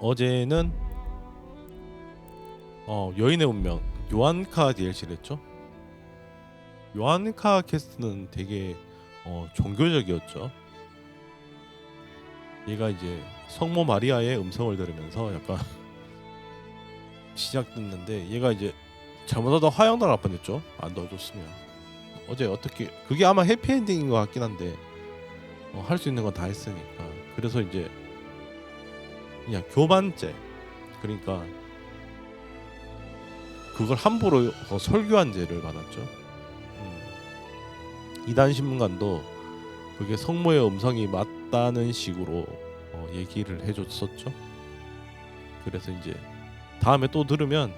어제는 여인의 운명 요한카 DLC를 했죠. 요한카 캐스트는 되게 종교적이었죠. 얘가 이제 성모 마리아의 음성을 들으면서 약간 시작됐는데, 얘가 이제 잘못하다 화형당할 뻔했죠. 안 넣어줬으면. 어제 어떻게, 그게 아마 해피엔딩인 것 같긴 한데 할 수 있는 건 다 했으니까. 그래서 이제 그냥 교반죄, 그러니까 그걸 함부로 설교한 죄를 받았죠. 이단 신문관도 그게 성모의 음성이 맞다는 식으로 얘기를 해줬었죠. 그래서 이제 다음에 또 들으면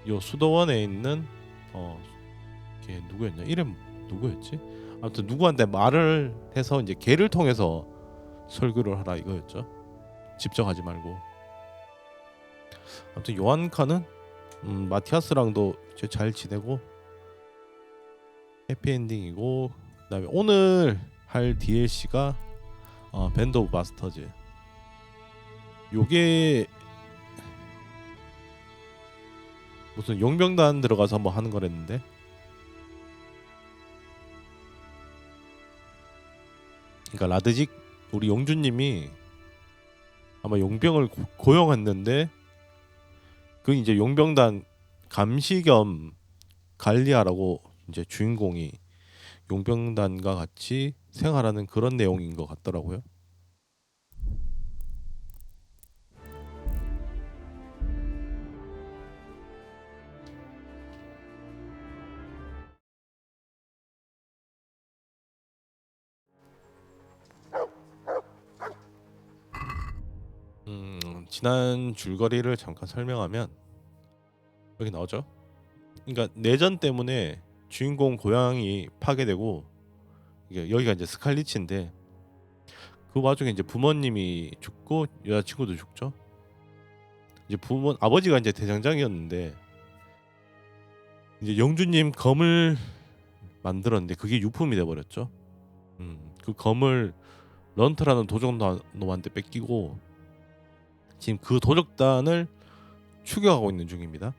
요 수도원에 있는 걔 누구였냐, 이름 누구였지? 아무튼 누구한테 말을 해서 이제 걔를 통해서 설교를 하라 이거였죠. 직접 하지 말고. 아무튼 요한카는 마티아스랑도 이제 잘 지내고 해피엔딩이고, 그다음에 오늘 할 DLC가 밴드 오브 마스터즈. 요게 무슨 용병단 들어가서 한번 하는 거랬는데, 그러니까 라드직 우리 용주님이 아마 용병을 고용했는데, 그 이제 용병단 감시 겸 관리하라고 이제 주인공이 용병단과 같이 생활하는 그런 내용인 것 같더라고요. 지난 줄거리를 잠깐 설명하면 여기 나오죠. 그러니까 내전 때문에 주인공 고향이 파괴되고, 이게 여기가 이제 스칼리치인데, 그 와중에 이제 부모님이 죽고 여자친구도 죽죠. 이제 아버지가 이제 대장장이었는데, 이제 영주님 검을 만들었는데 그게 유품이 돼 버렸죠. 그 검을 런트라는 도적놈한테 뺏기고 지금 그 도적단을 추격하고 있는 중입니다.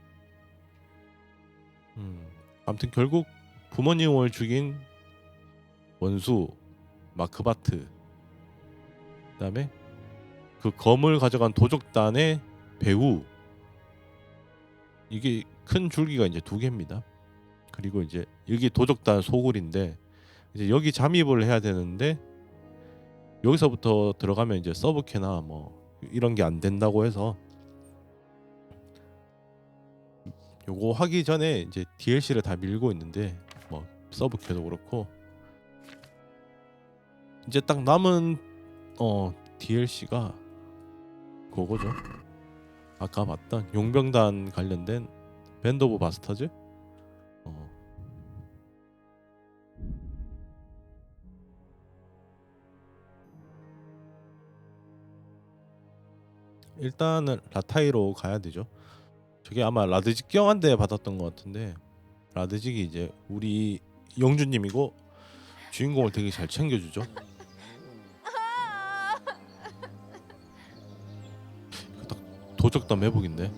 아무튼 결국 부모님을 죽인 원수 마크바트, 그다음에 그 검을 가져간 도적단의 배우, 이게 큰 줄기가 이제 두 개입니다. 그리고 이제 여기 도적단 소굴인데, 이제 여기 잠입을 해야 되는데 여기서부터 들어가면 이제 서브캐나 뭐 이런 게 안 된다고 해서 요거 하기 전에 이제 DLC를 다 밀고 있는데, 뭐 서브캐도 그렇고 이제 딱 남은 DLC가 그거죠. 아까 봤던 용병단 관련된 밴드 오브 마스터즈. 일단은 라타이로 가야 되죠. 저게 아마 라드직 경한대 받았던 것 같은데, 라드직이 이제 우리 영주님이고 주인공을 되게 잘 챙겨주죠. 딱 도적단 매복인데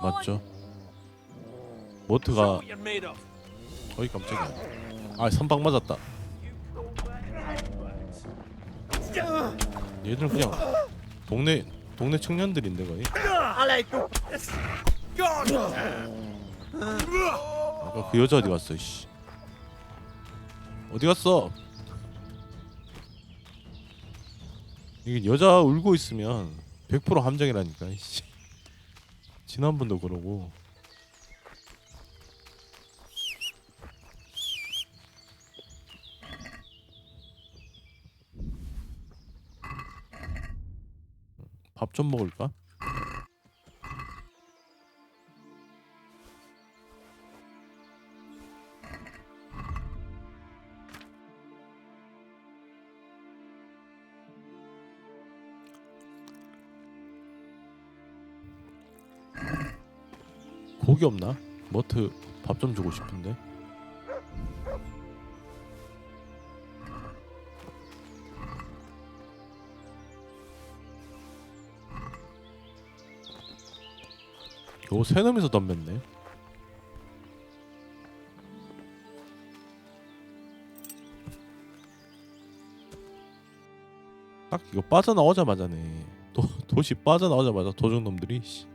맞죠? 모트가 어이 깜짝이야. 아, 선박 맞았다. 얘들은 그냥 동네 청년들인데 거의. 아까 그 여자 어디 갔어? 씨. 어디 갔어? 이게 여자 울고 있으면 100% 함정이라니까. 씨. 지난번도 그러고. 밥 좀 먹을까? 고기 없나? 머트 밥 좀 주고 싶은데. 겨우 세 놈이서 덤볐네. 딱 이거 빠져나오자마자네. 도시 빠져나오자마자 도둑놈들이 씨.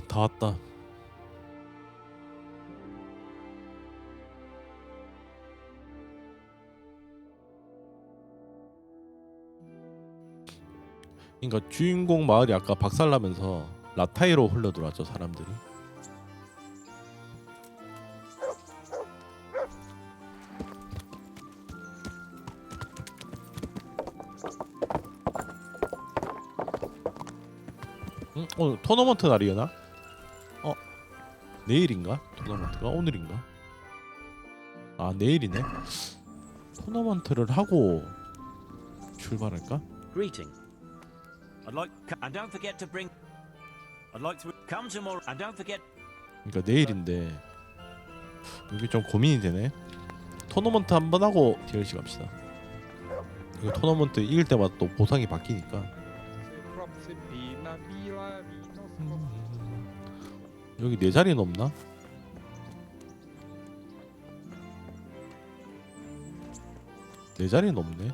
다 왔다. 그러니까 주인공 마을이 아까 박살나면서 라타이로 흘러들어왔죠 사람들이. 응? 오늘 토너먼트 날이려나? 내일인가? 토너먼트가 오늘인가? 아 내일이네. 토너먼트를 하고 출발할까? Greeting. I'd like and don't forget to bring. I'd like to come tomorrow and don't forget. 그러니까 내일인데 이게 좀 고민이 되네. 토너먼트 한번 하고 DLC 갑시다. 이거 토너먼트 이길 때마다 또 보상이 바뀌니까. 여기 내 자리는 없나? 내 자리는 없네.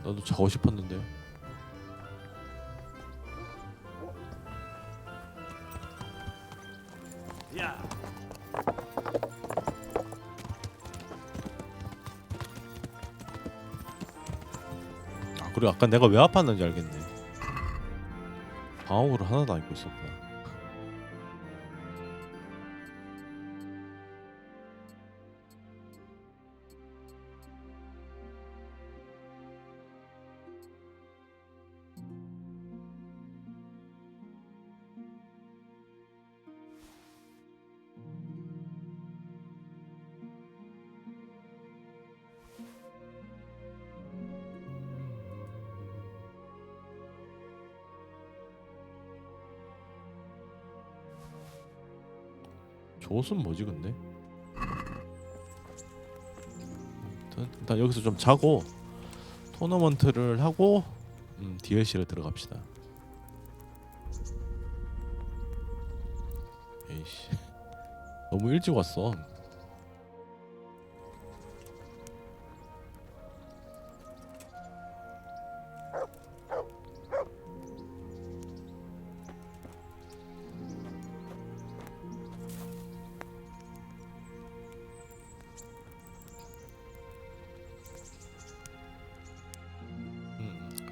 나도 자고 싶었는데. Yeah. 아 그리고 아까 내가 왜 아팠는지 알겠네. 방어구를 하나도 안 입고 있었구나. 저옷은 뭐지 근데? 일단 여기서 좀 자고 토너먼트를 하고 DLC를 들어갑시다. 에이씨 너무 일찍 왔어.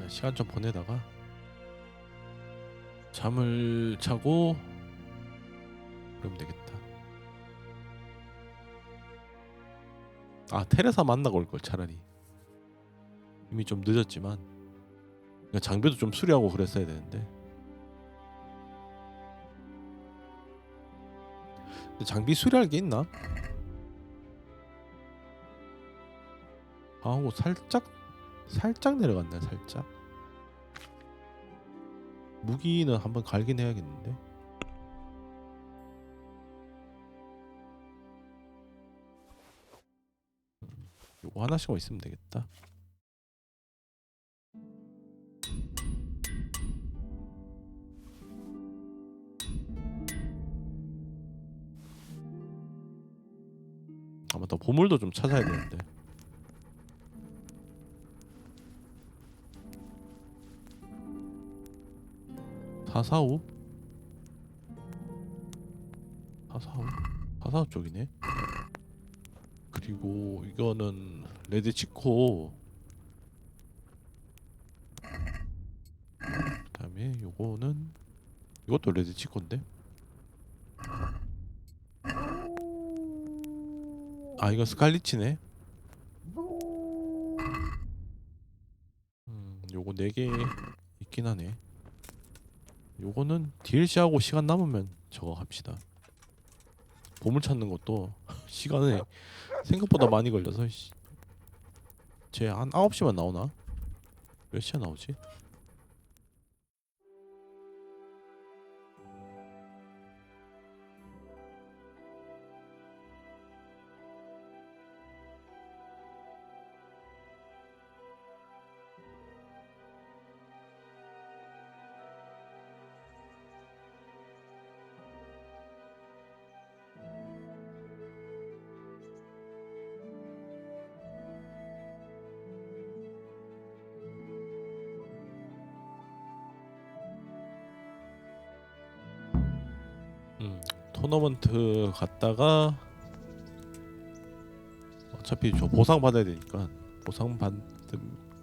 시간 좀 보내다가 잠을 자고 그러면 되겠다. 아 테레사 만나고 올걸 차라리. 이미 좀 늦었지만 장비도 좀 수리하고 그랬어야 되는데. 근데 장비 수리할 게 있나? 아, 살짝 내려갔네 살짝. 무기는 한번 갈긴 해야겠는데. 요거 하나씩만 있으면 되겠다. 아 맞다 보물도 좀 찾아야 되는데. 445? 445 쪽이네. 그리고 이거는 레드 치코. 그다음에 요거는 이것도 레드 치코인데. 아 이건 스칼리치네. 요거 4개 있긴 하네. 요거는 DLC하고 시간 남으면 저거 합시다. 보물 찾는 것도 시간이 생각보다 많이 걸려서 쟤 한 9시만 나오나? 몇 시에 나오지? 토너먼트 갔다가 어차피 저 보상 받아야 되니까 보상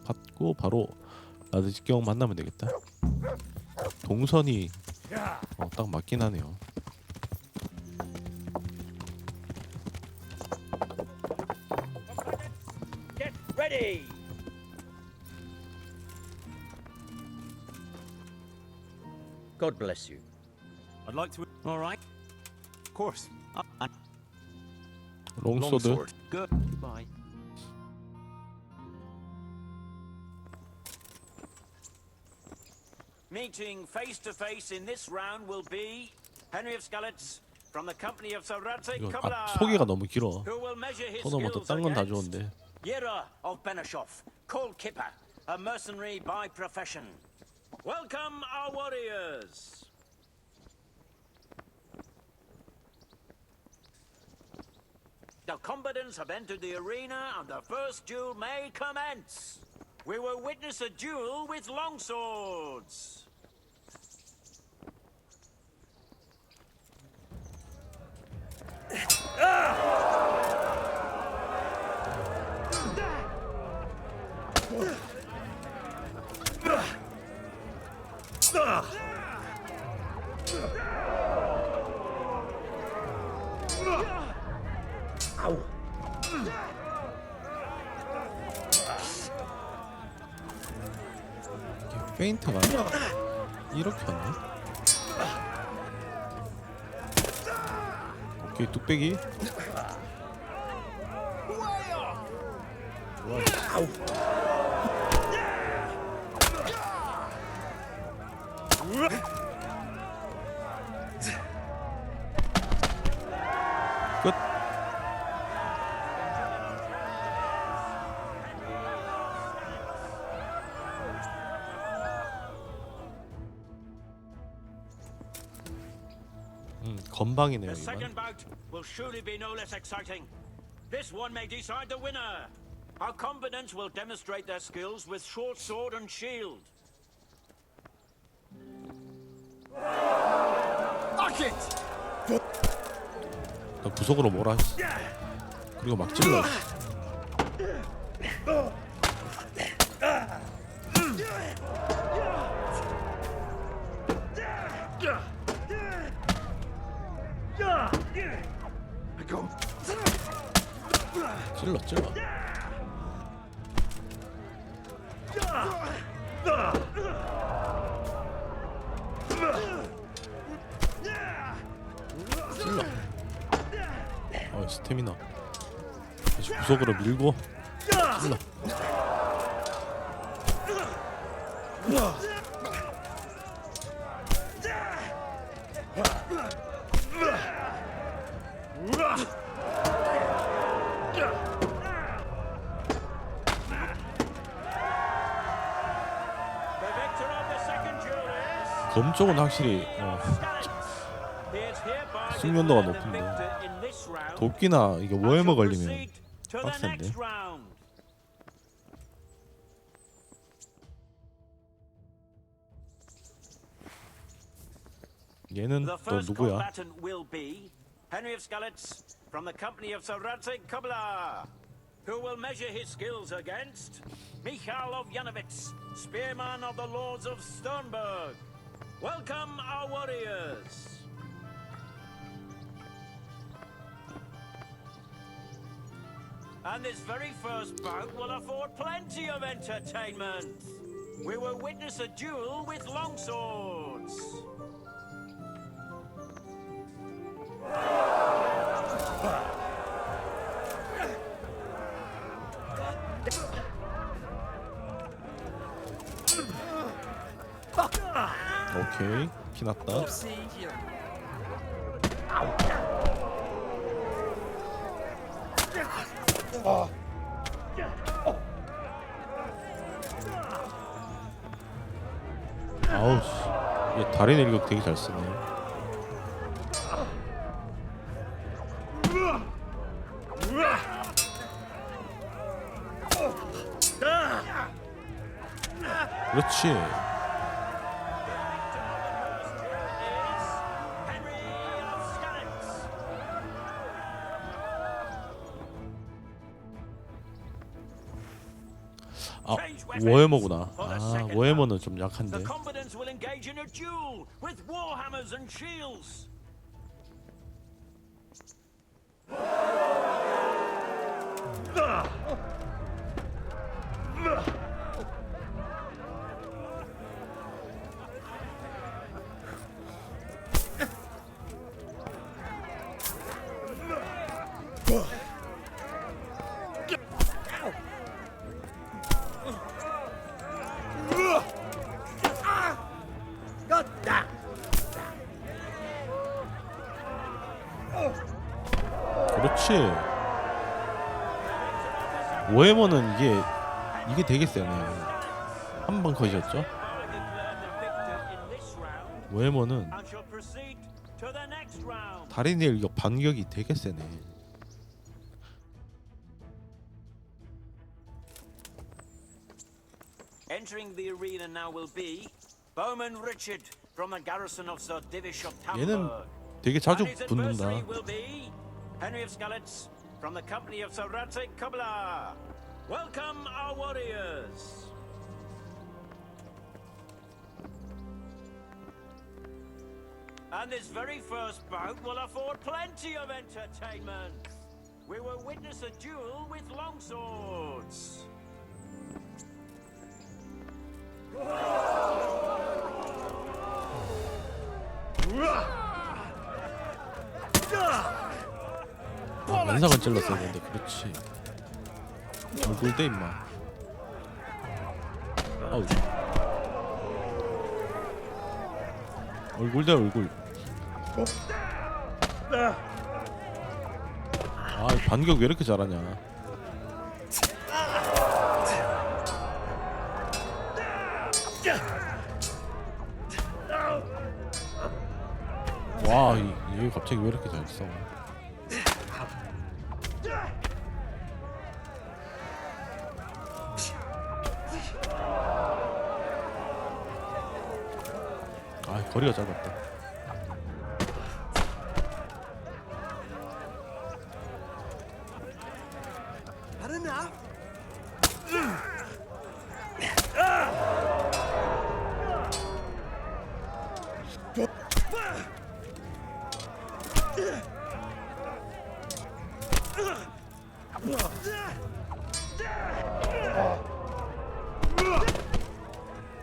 받고 바로 라드 직경 만나면 되겠다. 동선이 딱 맞긴 하네요. Get ready. God bless you. I'd like to. All right. Of course. 롱소드. Good. Bye. Meeting face to face in this round will be Henry of Skalitz from the company of Saratse 이거 Kabbalah. 소개가 너무 길어. Who will measure his 토너먼트 skills 딴 건 다 against 좋은데. Yera of Benashov, called Kipper, a mercenary by profession. Welcome our warriors. The combatants have entered the arena and the first duel may commence. We will witness a duel with longswords. 페인트가 이렇게 왔네. 오케이 뚝배기. 끝. 건방이네요 The 이건. second bout will surely be no less exciting. This one may decide the winner. Our combatants will demonstrate their skills with short sword and shield. 나 구석으로 몰아. 그리고 막 찔러. 찔러. 찔러. 스태미나. 다시 구석으로 밀고 찔러. The victor of the second duel is 검 쪽은 확실히 He is hereby 숙련도가 declared the 높은데. victor in this round. 도끼나 이게 and 워해머 shall 걸리면 proceed to the 빡센데. next round. 얘는 The 또 first 누구야? combatant will be Henry of Skalitz from the company of Saratse Kabbalah, who will measure his skills against Michal of Janovitz, spearman of the Lords of Sternberg. Welcome our warriors. And this very first bout will afford plenty of entertainment. We will witness a duel with longswords. 오케이 피났다. 아우 씨, 얘 다리 내리격 되게 잘 쓰네. 그렇지. 아 워해머구나. 아 워해머는 좀 약한데. The combatants will engage in a duel with warhammers and shields. 그렇지. 워해머는 이게 되게 세네. 한 번 컷이었죠. 워해머는 다리 내리격 반격이 되게 세네. Entering the arena now will be Bowman Richard from the garrison of Sir Divish of 얘는 Tamburg. 되게 자주 And his 붙는다. adversary will be Henry of Skalitz from the company of Sir Radzik Kubla. Welcome our warriors. And this very first bout will afford plenty of entertainment. We will witness a duel with longswords. 아, 면상은 찔렀어야 되는데. 그렇지. 얼굴 대 임마. 아우. 얼굴 대 얼굴. 아 반격 왜 이렇게 잘하냐. 와, 얘 갑자기 왜 이렇게 잘 써? 아, 거리가 짧았다.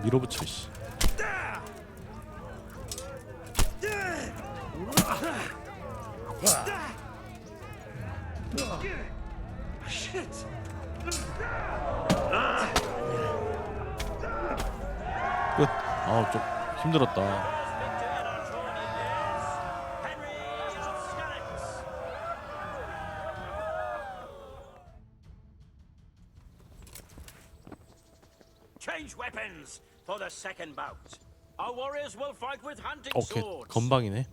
밀어붙여 씨. 끝. 아우 좀 힘들었다. Change weapons for the second bout. Our warriors will fight with hunting 오케이 swords. 건방이네.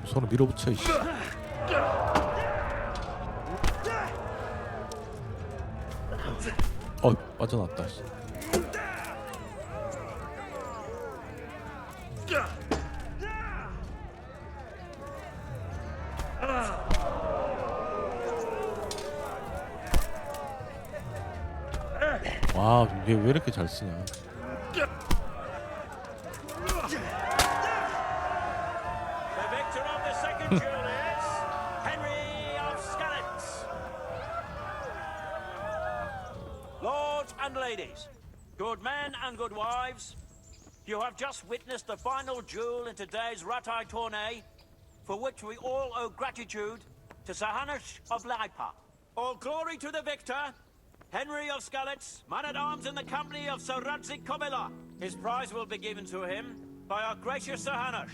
서로 밀어붙여 이씨. 빠져났다. 씨. 와, 얘 왜 이렇게 잘 쓰냐. The victor of the second and ladies, good men and good wives, you have just witnessed the final duel in today's Ratai tourney, for which we all owe gratitude to Sahanash of Laipa. All glory to the victor, Henry of Skalitz, man-at-arms in the company of Sir Radzik Kobila. His prize will be given to him by our gracious Sahanash.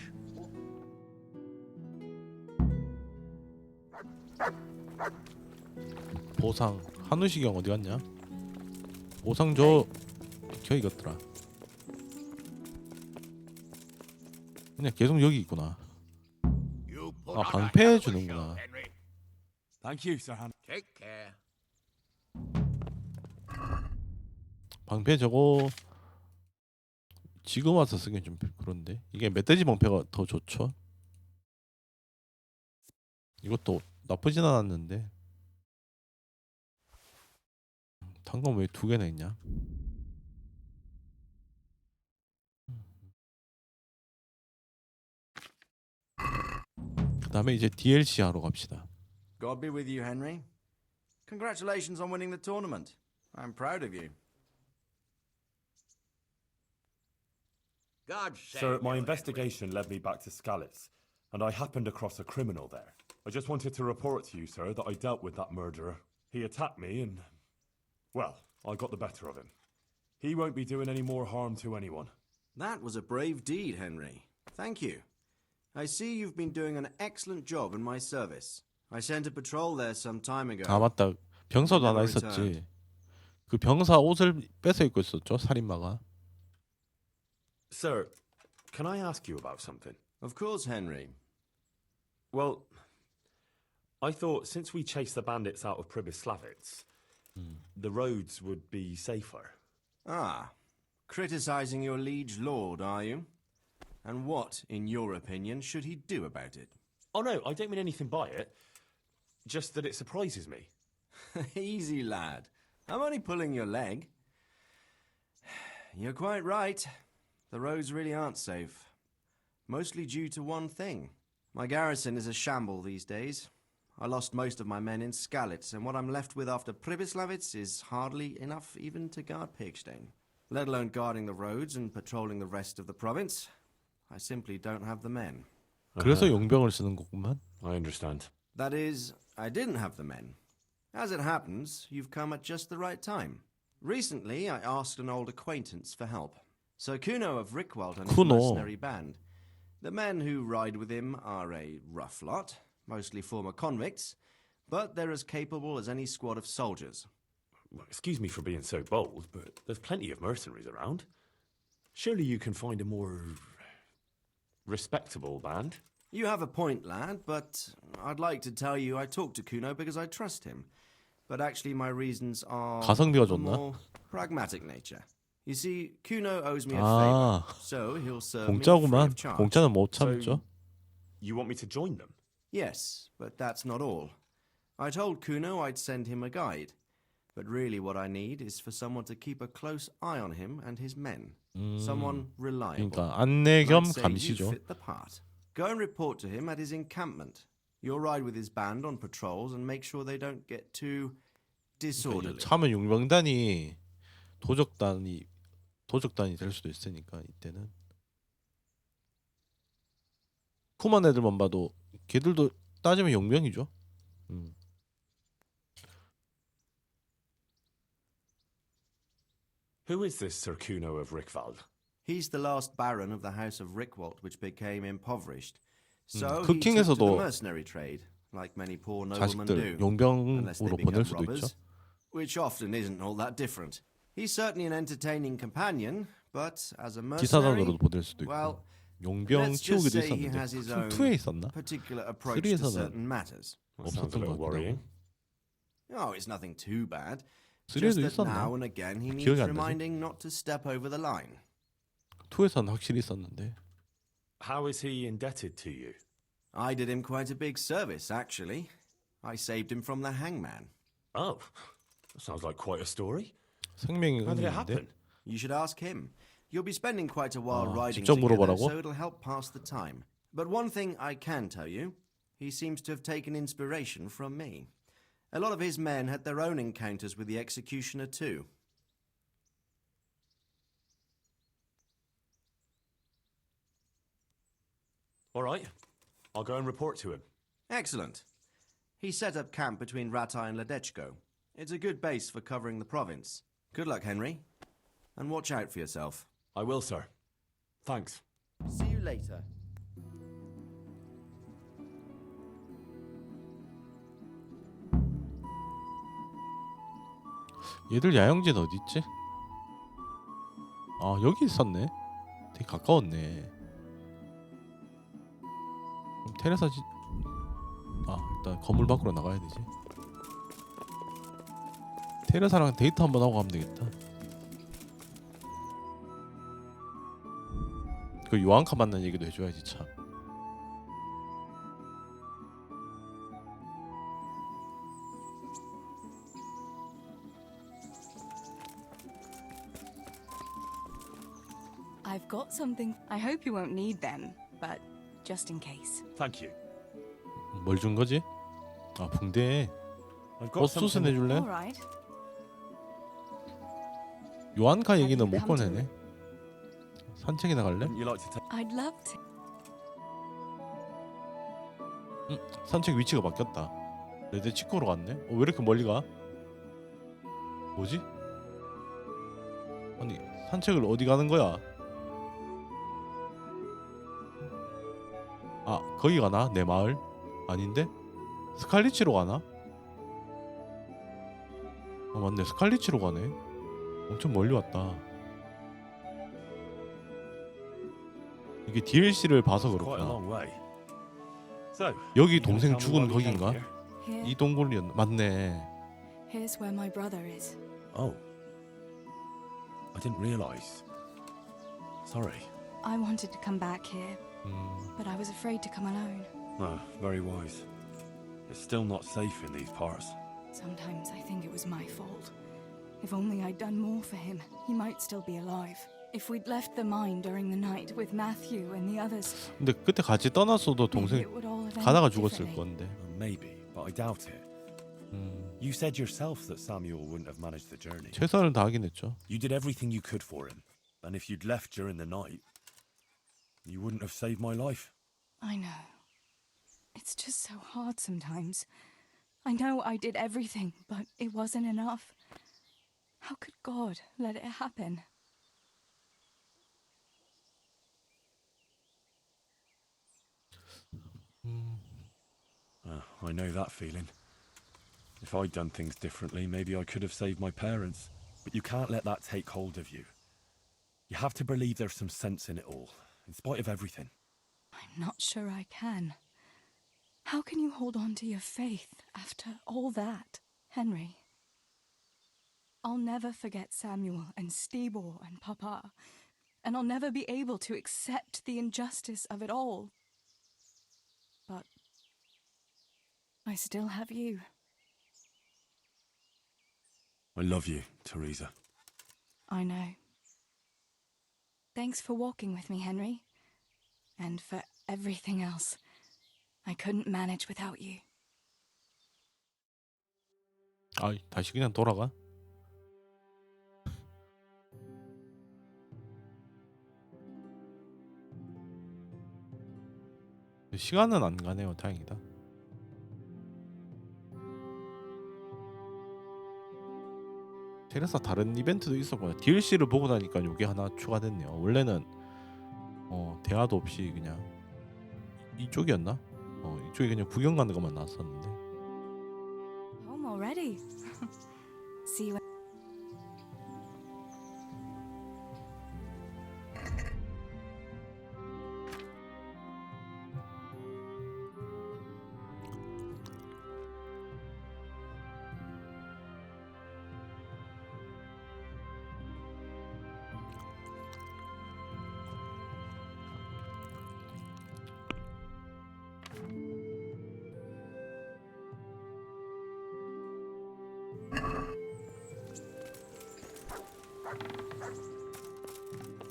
보상 한우시경 어디 갔냐? 보상 줘. 겨 이것들아. 그냥 계속 여기 있구나. 아 방패 주는구나. Thank you, Sir Han. Take care. 방패 저거 지금 와서 쓰긴 좀 그런데 이게 멧돼지 방패가 더 좋죠. 이것도 나쁘진 않았는데 단검 왜 두 개나 있냐? 그 다음에 이제 DLC 하러 갑시다. God be with you, Henry. Congratulations on winning the tournament. I'm proud of you. God save Sir, my you, investigation led me back to Skalitz, and I happened across a criminal there. I just wanted to report to you, sir, that I dealt with that murderer. He attacked me and, well, I got the better of him. He won't be doing any more harm to anyone. That was a brave deed, Henry. Thank you. I see you've been doing an excellent job in my service. I sent a patrol there some time ago. 아 맞다. 병사도 하나 있었지. 그 병사 옷을 뺏어 입고 있었죠. 살인마가. Sir, can I ask you about something? Of course, Henry. Well, I thought since we chased the bandits out of Pribyslavitz, the roads would be safer. Ah, criticizing your liege lord, are you? And what, in your opinion, should he do about it? Oh no, I don't mean anything by it. Just that it surprises me. Easy, lad. I'm only pulling your leg. You're quite right. The roads really aren't safe. Mostly due to one thing. My garrison is a shamble these days. I lost most of my men in Skalitz, and what I'm left with after Pribyslavitz is hardly enough even to guard Pigstein. Let alone guarding the roads and patrolling the rest of the province. I simply don't have the men. 그래서 용병을 쓰는 거구만. I understand. That is, I didn't have the men. As it happens, you've come at just the right time. Recently, I asked an old acquaintance for help. Sir Kuno of Rickwald and his Kuno. mercenary band. The men who ride with him are a rough lot, mostly former convicts, but they're as capable as any squad of soldiers. Well, excuse me for being so bold, but there's plenty of mercenaries around. Surely you can find a more respectable band? You have a point, lad, but I'd like to tell you I talked to Kuno because I trust him. But actually my reasons are 가성비가 of a 좋나? more pragmatic nature. You see, Kuno owes me a 아, favor, so he'll serve me free 공짜구만. of charge. 공짜는 못 참죠. You want me to join them? Yes, but that's not all. I told Kuno I'd send him a guide. But really what I need is for someone to keep a close eye on him and his men. Someone reliable. 그러니까 안내 겸 I'd say you 감시죠. fit the part. Go and report to him at his encampment. You'll ride with his band on patrols and make sure they don't get too disorderly. 참은 용병단이 도적단이 될 수도 있으니까 이때는 쿠만 애들만 봐도 걔들도 따지면 용병이죠. Who is this Sir Kuno of Rickwald? He's the last baron of the house of Rickwald, which became impoverished. So he took 쿠킹에서도 to the mercenary trade, like many poor noblemen 자식들 do. Unless they 용병으로 become 보낼 수도 있죠. robbers, which often isn't all that different. He's certainly an entertaining companion, but as a mercenary, 기사단으로도 보낼 수도 있고. well, 용병 let's just 키우기도 say he has his own 있었는데 2에 있었나? particular approach to 쓰리에서는 certain matters. That sounds a 없었던 little 것 같기도 worrying. 하고. Oh, it's nothing too bad. 3에도 Just that 있었나? now and again he needs 기억이 안 나지? reminding not to step over the line. 2에서는 확실히 있었는데. How is he indebted to you? I did him quite a big service, actually. I saved him from the hangman. Oh, that sounds like quite a story. 생명이 How did it 있는데 happen? You should ask him. You'll be spending quite a while riding 직접 together, 물어보라고? so it'll help pass the time. But one thing I can tell you, he seems to have taken inspiration from me. A lot of his men had their own encounters with the executioner too. All right. I'll go and report to him. Excellent. He set up camp between Ratai and Ledechko. It's a good base for covering the province. Good luck, Henry. And watch out for yourself. I will, sir. Thanks. See you later. 얘들 야영지는 어디 있지? 아 여기 있었네. 되게 가까웠네. 그럼 테레사 일단 건물 밖으로 나가야 되지. 테레사랑 데이트 한번 하고 가면 되겠다. 그 요한카 만난 얘기도 해줘야지 참. I've got something. I hope you won't need them, but just in case. Thank you. 뭘 준 거지? 아 붕대. I've got 옷수수 something. 내줄래? All right. 요한카 얘기는 못 come to 꺼내네. 산책이나 갈래? Wouldn't you like to take? I'd love to. 산책 위치가 바뀌었다. 레드 치코로 갔네. 왜 이렇게 멀리 가? 뭐지? 아니 산책을 어디 가는 거야? 아 거기 가나? 내 마을? 아닌데? 스칼리치로 가나? 아 맞네 스칼리치로 가네. 엄청 멀리 왔다. 이게 DLC를 봐서 Quite a 그렇구나. long way. So, 여기 you gonna 동생 tell me 죽은 why we came 거긴가? here? Here, 이 동굴이었나? 맞네. here's where my brother is. Oh. I didn't realise. Sorry. I wanted to come back here, but I was afraid to come alone. Oh, very wise. It's still not safe in these parts. Sometimes I think it was my fault. If only I'd done more for him, he might still be alive. If we'd left the mine during the night with Matthew and the others, 근데 그때 같이 떠났어도 maybe 동생 it would all have 가다가 ended 죽었을 differently. 건데. Maybe, but I doubt it. You said yourself that Samuel wouldn't have managed the journey. 최선을 다하긴 했죠. You did everything you could for him, and if you'd left during the night, you wouldn't have saved my life. I know. It's just so hard sometimes. I know I did everything, but it wasn't enough. How could God let it happen? I know that feeling. If I'd done things differently, maybe I could have saved my parents. But you can't let that take hold of you. You have to believe there's some sense in it all, in spite of everything. I'm not sure I can. How can you hold on to your faith after all that, Henry? I'll never forget Samuel and Stibor and Papa, and I'll never be able to accept the injustice of it all. But I still have you. I love you, Teresa. I know. Thanks for walking with me, Henry. And for everything else. I couldn't manage without you. 아 다시 그냥 돌아가. 시간은 안 가네요. 다행이다. 테레사 다른 이벤트도 있었구나. DLC를 보고 나니까 요게 하나 추가됐네요. 원래는 대화도 없이 그냥 이쪽이었나? 이쪽에 그냥 구경 가는 것만 나왔었는데. Home already. See you.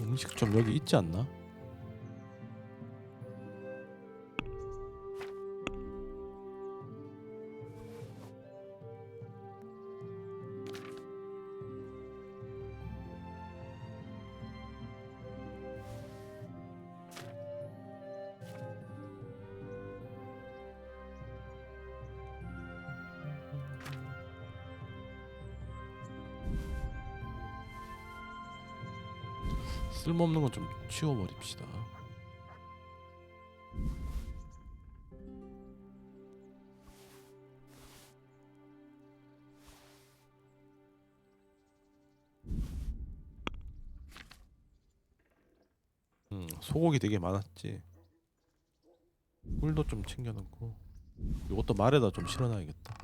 음식 좀 여기 있지 않나? 쓸모없는 건 좀 치워버립시다. 소고기 되게 많았지. 꿀도 좀 챙겨놓고 이것도 말에다 좀 실어놔야겠다.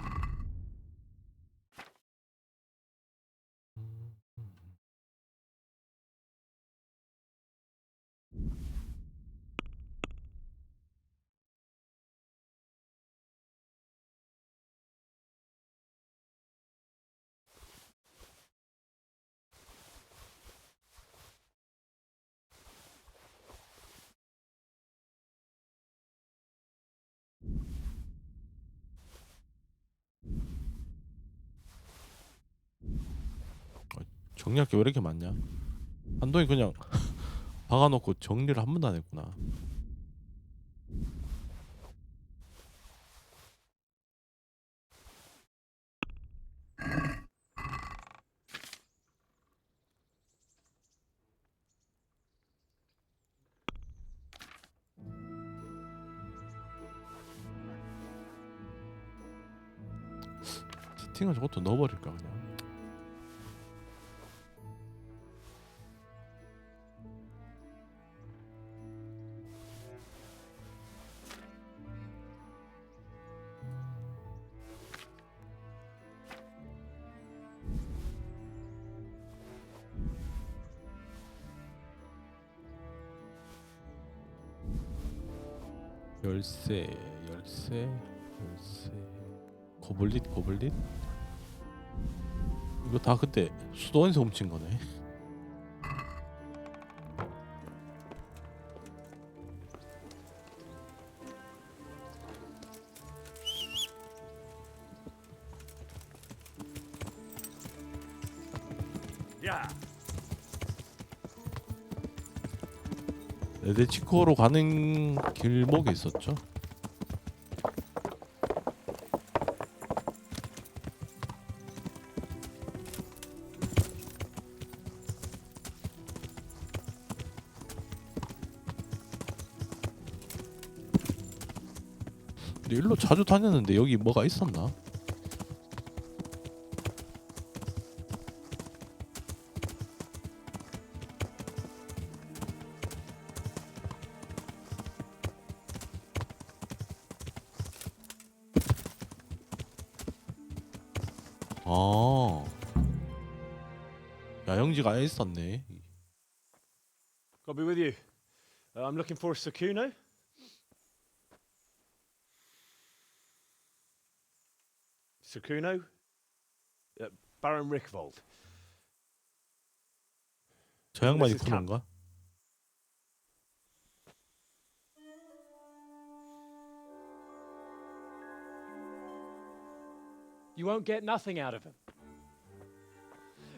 정리할 게 왜 이렇게 많냐? 한동이 그냥 박아놓고 정리를 한 번도 안 했구나. 세팅을 저것도 넣어버릴까 그냥. 열쇠 고블릿 이거 다 그때 수도원에서 훔친 거네. Yeah. 레데치코로 가는 길목에 있었죠. 근데 일로 자주 다녔는데 여기 뭐가 있었나? 아, 야영지가 아예 있었네. I'll be with you. I'm looking for Sakuno. Sakuno? Baron Rickvold. 저 양반이 This is 쿠노인가? You won't get nothing out of him.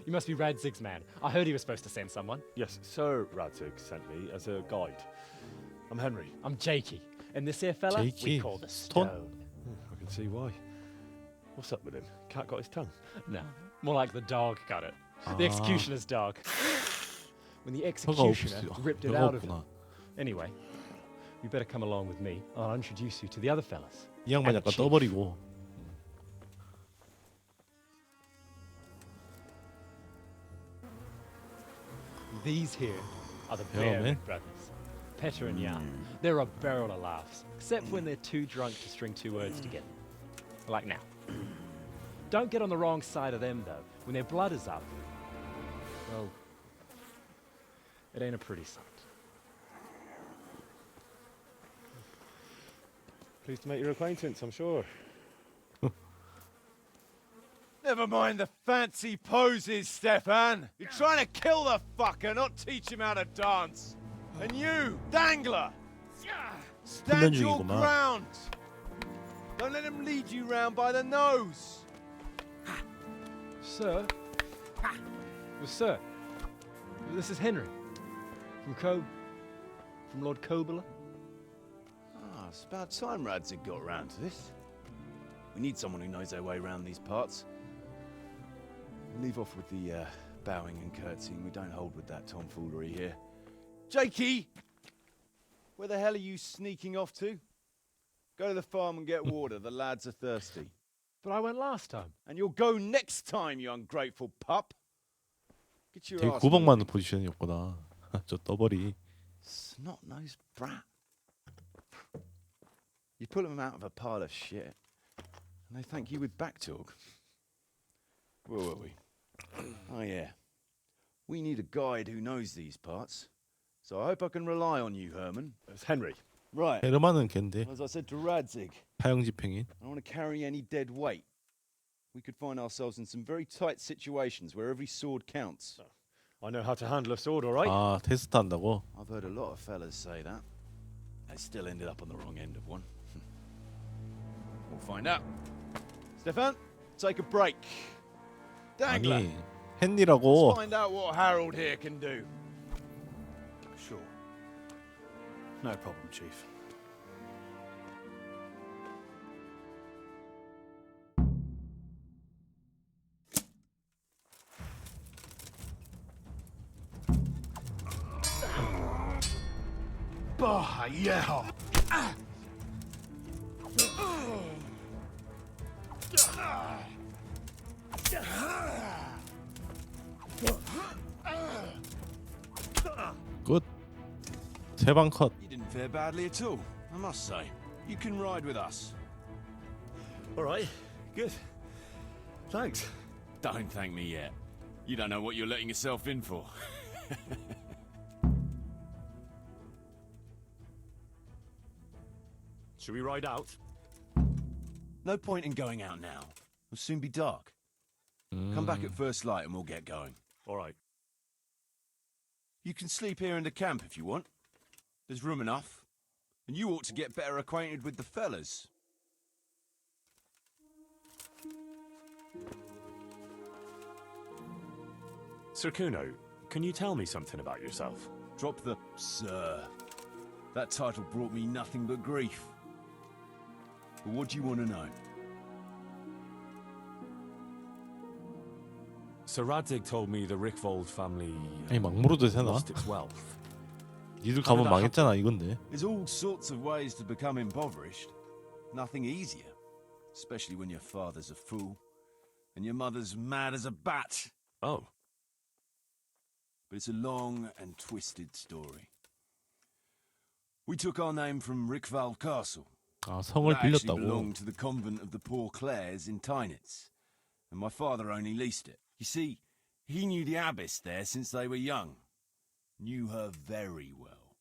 You must be Radzig's man. I heard he was supposed to send someone. Yes, Sir Radzig sent me as a guide. I'm Henry. I'm Jakey. And this here fella, we Jakey. call the Stone. Stone. I can see why. What's up with him? Cat got his tongue. No, more like the dog got it. Ah. The executioner's dog. When the 혀가 executioner 없어. ripped it 혀가 out of him. 없구나. Anyway, you better come along with me. I'll introduce you to the other fellas. 이 양반 And 약간 Chief. 떠버리고. These here are the Yeah, Bear man. brothers, Petter and Jan. They're a barrel of laughs, except when they're too drunk to string two words together. Like now. Don't get on the wrong side of them, though. When their blood is up, well, it ain't a pretty sight. Pleased to make your acquaintance, I'm sure. Never mind the fancy poses, Stefan. You're trying to kill the fucker, not teach him how to dance. And you, Dangler, stand your 훈련중이구만. ground. Don't let him lead you round by the nose. Sir? Well, sir, this is Henry. From Lord Kobler. Ah, it's about time Radzig got around to this. We need someone who knows their way around these parts. Leave off with the bowing and curtsying. We don't hold with that tomfoolery here. Jakey! Where the hell are you sneaking off to? Go to the farm and get water. The lads are thirsty. But I went last time. And you'll go next time, you ungrateful pup. Get your 되게 ass 구박받는 moving. 포지션이었구나. 저 떠버리. Snot-nosed brat. You pull them out of a pile of shit, and they thank you with back talk. Where were we? Oh, yeah. We need a guide who knows these parts. So I hope I can rely on you, Herman. It's Henry. Right. 헤르만은 걔인데 As I said to Radzig, 파형집행인. I don't want to carry any dead weight. We could find ourselves in some very tight situations where every sword counts. I know how to handle a sword, all right? 아 테스트 한다고? I've heard a lot of fellas say that. They still ended up on the wrong end of one. We'll find out. Stefan, take a break. Dangler, 아니 헨리라고. let's find out what Harold here can do. Sure. No problem, Chief. Bah, yeah. 굿. 세방 컷. You didn't fare badly at all, I must say. You can ride with us. All right, good. Thanks. Don't thank me yet. You don't know what you're letting yourself in for. Should we ride out? No point in going out now. It'll soon be dark. Come back at first light and we'll get going. All right. You can sleep here in the camp if you want. There's room enough. And you ought to get better acquainted with the fellas. Sir Kuno, can you tell me something about yourself? Drop the sir. That title brought me nothing but grief. But what do you want to know? Sir Radzig told me the Rickvold family 아니 막 물어도 되나? lost its wealth. 니들 가면 망했잖아 이건데. There's all sorts of ways to become impoverished. Nothing easier. Especially when your father's a fool. And your mother's mad as a bat. Oh, But it's a long and twisted story. We took our name from Rickvold Castle. 아 성을 That actually 빌렸다고. belonged to the convent of the Poor Clares in Tynitz. And my father only leased it. You see, he knew the abbess there since they were young. Knew her very well.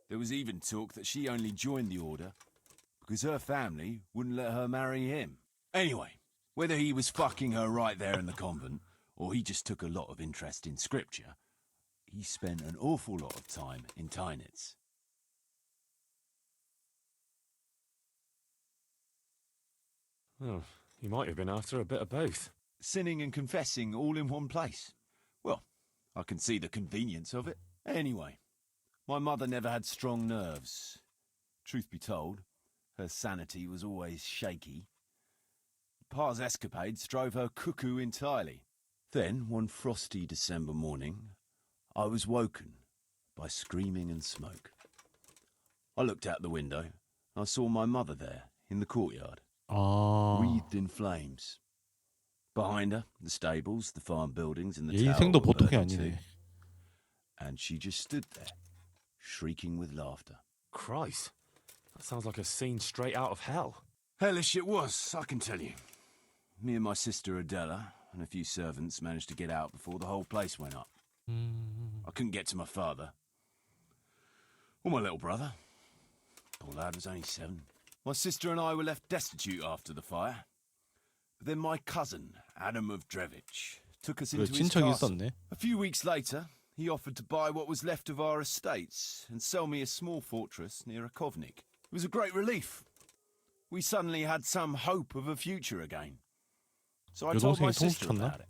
There was even talk that she only joined the order because her family wouldn't let her marry him. Anyway, whether he was fucking her right there in the convent, or he just took a lot of interest in scripture, he spent an awful lot of time in Tynitz. oh, he might have been after a bit of both. Sinning and confessing all in one place. Well, I can see the convenience of it. Anyway, my mother never had strong nerves. Truth be told, her sanity was always shaky. Pa's escapades drove her cuckoo entirely. Then, one frosty December morning, I was woken by screaming and smoke. I looked out the window and I saw my mother there in the courtyard, 아. wreathed in flames. Behind her, the stables, the farm buildings, and the 얘 tower 인생도 were 보통이 burning 아니네. too. And she just stood there, shrieking with laughter. Christ, that sounds like a scene straight out of hell. Hellish it was, I can tell you. Me and my sister Adela and a few servants managed to get out before the whole place went up. I couldn't get to my father. Or my little brother. Poor lad was only 7. My sister and I were left destitute after the fire. But then my cousin, Adam of Drevich, took us 그래 into his 친척이 castle. 있었네. A few weeks later, he offered to buy what was left of our estates and sell me a small fortress near a Kovnik. It was a great relief. We suddenly had some hope of a future again. So I told my 여동생이 sister 통수 쳤나? about it.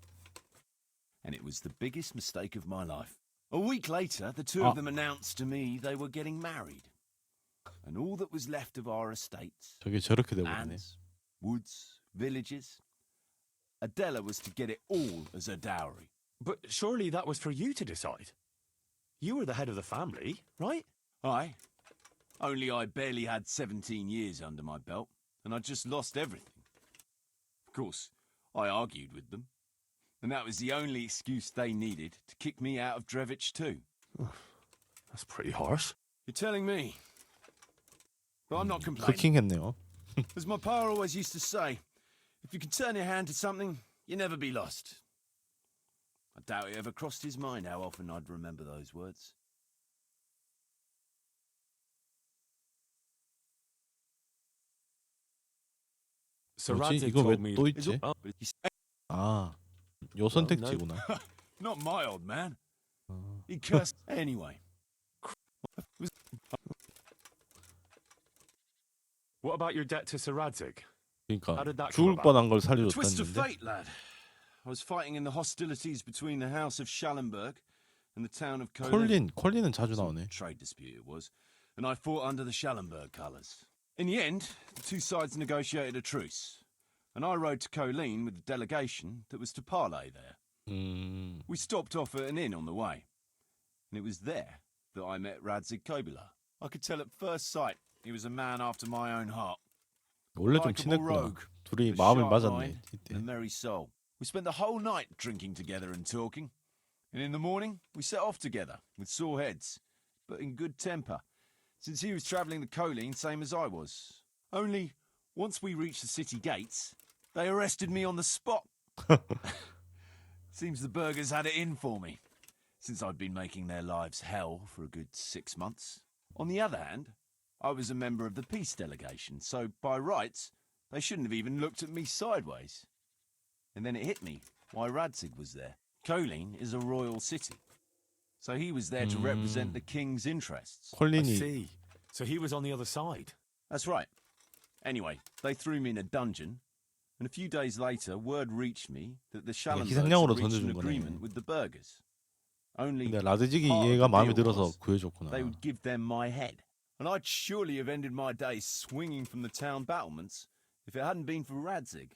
And it was the biggest mistake of my life. A week later, the two of them announced to me they were getting married. And all that was left of our estates, 저게 저렇게 되고 있네. lands, woods, villages, Adela was to get it all as her dowry. But surely that was for you to decide. You were the head of the family, right? Aye. Only I barely had 17 years under my belt, and I'd just lost everything. Of course, I argued with them, and that was the only excuse they needed to kick me out of Drevich too. That's pretty harsh. You're telling me. But I'm not complaining. 쿠킹했네요. As my pa always used to say, if you can turn your hand to something, you'll never be lost. I doubt it ever crossed his mind how often I'd remember those words. Sir 뭐지? Radzig 이거 왜 told me. 또 있지? Oh, 아, 요 선택지구나. not my old man. He cursed anyway. What about your debt to Sir Radzig? 그러니까 How did that come 죽을 about? 뻔한 걸 Twist of 살려줬다는데. fate, lad. I was fighting in the hostilities between the House of Schallenberg and the town of Kolin. 콜린은 자주 나오네. Trade dispute it was, and I fought under the Schallenberg colours. In the end, the two sides negotiated a truce, and I rode to Kolin with the delegation that was to parley there. We stopped off at an inn on the way, and it was there that I met Radzig Kobyla. I could tell at first sight he was a man after my own heart. 원래 좀 Likeable 친했구나. rogue, 둘이 with 마음을 sharp 맞았네. mind 이때. and a merry soul. We spent the whole night drinking together and talking, and in the morning we set off together with sore heads, but in good temper, since he was travelling the Colleen same as I was. Only, once we reached the city gates, they arrested me on the spot. Seems the burghers had it in for me, since I'd been making their lives hell for a good 6 months. On the other hand, I was a member of the peace delegation, so by rights, they shouldn't have even looked at me sideways. And then it hit me why Radzig was there. Colleen is a royal city, so he was there to represent the king's interests. I 콜린이 see. So he was on the other side. That's right. Anyway, they threw me in a dungeon, and a few days later, word reached me that the Schallenbergs 희생양으로 had reached an 던져준 거네. agreement with the burghers. Only 근데 라드직이 part of 얘가 the 마음에 deal 들어서 was 구해줬구나. they would give them my head. And I'd surely have ended my days swinging from the town battlements if it hadn't been for Radzig.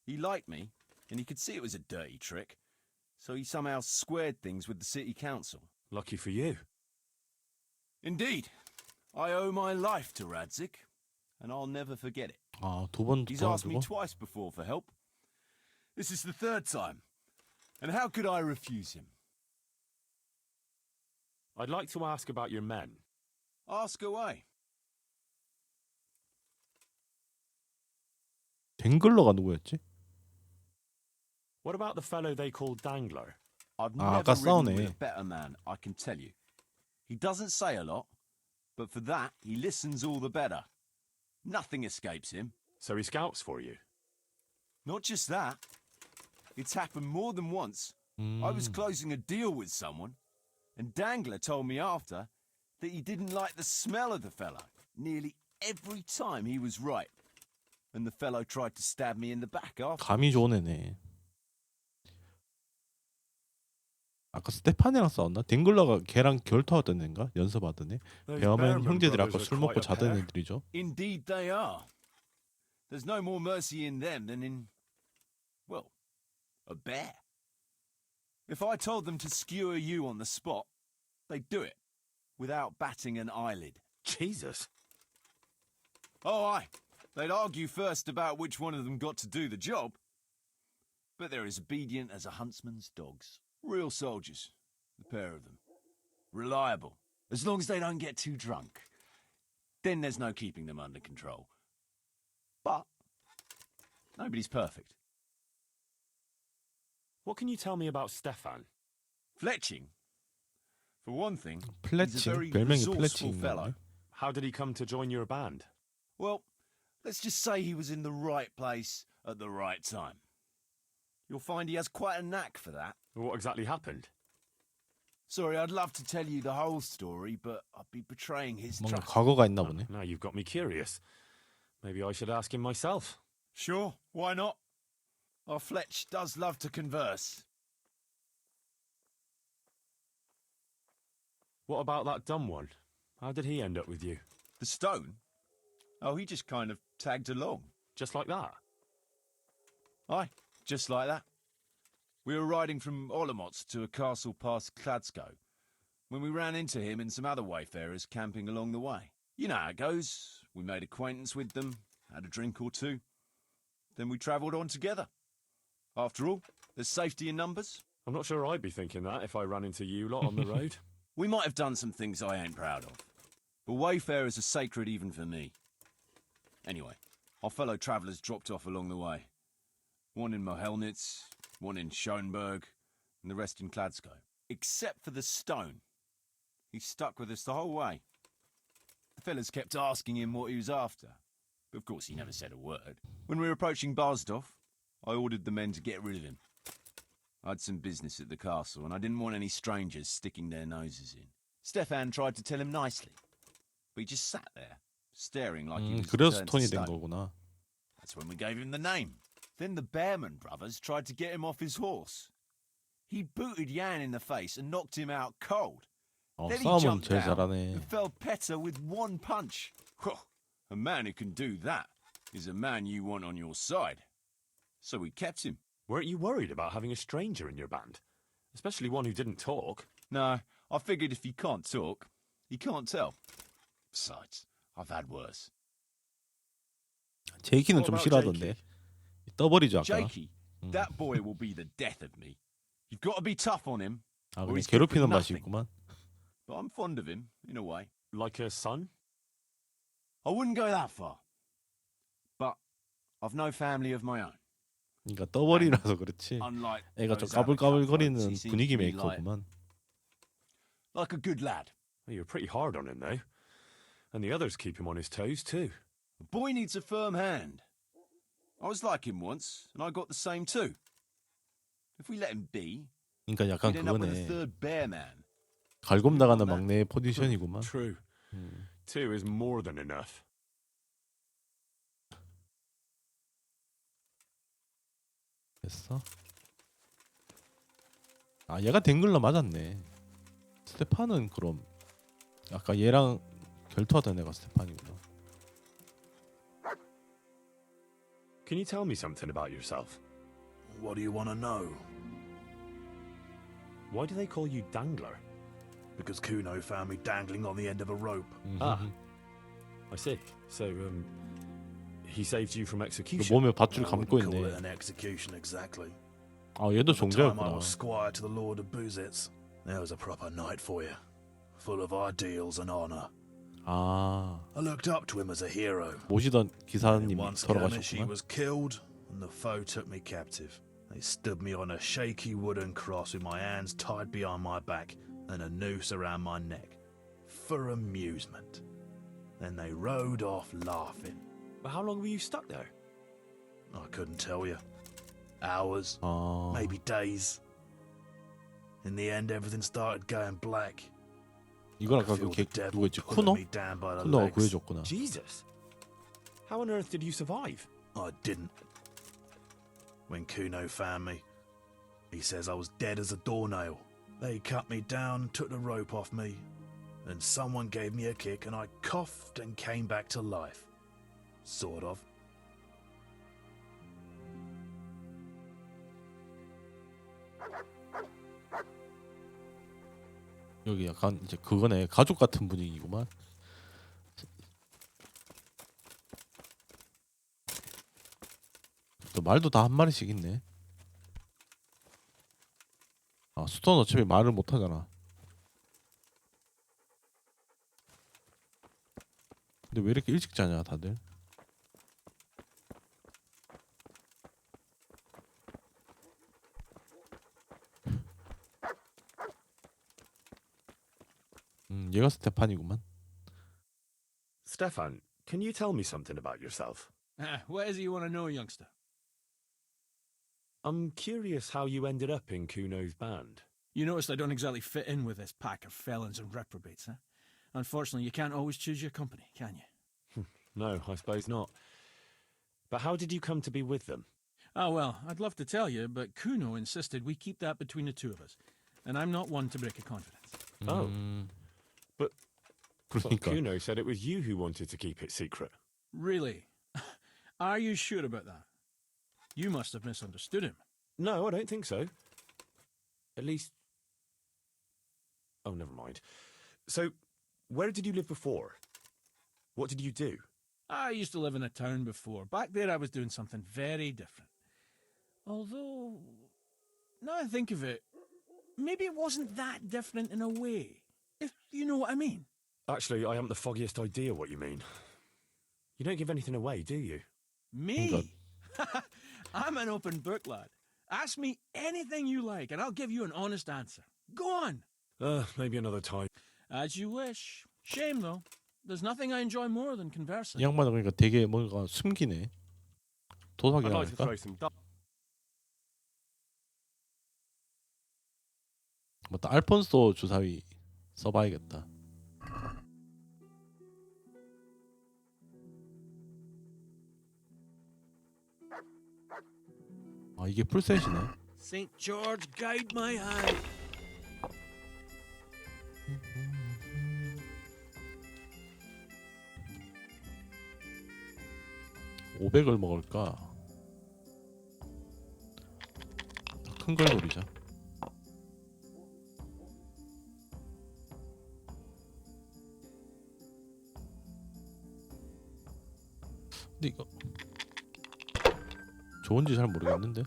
He liked me, and he could see it was a dirty trick, so he somehow squared things with the city council. Lucky for you. Indeed, I owe my life to Radzig, and I'll never forget it. 아, 두 번 He's asked me 도와주고. twice before for help. This is the third time, and how could I refuse him? I'd like to ask about your men. Ask away. 댕글러가 누구였지? What about the fellow they call Dangler? I've 아, never 아까 ridden 싸우네. with a better man, I can tell you. He doesn't say a lot, but for that, he listens all the better. Nothing escapes him. So he scouts for you. Not just that. It's happened more than once. I was closing a deal with someone, and Dangler told me after that he didn't like the smell of the fellow nearly every time he was right. And the fellow tried to stab me in the back after. 감이 좋은 애네. 아까 스테판이랑 싸웠나? 댕글러가 걔랑 결투하던 애인가? 연습하던 애? Those 배우면 Behrman 형제들이 아까 brothers 술 are 먹고 quite a 자던 pair. 애들이죠. Indeed they are. There's no more mercy in them than in, well, a bear. If I told them to skewer you on the spot, they'd do it, without batting an eyelid. Jesus. Oh, aye. They'd argue first about which one of them got to do the job. But they're as obedient as a huntsman's dogs. Real soldiers, the pair of them. Reliable, as long as they don't get too drunk. Then there's no keeping them under control. But nobody's perfect. What can you tell me about Stefan? Fletching, for one thing, he's a 플래칭? very 별명이 resourceful fellow. 플래칭인가? How did he come to join your band? Well, let's just say he was in the right place at the right time. You'll find he has quite a knack for that. What exactly happened? Sorry, I'd love to tell you the whole story, but I'd be betraying his 뭔가 trust. 과거가 있나 보네. Now you've got me curious. Maybe I should ask him myself. Sure, why not? Our Fletch does love to converse. What about that dumb one? How did he end up with you? The stone? Oh, he just kind of tagged along. Just like that? Aye, just like that. We were riding from Olomouc to a castle past Kladsko, when we ran into him and some other wayfarers camping along the way. You know how it goes. We made acquaintance with them, had a drink or two. Then we travelled on together. After all, there's safety in numbers. I'm not sure I'd be thinking that if I ran into you lot on the road. We might have done some things I ain't proud of, but wayfarers are sacred even for me. Anyway, our fellow travellers dropped off along the way. One in Mohelnitz, one in Schoenberg, and the rest in Kladsko. Except for the stone. He stuck with us the whole way. The fellas kept asking him what he was after, but of course he never said a word. When we were approaching Barsdorf, I ordered the men to get rid of him. I had some business at the castle, and I didn't want any strangers sticking their noses in. Stefan tried to tell him nicely, but he just sat there, staring like he was 그래서 turned to 톤이 된 stone. 거구나. That's when we gave him the name. Then the Bearman brothers tried to get him off his horse. He booted Jan in the face and knocked him out cold. Then he 싸움은 jumped 제일 down 잘하네. and fell Petter with one punch. A man who can do that is a man you want on your side. So we kept him. Weren't you worried about having a stranger in your band? Especially one who didn't talk. No, I figured if he can't talk, he can't tell. Besides, I've had worse. 제이키는 What 좀 about 싫어하던데. 떠버리죠 아까. Jakey, that boy will be the death of me. You've got to be tough on him. 아 or 그냥 he's good for 괴롭히는 맛이 nothing. 있구만. But I'm fond of him, in a way. Like a son? I wouldn't go that far. But I've no family of my own. 그러니까 떠버리라서 그렇지. Unlike 애가 좀 those other 까불까불거리는 cutthroats, he seems 분위기 to be like 메이커구만. a good lad. Well, you're pretty hard on him, though. And the others keep him on his toes, too. A boy needs a firm hand. I was like him once, and I got the same too. If we let him be, 그러니까 약간 we'd end up with a 그거네. third bear man. 갈굼 나가는 막내의 포지션이구만. True. Two is more than enough. 됐어. 아 얘가 댕글러 맞았네. 스테판은 그럼 아까 얘랑 결투하던 애가 스테판이구나. Can you tell me something about yourself? What do you want to know? Why do they call you Dangler? Because Kuno found me dangling on the end of a rope. Ah, I see. So, he saved you from 그 execution? 몸에 밧줄 I 감고 wouldn't call it 있네. an execution exactly. 아 얘도 At the time I 종자였구나. was squire to the Lord of Buzitz. There was a proper knight for you, full of ideals and honor. 아 I looked up to him as a hero. 모시던 In 기사님이 one skirmish, he 돌아가셨구나. was killed, and the foe took me captive. They stood me on a shaky wooden cross with my hands tied behind my back and a noose around my neck, for amusement. Then they rode off laughing. But how long were you stuck there? I couldn't tell you. Hours, 아 maybe days. In the end, everything started going black. 이건 I 아까 could 그 feel 걔 the devil 누구였지? pulling 쿠노? me down by the 쿠노가 legs. 구해줬구나. Jesus! How on earth did you survive? I didn't. When Kuno found me, he says I was dead as a doornail. They cut me down and took the rope off me. Then someone gave me a kick and I coughed and came back to life. Sort of. 여기 약간 이제 그거네. 가족 같은 분위기구만. 또 말도 다 한 마리씩 있네. 아 수턴 어차피 말을 못 하잖아. 근데 왜 이렇게 일찍 자냐 다들? 얘가 스테판이구만. Stefan, can you tell me something about yourself? What is it you want to know, youngster? I'm curious how you ended up in Kuno's band. You noticed I don't exactly fit in with this pack of felons and reprobates, huh? Unfortunately, you can't always choose your company, can you? No, I suppose not. But how did you come to be with them? Oh, well, I'd love to tell you, but Kuno insisted we keep that between the two of us. And I'm not one to break a confidence. Oh. But 그러니까 Kuno said it was you who wanted to keep it secret. Really? Are you sure about that? You must have misunderstood him. No, I don't think so. At least, Oh, never mind. So, where did you live before? What did you do? I used to live in a town before. Back there I was doing something very different. Although, now I think of it, maybe it wasn't that different in a way, if you know what I mean. Actually, I haven't the foggiest idea what you mean. You don't give anything away, do you? Me? I'm an open book, lad. Ask me anything you like, and I'll give you an honest answer. Go on. Maybe another time. As you wish. Shame, though. There's nothing I enjoy more than conversing. 이 양반은 그러니까 되게 뭔가 숨기네. 도박이 I'd like to 할까? throw some darts. 맞다. 알폰소 주사위 써봐야겠다. 아 이게 풀셋이네. St. George guide my hand. (500을) 먹을까? 큰 걸 노리자. 근데 이거 좋은지 잘 모르겠는데.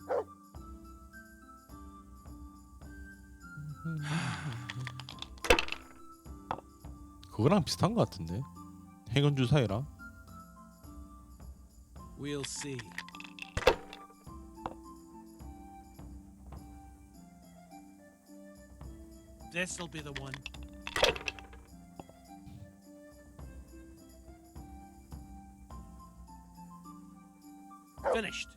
그거랑 비슷한 것 같은데. 행운 주사위랑. We'll see. This'll be the one. Finished.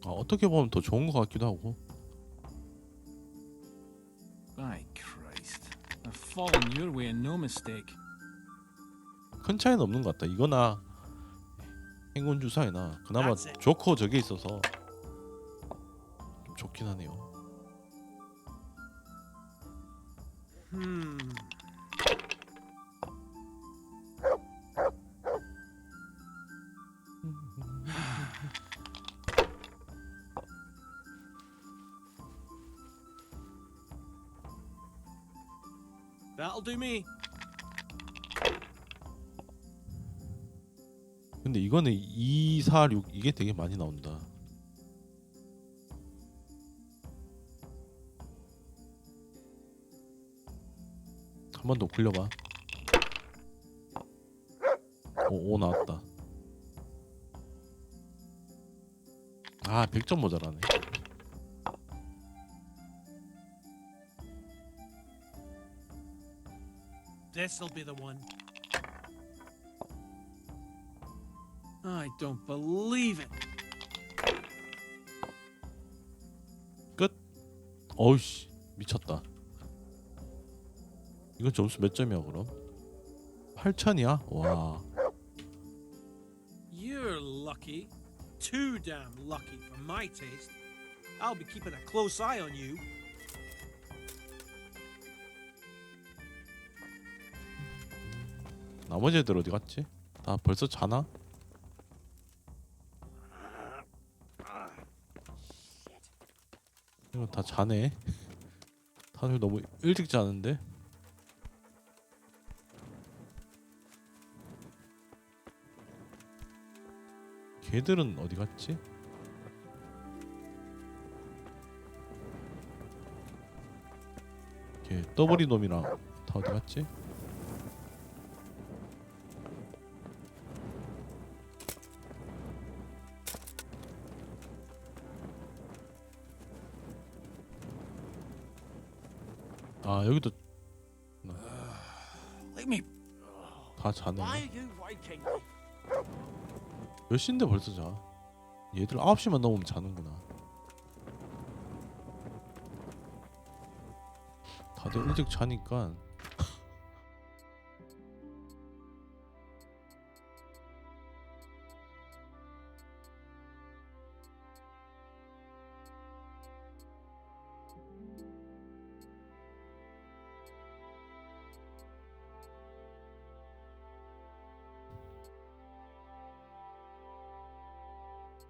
아, 어떻게 보면 더 좋은 것 같기도 하고. By Christ. I've fallen your way and no mistake. 큰 차이는 없는 것 같다. 이거나 행운 주사위나 그나마 That's it. 조커 저게 있어서 좀 좋긴 하네요. That'll do me. 근데 이거는 2, 4, 6 이게 되게 많이 나온다. 한 번 더 굴려봐. 오 나왔다. 아 100점 모자라네. This'll be the one. I don't believe it. 끝. 어우씨 미쳤다. 이건 점수 몇 점이야 그럼? 8,000이야? 와. You're lucky. Too damn lucky for my taste. I'll be keeping a close eye on you. 나머지 애들 어디 갔지? 다 벌써 자나? 이거 다 자네. 다들 너무 일찍 자는데? 걔들은 어디 갔지? 걔 더블이 놈이랑 다 어디 갔지? 아 여기도 Leave me. 다 자네. Why are you waking me? 몇 시인데 벌써 자? 얘들 9시만 넘으면 자는구나. 다들 일찍 자니까.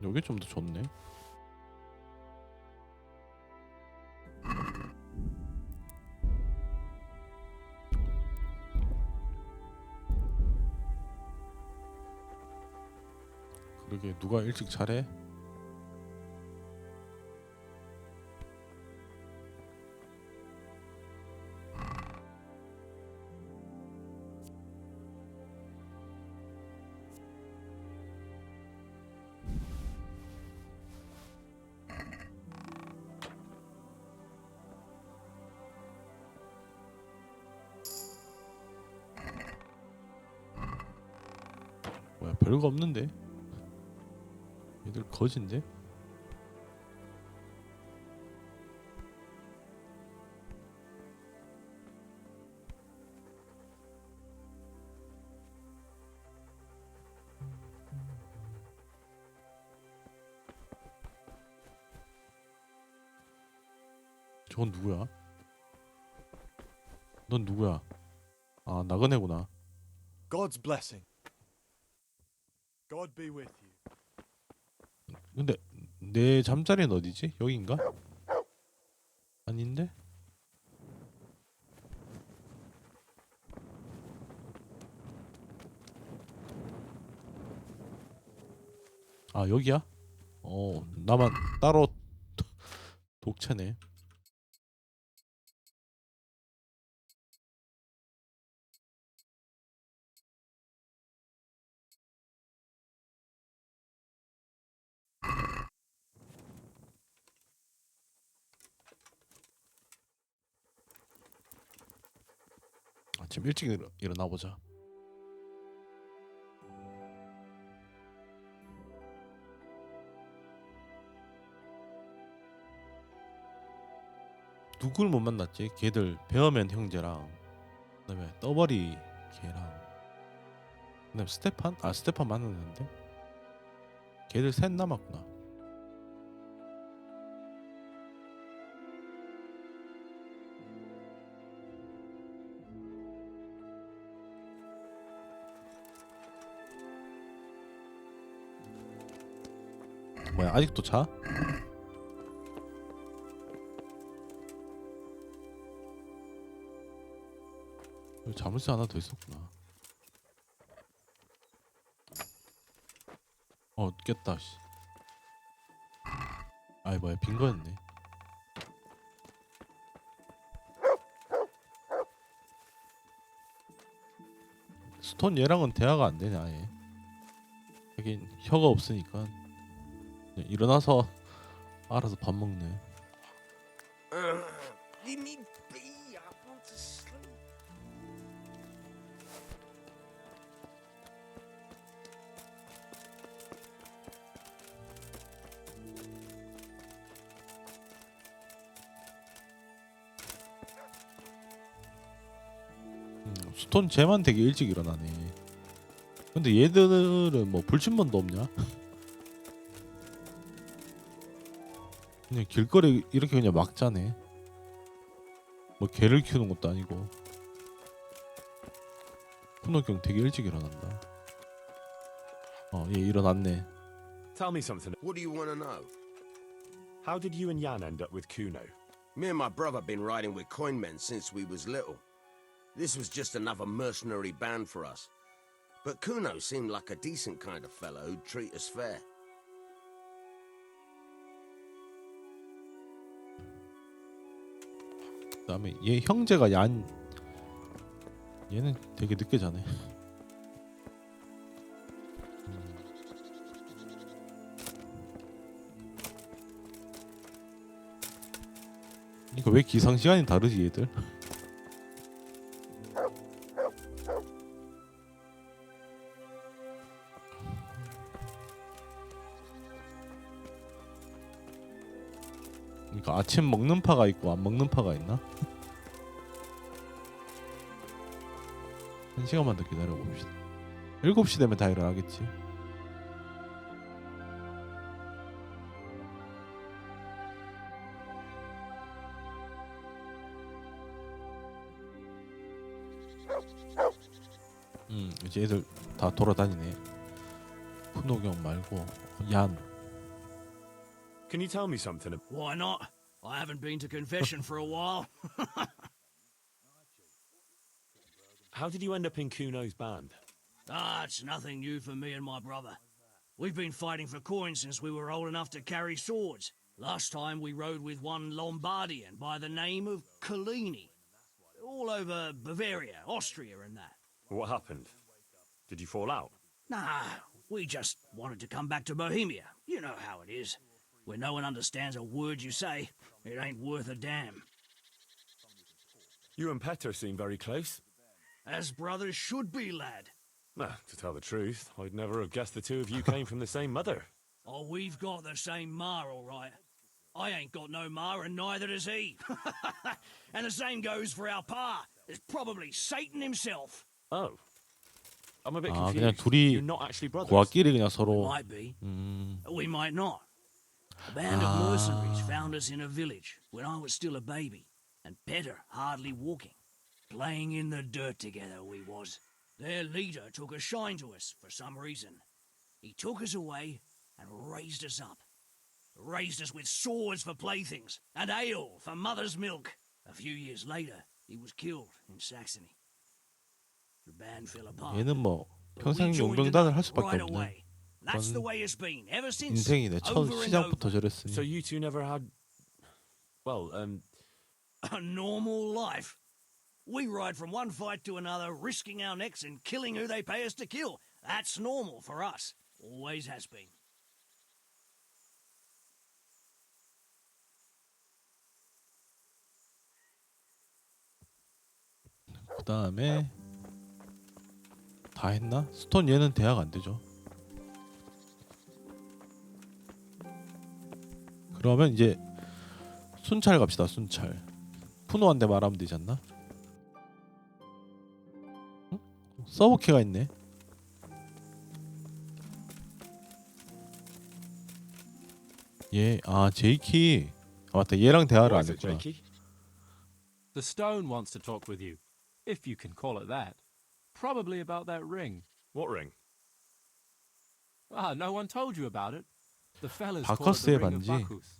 요게 좀 더 좋네. 그러게 누가 일찍 잘해? 뭐야 별거 없는데? 얘들 거진데? 저건 누구야? 넌 누구야? 아 나그네구나. God's blessing. God be with you. 근데 내 잠자리는 어디지? 여긴가? 아닌데? 아 여기야? 나만 따로 독채네. 아침 일찍 일어나 보자. 누굴 못 만났지? 걔들 베어맨 형제랑 그다음에 떠버리 걔랑 그다음에 스테판? 아 스테판 만났는데 걔들 셋 남았구나. 뭐야 아직도 자? 여기 자물쇠 하나 더 있었구나. 깼다 씨. 아이 뭐야 빈 거였네. 스톤 얘랑은 대화가 안 되네 아예. 하긴 혀가 없으니까 그냥 일어나서 알아서 밥 먹네. Leave me be. I want to sleep. 스톤 쟤만 되게 일찍 일어나네. 근데 얘들은 뭐 불침번도 없냐? 그냥 길거리 이렇게 그냥 막 자네. 뭐 개를 키우는 것도 아니고. 푸노경 되게 일찍 일어난다. 얘 일어났네. Tell me something. What do you want to know? How did you and Jan end up with Kuno? Me and my brother been riding with coin men since we was little. This was just another mercenary band for us. But Kuno seemed like a decent kind of fellow who'd treat us fair. 그다음에 얘 형제가 얘는 되게 늦게 자네. 이거 왜 기상 시간이 다르지 얘들? 그러니까 아침 먹는 파가 있고 안 먹는 파가 있나? 1시간만 더 기다려 봅시다. 7시 되면 다 일어나겠지. 이제 애들 다 돌아다니네. 푸노경 말고 얀 Can you tell me something? Why not? I haven't been to confession for a while. How did you end up in Kuno's band? It's nothing new for me and my brother. We've been fighting for coin since we were old enough to carry swords. Last time we rode with one Lombardian by the name of Collini. All over Bavaria, Austria and that. What happened? Did you fall out? Nah, we just wanted to come back to Bohemia. You know how it is. Where no one understands a word you say, it ain't worth a damn. You and Petter seem very close. As brothers should be, lad. To tell the truth, I'd never have guessed the two of you came from the same mother. Oh, we've got the same ma, all right. I ain't got no ma, and neither does he. And the same goes for our pa. It's probably Satan himself. Oh. I'm a bit 아, confused. 그냥 둘이 You're not actually brothers. 고아끼리 그냥 We 서로. might be. We might not. A band of mercenaries found us in a village when I was still a baby, and Petter hardly walking. Playing in the dirt together we was. Their leader took a shine to us for some reason. He took us away and raised us up. Raised us with swords for playthings and ale for mother's milk. A few years later, he was killed in Saxony. The band fell apart. 얘는 뭐 but we 평생 joined 용병단을 it 할 up 수밖에 right 없는 away. That's the 그런 way it's been ever since. 인생이네. 첫 Over and 시작부터 over. 저랬으니. So you two never had... Well, A normal life. We ride from one fight to another, risking our necks and killing who they pay us to kill. That's normal for us. Always has been. 그 다음에 다 했나? 스톤 얘는 대학 안 되죠. 그러면 이제 순찰 갑시다. 순찰. 푸노한테 말하면 되지 않나? 응? 서브키가 있네. 얘, 제이키. 맞다. 얘랑 대화를 안 what is it, 했구나. Jakey? The stone wants to talk with you, if you can call it that. Probably about that ring. What ring? No one told you about it. The fellas call it the 바커스의 Ring of 반지. Bacchus.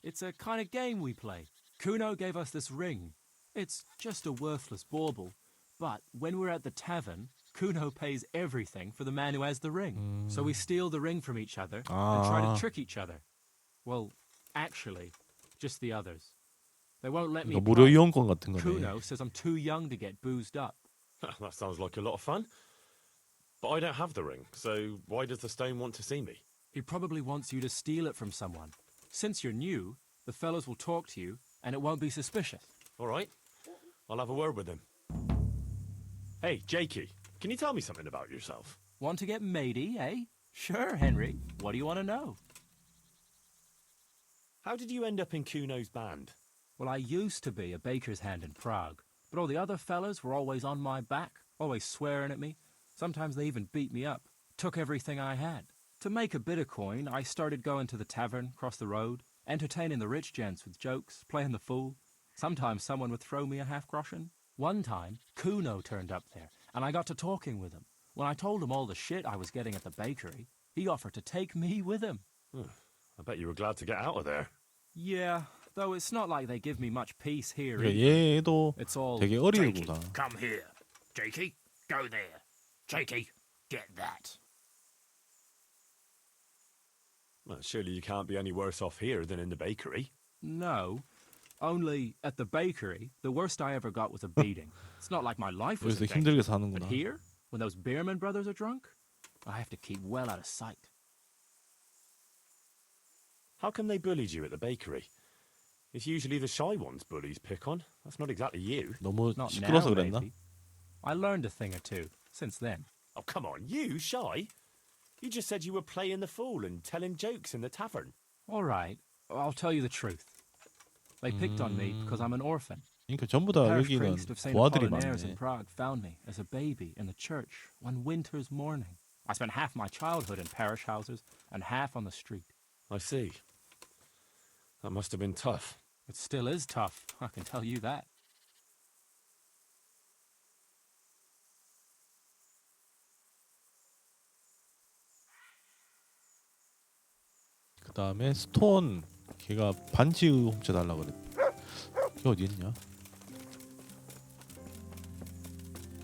It's a kind of game we play. Kuno gave us this ring. It's just a worthless bauble. But when we're at the tavern, Kuno pays everything for the man who has the ring. So we steal the ring from each other and try to trick each other. Well, actually, just the others. They won't let me 그러니까 무료 play. 이용권 같은 거네. Kuno says I'm too young to get boozed up. That sounds like a lot of fun. But I don't have the ring, so why does the stone want to see me? He probably wants you to steal it from someone. Since you're new, the fellows will talk to you, and it won't be suspicious. All right, I'll have a word with him. Hey, Jakey, can you tell me something about yourself? Want to get matey, eh? Sure, Henry. What do you want to know? How did you end up in Kuno's band? Well, I used to be a baker's hand in Prague, but all the other fellas were always on my back, always swearing at me. Sometimes they even beat me up, took everything I had. To make a bit of coin, I started going to the tavern across the road, entertaining the rich gents with jokes, playing the fool. Sometimes someone would throw me a half-groschen. One time, Kuno turned up there, and I got to talking with him. When I told him all the shit I was getting at the bakery, he offered to take me with him. I bet you were glad to get out of there. Yeah, though it's not like they give me much peace here 그러니까 either. 얘도 It's all 되게 어리구나. Come here. Jakey, go there. Jakey, get that. Well, surely you can't be any worse off here than in the bakery. No. Only at the bakery, the worst I ever got was a beating. It's not like my life was 여기서 in danger. 힘들게 사는구나. But here, when those Beerman brothers are drunk, I have to keep well out of sight. How come they bullied you at the bakery? It's usually the shy ones bullies pick on. That's not exactly you. 너무 Not 시끄러서 now, 그랬나? maybe. I learned a thing or two since then. Oh, come on, you shy? You just said you were playing the fool and telling jokes in the tavern. All right, I'll tell you the truth. They picked on me because I'm an orphan. 그러니까 전부 다 Parish 여기는 priest of St. 부하들이 Apollinaires in 많네. Prague found me as a baby in the church one winter's morning. I spent half my childhood in parish houses and half on the street. I see. That must have been tough. It still is tough, I can tell you that. 그다음에 스톤 걔가 반지 훔쳐달라 그랬. 걔 어디 있냐?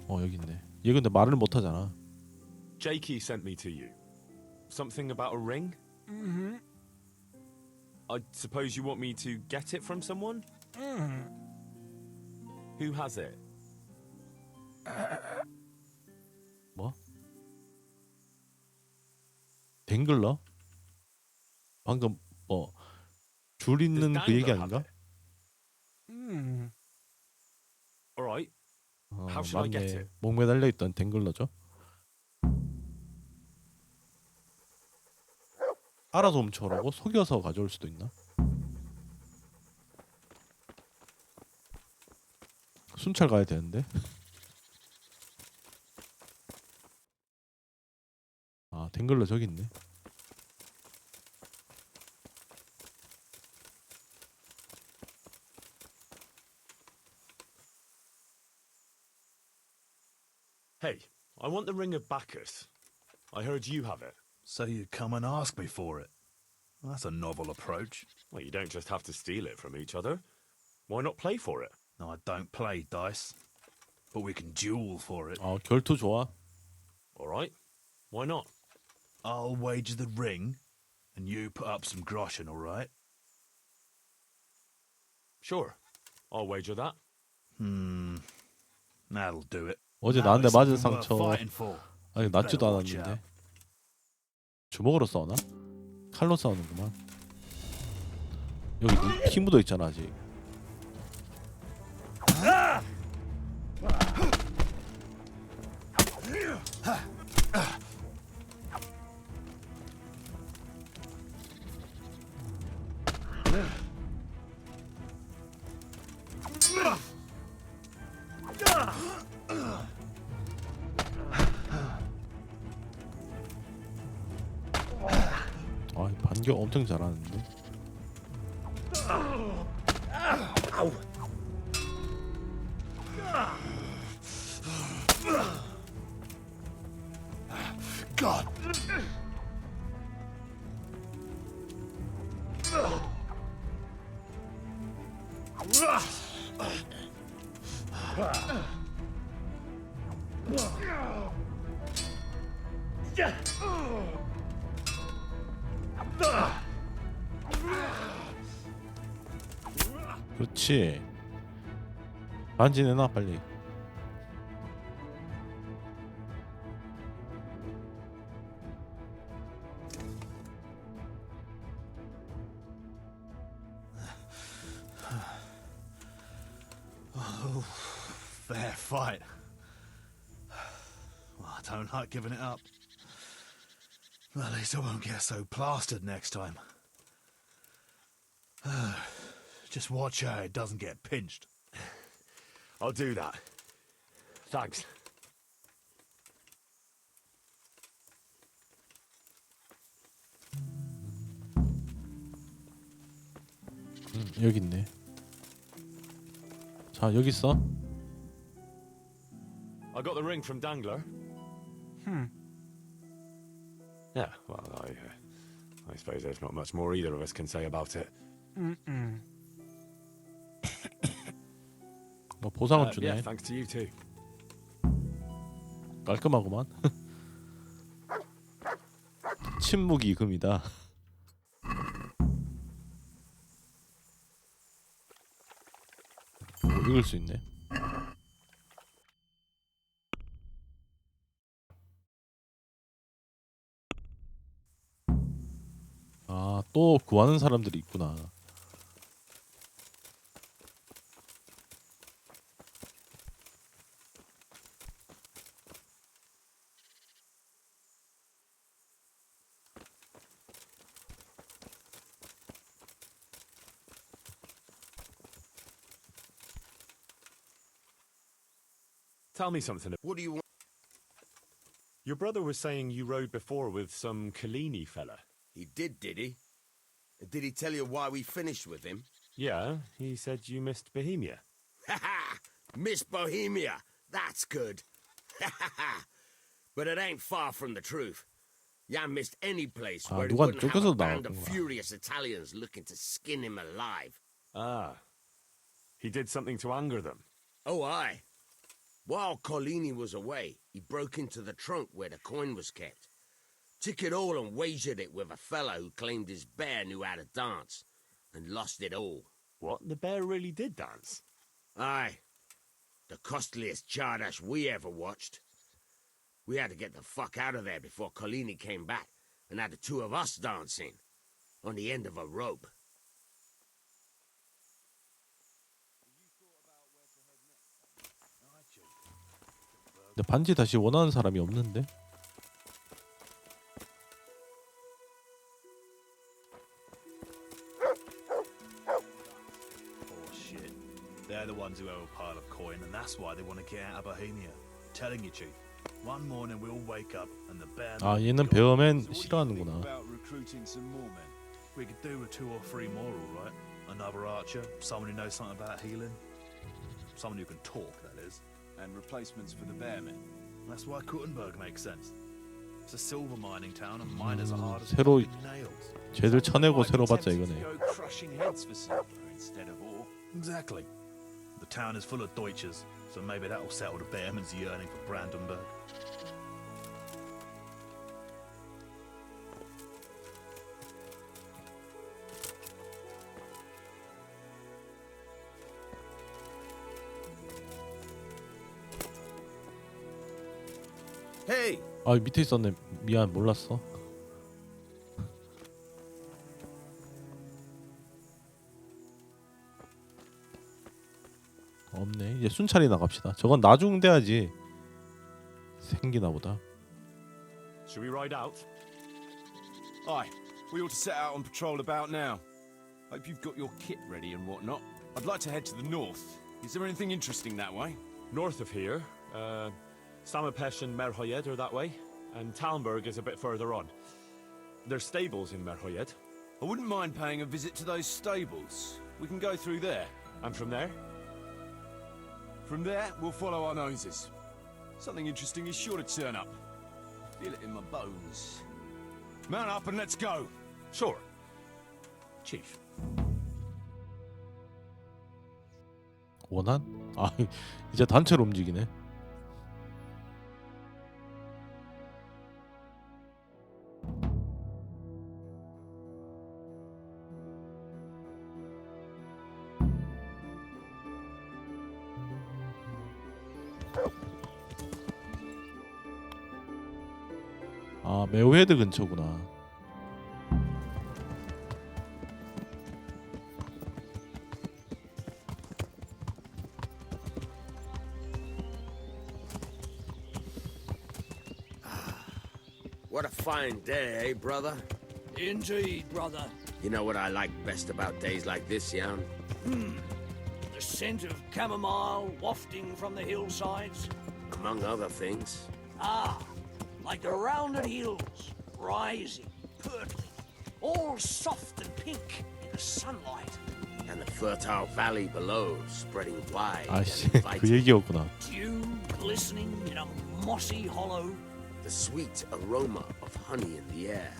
여기 있네. 얘 근데 말을 못 하잖아. Jakey sent me to you. Something about a ring? Mm-hmm. I suppose you want me to get it from someone? Mm-hmm. Who has it? 뭐? 댕글러? 방금 뭐 줄 있는 그 얘기 아닌가? Mm. All right. How should I get 맞네. it? 목 매달려 있던 댕글러죠. 알아서 훔쳐오라고? 속여서 가져올 수도 있나? 순찰 가야 되는데. 아, 댕글러 저기 있네. Hey, I want the ring of Bacchus. I heard you have it. So you come and ask me for it. That's a novel approach. Well, you don't just have to steal it from each other. Why not play for it? No, I don't play dice. But we can duel for it. 결투 좋아. All right. Why not? I'll wager the ring, and you put up some groschen, all right? Sure. I'll wager that. That'll do it. 어제 Now 나한테 it's 맞은 something worth 상처 fighting for. 아니 낫지도 Better watch 않았는데. 주먹으로 싸우나? 칼로 싸우는구만. 여기 피 묻어 있잖아 아직. 반격 엄청 잘하는데. God. 그렇지. 반지 내놔 빨리. Oh, fair fight. Well, I don't like giving it up. At least I won't get so plastered next time. Just watch out it doesn't get pinched. I'll do that. Thanks. 여기 있네. 자, 여기 있어. I got the ring from Dangler. Yeah, well, I suppose there's not much more either of us can say about it. 뭐 보상은 주네. Yeah, thanks to you too. 깔끔하구만. 침묵이 금이다. 읽을 수 있네. 아, 또 구하는 사람들이 있구나. Tell me something. What do you want? Your brother was saying you rode before with some Kalini fella. He did he? Did he tell you why we finished with him? Yeah, he said you missed Bohemia. Ha ha! Miss Bohemia! That's good! Ha ha ha! But it ain't far from the truth. Ya missed any place 아, where he 누가 wouldn't have 쫓겨서 a band of 나왔구나. furious Italians looking to skin him alive. Ah. He did something to anger them. Oh, aye. While Collini was away, he broke into the trunk where the coin was kept. Took it all and wagered it with a fellow who claimed his bear knew how to dance, and lost it all. What? The bear really did dance? Aye. The costliest Chardash we ever watched. We had to get the fuck out of there before Collini came back, and had the two of us dancing, on the end of a rope. 근데 반지 다시 원하는 사람이 없는데? Oh shit. They're the ones who owe a pile of coin, and that's why they want to get out of Bohemia. Telling you, Chief. One morning we'll wake up and the bear. 아, 얘는 베어맨 싫어하는구나. About recruiting some more men. We could do with 2 or 3 more, all right? Another archer, someone who knows something about healing, someone who can talk, that is. And replacements for the bearmen. That's why Kuttenberg makes sense. It's a silver mining town, and miners are hard as 새로 fucking nails. 쟤들 쳐내고 새로 받자 Tempted to 이거네. go crushing heads for silver instead of ore. Exactly. The town is full of Deutsches, so maybe that'll settle the bearman's yearning for Brandenburg. Hey! 아, 밑에 있었네. 미안, 몰랐어. 없네. 이제 순찰이 나갑시다. 저건 나중 돼야지 생기나 보다. Should we ride out? Aye, we ought to set out on patrol about now. Hope you've got your kit ready and whatnot. I'd like to head to the north. Is there anything interesting that way? North of here, Samapesh and Merhoyed are that way, and Talmberg is a bit further on. There's stables in Merhoyed. I wouldn't mind paying a visit to those stables. We can go through there. And from there? From there, we'll follow our noses. Something interesting is sure to turn up. Feel it in my bones. Mount up and let's go. Sure. Chief. 원한? 아, 이제 단체로 움직이네. 아, 메오헤드 근처구나. What a fine day, eh, brother? Indeed, brother. You know what I like best about days like this, Jan? The scent of chamomile wafting from the hillsides. Among other things. Ah, like the rounded hills, rising, purpling, all soft and pink in the sunlight. And the fertile valley below, spreading wide 아씨, and 그 inviting. 얘기였구나. Dew glistening in a mossy hollow. The sweet aroma of honey in the air.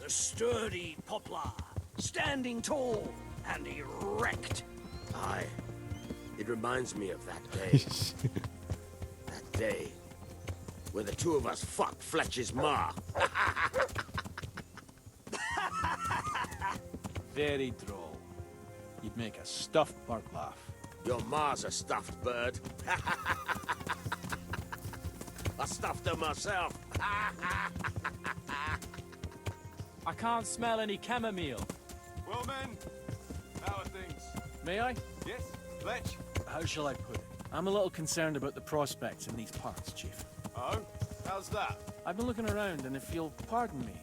The sturdy poplar, standing tall and erect. Aye. It reminds me of that day. That day where the two of us fucked Fletcher's ma. Very droll. You'd make a stuffed bird laugh. Your ma's a stuffed bird. I stuffed her myself. I can't smell any chamomile. Well, men, how are things? May I? Yes, Fletch? How shall I put it? I'm a little concerned about the prospects in these parts, Chief. Oh, how's that? I've been looking around, and if you'll pardon me,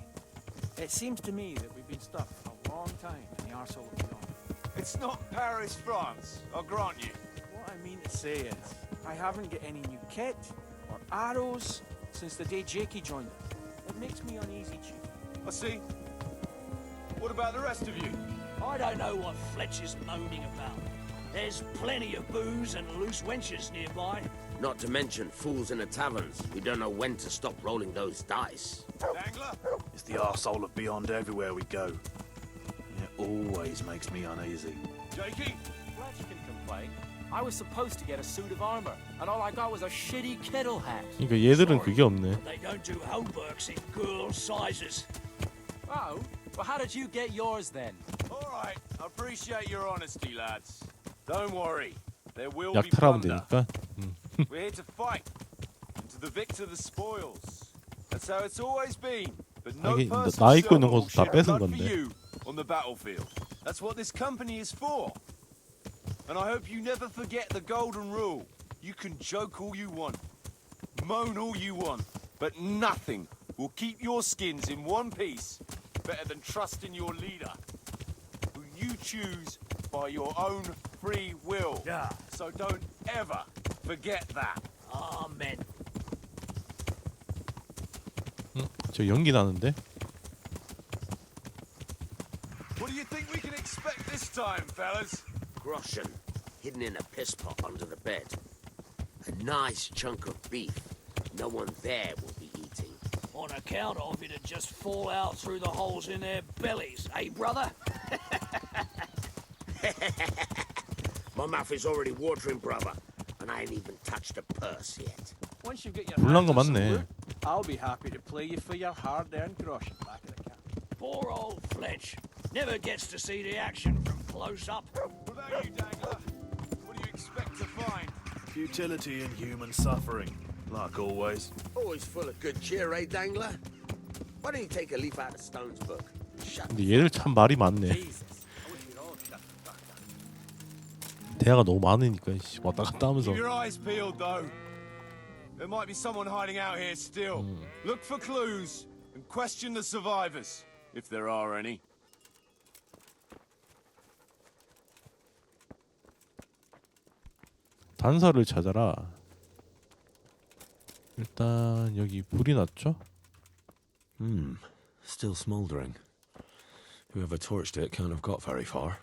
it seems to me that we've been stuck for a long time in the arsehole of the North. It's not Paris, France, I'll grant you. What I mean to say is, I haven't got any new kit or arrows since the day Jakey joined us. It makes me uneasy, Chief. I see. What about the rest of you? I don't know what Fletcher's moaning about. There's plenty of booze and loose wenches nearby. Not to mention fools in the taverns who don't know when to stop rolling those dice. Dangler? It's the arsehole of beyond everywhere we go. It always makes me uneasy. Jakey? Fletch can complain. I was supposed to get a suit of armor, and all I got was a shitty kettle hat. 그러니까 얘들은 그게 없네. They don't do homeworks in girl sizes. Oh, well, how did you get yours then? All right, I appreciate your honesty, lads. Don't worry, there will be 약탈하면 plunder. 되니까. We're here to fight, and to the victor the spoils. That's how it's always been. But no 하긴 person 나 입고 있는 will 것도 다 shed 뺏은 blood for 건데. you on the battlefield. That's what this company is for. And I hope you never forget the golden rule. You can joke all you want, moan all you want, but nothing will keep your skins in one piece better than trusting your leader, who you choose by your own free will. Yeah. So don't ever forget that. Amen. 저 연기 나는데? What do you think we can expect this time, fellas? Groschen, hidden in a piss pot under the bed. A nice chunk of beef no one there will be eating. On account of it'd just fall out through the holes in their bellies, eh, brother? My mouth is already watering, brother, and I ain't even touched a purse yet. Once you get your 불난 거 hands on some 맞네. loot, I'll be happy to play you for your hard-earned groschen back at the camp. Poor old Fletch. Never gets to see the action from close up. What about you, Dangler? What do you expect to find? Futility and human suffering, like always. Always full of good cheer, eh, Dangler? Why don't you take a leaf out of Stone's book? Shut 근데 얘들 참 말이 많네. 대화가 너무 많으니까 왔다 갔다 하면서. Keep your eyes peeled, though. There might be someone hiding out here still. Look for clues and question the survivors, if there are any. 단서를 찾아라. 일단 여기 불이 났죠? Still smouldering. Whoever torched it can't have got very far.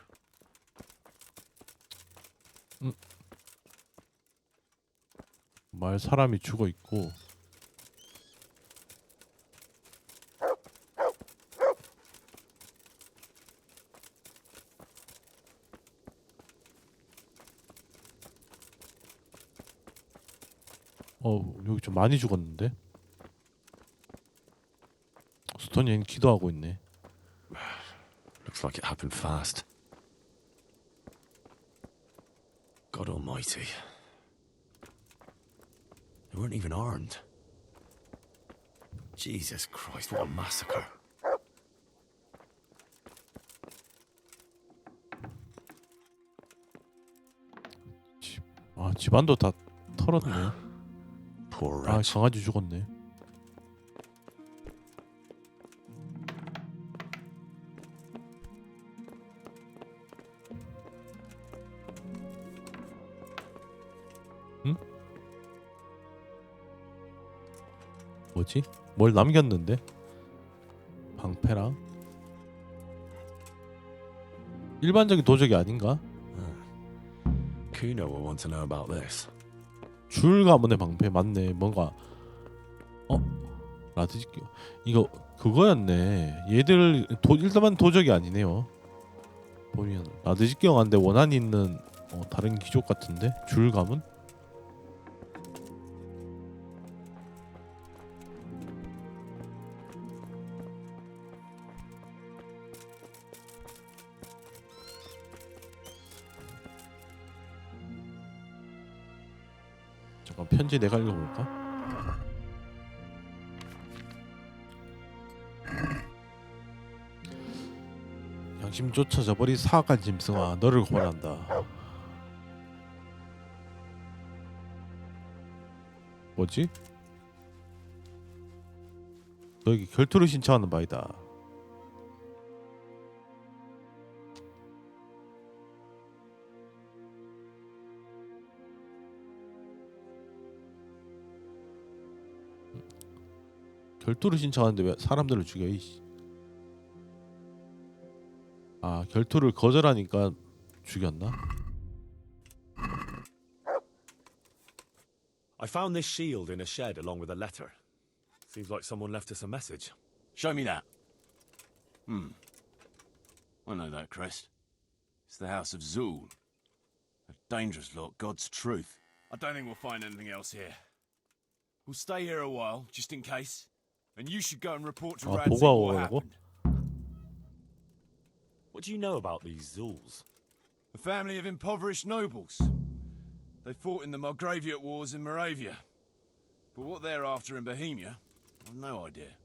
말 사람이 죽어 있고. 여기 좀 많이 죽었는데? 스톤이 얘는 기도하고 있네. Looks like it happened fast. God almighty. They weren't even armed. Jesus Christ, what a massacre. 집안도 다 털었네. Poor rats. 강아지 죽었네. 응? 뭐지? 뭘 남겼는데? 방패랑? 일반적인 도적이 아닌가? Kuno will want to know about this. 줄 가문의 방패 맞네. 뭔가 라드지기 이거 그거였네. 얘들 일반 도적이 아니네요. 보면 라드지경한데 원한이 있는 다른 귀족 같은데 줄 가문? 잠깐 편지 내가 읽어볼까? 양심 쫓아져 버린 사악한 짐승아, 너를 고난한다. 뭐지? 너에게 결투를 신청하는 바이다. 결투를 신청하는데 왜 사람들을 죽여? 이씨. 아, 결투를 거절하니까 죽였나? found this shield in a shed along with a letter. Seems like someone left us a message. Show me that. I know that crest. It's the House of Zul. A dangerous lot, God's truth. I don't think we'll find anything else here. We'll stay here a while, just in case. And you should go and report to 아, Radzig 보고 what 오라고? happened. What do you know about these Zuls? A family of impoverished nobles. They fought in the Margraviate Wars in Moravia. But what they're after in Bohemia, I've no idea.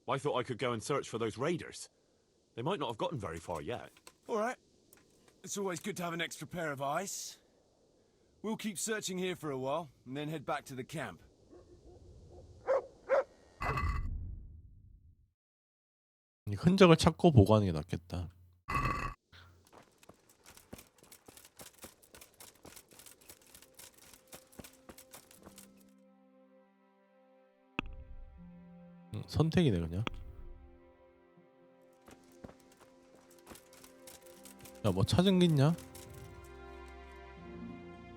I thought I could go and search for those raiders. They might not have gotten very far yet. All right. It's always good to have an extra pair of eyes. We'll keep searching here for a while, and then head back to the camp. 흔적을 찾고 보고하는 게 낫겠다. 선택이네 그냥. 야, 뭐 찾은 게 있냐?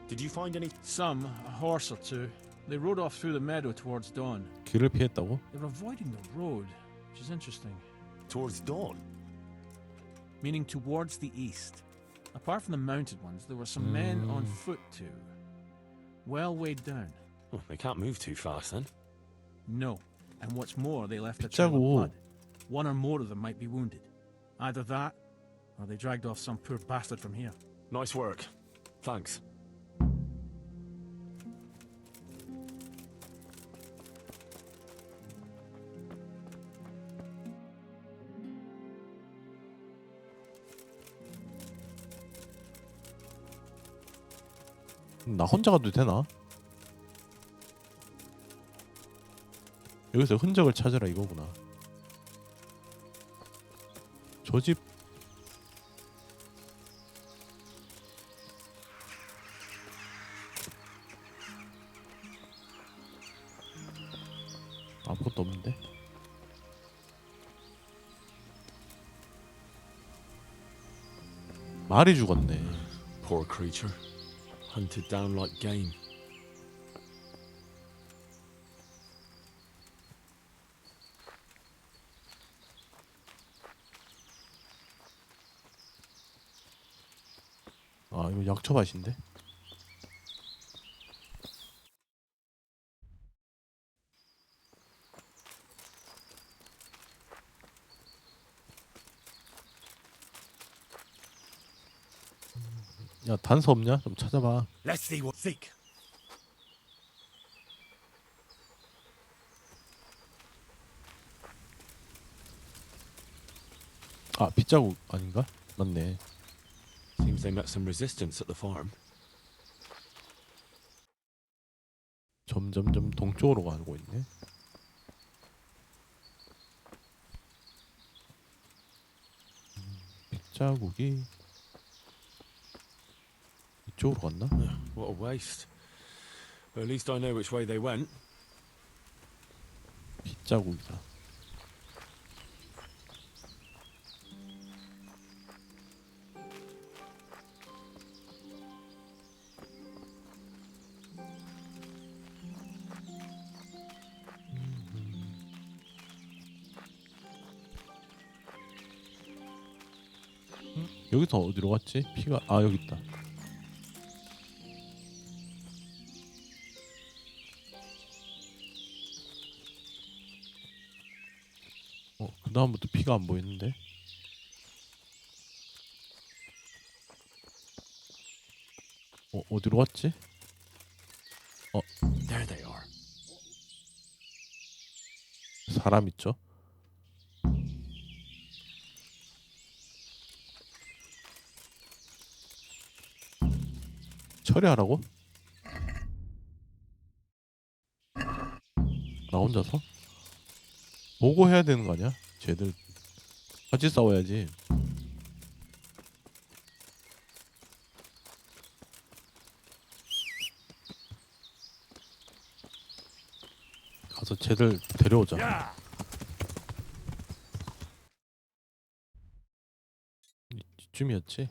Did you find any? Some, a horse or two. They rode off through the meadow towards dawn. 길을 피했다고? They're avoiding the road, which is interesting. Towards dawn. Meaning towards the east. Apart from the mounted ones, there were some men on foot too. Well weighed down. Well, they can't move too fast then. No. And what's more, they left a trail of 빗자국. blood. One or more of them might be wounded. Either that, or they dragged off some poor bastard from here. Nice work. Thanks. 나 혼자 가도 되나? 여기서 흔적을 찾으라 이거구나. 저 집 아무것도 없는데? 말이 죽었네. Poor creature. Hunted down like game. 아, 이거 약초밭인데? 야, 단서 없냐? 좀 찾아봐. Let's see what seek. 아, 빗자국 아닌가? 맞네. Seems they met some resistance at the farm. 점점점 동쪽으로 가고 있네. 빗자국이 이쪽으로 갔나? What a waste. But at least I know which way they went. 빗자국이다. 여기서 어디로 갔지? 피가 여기 있다. 그 다음부터 피가 안 보이는데? 어디로 갔지? There they are. 사람 있죠? 처리하라고? 나 혼자서? 보고해야 되는 거 아니야? 쟤들 같이 싸워야지. 가서 쟤들 데려오자. 이쯤이었지?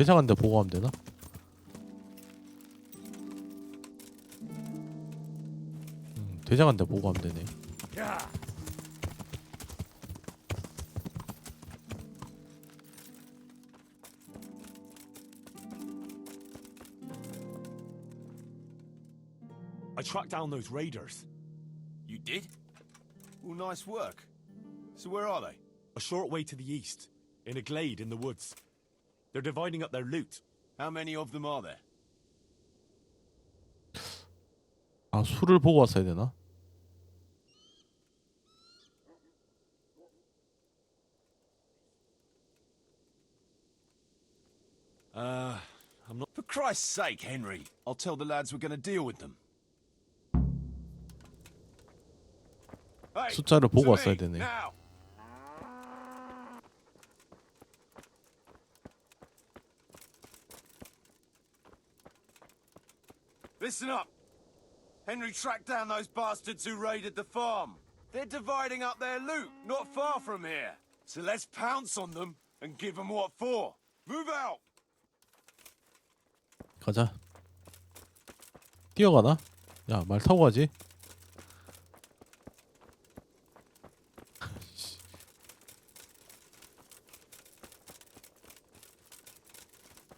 대장한테 보고하면 되나? 대장한테 보고하면 되네. I tracked down those raiders. You did? Well, nice work. So where are they? A short way to the east, in a glade in the woods. They're dividing up their loot. How many of them are there? 아, 술을 보고 왔어야 되나? I'm not... For Christ's sake, Henry. I'll tell the lads we're going to deal with them. Hey, 숫자를 보고 to 왔어야 me, 되네. now. Listen up. Henry tracked down those bastards who raided the farm. They're dividing up their loot not far from here. So let's pounce on them and give them what for. Move out. 가자. 뛰어가나? 야, 말 타고 가지.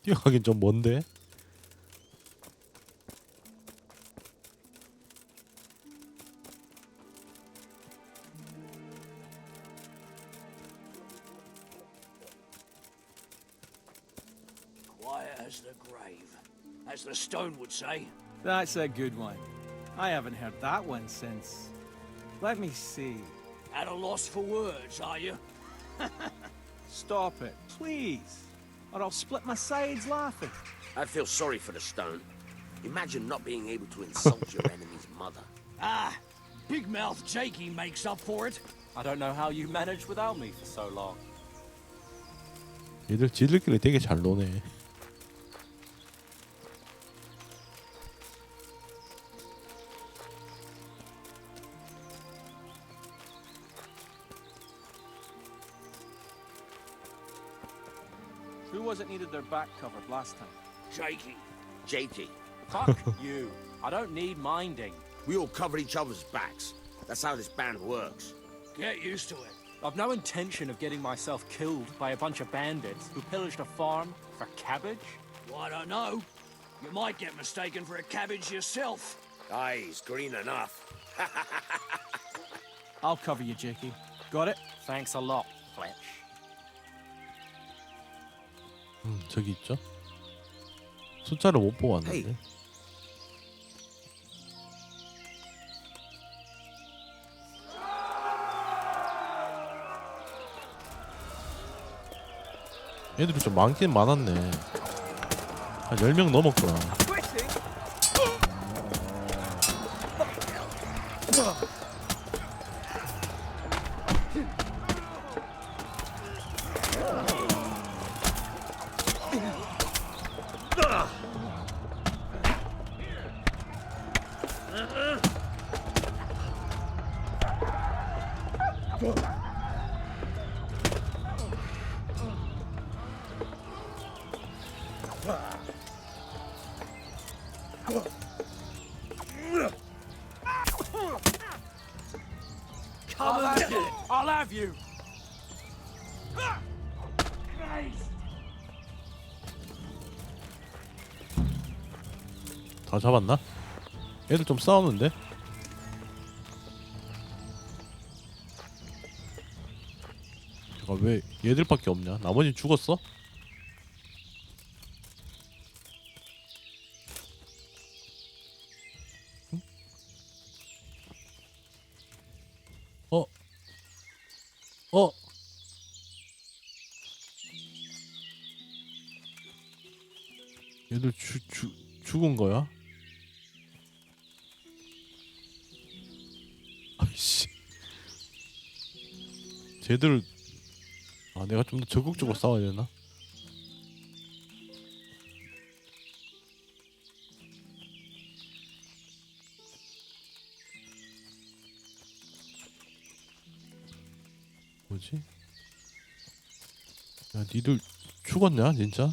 뛰어가긴 좀 먼데. Quiet as the grave, as the stone would say. That's a good one. I haven't heard that one since. Let me see. At a loss for words, are you? Stop it, please. Or I'll split my sides laughing. I feel sorry for the stone. Imagine not being able to insult your enemy's mother. Ah, big mouth Jakey makes up for it. I don't know how you managed without me for so long. 얘들 지들끼리 되게 잘 노네. Who was it needed their back covered last time? Jakey. JT, Fuck you. I don't need minding. we all cover each other's backs. That's how this band works. Get used to it. I've no intention of getting myself killed by a bunch of bandits who pillaged a farm for cabbage. Well, I don't know. You might get mistaken for a cabbage yourself. Aye, he's green enough. I'll cover you, Jakey. Got it? Thanks a lot, Fletch. 저기 있죠? 숫자를 못 보고 왔는데. Hey. 얘들이 좀 많긴 많았네. 한 10명 넘었구나. I'll have you. 다 잡았나? 얘들 좀 싸우는데? 잠깐 왜 얘들밖에 없냐? 나머지 죽었어? 응? 어? 얘들 죽은 거야? 아이씨. 쟤들 아 내가 좀 더 적극적으로 싸워야 되나? 뭐지? 야 니들 죽었냐 진짜?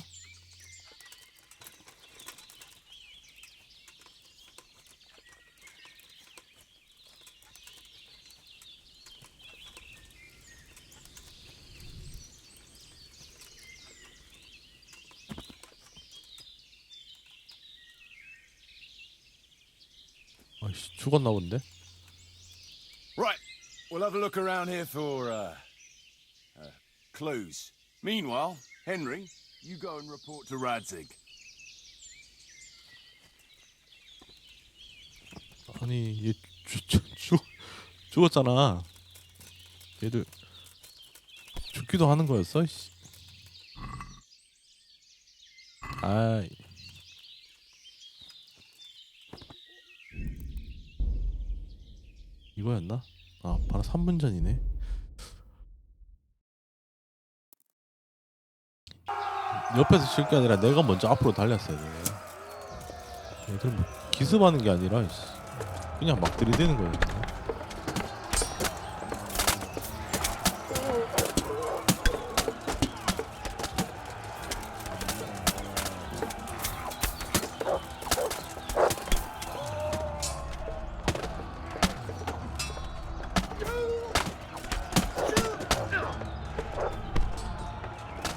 아이씨, 죽었나 본데? Right, we'll have a look around here for clues. Meanwhile, Henry, you go and report to Radzig. 아니 얘 죽었잖아. 얘들 죽기도 하는 거였어? 씨. 아이. 이거였나? 아 바로 3분 전이네. 옆에서 칠 게 아니라 내가 먼저 앞으로 달렸어야 돼. 얘들 뭐 기습하는 게 아니라 그냥 막 들이대는 거야.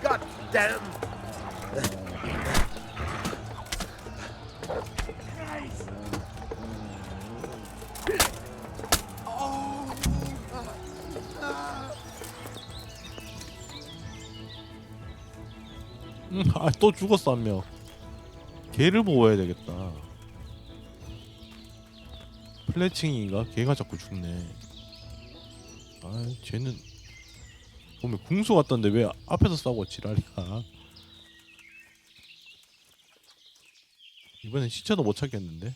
God damn! 아, 또 죽었어 한 명. 걔를 보호해야 되겠다. 플래칭인가? 걔가 자꾸 죽네. 아, 쟤는 보면 궁수 같던데 왜 앞에서 싸우고 지랄이야. 이번엔 시체도 못 찾겠는데?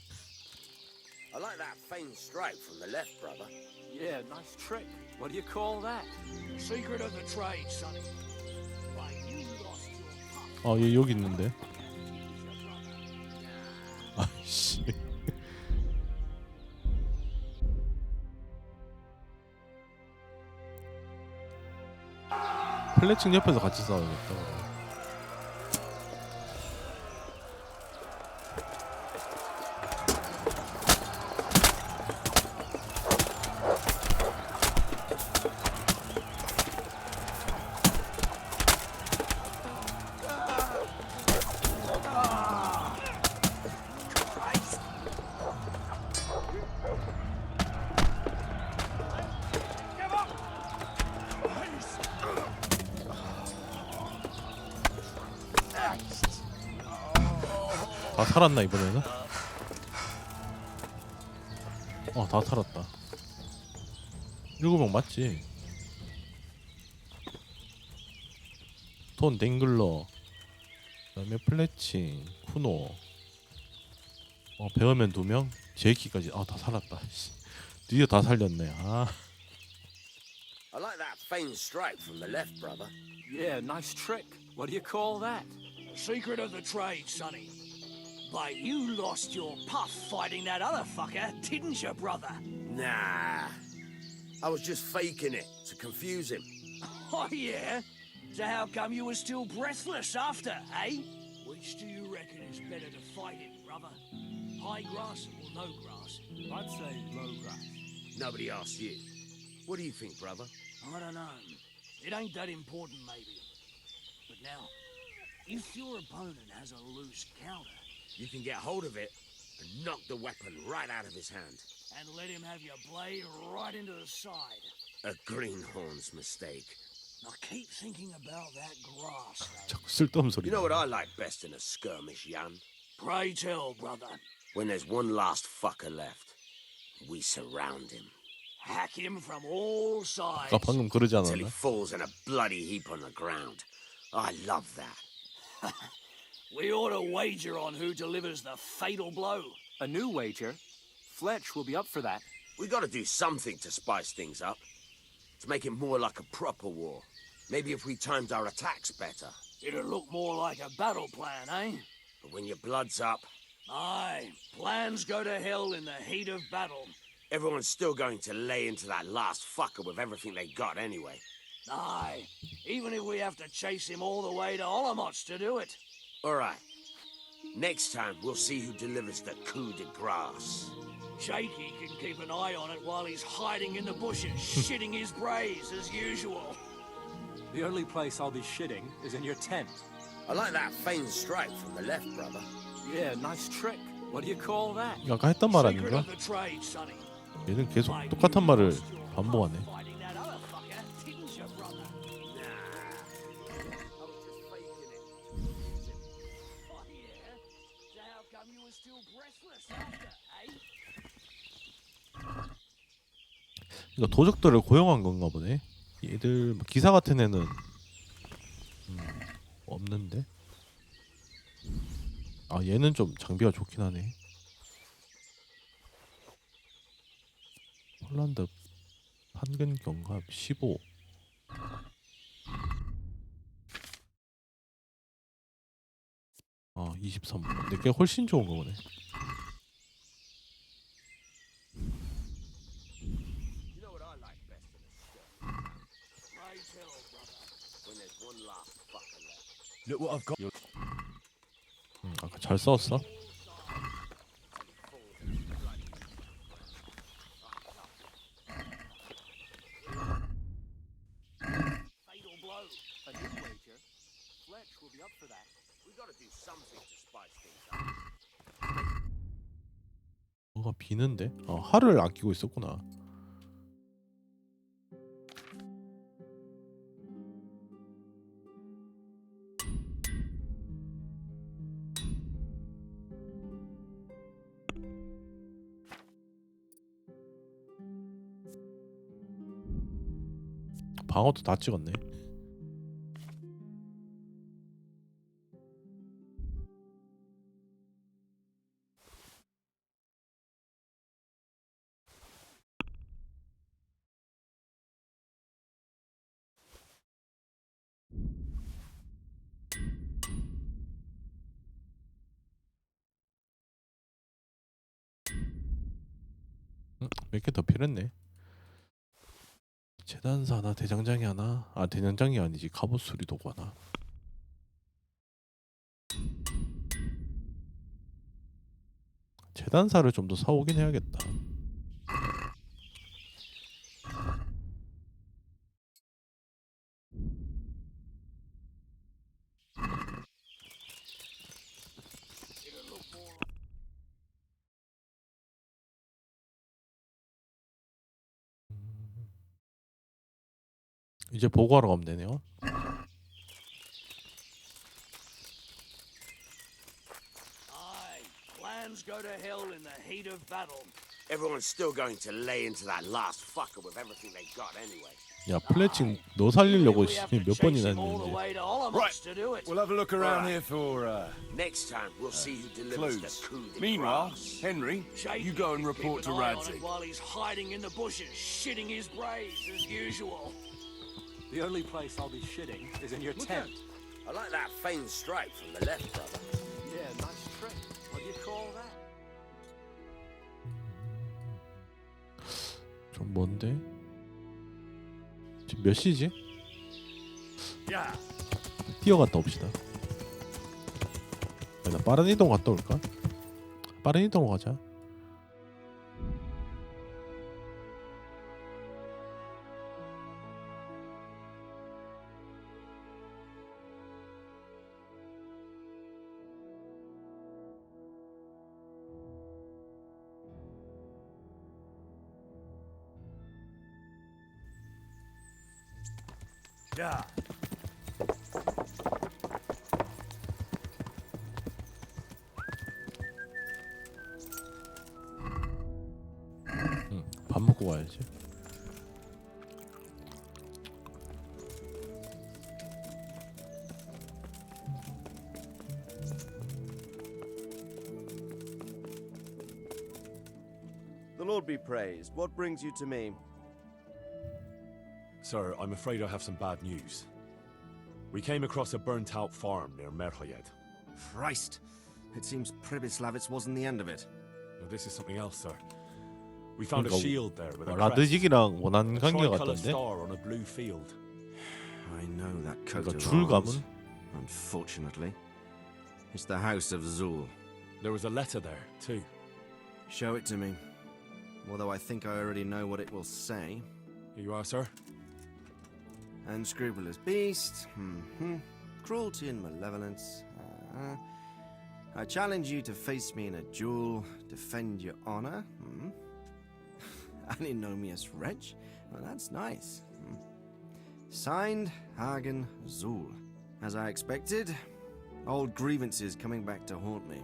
I like that faint stripe from the left, brother. Yeah, nice trick. What do you call that? Secret of the trade, sonny. Why, you lost your pup. 아, 얘 여기 있는데. 아이씨. 플래칭 옆에서 같이 싸워야겠다. 다 살았나 이번에는? 다 살았다. 7명 맞지? 톤 댕글러, 그다음에 플래칭, 쿠노, 배어맨 2명, 제이키까지. 다 살았다. 드디어 다 살렸네. 아. I like that faint stripe from the left, brother. Yeah, nice trick. What do you call that? Secret of the trade, sonny. But you lost your puff fighting that other fucker, didn't you, brother? Nah. I was just faking it to confuse him. Oh, yeah? So how come you were still breathless after, eh? Which do you reckon is better to fight in, brother? High grass or no grass? I'd say low grass. Nobody asked you. What do you think, brother? I don't know. It ain't that important, maybe. But now, if your opponent has a loose counter... You can get hold of it and knock the weapon right out of his hand. And let him have your blade right into the side. A greenhorn's mistake. Now keep thinking about that grass, though. 자꾸 쓸데없는 소리. You know what I like best in a skirmish, Jan? Pray tell, brother. When there's one last fucker left, we surround him. Hack him from all sides. 아까 방금 그러지 Till he 않았나? falls in a bloody heap on the ground. I love that. We ought to wager on who delivers the fatal blow. A new wager? Fletch will be up for that. We gotta do something to spice things up. To make it more like a proper war. Maybe if we timed our attacks better. It'll look more like a battle plan, eh? But when your blood's up, Aye, plans go to hell in the heat of battle. everyone's still going to lay into that last fucker with everything they got anyway. Aye, even if we have to chase him all the way to Olamots to do it. Alright. Next time, we'll see who delivers the coup de grace. Jakey can keep an eye on it while he's hiding in the bushes, shitting his brays as usual. The only place I'll be shitting is in your tent. I like that faint stripe from the left, brother. Yeah, nice trick. What do you call that? 이거 아까 했던 말 Secret 아닌가? of the trade, sonny. 얘는 계속 똑같은 말을 반복하네. Fighting that other fucker, didn't you, brother? Oh, yeah? So how come you were still breathless after, eh? 이거 도적들을 고용한 건가 보네. 얘들 기사 같은 애는 없는데. 아 얘는 좀 장비가 좋긴 하네. 폴란드 판근 경갑 15. 아 23. 내게 훨씬 좋은 거 보네. You know what I like best in a skirt? Pray tell, brother, when there's one last fucker left. Look what I've got. 아까 잘 싸웠어? Fatal blow. A good wager. Fletch will be up for that. We gotta do something to spice things up. 뭐가 비는데? 활을 아끼고 있었구나. 방어도 다 찍었네. 몇 개 더 필요했네. 재단사 하나, 대장장이 하나. 아 대장장이 아니지, 갑옷 수리 도구 하나. 재단사를 좀 더 사오긴 해야겠다. 이제 보고하러 가면 되네요. Aye, plans go to hell in the heat of battle. Everyone's still going to lay into that last fucker with everything they got anyway. 야 플래칭 너 살리려고 We have to 몇 chase 번이나 him all the 했는지. way to Olomouc to do it. We'll have a look around Alright. here for Next time, we'll see who delivers the clues. coup de Meanwhile, grace. Henry, Shake you it. go and report to Keep an eye on Radzig. him while he's hiding in the bushes, shitting his brains as usual. The only place I'll be shitting is in your Look tent. I like that faint stripe from the left, brother. Yeah, nice trick. What do you call that? 좀 뭔데? 지금 몇 시지? Yeah. 뛰어갔다 옵시다. 야, 나 빠른 이동 갔다 올까? 빠른 이동으로 가자. Yeah. 밥 먹고 가야지. The Lord be praised. What brings you to me? Sir, I'm afraid I have some bad news. We came across a burnt-out farm near Merhayed. Christ! It seems Pribyslavitz wasn't the end of it. Now, this is something else, sir. We found a 그러니까 shield there with a crest, 라드직이랑 원한 a 관계 tricolour 같던데. star on a blue field. I know that coat 그러니까 of 줄감은 arms. Unfortunately, it's the House of Zul. There was a letter there, too. Show it to me. Although I think I already know what it will say. Here you are, sir. Unscrupulous beast. Cruelty and malevolence. I challenge you to face me in a duel, defend your honor. An ignominious wretch? Well, that's nice. Signed, Hagen Zul. As I expected, old grievances coming back to haunt me.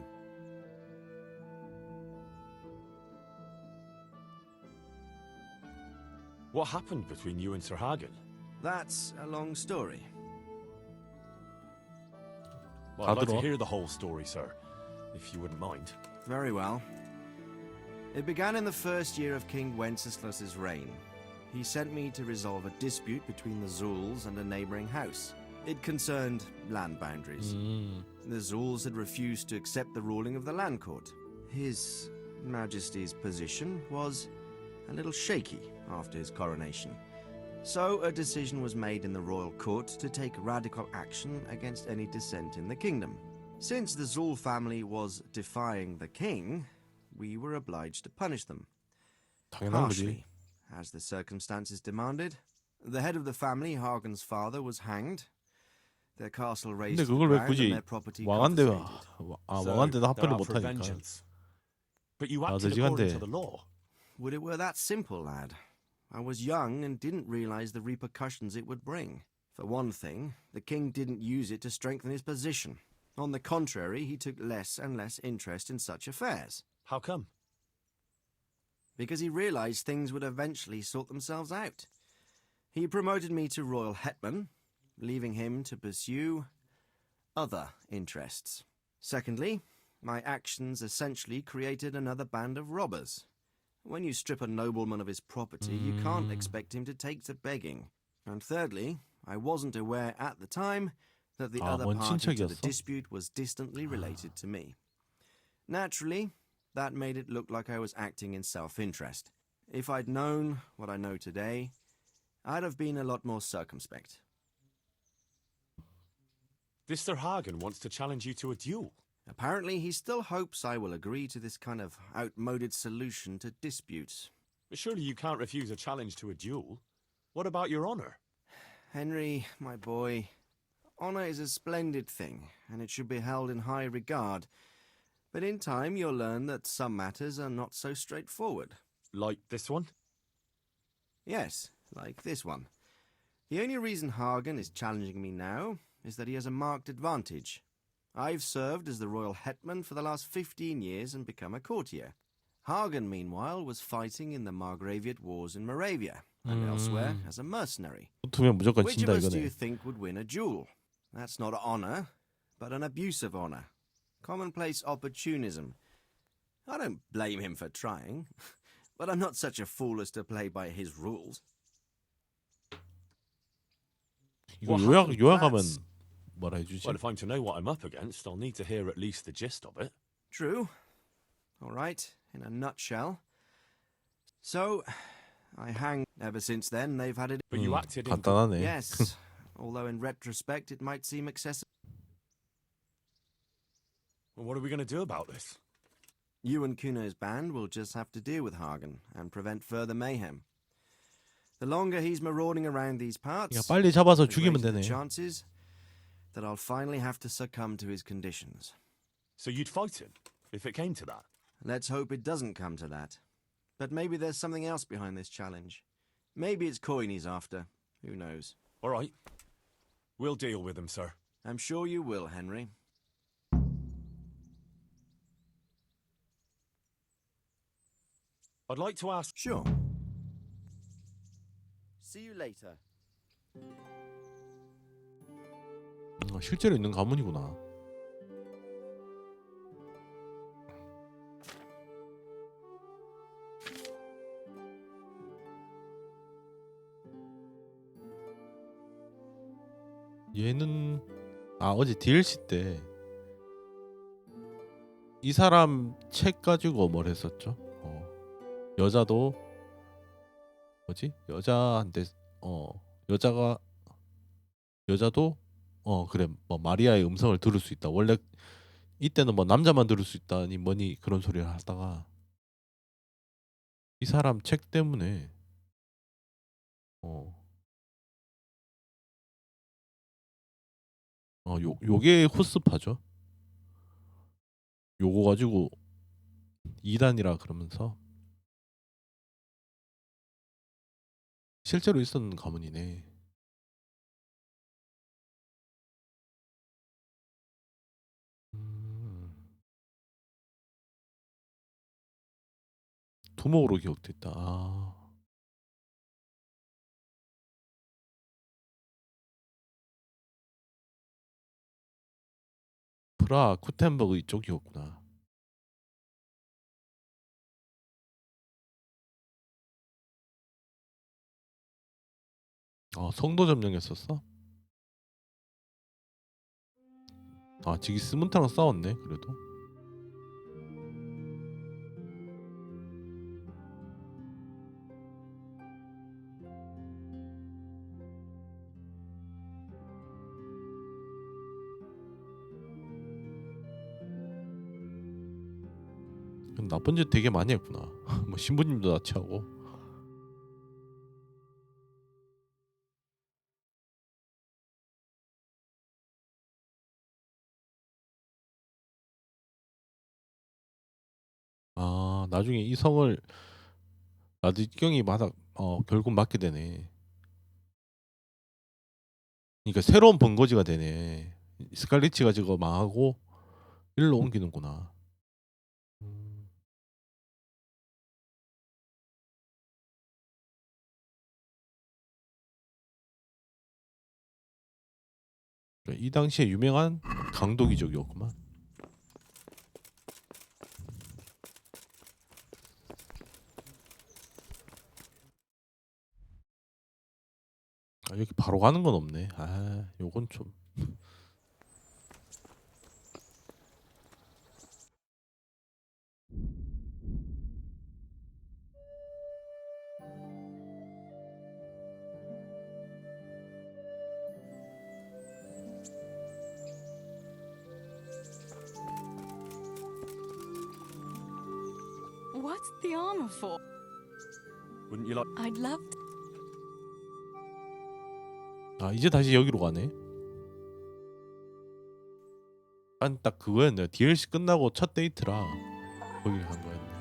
What happened between you and Sir Hagen? That's a long story. Well, I'd like to hear the whole story, sir, if you wouldn't mind. Very well. It began in the first year of King Wenceslas's reign. He sent me to resolve a dispute between the Zuls and a neighboring house. It concerned land boundaries. The Zuls had refused to accept the ruling of the land court. His Majesty's position was a little shaky after his coronation. So a decision was made in the royal court to take radical action against any dissent in the kingdom. Since the Zul family was defying the king, we were obliged to punish them. Harshly, as the circumstances demanded. The head of the family, Hagen's father, was hanged. Their castle razed to the 근데 그걸 왜 ground and 굳이 their property 왕한테 confiscated. 왕한테도 합의를 they're out 못 for 하니까. vengeance. But you 아, acted according 돼지간데. to the law. Would it were that simple, lad? I was young and didn't realize the repercussions it would bring. For one thing, the king didn't use it to strengthen his position. On the contrary, he took less and less interest in such affairs. How come? Because he realized things would eventually sort themselves out. He promoted me to royal hetman, leaving him to pursue other interests. Secondly, my actions essentially created another band of robbers. When you strip a nobleman of his property, you can't expect him to take to begging. And thirdly, I wasn't aware at the time that the other 뭔 party to the 친척이었어? dispute was distantly related to me. Naturally, that made it look like I was acting in self-interest. If I'd known what I know today, I'd have been a lot more circumspect. This Sir Hagen wants to challenge you to a duel. Apparently, he still hopes I will agree to this kind of outmoded solution to disputes. But surely you can't refuse a challenge to a duel. What about your honor? Henry, my boy, honor is a splendid thing, and it should be held in high regard. But in time, you'll learn that some matters are not so straightforward. Like this one? Yes, like this one. The only reason Hagen is challenging me now is that he has a marked advantage. I've served as the royal hetman for the last 15 years and become a courtier. Hagen, meanwhile, was fighting in the Margraviate Wars in Moravia and elsewhere as a mercenary. 붙으면 무조건 Which of 진다 us do 이거네. you think would win a duel? That's not honor, but an abuse of honor. Commonplace opportunism. I don't blame him for trying, but I'm not such a fool as to play by his rules. 이거 What 요약하면 happened? 뭐라 해주지? Well, if I'm to know what I'm up against, I'll need to hear at least the gist of it. True. All right, in a nutshell. So, I hang. Ever since then, they've had it. But you acted in... 간단하네. Yes, although in retrospect it might seem excessive. Well, what are we going to do about this? You and Kuno's band will just have to deal with Hagen and prevent further mayhem. The longer he's marauding around these parts, 야, 빨리 잡아서 the 죽이면 greater 되네. the chances that I'll finally have to succumb to his conditions. So you'd fight him, if it came to that? Let's hope it doesn't come to that. But maybe there's something else behind this challenge. Maybe it's coin he's after. Who knows? All right. We'll deal with him, sir. I'm sure you will, Henry. I'd like to ask... Sure. See you later. 실제로 있는 가문이구나. 얘는 어제 DLC 때 이 사람 책 가지고 뭘 했었죠? 여자도 뭐지? 여자한테 여자도 그래 뭐 마리아의 음성을 들을 수 있다. 원래 이때는 뭐 남자만 들을 수 있다니 뭐니 그런 소리를 하다가 이 사람 책 때문에 요게 호스파죠. 요거 가지고 2단이라 그러면서 실제로 있었는 가문이네. 두목으로 기억됐다. 아. 프라하 쿠텐버그 이쪽이었구나. 성도 점령했었어? 아, 지기스문트랑 싸웠네. 그래도. 나쁜 짓 되게 많이 했구나. 뭐 신부님도 납치하고. 아, 나중에 이 성을 라디경이 결국 맡게 되네. 그러니까 새로운 본거지가 되네. 스칼리치가 저거 망하고 일로 옮기는구나. 이 당시에 유명한 강도 귀족이었구만. 아, 여기 바로 가는 건 없네. 아, 요건 좀. What's the armor for? Wouldn't you like... I'd love to. 아, 이제 다시 여기로 가네. 난 딱 그거였네. DLC 끝나고 첫 데이트라 거기 간 거였네.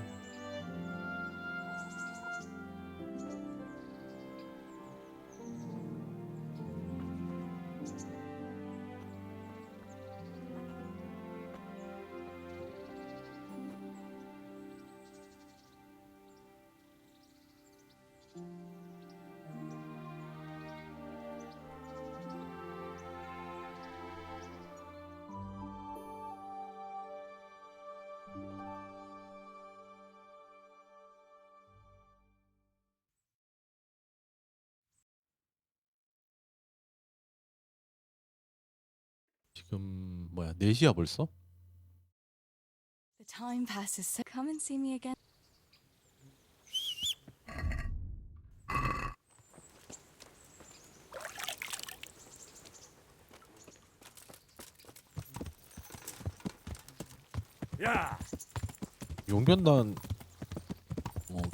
지금 뭐야? 4시야 벌써? The time passes so. Come and see me again. Yeah. 용병단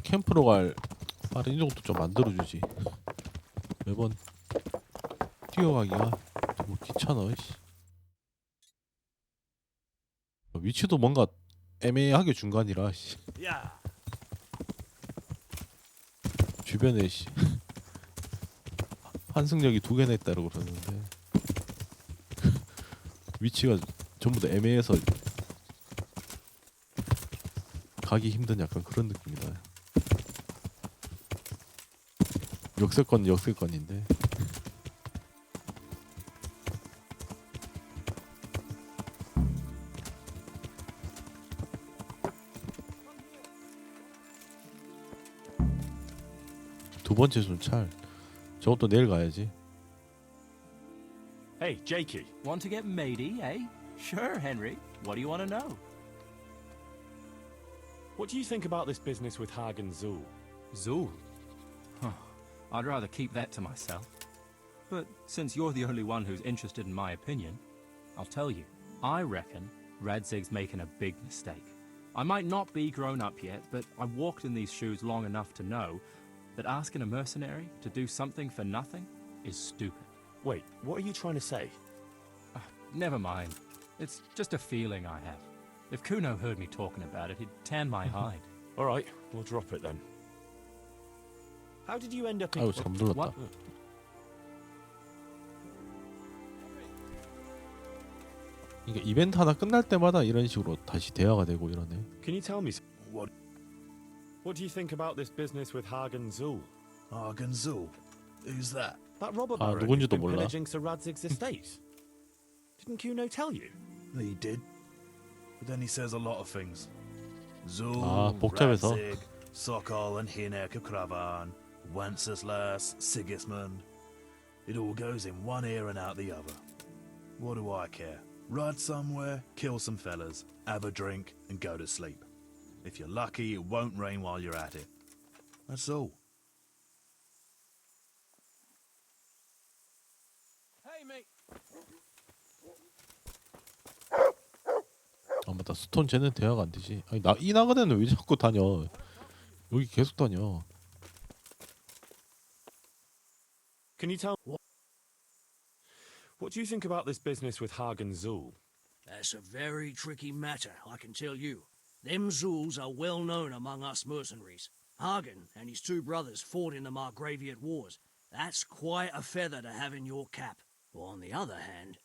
캠프로 갈 빠른 이동도 좀 만들어주지. 매번 뛰어가기가 너무 귀찮아. 씨. 위치도 뭔가 애매하게 중간이라. 씨. Yeah. 주변에 씨. 환승역이 2개나 있다고 그러는데 위치가 전부 다 애매해서 가기 힘든 약간 그런 느낌이다. 역세권인데. 두 번째 순찰. 저것도 내일 가야지. Hey, Jakey. Want to get matey, eh? Sure, Henry. What do you want to know? What do you think about this business with Hag and Zool? Zool? Huh. I'd rather keep that to myself. But since you're the only one who's interested in my opinion, I'll tell you. I reckon Radzig's making a big mistake. I might not be grown up yet, but I've walked in these shoes long enough to know that asking a mercenary to do something for nothing is stupid. Wait, what are you trying to say? Never mind. It's just a feeling I have. If Kuno heard me talking about it, he'd tan my hide. All right, we'll drop it then. How did you end up in... 아유 잘못 눌렀다. What? 그러니까 이벤트 하나 끝날 때마다 이런 식으로 다시 대화가 되고 이러네. Can you tell me what do you think about this business with Hagen Zul? Hagen Zul? Who's that? That robber 아, baron who's 누군지도 been 몰라. pillaging Sir Radzig's estate. Didn't Kuno tell you? He did. But then he says a lot of things. Zul, 아, 복잡해서. Radzig, Sokol and Hinek of Kravan, Wenceslas, Sigismund. It all goes in one ear and out the other. What do I care? Ride somewhere, kill some fellas, have a drink, and go to sleep. If you're lucky, it won't rain while you're at it. That's all. Hey, mate. 아 맞다. 스톤 쟤는 대화가 안 되지. 아니 이 나그네는 왜 자꾸 다녀? 여기 계속 다녀. Can you tell... What do you think about this business with Hagen Zul? That's a very tricky matter, I can tell you. Them Zuls are well known among us mercenaries. Hagen and his two brothers fought in the Margraviate Wars. That's quite a feather to have in your cap. But on the other hand,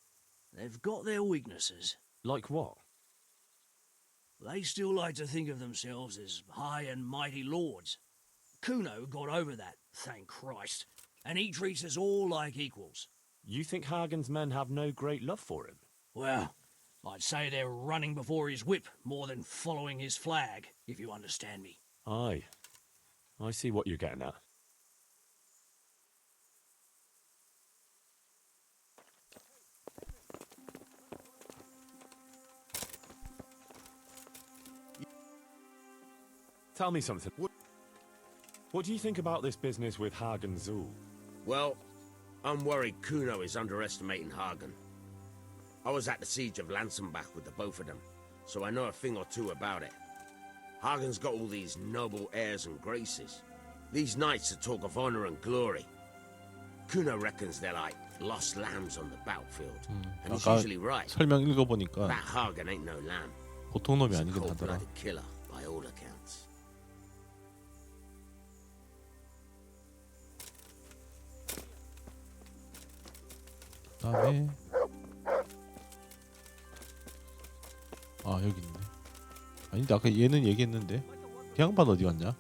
they've got their weaknesses. Like what? They still like to think of themselves as high and mighty lords. Kuno got over that, thank Christ, and he treats us all like equals. You think Hagen's men have no great love for him? Well, I'd say they're running before his whip more than following his flag, if you understand me. Aye. I see what you're getting at. Tell me something. What do you think about this business with Hagen Zul? Well, I'm worried Kuno is underestimating Hagen. I was at the siege of Lansenbach with the both of them, so I know a thing or two about it. Hagen's got all these noble airs and graces. These knights that talk of honor and glory. Kuno reckons they're like lost lambs on the battlefield, and he's 아까 usually right. 설명 읽어보니까 That Hagen ain't no lamb. 보통 놈이 He's a 아니긴 하더라. cold-blooded killer by all accounts. 그다음에 아 여기 있네. 아닌데 아까 얘는 얘기했는데 그 양반 어디 갔냐?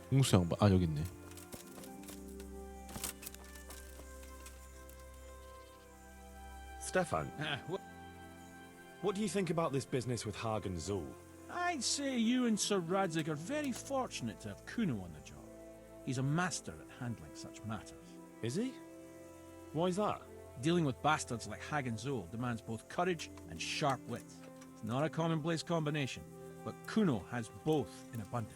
공수 양반 아 여기 있네. Stefan, what do you think about this business with Hagen Zul? I'd say you and Sir Radzig are very fortunate to have Kuno on the job. He's a master at handling such matters. Is he? Why's that? Dealing with bastards like Hagen Zul demands both courage and sharp wit. It's not a commonplace combination, but Kuno has both in abundance.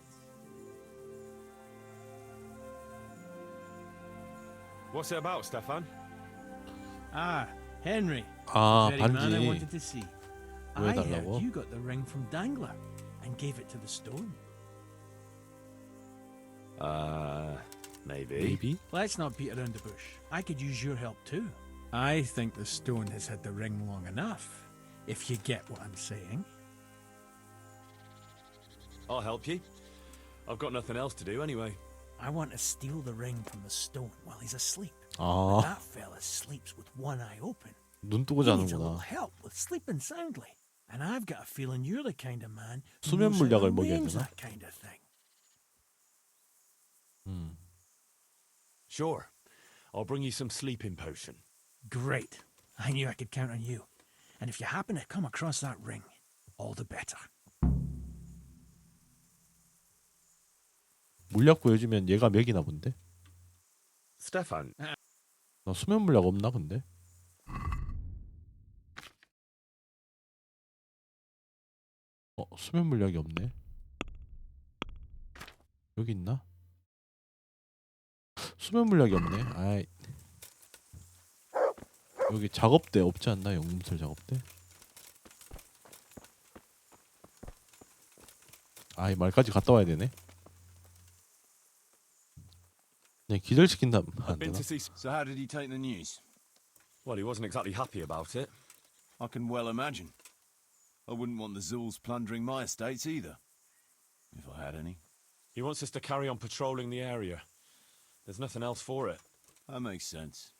What's it about, Stefan? Ah, Henry. 아 The very man I 반지 wanted to see. 왜 I heard 달라고? you got the ring from Dangler and gave it to the stone. Maybe. Maybe? Let's not beat around the bush. I could use your help too. I think the stone has had the ring long enough, if you get what I'm saying. I'll help you. I've got nothing else to do anyway. I want to steal the ring from the stone while he's asleep. 아 That fella sleeps with one eye open. 눈 뜨고 He needs a little 자는구나. help with sleeping soundly. And I've got a feeling you're the kind of man who 수면 knows how to 물약을 먹여야 arrange 되나? that kind of thing. Sure. I'll bring you some sleeping potion. Great. I knew I could count on you. And if you happen to come across that ring, all the better. 물약 보여주면 얘가 맥이나 본데? Stefan, 나 수면 물약 없나 근데? 수면 물약이 없네. 여기 있나? 수면 물약이 없네. 아이. 여기 작업대 없지 않나? 영문설 작업대? 아이 말까지 갔다 와야 되네. 네 기절시킨다 안 되나? So how did he take the news? well, he wasn't exactly happy about it. I can well imagine. I wouldn't want the Zul's plundering my estates either, if I had any. He wants us to carry on patrolling the area. There's nothing else for it. That makes sense.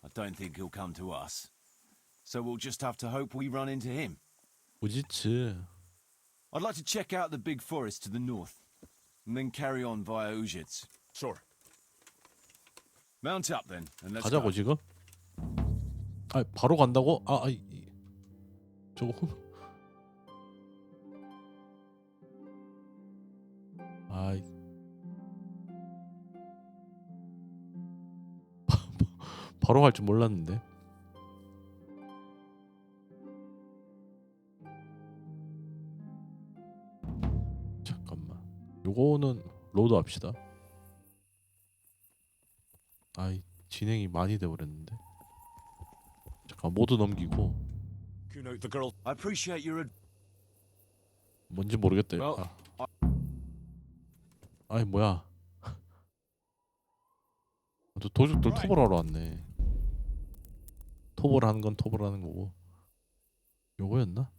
I don't think he'll come to us, so we'll just have to hope we run into him. 우지츠. I'd like to check out the big forest to the north, and then carry on via Ujits. Sure. Mount up then, and let's 가자고 go. 지금? 아 바로 간다고? 저거 아이 바로 갈 줄 몰랐는데. 잠깐만. 요거는 로드 합시다. 아이 진행이 많이 돼 버렸는데. 잠깐 모드 넘기고. Kuno, the girl. I appreciate your 뭔지 모르겠다. Well, 아이 뭐야? 또 도둑들 토벌하러 왔네. 토벌하는 건 토벌하는 거고. 요거였나?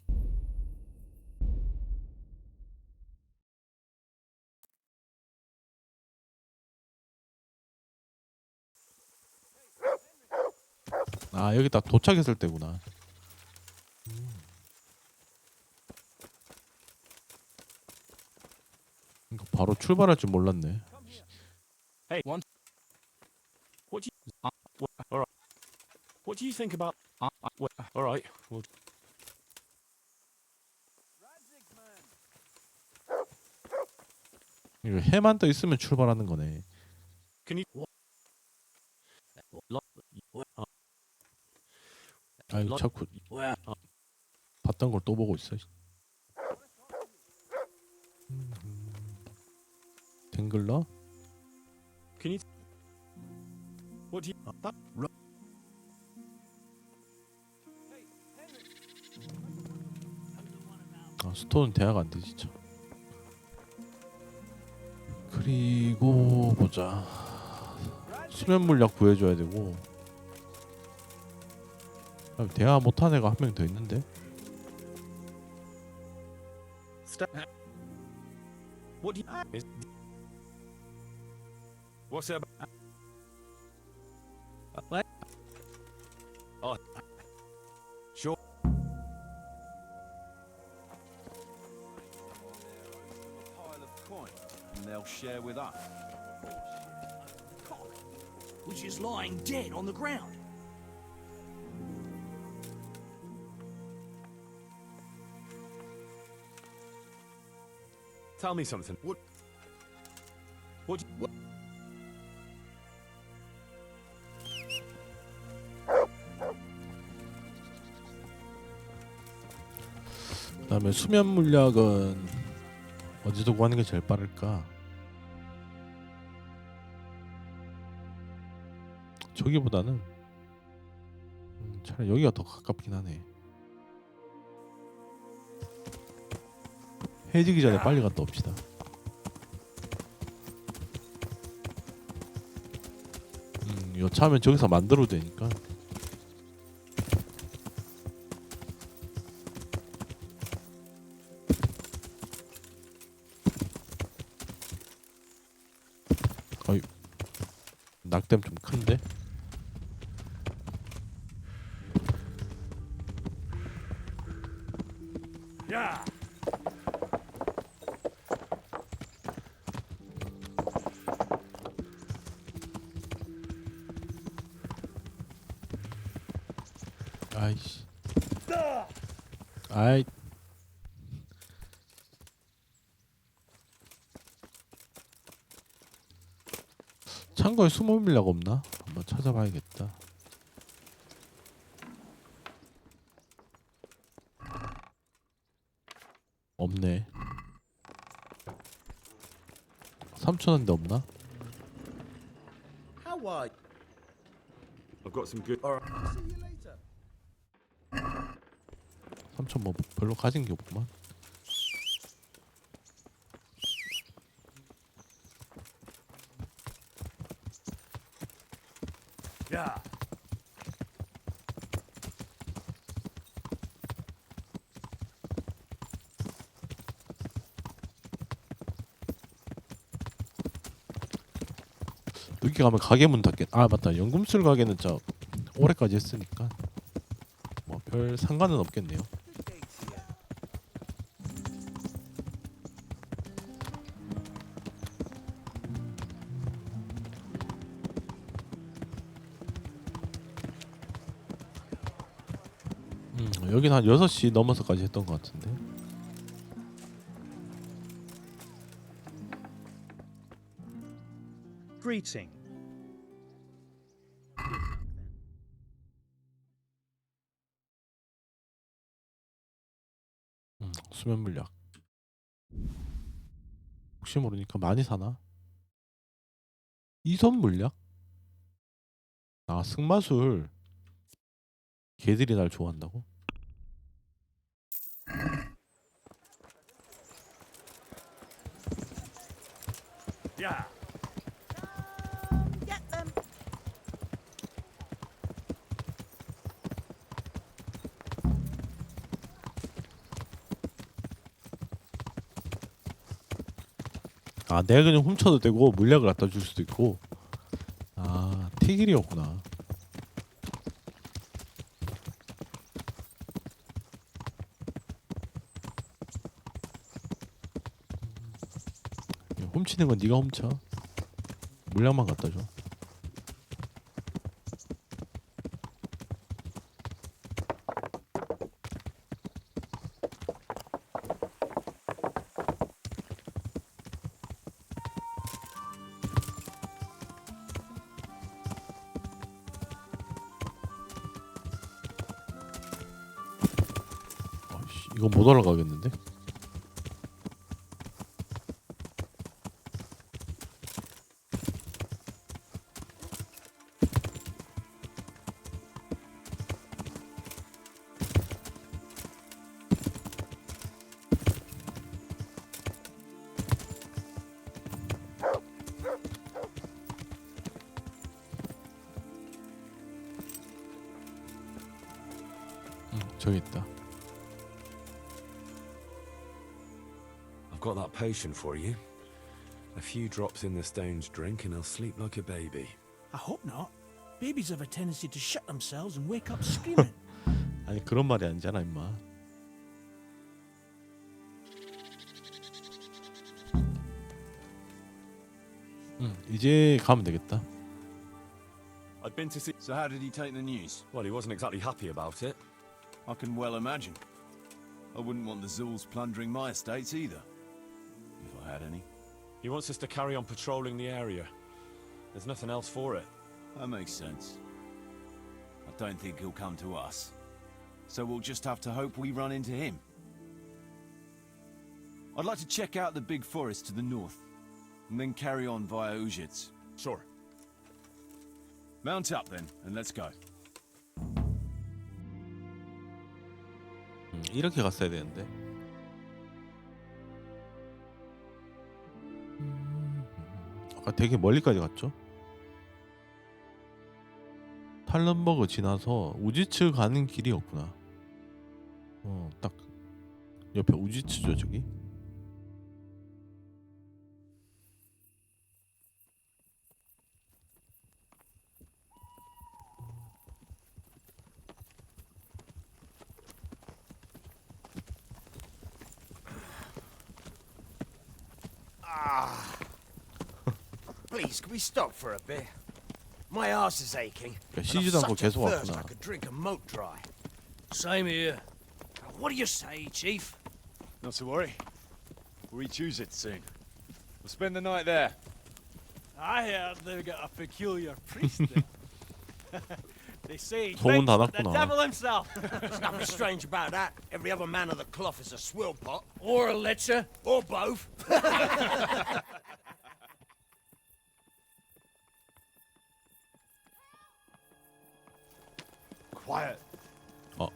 아 여기 딱 도착했을 때구나. 이거 바로 출발할 줄 몰랐네. Hey, one. What do you? All right. What do you think about? All right. Well, 이거 해만 떠 있으면 출발하는 거네. can you? 아이고 자꾸 봤던 걸 또 보고 있어. 댕글러? Can you? What do you? 아 스톤은 대화가 안 되지 참. 그리고 보자. 수면 물약 구해줘야 되고. 대화 못한 애가 한 명 더 있는데. What do you? What's it about? What? Oh, sure. pile of coin, and they'll share with us. Cock, which is lying dead on the ground. Tell me something. What? What? What? 그다음에 수면 물약은 어디서 구하는 게 제일 빠를까? 저기보다는 차라리 여기가 더 가깝긴 하네. 해지기 전에 빨리 갔다 옵시다. 여차하면 저기서 만들어도 되니까. 어이 낙댐 좀 큰데? 야! 아이씨. 아이. 창고에 숨어 밀라가 없나? 한번 찾아봐야겠다. 없네. 3,000원대 없나? How are you? I've got some good. All right. See you later. 3,000 뭐 별로 가진 게 없구만. 야! 여기 가면 가게 문 닫겠. 아 맞다. 연금술 가게는 저 올해까지 했으니까 뭐 별 상관은 없겠네요. 여긴 한 6시 넘어서까지 했던 것 같은데. Greeting. 수면 물약. 혹시 모르니까 많이 사나? 이선 물약? 아 승마술. 개들이 날 좋아한다고? Yeah. Get them. 아 내가 그냥 훔쳐도 되고 물약을 갖다 줄 수도 있고. 아 튀길이었구나. 훔치는 건 네가 훔쳐. 물량만 갖다 줘. 이거 못 올라가겠는데? 저기 있다. I've got that potion for you. A few drops in the stone's drink and he'll sleep like a baby. I hope not. Babies have a tendency to shut themselves and wake up screaming. 아니 그런 말이 아니잖아 임마. 이제 가면 되겠다. I'd been to see. So how did he take the news? Well, he wasn't exactly happy about it. I can well imagine. I wouldn't want the Zulls plundering my estates either. If I had any. He wants us to carry on patrolling the area. There's nothing else for it. That makes sense. I don't think he'll come to us. So we'll just have to hope we run into him. I'd like to check out the big forest to the north, and then carry on via Ujits. Sure. Mount up then, and let's go. 이렇게 갔어야 되는데. 아까 되게 멀리까지 갔죠? 탈런버그 지나서 우지츠 가는 길이었구나. 딱 옆에 우지츠죠 저기. Please, can we stop for a bit? My arse is aching. 야, and I've 쉬지도 않고 such a 계속 thirst 왔구나. I could drink a moat dry. Same here. What do you say, Chief? Not to worry. We'll reach it soon. We'll spend the night there. I heard they've got a peculiar priest there. They say he 소문 drinks 다 like the 났구나. devil himself. There's nothing strange about that. Every other man of the cloth is a swill pot. Or a lecher. Or both. Quiet. Oh.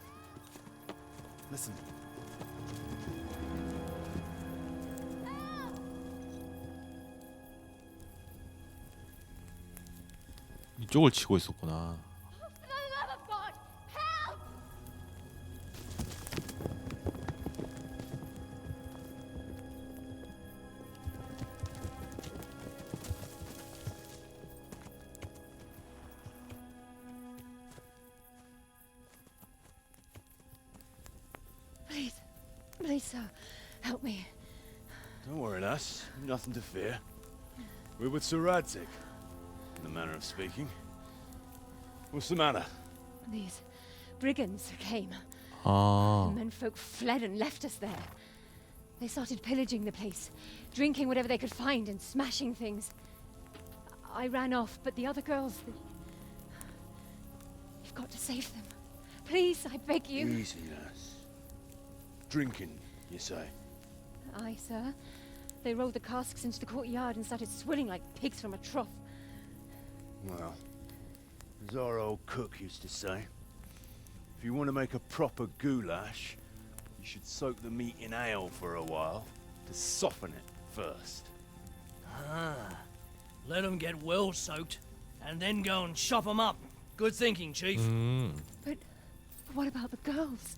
Listen. 이쪽을 치고 있었구나. Please, sir, help me. Don't worry, lass. Nothing to fear. We're with Sir Radzig, in the manner of speaking. What's the matter? These brigands came. 아, The menfolk fled and left us there. They started pillaging the place, drinking whatever they could find and smashing things. I ran off, but the other girls... You've got to save them. Please, I beg you. Easy, lass. Drinking, you say? Aye, sir. They rolled the casks into the courtyard and started swilling like pigs from a trough. Well, as our old cook used to say, if you want to make a proper goulash, you should soak the meat in ale for a while to soften it first. Ah, let them get well soaked, and then go and chop them up. Good thinking, Chief. But what about the girls?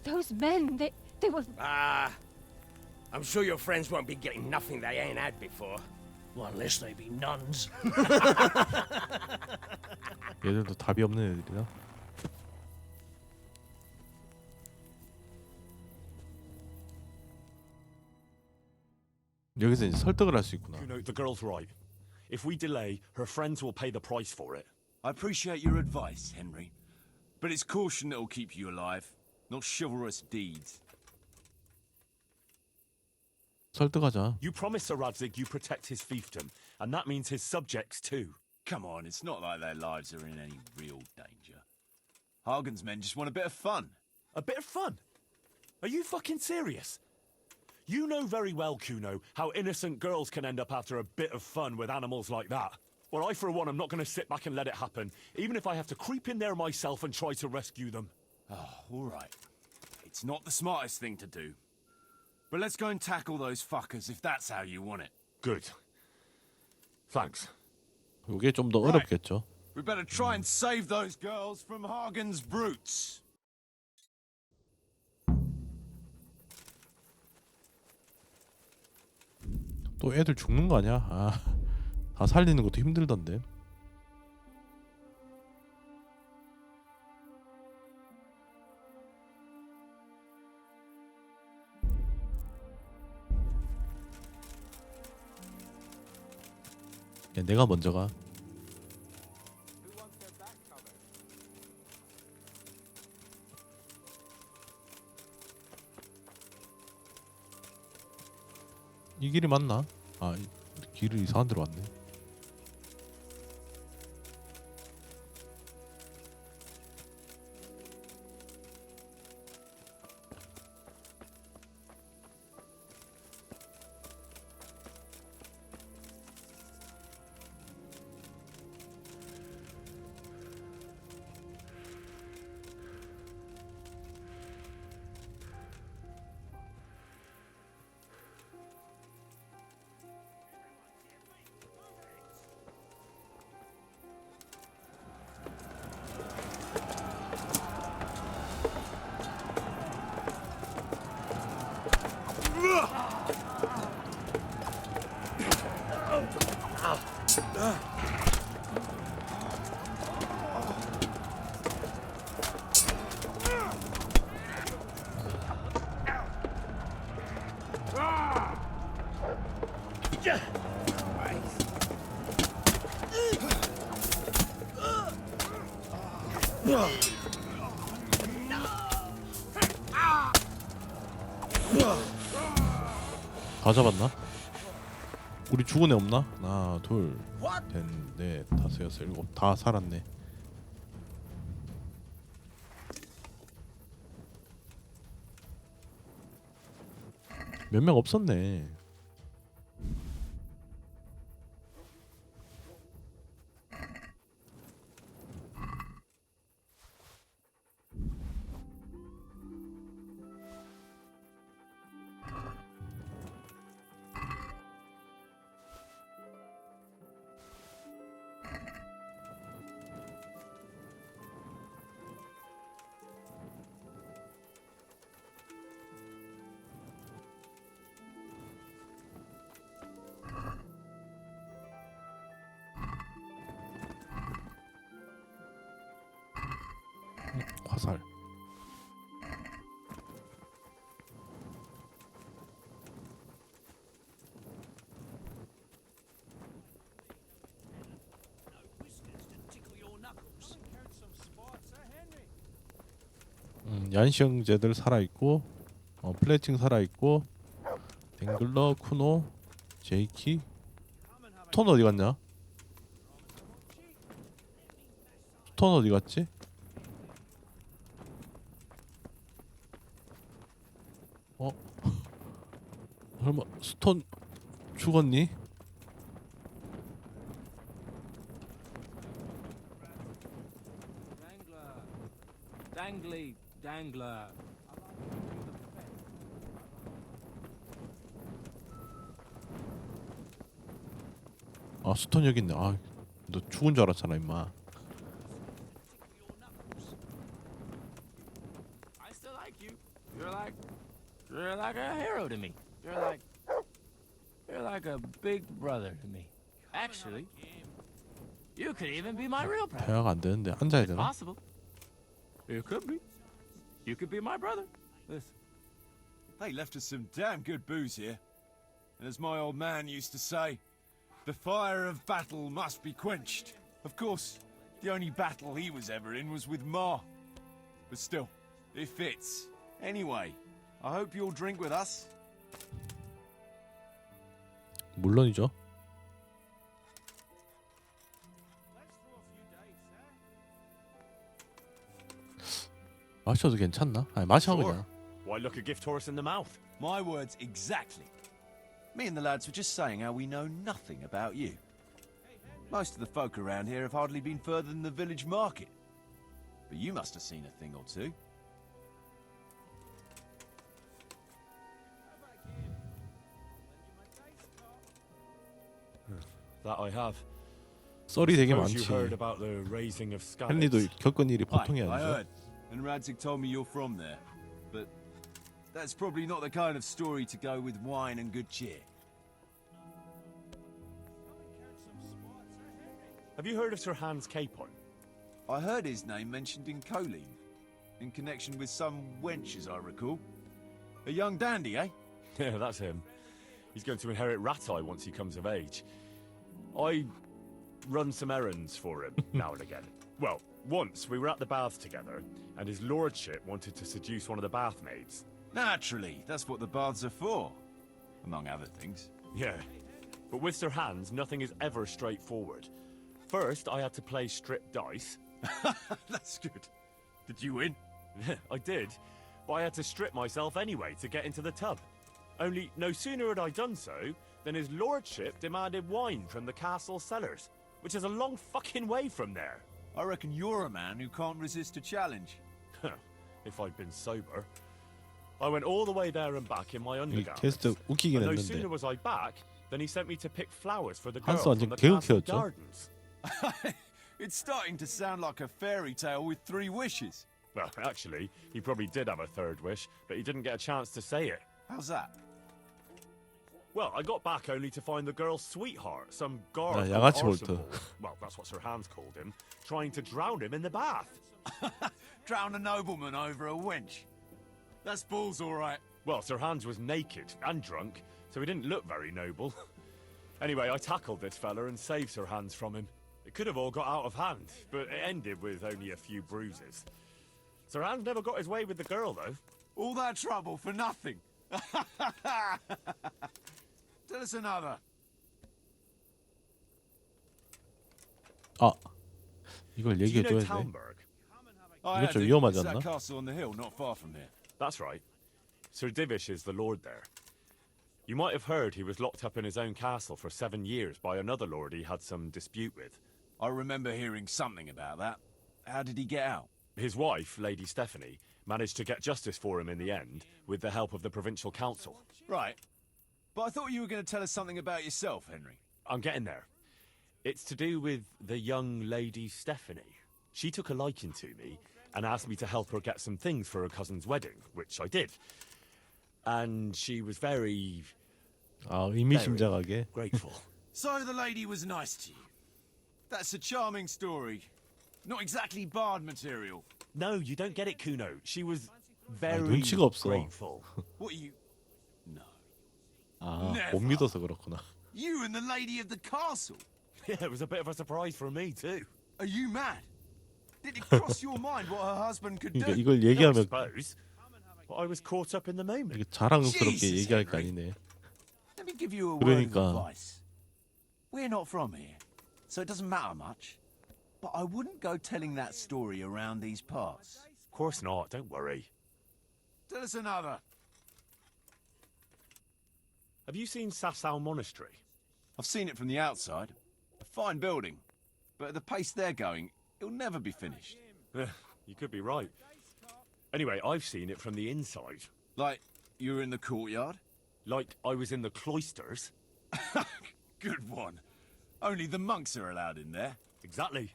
Those men, they were... Ah, I'm sure your friends won't be getting nothing they ain't had before. Well, unless they be nuns. 얘들도 답이 없는 애들이다. 여기서 이제 설득을 할 수 있구나. You know, the girl's right. If we delay, her friends will pay the price for it. I appreciate your advice, Henry. But it's caution that'll keep you alive, not chivalrous deeds. 설득하자. You promised Sir Radzig you protect his fiefdom, and that means his subjects too. Come on, it's not like their lives are in any real danger. Hagen's men just want a bit of fun. A bit of fun? Are you fucking serious? You know very well, Kuno, how innocent girls can end up after a bit of fun with animals like that. Well, I, for one, am not going to sit back and let it happen, even if I have to creep in there myself and try to rescue them. Oh, all right. It's not the smartest thing to do. But let's go and tackle those fuckers if that's how you want it. Good. Thanks. 이게 좀 더 어렵겠죠. We better try and save those girls from Hagen's brutes. 또 애들 죽는 거 아니야? 아, 다 살리는 것도 힘들던데. 야, 내가 먼저 가. 이 길이 맞나? 아, 길을 이상한 데로 왔네. 다 잡았나? 우리 죽은 애 없나? 하나, 둘, 셋, 넷, 다섯, 여섯, 일곱. 다 살았네. 몇 명 없었네. 화살. 얀시형제들 살아있고 플래칭 살아있고 댕글러, 쿠노, 제이키. 스톤 어디 갔냐? 스톤 어디 갔지? 설마 스톤 죽었니? Dangly, dangler. 아 스톤 여기 있네. 아 너 죽은 줄 알았잖아 임마. I still like you. You're like a hero to me. You're like a big brother to me. Actually, you could even be my real brother. 대화가 안 되는데 앉아야 되나? Possible. You could be. You could be my brother. Listen. They left us some damn good booze here. And as my old man used to say, the fire of battle must be quenched. Of course, the only battle he was ever in was with Ma. But still, it fits. Anyway, I hope you'll drink with us. 물론이죠. 마셔도 괜찮나? 아니 마셔 그냥. Why look a gift horse in the mouth? My words exactly. Me and the lads were just saying how we know nothing about you. Most of the folk around here have hardly been further than the village market. But you must have seen a thing or two. That I have. 썰이 되게 Suppose you 많지. heard about the raising of 헨리도 scallops. 겪은 일이 보통이 I 아니죠. heard. And Radzig told me you're from there. But that's probably not the kind of story to go with wine and good cheer. Have you heard of Sir Hans Capon? I heard his name mentioned in Colleen, in connection with some wench, as I recall. A young dandy, eh? Yeah, that's him. He's going to inherit Ratai once he comes of age. I run some errands for him now and again. Well, once we were at the baths together, and his lordship wanted to seduce one of the bath maids. Naturally, that's what the baths are for, among other things. Yeah, but with Sir Hans, nothing is ever straightforward. First, I had to play strip dice. That's good. Did you win? I did, but I had to strip myself anyway to get into the tub. Only no sooner had I done so than his lordship demanded wine from the castle cellars, which is a long fucking way from there. I reckon you're a man who can't resist a challenge. If I'd been sober. I went all the way there and back in my 이 undergarments. 퀘스트 웃기긴 And no 했는데 sooner was I back than he sent me to pick flowers for the girl 한스 from 완전 the castle 개그캐였죠. gardens. It's starting to sound like a fairy tale with 3 wishes. Well, actually, he probably did have a third wish, but he didn't get a chance to say it. How's that? Well, I got back only to find the girl's sweetheart, some guard 야, called 양아치 Arsenal. 볼트. Well, that's what Sir Hans called him, trying to drown him in the bath. Drown a nobleman over a wench. That's balls, all right. Well, Sir Hans was naked and drunk, so he didn't look very noble. Anyway, I tackled this fella and saved Sir Hans from him. It could have all got out of hand, but it ended with only a few bruises. Sir Hans never got his way with the girl, though. All that trouble for nothing. Tell us another. 아 이걸 Do you know 얘기해줘야 돼. Talmberg? I 이거 좀 had it. 위험하지 It's that 않나? castle on the hill, not far from here. That's right. Sir Divish is the lord there. You might have heard he was locked up in his own castle for 7 years by another lord he had some dispute with. I remember hearing something about that. How did he get out? His wife, Lady Stephanie, managed to get justice for him in the end with the help of the provincial council. Right. But I thought you were going to tell us something about yourself, Henry. I'm getting there. It's to do with the young Lady Stephanie. She took a liking to me and asked me to help her get some things for her cousin's wedding, which I did. And she was very 아 의미심장하게. grateful. So the lady was nice to you. That's a charming story. Not exactly bard material. No, you don't get it, Kuno. She was very 눈치가 없어. grateful. What you... No. 아 Never. 못 믿어서 그렇구나. You and the lady of the castle? Yeah, it was a bit of a surprise for me, too. Are you mad? Did it cross your mind what her husband could 그러니까 do? 이걸 I 얘기하면 suppose. But I was caught up in the moment. 이게 자랑스럽게 Jesus, 얘기할 거 Henry. 아니네. Let me give you a word of 그러니까 advice. We're not from here, so it doesn't matter much. But I wouldn't go telling that story around these parts. Of course not, don't worry. Tell us another. Have you seen Sasau Monastery? I've seen it from the outside. A fine building. But at the pace they're going, it'll never be finished. You could be right. Anyway, I've seen it from the inside. Like, you were in the courtyard? Like I was in the cloisters. Good one. Only the monks are allowed in there. Exactly.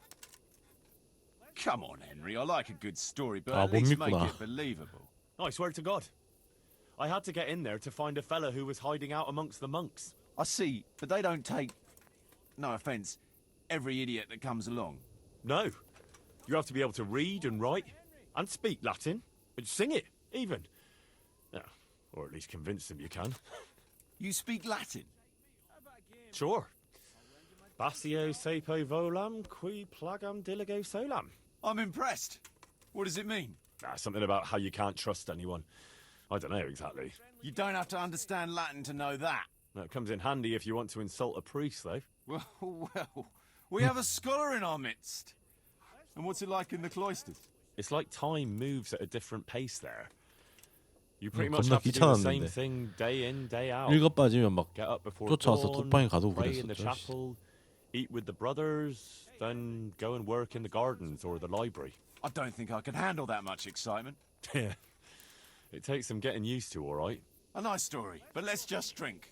Come on, Henry. I like a good story, but 아, at 못 least make 믿구나. it believable. I swear to God. I had to get in there to find a fella who was hiding out amongst the monks. I see, but they don't take, no offence, every idiot that comes along. No. You have to be able to read and write and speak Latin and sing it, even. Yeah, or at least convince them you can. You speak Latin? Sure. Basio sepo volam qui plagam diligo solam. I'm impressed. What does it mean? Something about how you can't trust anyone. I don't know exactly. You don't have to understand Latin to know that. No, it comes in handy if you want to insult a priest, though. Well, we have a scholar in our midst. And what's it like in the cloisters? It's like time moves at a different pace there. You pretty much 겁나 have to do the same 귀찮았는데. thing day in, day out. 일곱 빠지면 막 Get up before 쫓아와서 dawn, 톡방에 가두고 pray in the 그랬었죠. chapel, eat with the brothers, then go and work in the gardens or the library. I don't think I could handle that much excitement. Yeah. It takes some getting used to, all right? A nice story, but let's just drink.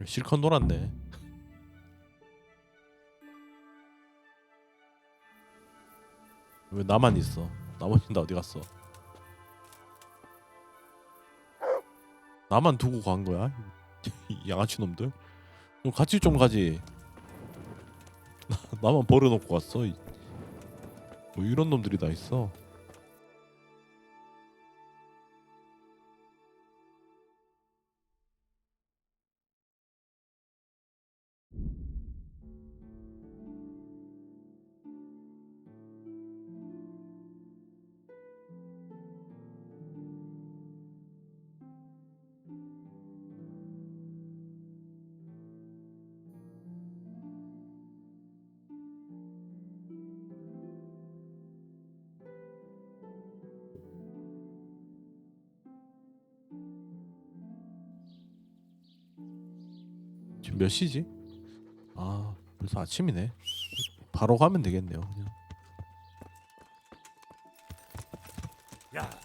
실컷 놀았네. 왜 나만 있어? 나머지는 다 어디 갔어? 나만 두고 간 거야? 이 양아치 놈들? 그럼 같이 좀 가지. 나만 버려놓고 갔어. 뭐 이런 놈들이 다 있어. 지금 몇 시지? 아, 벌써 아침이네. 바로 가면 되겠네요. 그냥. 야.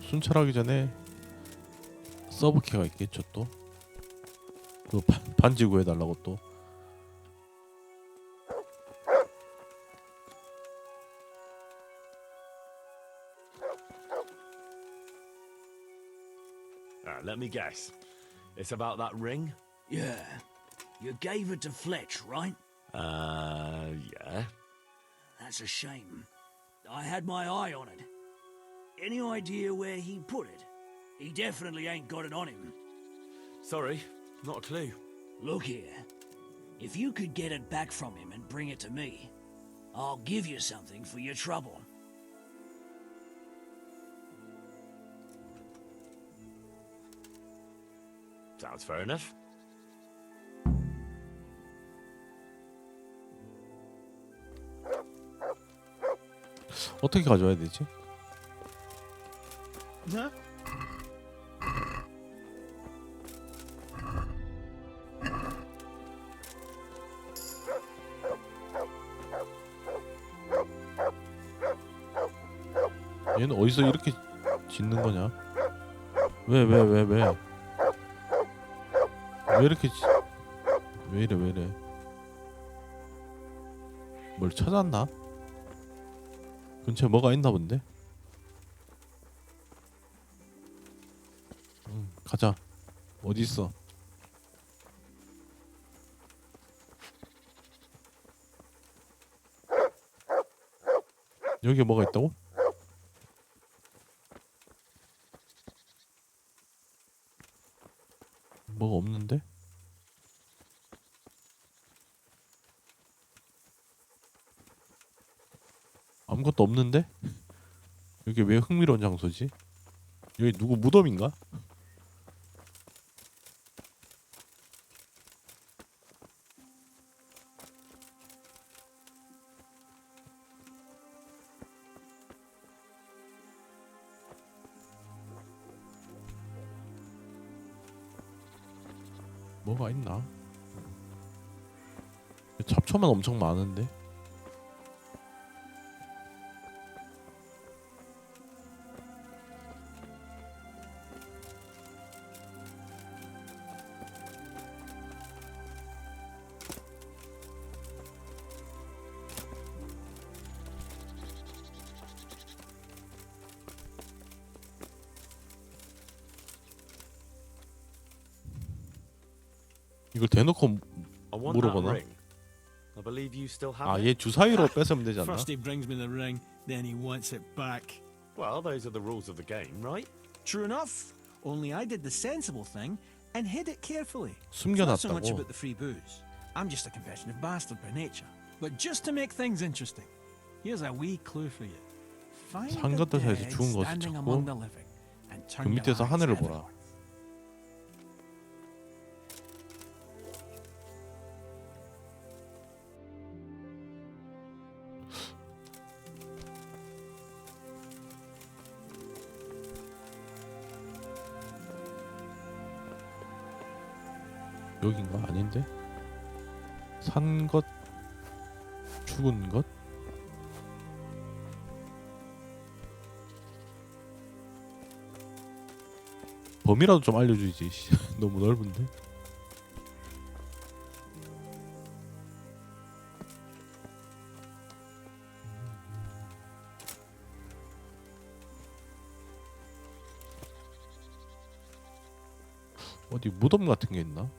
순찰하기 전에 서브키가 있겠죠 또. 그 반지 구해달라고 또. Let me guess. It's about that ring? Yeah. You gave it to Fletch, right? Yeah. That's a shame. I had my eye on it. Any idea where he put it? He definitely ain't got it on him. Sorry, not a clue. Look here. If you could get it back from him and bring it to me, I'll give you something for your trouble. Sounds fair enough. 어떻게 가져와야 되지? Huh? 얘는 어디서 이렇게 짖는 거냐? 왜 이렇게 왜 이래 뭘 찾았나? 근처에 뭐가 있나 본데? 가자. 어디 있어? 여기에 뭐가 있다고? 뭐가 없는데? 아무것도 없는데? 여기 왜 흥미로운 장소지? 여기 누구 무덤인가? 뭐가 있나? 잡초만 엄청 많은데? 이걸 대놓고 물어보나? 아, 얘 주사위로 뺏으면 되지 않나? First he brings me the ring, then he wants it back. Well, those are the rules of the game, right? True enough. Only I did the sensible thing and hid it carefully. It's not so much 숨겨놨다고. about the free booze. I'm just a competitive bastard by nature. But just to make things interesting, here's a wee clue for you. Find 산 the 것들 사이에서 dead 죽은 것을 standing 찾고 among the living and 그 turn your 밑에서 eyes 하늘을 heavenward. 보라. 여긴가? 아닌데? 산 것, 죽은 것? 범위라도 좀 알려주지. 너무 넓은데? 어디 무덤 같은 게 있나?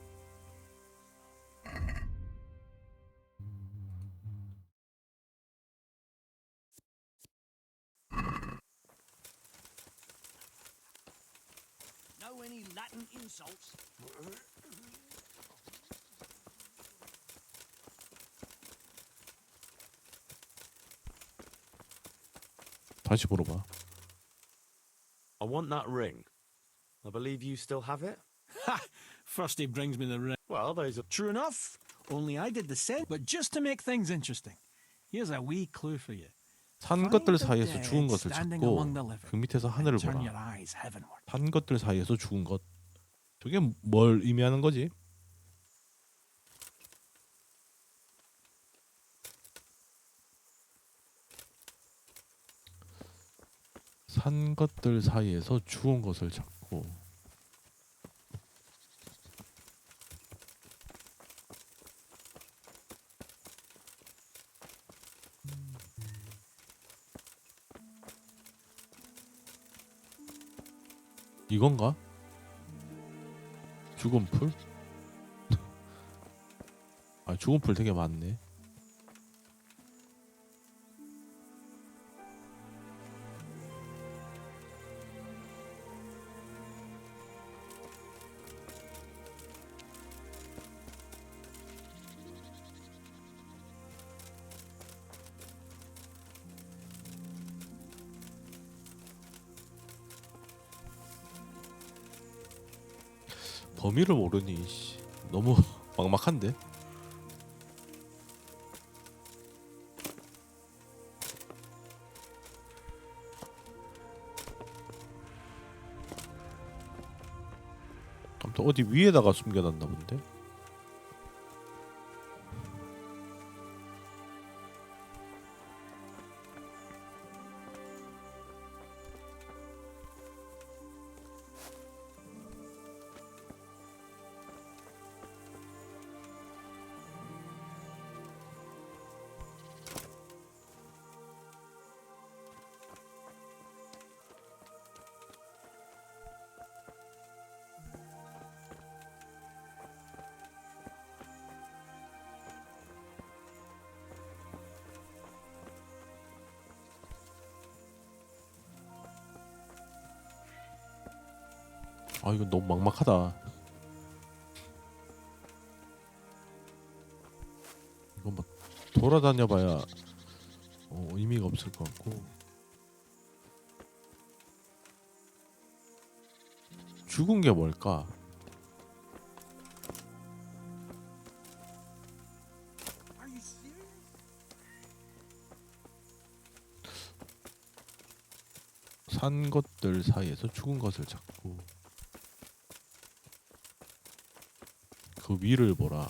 Know any Latin insults? 다시 물어봐. I want that ring. I believe you still have it? Ha! First he brings me the ring. Well, those are... True enough. Only I did the same. But just to make things interesting, here's a wee clue for you. 산 것들 사이에서 죽은 것을 찾고 그 밑에서 하늘을 Turn 보라. your eyes heavenward. 산 것들 사이에서 죽은 것. 저게 뭘 의미하는 거지? 산 것들 사이에서 죽은 것을 찾고 이건가? 죽은 풀? 아, 죽은 풀 되게 많네. 범위를 모르니 씨, 너무 막막한데? 아무튼 어디 위에다가 숨겨놨나 본데? 아 이거 너무 막막하다. 이거 뭐 돌아다녀봐야 의미가 없을 것 같고. 죽은 게 뭘까? 산 것들 사이에서 죽은 것을 찾고 그 위를 보라.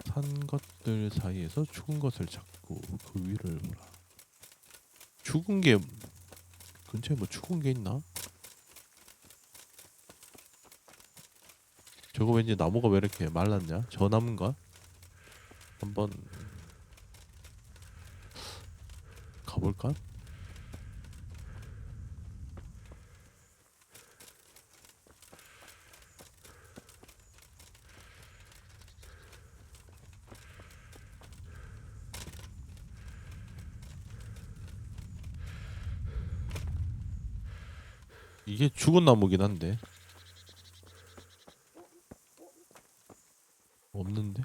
산 것들 사이에서 죽은 것을 찾고 그 위를 보라. 죽은 게 근처에 뭐 죽은 게 있나? 저거 왠지 나무가 왜 이렇게 말랐냐? 저 나무인가? 한번 가볼까? 이게 죽은 나무긴 한데 없는데?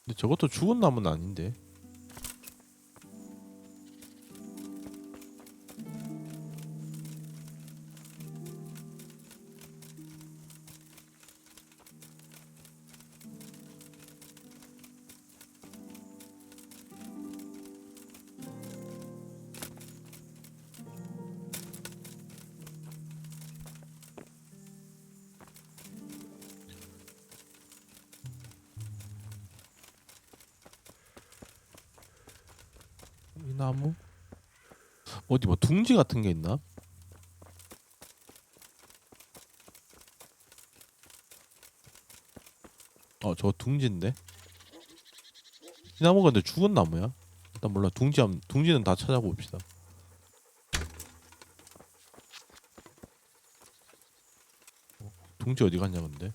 근데 저것도 죽은 나무는 아닌데. 이 나무? 어디 뭐 둥지 같은 게 있나? 저 둥지인데? 이 나무가 근데 죽은 나무야? 일단 몰라. 둥지는 다 찾아봅시다. 둥지 어디 갔냐 근데?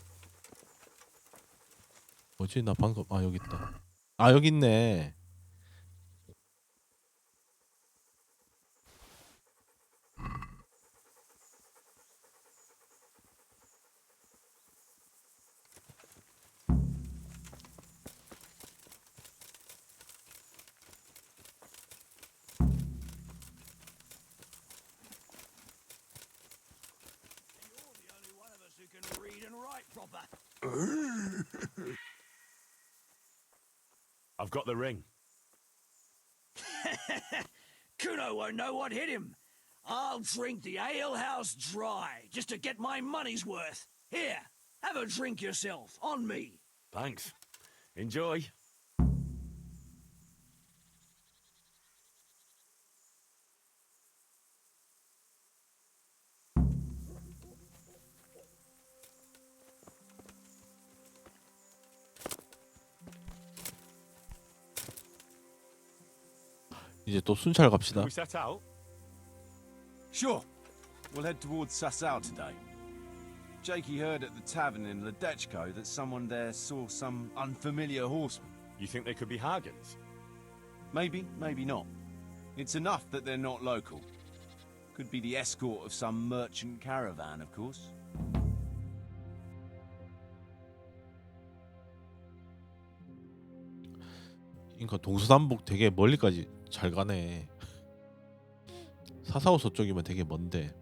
뭐지? 나 방금 여기 있다. 여기 있네. I've got the ring. Kuno won't know what hit him. I'll drink the alehouse dry just to get my money's worth. Here, have a drink yourself, on me. Thanks. Enjoy. 이제 또 순찰 갑시다. Can we set out? Sure. We'll head towards Sasau today. Jakey heard at the tavern in Ledechko that someone there saw some unfamiliar horseman. You think they could be Hagens? Maybe, maybe not. It's enough that they're not local. Could be the escort of some merchant caravan, of course. 그러니까 동서남북 되게 멀리까지 잘 가네. 사사오서 쪽이면 되게 먼데.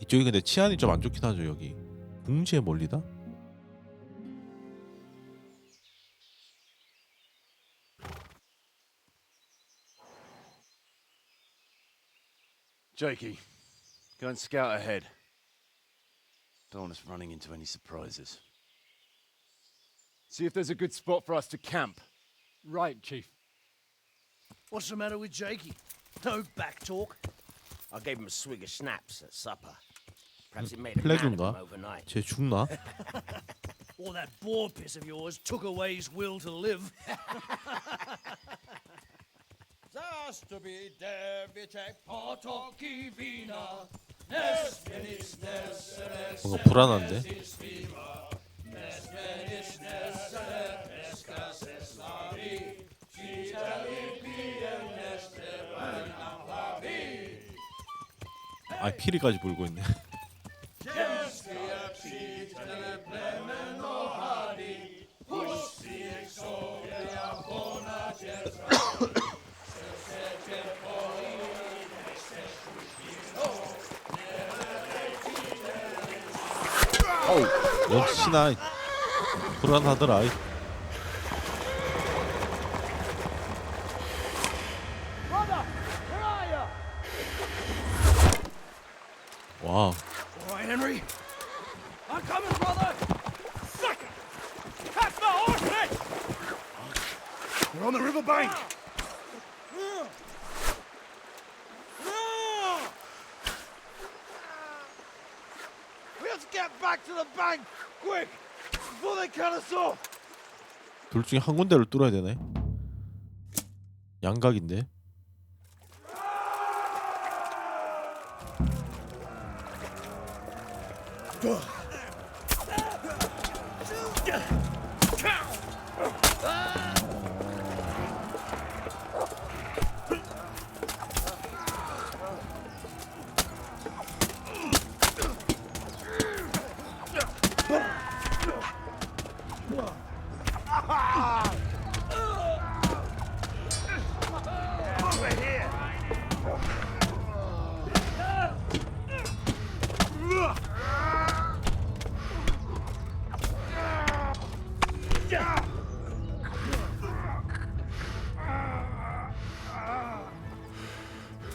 이쪽이 근데 치안이 좀 안 좋긴 하죠. 여기 궁지에 몰리다? Jakey, go and scout ahead. Don't want us running into any surprises. See if there's a good spot for us to camp. Right, Chief. What's the matter with Jakey? No back talk. I gave him a swig of schnapps at supper. Perhaps it made him mad at him 플래그인가? overnight. 쟤 죽나? Or that boar piss of yours took away his will to live. So 뭔가 불안한데? 아, 피리까지 불고 있네. 역시나 불안하더라. 와. All right, Henry. I'm coming, brother. Sucker! Catch the horse! We're on the river bank. We have to get back to the bank, quick, before they cut us off. 둘 중에 한 군데를 뚫어야 되네. 양각인데.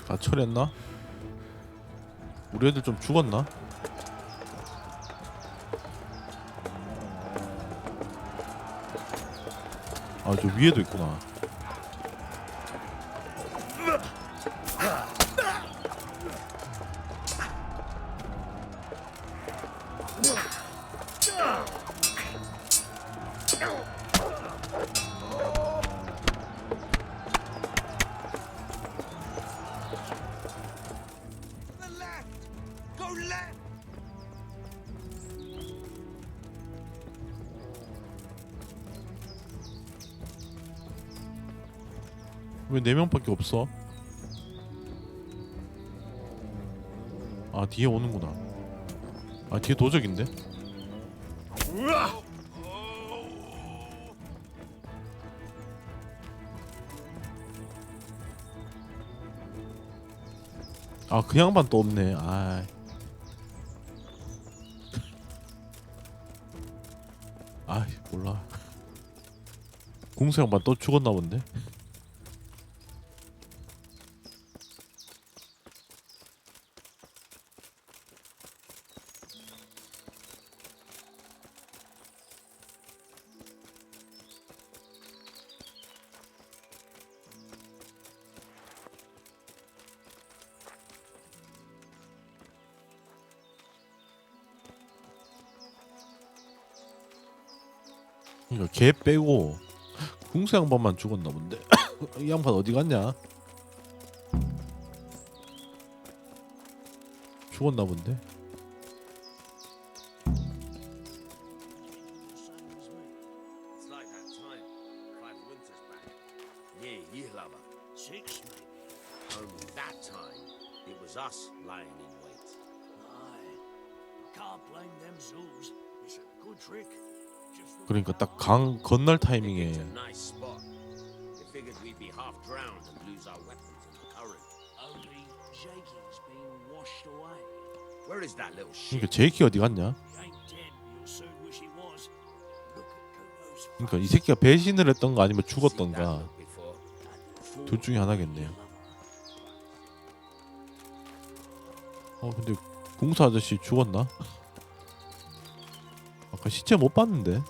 다 처리했나? 우리 애들 좀 죽었나? 아, 저 위에도 있구나. 왜 4명밖에 없어? 아, 뒤에 오는구나. 아, 뒤에 도적인데? 아, 그 양반 또 없네. 아, 아, 몰라. 궁수 양반 또 죽었나 본데? 그러니까 걔 빼고 궁수 양반만 죽었나 본데. 이 양반 어디 갔냐? 죽었나 본데. It's like that time, 5 winters back. Yeah, you lover. 6, maybe. Only that time, it was us lying in wait. Aye. Can't blame them Zulus. It's a good trick. 그러니까 딱 강 건널 타이밍에 It's a nice spot. They figured we'd be half drowned and lose our weapons in the current. Only Jakey's been washed away. Where is that little shit? 그러니까 제이키 어디 갔냐? He ain't dead, but you'll soon wish he was. Look at Kuno's 그러니까 이 새끼가 배신을 했던가 아니면 죽었던가 둘 중에 하나겠네요. 근데 궁수 아저씨 죽었나? 아까 시체 못 봤는데.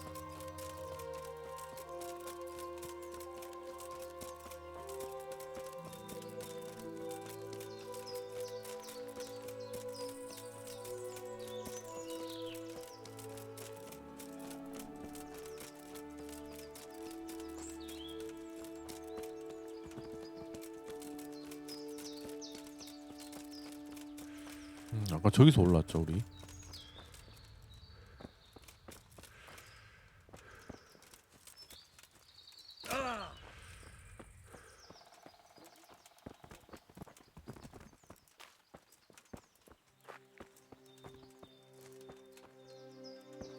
아까 저기서 올랐죠 우리.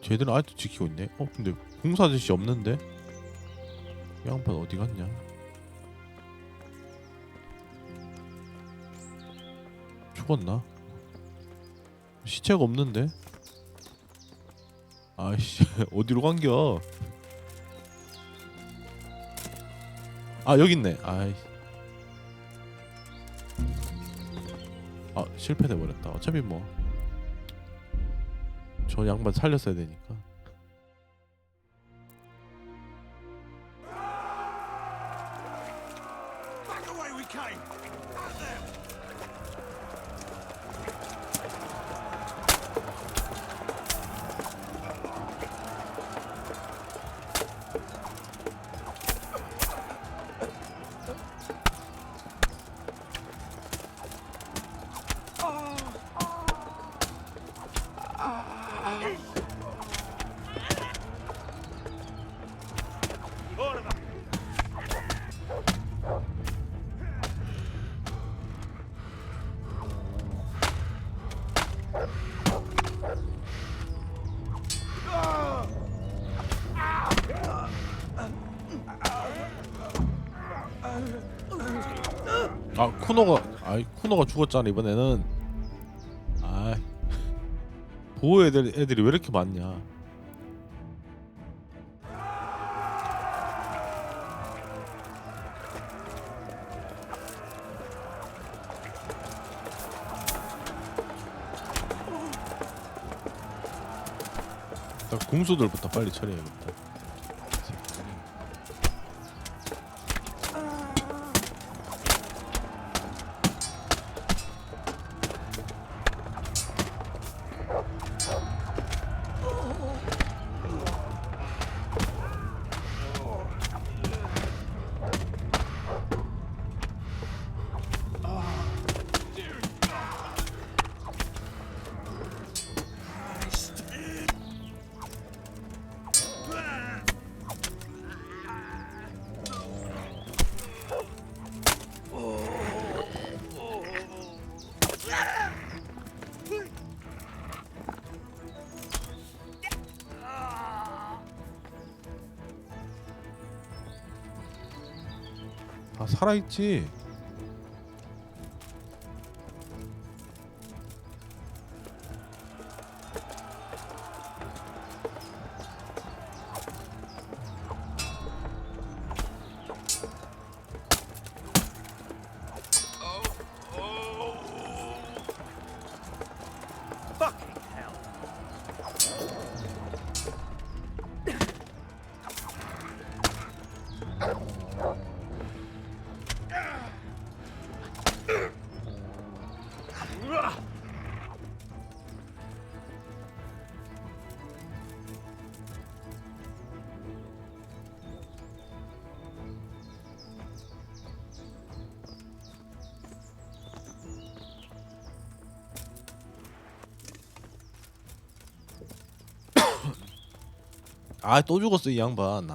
쟤들은 아직도 지키고 있네. 근데 공사 아저씨 없는데? 이 양반 어디 갔냐? 죽었나? 시체가 없는데? 아이씨 어디로 간겨? 아 여기 있네. 아이. 아 실패돼 버렸다. 어차피 뭐 저 양반 살렸어야 되니까. Back away we came. 아 쿠노가 죽었잖아 이번에는. 아 보호 애들이 왜 이렇게 많냐? 일단 궁수들부터 빨리 처리해야겠다. 아 살아있지. 아 또 죽었어 이 양반.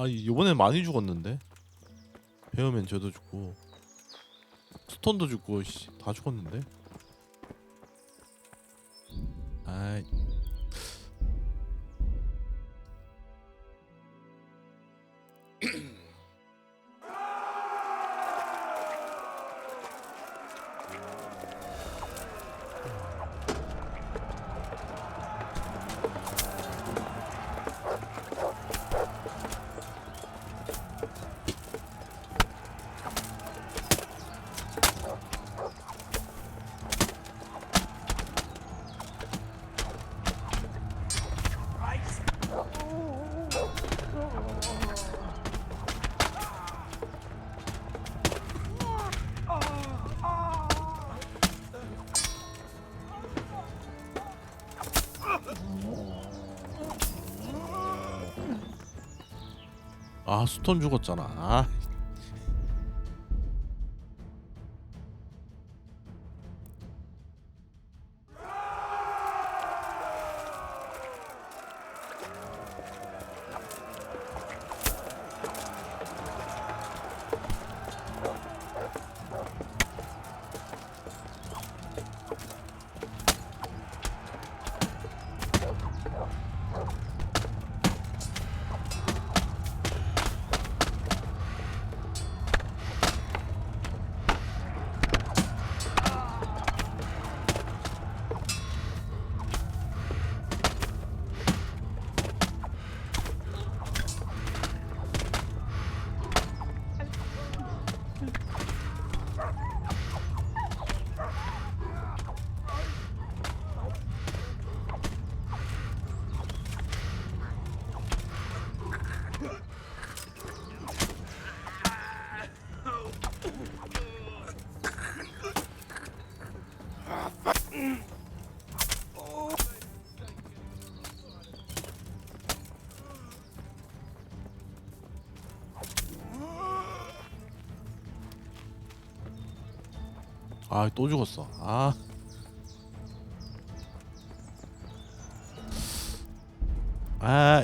이번엔 많이 죽었는데. 베어맨 쟤도 죽고 스톤도 죽고 다 죽었는데. 아이. 아 스톤 죽었잖아. 아, 또 죽었어. 아. 아.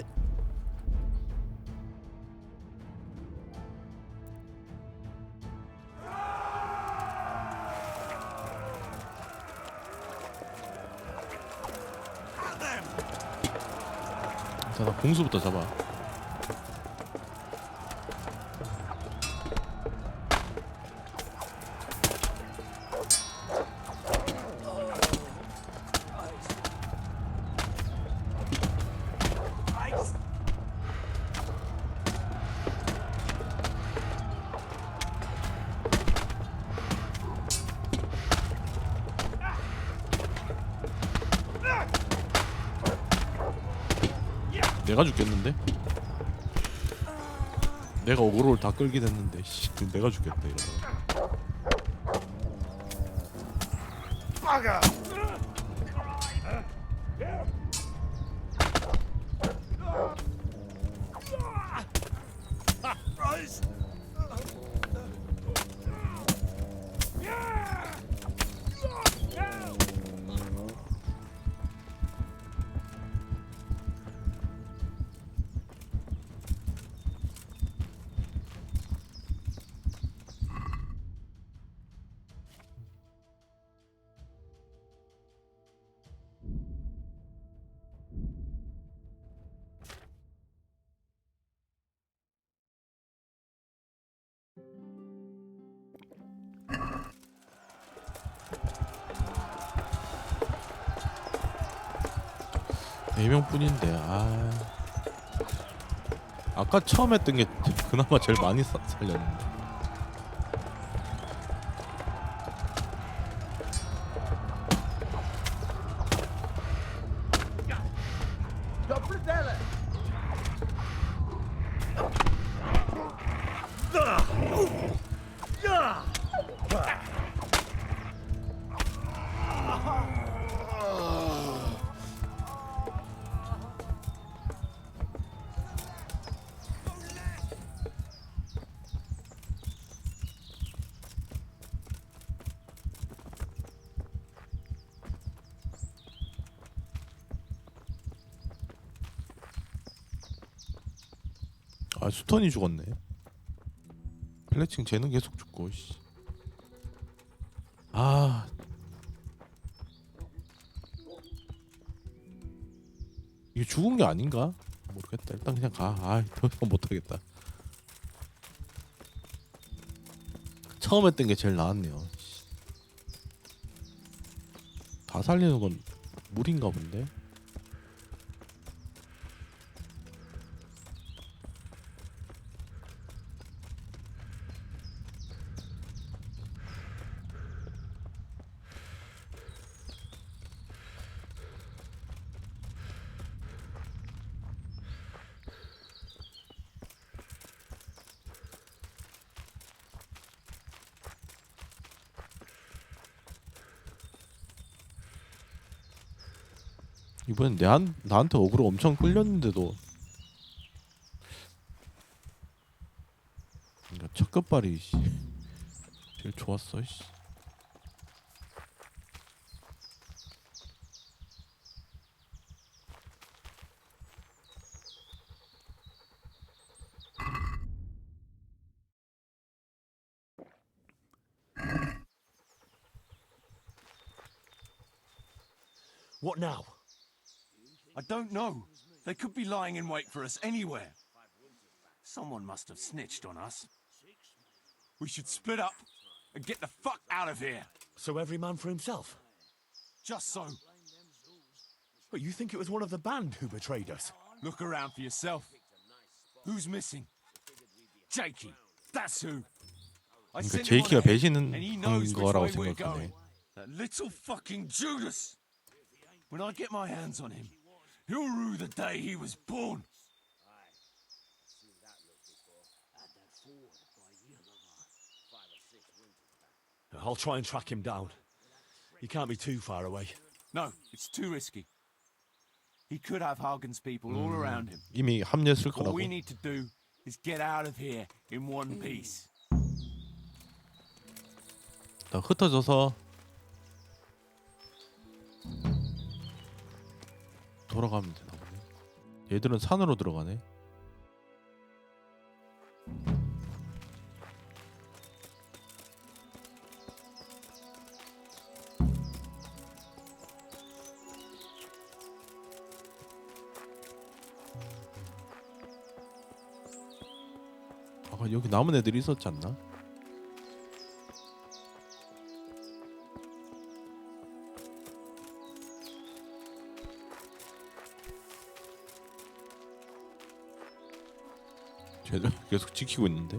자, 나 공수부터 잡아. 내가 죽겠는데? 내가 어그로를 다 끌게 됐는데 씨, 내가 죽겠다 이러다가. 네 명뿐인데 아까 처음 했던 게 그나마 제일 많이 살렸는데. 아, 수턴이 죽었네. 플래칭 쟤는 계속 죽고 씨. 아, 이게 죽은 게 아닌가? 모르겠다. 일단 그냥 가. 아, 더 이상 못하겠다. 처음 했던 게 제일 나았네요. 다 살리는 건 무리인가 본데. 이번엔 나한테 어그로 엄청 끌렸는데도 그러니까 첫 끝발이 제일 좋았어. 씨. What now? I don't know. They could be lying in wait for us anywhere. Someone must have snitched on us. We should split up and get the fuck out of here. So every man for himself? Just so. But you think it was one of the band who betrayed us? Look around for yourself. Who's missing? Jakey. That's who. I 그러니까 sent him on 제이키가 ahead, 배신한 and he knows which 거라고 way we're 생각하네. going. That little fucking Judas. When I get my hands on him, he'll rue the day he was born. I'll try and track him down. He can't be too far away. No, it's too risky. He could have Hagen's people all around him. 이미 합류했을 All 거라고. we need to do is get out of here in one piece. 나 흩어져서 돌아가면 되나 보네. 얘들은 산으로 들어가네. 아까 여기 남은 애들이 있었지 않나? 쟤들 계속 지키고 있는데?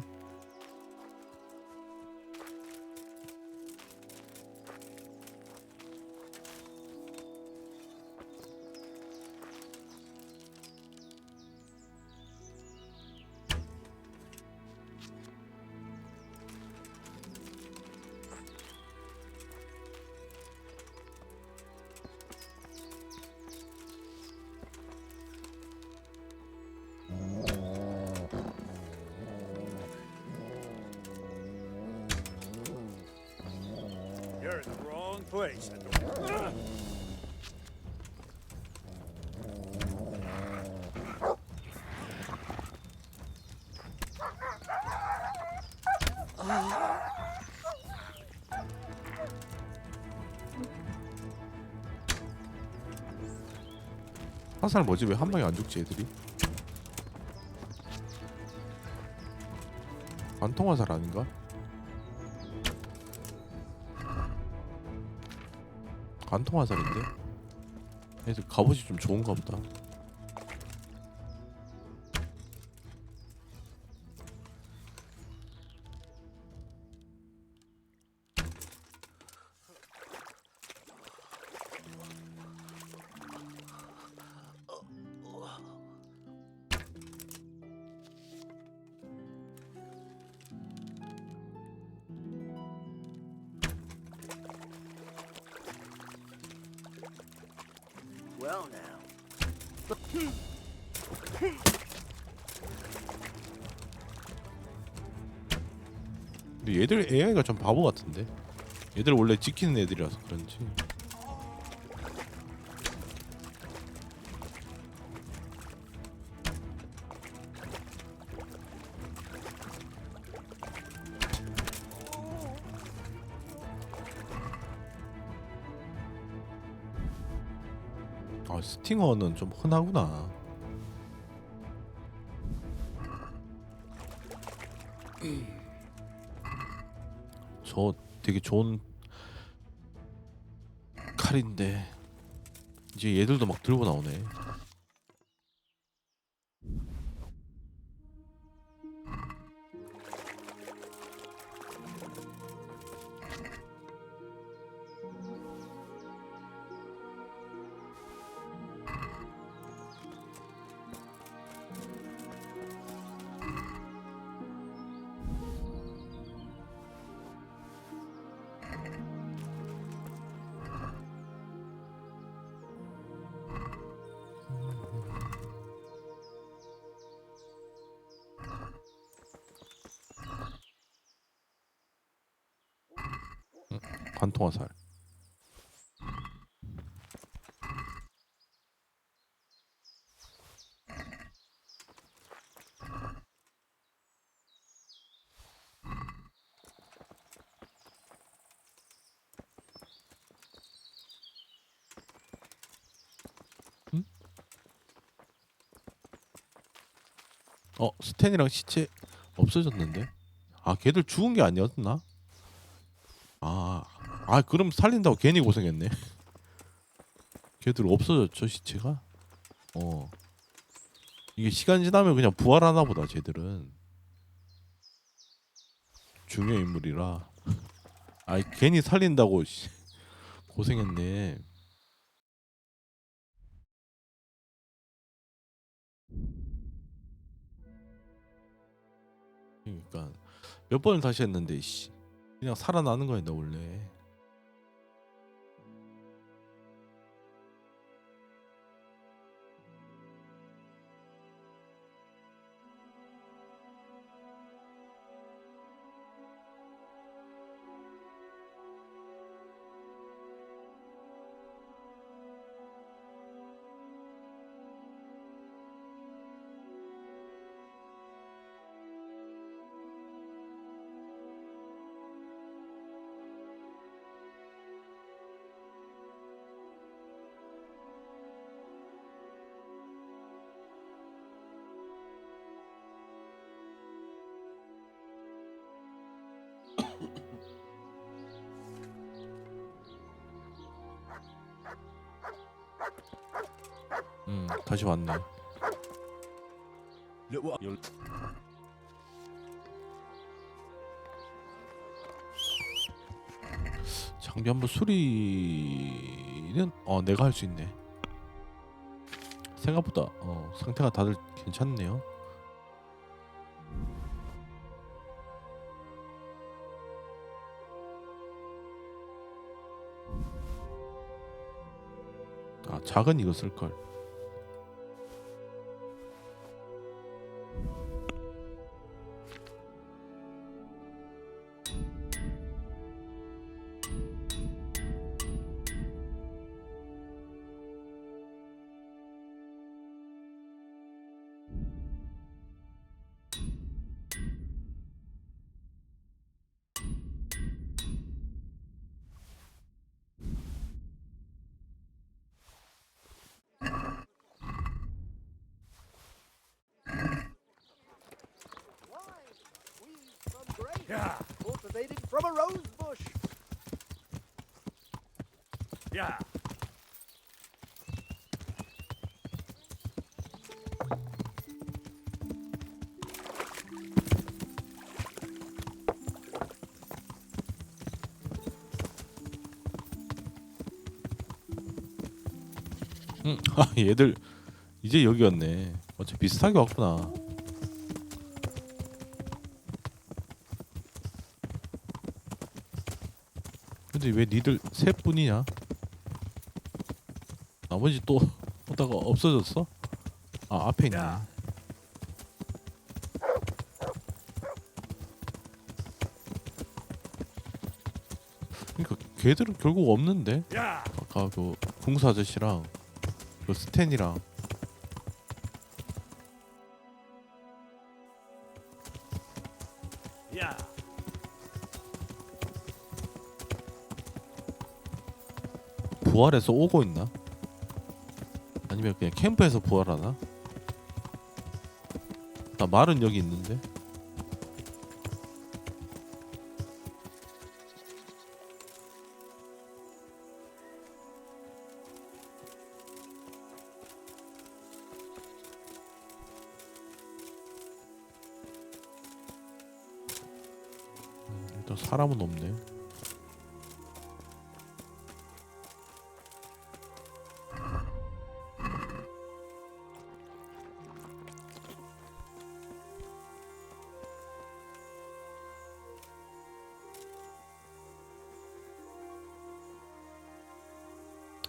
You're in the wrong place. 화살 뭐지? 왜 한 방에 안 죽지 애들이? 관통 화살 아닌가? 관통 화살인데? 애들 갑옷이 좀 좋은가 보다. Well now. 근데 얘들 AI가 좀 바보 같은데? 얘들 원래 지키는 애들이라서 그런지. 아, 스팅어는 좀 흔하구나. 저 되게 좋은 칼인데 이제 얘들도 막 들고 나오네. 관통 화살. 스탠이랑 시체 없어졌는데? 아, 걔들 죽은 게 아니었나? 그럼 살린다고 괜히 고생했네. 걔들 없어졌죠, 시체가? 이게 시간 지나면 그냥 부활하나 보다, 쟤들은. 중요 인물이라. 괜히 살린다고 고생했네. 그러니까 몇 번을 다시 했는데 그냥 살아나는 거였나 원래. 다시 왔네. Look what you'll. 장비 한번 수리는 내가 할 수 있네. 생각보다 상태가 다들 괜찮네요. 작은 이거 쓸걸. Yeah. Cultivated from a rose bush. Yeah. 얘들 이제 여기였네. 어차피 비슷하게 왔구나. 근데 왜 니들 세 분이냐? 나머지 또 오다가 없어졌어? 앞에 있네. 그러니까 걔들은 결국 없는데? 아까 그 궁수 아저씨랑 그 스탠이랑 부활해서 오고 있나? 아니면 그냥 캠프에서 부활하나? 나 말은 여기 있는데. 일단 사람은 없네.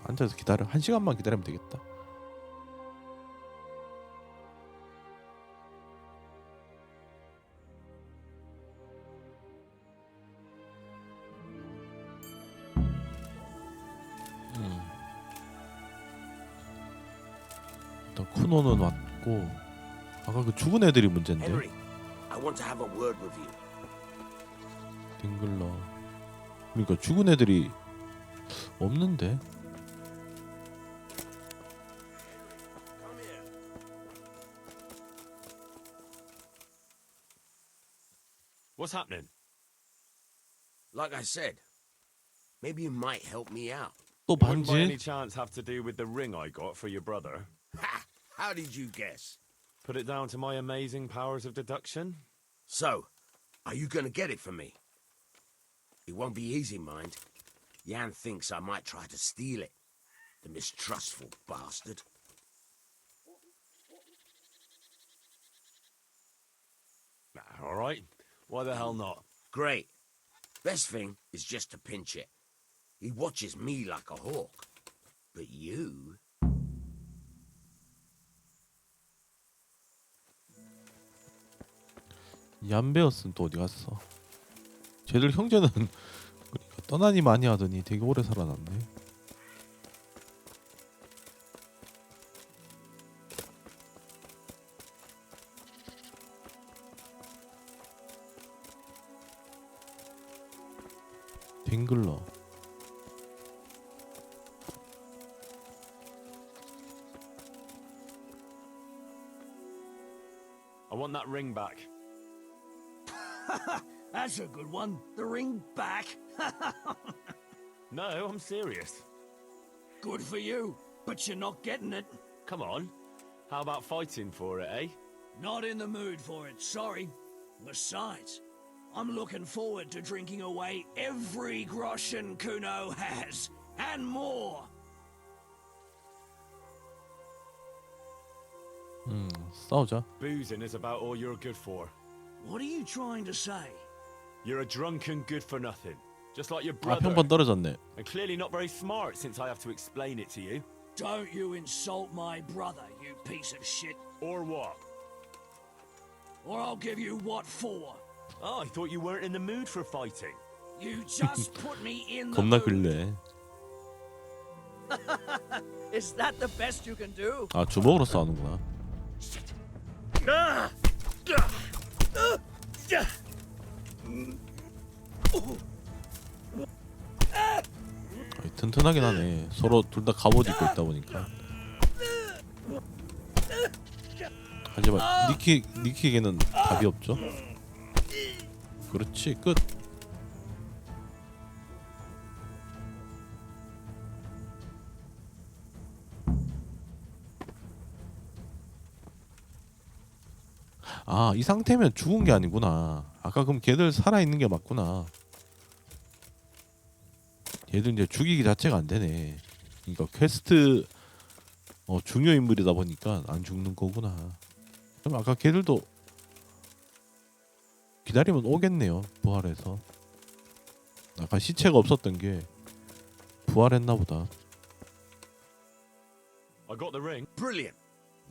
앉아서 기다려. 1시간만 기다리면 되겠다. 일단 쿠노는 왔고 아까 그 죽은 애들이 문제인데. Henry, I want to have a word with you. 딩글러. 그러니까 죽은 애들이 없는데. What's happening? Like I said, maybe you might help me out. 또 Wouldn't by 반지? any chance have to do with the ring I got for your brother? Ha! How did you guess? Put it down to my amazing powers of deduction? So, are you gonna get it for me? It won't be easy, mind. Yan thinks I might try to steal it. The mistrustful bastard. All right. Why the hell not? Great. Best thing is just to pinch it. He watches me like a hawk. But you... 얀베어스는 또 어디 갔어? 쟤들 형제는 그러니까 떠나니 많이 하더니 되게 오래 살아났네. 딩글러. I want that ring back. That's a good one. The ring back. No, I'm serious. Good for you, but you're not getting it. Come on. How about fighting for it, eh? Not in the mood for it, sorry. Besides, I'm looking forward to drinking away every groschen Kuno has, and more. 싸우자. Boozing is about all you're good for. What are you trying to say? You're a drunken good for nothing. Just like your 아, brother. 평판 떨어졌네. And clearly not very smart since I have to explain it to you. Don't you insult my brother, you piece of shit. Or what? Or I'll give you what for. Oh, I thought you weren't in the mood for fighting. You just put me in the 겁나 mood. 글래. Is that the best you can do? 아, 주먹으로 싸우는구나. 튼튼하긴 하네. 서로 둘 다 갑옷 입고 있다 보니까. 하지만 니킥에는 답이 없죠. 그렇지, 끝. 아, 이 상태면 죽은 게 아니구나. 아까 그럼 걔들 살아있는 게 맞구나. 얘들 이제 죽이기 자체가 안 되네. 그러니까 퀘스트 중요 인물이다 보니까 안 죽는 거구나. 그럼 아까 걔들도 기다리면 오겠네요. 부활해서. 아까 시체가 없었던 게 부활했나 보다. I got the ring. Brilliant.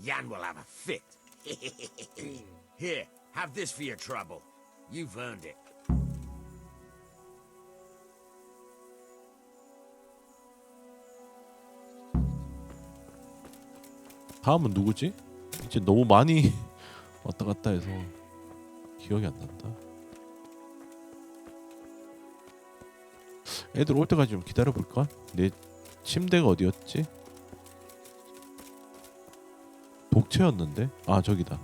Jan will have a fit. Here, have this for your trouble. You've earned it. 다음은 누구지? 이제 너무 많이 왔다 갔다 해서 기억이 안 난다. 애들 올 때까지 좀 기다려 볼까? 내 침대가 어디였지? 복채였는데? 아, 저기다.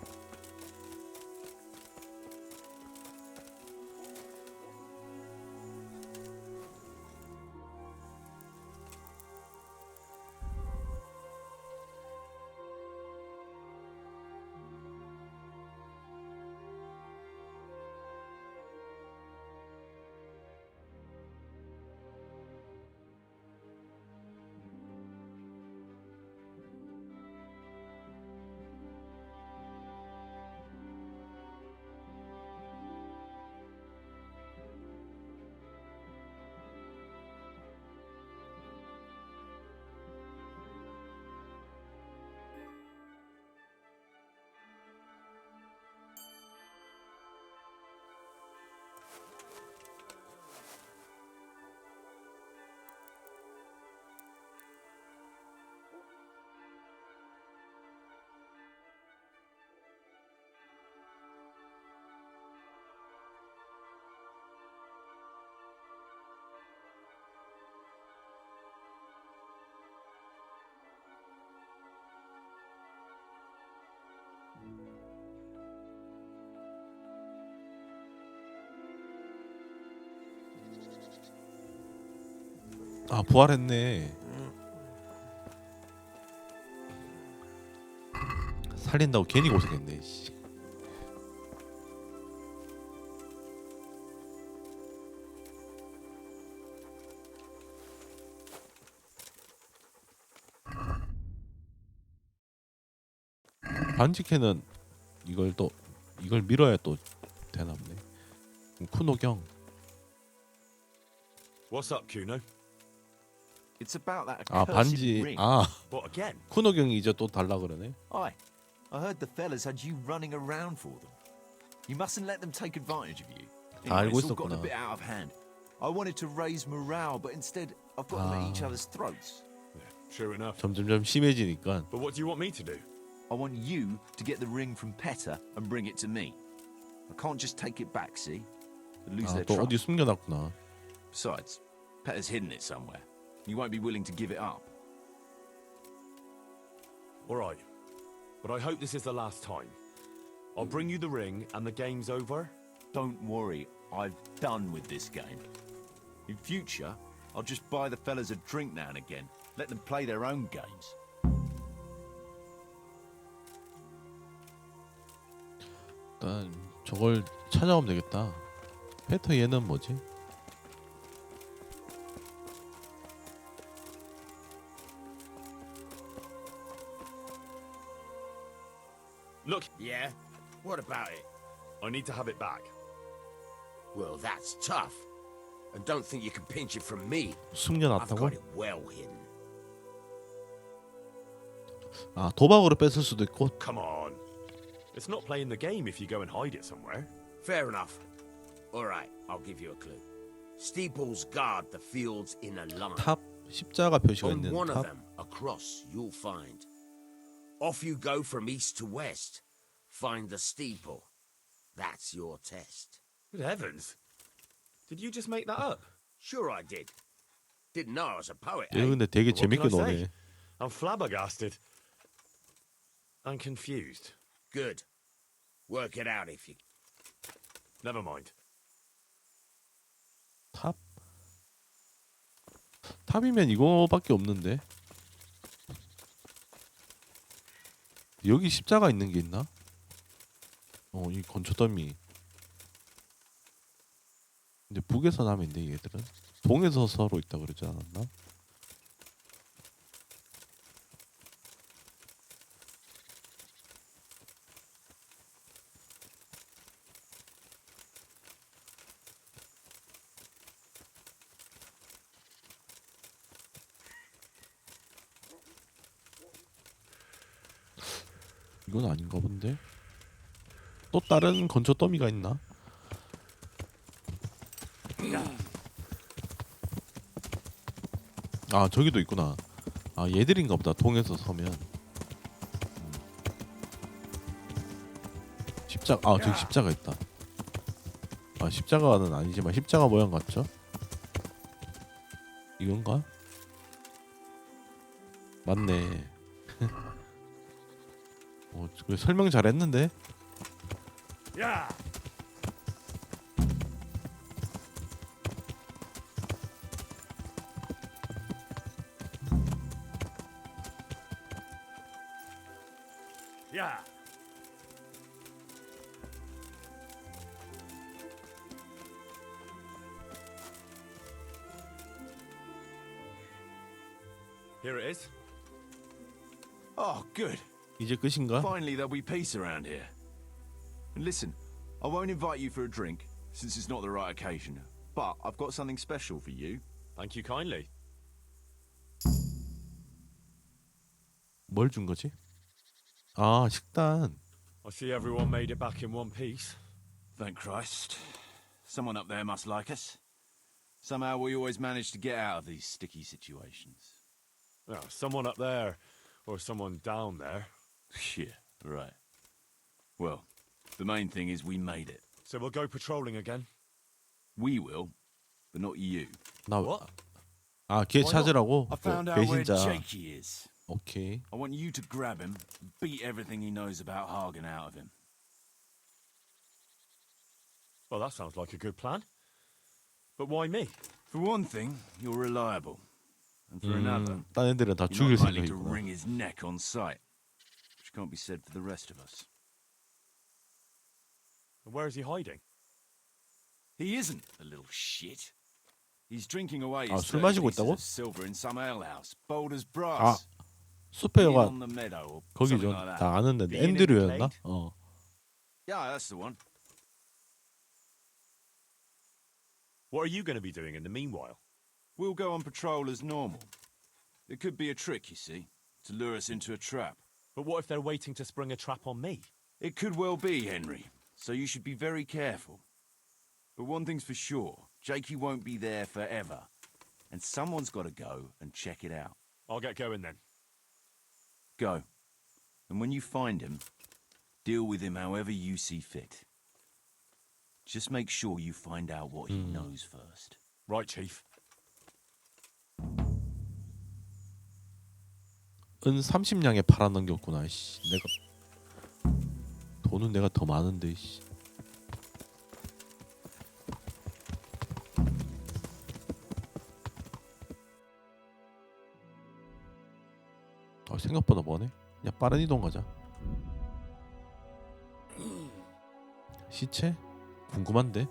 아, 부활했네. 살린다고 괜히 고생했네. 씨. 반지캐는 이걸 밀어야 또 되나 보네. 쿠노경. What's up, Kuno? It's about that 아, accursed 반지. ring. 아, What again? 쿠노경이 이제 또 달라 그러네. Aye. I heard the fellas had you running around for them. You mustn't let them take advantage of you. 다 알고 it's all gotten 있었구나. a bit out of hand. I wanted to raise morale, but instead I've got them at each other's throats. True enough. 점점점 심해지니까. But what do you want me to do? I want you to get the ring from Petter and bring it to me. I can't just take it back, see? They'll lose 아, their 또 trust. 어디 숨겨놨구나. Besides, Petter's hidden it somewhere. You won't be willing to give it up. All right. But I hope this is the last time. I'll bring you the ring and the game's over. Don't worry, I've done with this game. In future, I'll just buy the fellas a drink now and again. Let them play their own games. 일단 저걸 찾아오면 되겠다. 페터 얘는 뭐지? Look, Yeah? What about it? I need to have it back. Well, that's tough. And don't think you can pinch it from me. I've 숨겨놨다고? got it well hidden. 아, 도박으로 뺏을 수도 있고. Come on. It's not playing the game if you go and hide it somewhere. Fair enough. All right, I'll give you a clue. Steeples guard the fields in a line. 탑 십자가 표시가 On 있는 one of 탑. them, across, you'll find. Off you go from east to west. Find the steeple. That's your test. Good heavens. Did you just make that up? Sure I did. Didn't know I was a poet, 얘 eh? 근데 되게 What can 재밌게 I say? 노네. I'm flabbergasted. And confused. Good. Work it out if you... Never mind. 탑? 탑이면 이거밖에 없는데. 여기 십자가 있는 게 있나? 이 건초더미. 근데 북에서 남인데 얘들은 동에서 서로 있다 그러지 않았나? 이건 아닌가 본데. 또 다른 건초 더미가 있나? 아, 저기도 있구나. 아, 얘들인가 보다. 동에서 서면. 십자가. 아, 저기 십자가 있다. 아, 십자가는 아니지만 십자가 모양 같죠? 이건가? 맞네. 설명 잘했는데. 야! 야! Here it is. Oh, good. 이제 끝인가? Finally, there'll be peace around here. And listen, I won't invite you for a drink, since it's not the right occasion. But I've got something special for you. Thank you kindly. 뭘 준 거지? 아, 식단. I see everyone made it back in one piece. Thank Christ. Someone up there must like us. Somehow we always manage to get out of these sticky situations. Oh, someone up there, or someone down there. Yeah, right. Well, the main thing is we made it. So we'll go patrolling again? We will, but not you. 나 What? 아, 걔 찾으라고. I found out where 배신자. Jakey is. 오케이. I want you to grab him and beat everything he knows about Hagen out of him. Well, that sounds like a good plan. But why me? For one thing, you're reliable. And for another, 딴 애들은 다 you're 죽일 not likely to 생각이구나. wring his neck on sight. Which can't be said for the rest of us. And where is he hiding? He isn't, the little shit. He's drinking away 아, his 술 30 마시고 pieces 있다고? of silver in some alehouse, bold as 아, brass. 숲에 Being 여가 on the meadow or 거기죠. something like that. 다 아는데 Being in 앤드류였나? Glade? Yeah, that's the one. What are you going to be doing in the meanwhile? We'll go on patrol as normal. It could be a trick, you see, to lure us into a trap. But what if they're waiting to spring a trap on me? It could well be, Henry, so you should be very careful. But one thing's for sure, Jakey won't be there forever. And someone's got to go and check it out. I'll get going then. Go. And when you find him, deal with him however you see fit. Just make sure you find out what he knows first. Right, Chief. 은 30냥에 팔아 넘겼구나. 씨. 돈은 내가 더 많은데. 씨. 생각보다 머네. 야, 빠른 이동 가자. 시체? 궁금한데?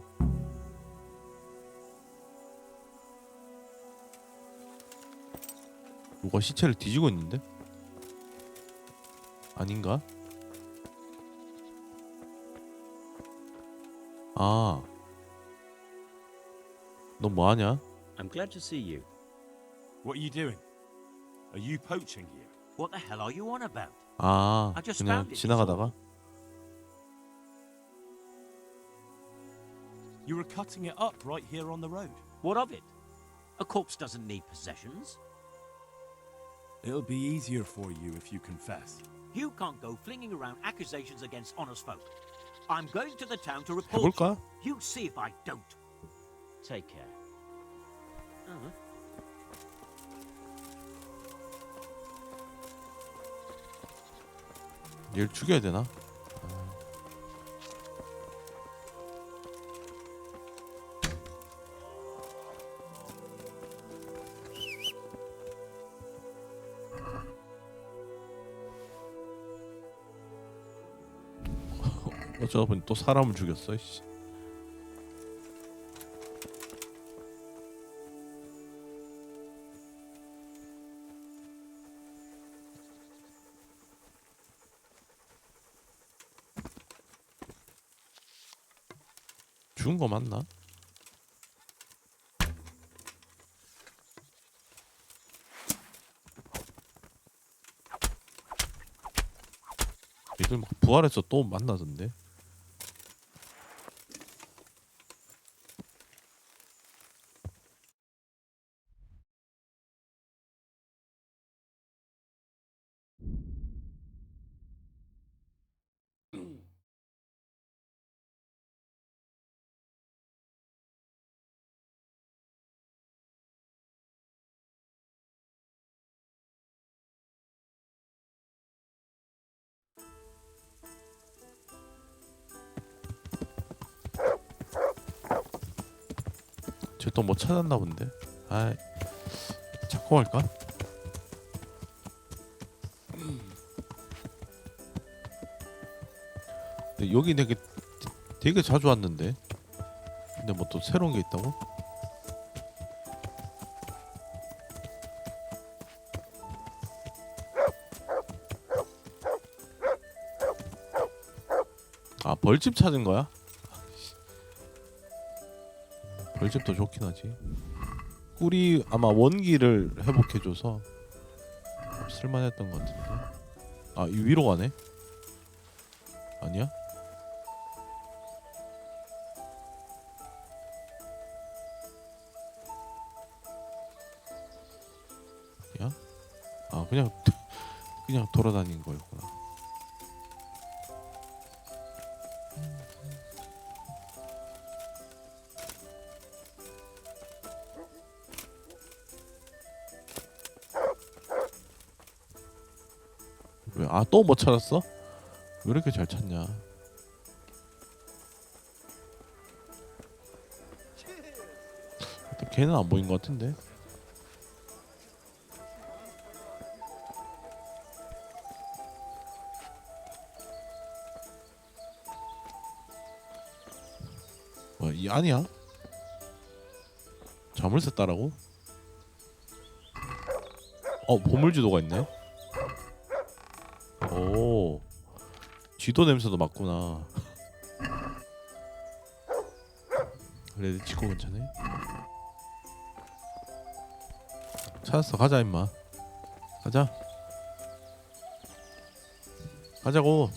누가 시체를 뒤지고 있는데? 아닌가? 아, 너 뭐하냐? I'm glad to see you. What are you doing? Are you poaching here? What the hell are you on about? 아, I just 그냥 found it, 지나가다가? You were cutting it up right here on the road. What of it? A corpse doesn't need possessions. It'll be easier for you if you confess. You can't go flinging around accusations against honest folk. I'm going to the town to report 해볼까? you. You see if I don't. Take care. 얘를 죽여야 되나? 어쩌다 보니 또 사람을 죽였어. 씨. 죽은 거 맞나? 얘들 막 부활해서 또 만나던데. 쟤 또 뭐 찾았나 본데. 아이, 찾고 갈까? 근데 여기 되게 자주 왔는데. 근데 뭐 또 새로운 게 있다고? 아, 벌집 찾은 거야? 벌집도 좋긴 하지. 꿀이 아마 원기를 회복해줘서 쓸만했던 것 같은데. 아, 이 위로 가네? 아니야? 야? 아, 그냥 돌아다닌 거였구나. 왜? 아, 또 못 찾았어? 왜 이렇게 잘 찾냐? 걔는 안 보인 것 같은데. 뭐야, 이 아니야? 자물쇠 따라고? 보물지도가 있네. 오, 쥐도 냄새도 맡구나. 그래, 치고 괜찮네. 찾았어. 가자 임마. 가자. 가자고.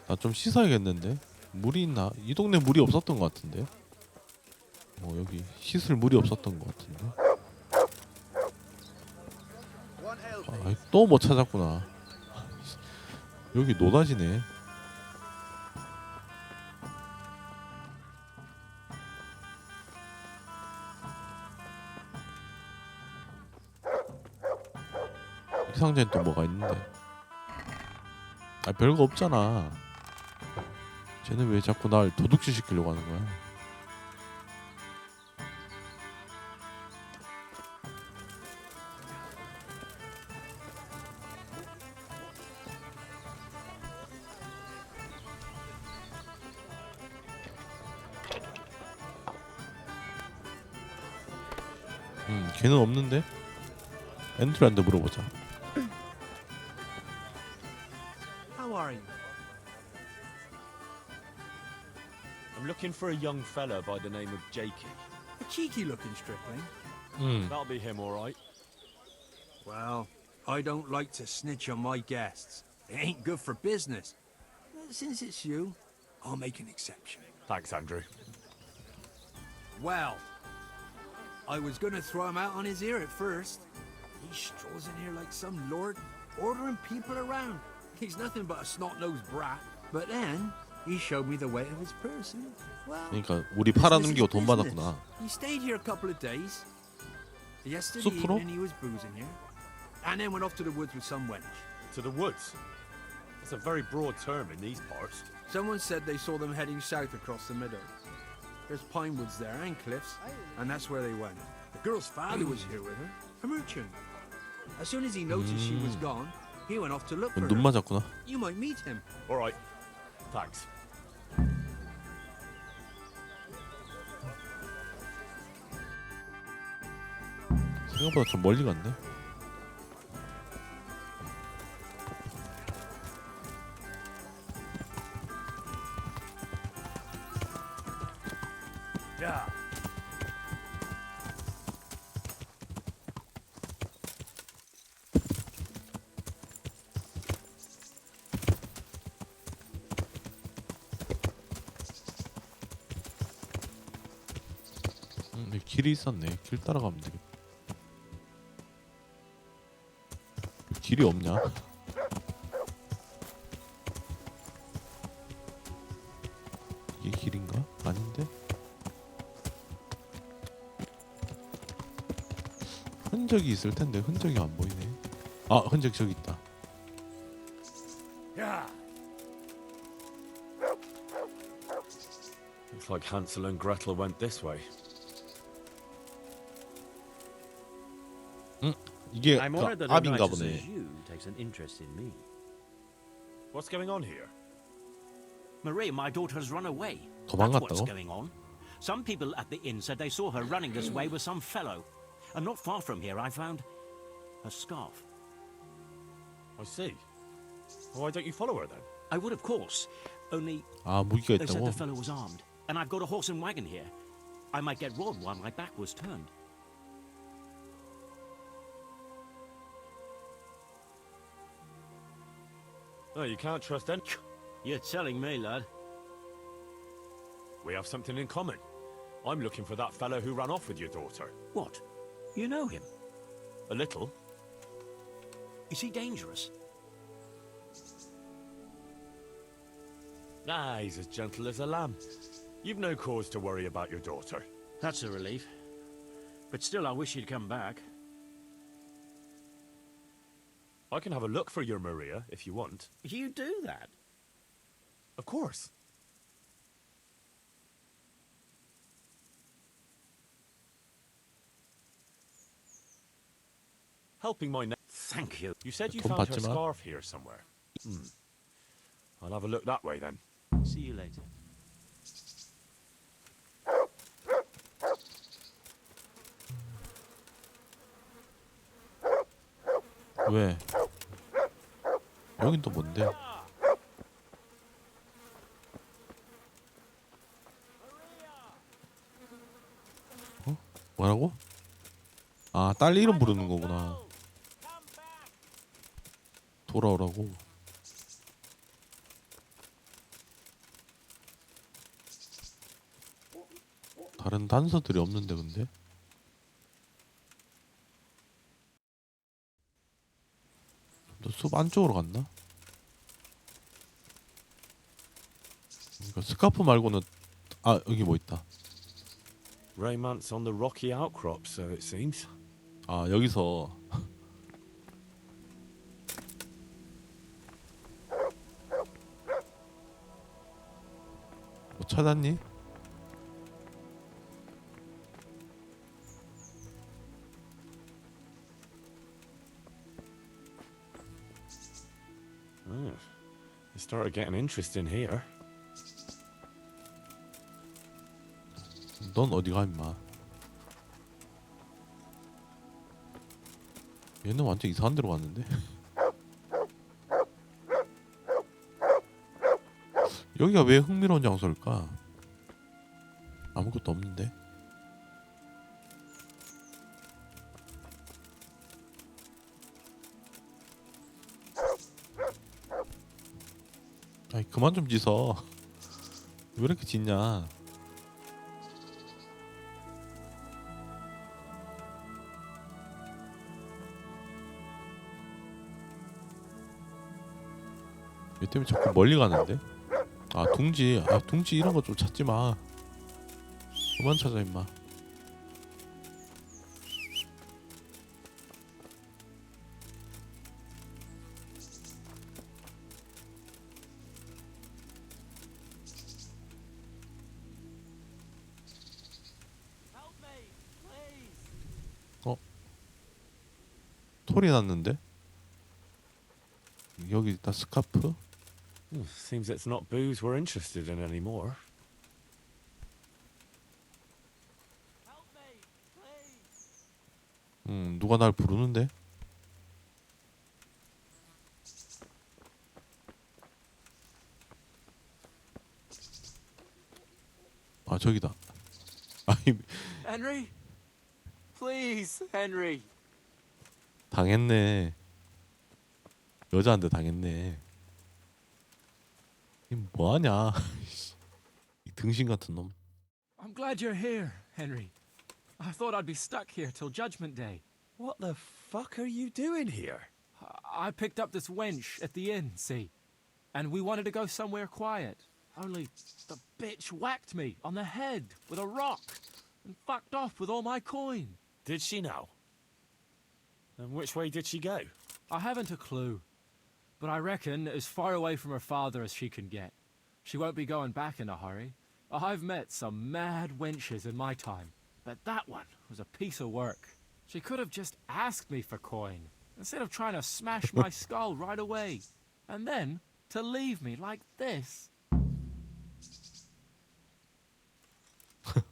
나 좀 씻어야겠는데. 물이 있나? 이 동네 물이 없었던 것 같은데. 여기 씻을 물이 없었던 것 같은데. 아, 또 못 찾았구나. 여기 노다지네. 이 상자엔 또 뭐가 있는데. 아, 별거 없잖아. 쟤는 왜 자꾸 날 도둑질 시키려고 하는 거야? 걔는 없는데? 앤드류한테 물어보자. How are you? I'm looking for a young fella by the name of Jakey. A cheeky-looking stripling. That'll be him, all right. Well, I don't like to snitch on my guests. It ain't good for business. Since it's you, I'll make an exception. Thanks, Andrew. Well, I was gonna throw him out on his ear at first. He strolls in here like some lord, ordering people around. He's nothing but a snot-nosed brat. But then, he showed me the weight of his purse. And, well, 그러니까 우리 팔아넘기고 돈 받았구나. he stayed here a couple of days. Yesterday 숲으로? evening he was boozing here. And then went off to the woods with some wench. To the woods? That's a very broad term in these parts. Someone said they saw them heading south across the meadow. There's pine woods there and cliffs, and that's where they went. The girl's father was here with her, a merchant. As soon as he noticed she was gone, he went off to look for 눈 her. 맞았구나. You might meet him. All right. Thanks. 생각보다 좀 멀리 갔네. Yeah. 길이 있었네. 길 따라가면 되겠다. 길이 없냐? 이게 길인가? 아닌데? 흔적이 있을 텐데 흔적이 안 보이네. 아, 흔적 저기 있다. Yeah. Looks like Hansel and Gretel went this way. 이게 I'm honored that a 압인가 knight such 보네. as you takes an interest in me. What's going on here? Marie, my daughter has run away. That's 도망갔다고? what's going on. Some people at the inn said they saw her running this way with some fellow. And not far from here, I found a scarf. I see. Why don't you follow her then? I would, of course. Only 아, 무기가 they said 있다고? the fellow was armed. And I've got a horse and wagon here. I might get robbed while my back was turned. No, you can't trust any. You're telling me, lad. We have something in common. I'm looking for that fellow who ran off with your daughter. What? You know him? A little. Is he dangerous? Ah, he's as gentle as a lamb. You've no cause to worry about your daughter. That's a relief. But still, I wish he'd come back. I can have a look for your Maria, if you want. You do that? Of course. Helping my Thank you. You said you 돈 found her 받지 마. scarf here somewhere. I'll have a look that way then. See you later. 왜? 여긴 또 뭔데? 어? 뭐라고? 아, 딸 이름 부르는 거구나. 돌아오라고. 다른 단서들이 없는데 근데? 너 숲 안쪽으로 갔나? 그러니까 스카프 말고는 아, 여기 뭐 있다. Raymond's on the rocky outcrop, so it seems. 아, 여기서 뭐 찾았니? Oh, it started getting interesting here. 넌 어디 가 임마? 얘는 완전 이상한 데로 갔는데. 여기가 왜 흥미로운 장소일까? 아무것도 없는데. 아이 그만 좀 짖어. 왜 이렇게 짖냐? 얘 때문에 자꾸 멀리 가는데? 아 둥지, 아 둥지 이런 거 좀 찾지 마. 그만 찾아 임마. 어? 소리 났는데? 여기 있다 스카프? Seems it's not booze we're interested in anymore. 누가 날 부르는데? 아 저기다. 아이 Henry? Please, Henry. 당했네. 여자한테 당했네. 이 뭐하냐? 이 등신 같은 놈. I'm glad you're here, Henry. I thought I'd be stuck here till Judgment Day. What the fuck are you doing here? I picked up this wench at the inn, see? And we wanted to go somewhere quiet. Only the bitch whacked me on the head with a rock and fucked off with all my coin. Did she now? And which way did she go? I haven't a clue, but I reckon as far away from her father as she can get. She won't be going back in a hurry. I've met some mad wenches in my time, but that one was a piece of work. She could have just asked me for coin, instead of trying to smash my skull right away, and then to leave me like this.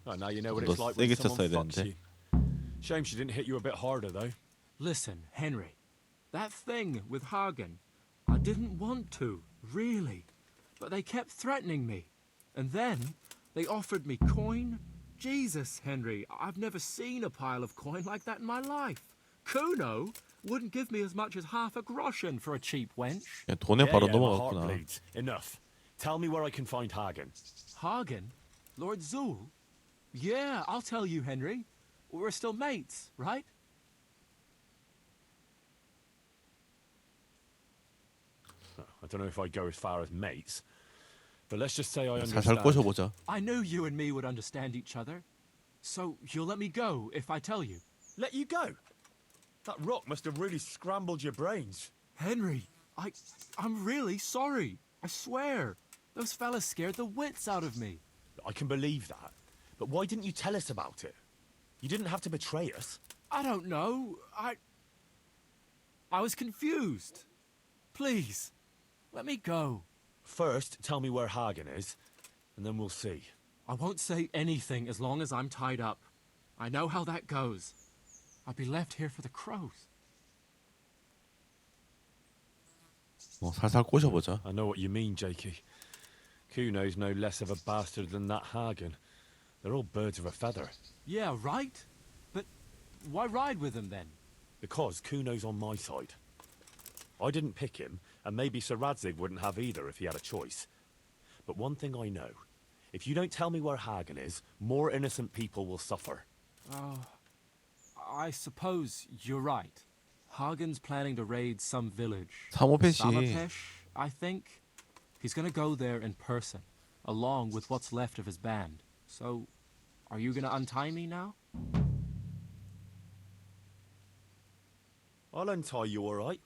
I know you know what it's like when someone fucks you. Shame she didn't hit you a bit harder, though. Listen, Henry, that thing with Hagen, I didn't want to, really, but they kept threatening me, and then they offered me coin. Jesus, Henry, I've never seen a pile of coin like that in my life. Kuno wouldn't give me as much as half a groschen for a cheap wench. 야, 돈에 바로 my 넘어갔구나. heart bleeds. Enough. Tell me where I can find Hagen. Hagen? Lord Zool? Yeah, I'll tell you, Henry. We're still mates, right? I don't know if I'd go as far as mates, but let's just say I 살살 understand. 꼬셔보자. I knew you and me would understand each other. So you'll let me go if I tell you? Let you go? That rock must have really scrambled your brains. Henry, I'm really sorry. I swear. Those fellas scared the wits out of me. I can believe that, but why didn't you tell us about it? You didn't have to betray us. I don't know. I was confused. Please, let me go. First, tell me where Hagen is, and then we'll see. I won't say anything as long as I'm tied up. I know how that goes. I'll be left here for the crows. 살살 꼬셔보자. I know what you mean, Jakey. Kuno's no less of a bastard than that Hagen. They're all birds of a feather. Yeah, right? But why ride with him then? Because Kuno's on my side. I didn't pick him, and maybe Sir Radzig wouldn't have either if he had a choice. But one thing I know. If you don't tell me where Hagen is, more innocent people will suffer. I suppose you're right. Hagen's planning to raid some village. 사모페시. Samapesh, I think. He's gonna go there in person, along with what's left of his band. So, are you gonna untie me now? I'll untie you, all right?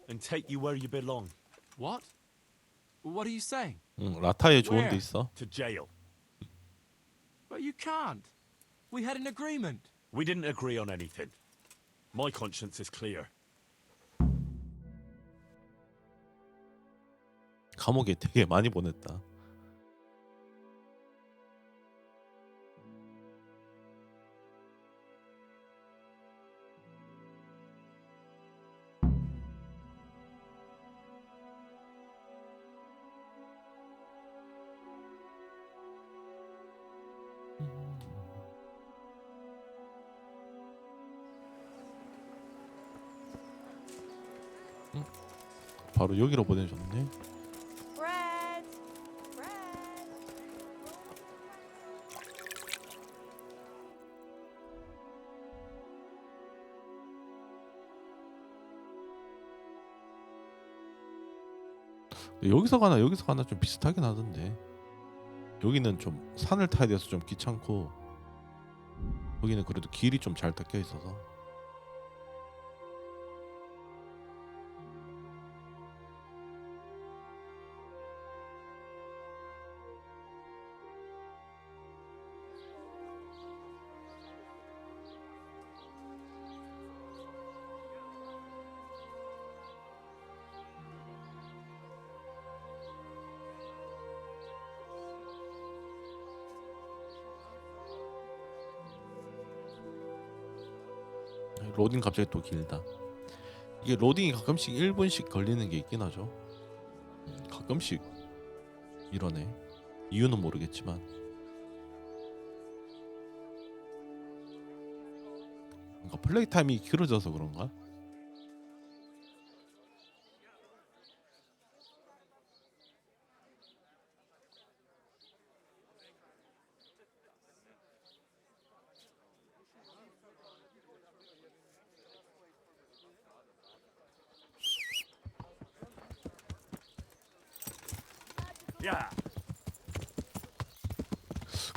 And take you where you belong. What? What are you saying? 라타에 좋은 데 있어. To jail. But you can't. We had an agreement. We didn't agree on anything. My conscience is clear. 감옥에 되게 많이 보냈다. 바로 여기로 보내줬네. 여기서 가나 좀 비슷하긴 하던데. 여기는 좀 산을 타야 돼서 좀 귀찮고, 여기는 그래도 길이 좀 잘 닦여 있어서. 로딩 갑자기 또 길다. 이게 로딩이 가끔씩 1분씩 걸리는 게 있긴 하죠. 가끔씩 이러네. 이유는 모르겠지만. 뭔가 플레이 타임이 길어져서 그런가? 야.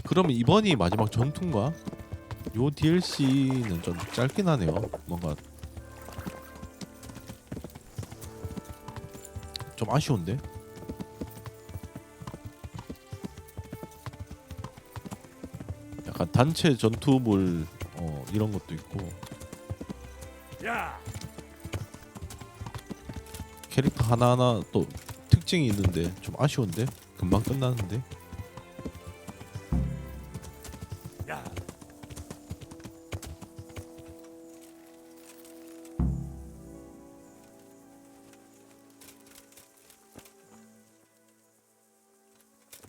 그러면 이번이 마지막 전투인가? 요 DLC는 좀 짧긴 하네요. 뭔가 좀 아쉬운데? 약간 단체 전투물 이런 것도 있고. 야. 캐릭터 하나하나 또 특징이 있는데 좀 아쉬운데? 금방 끝나는데? 야.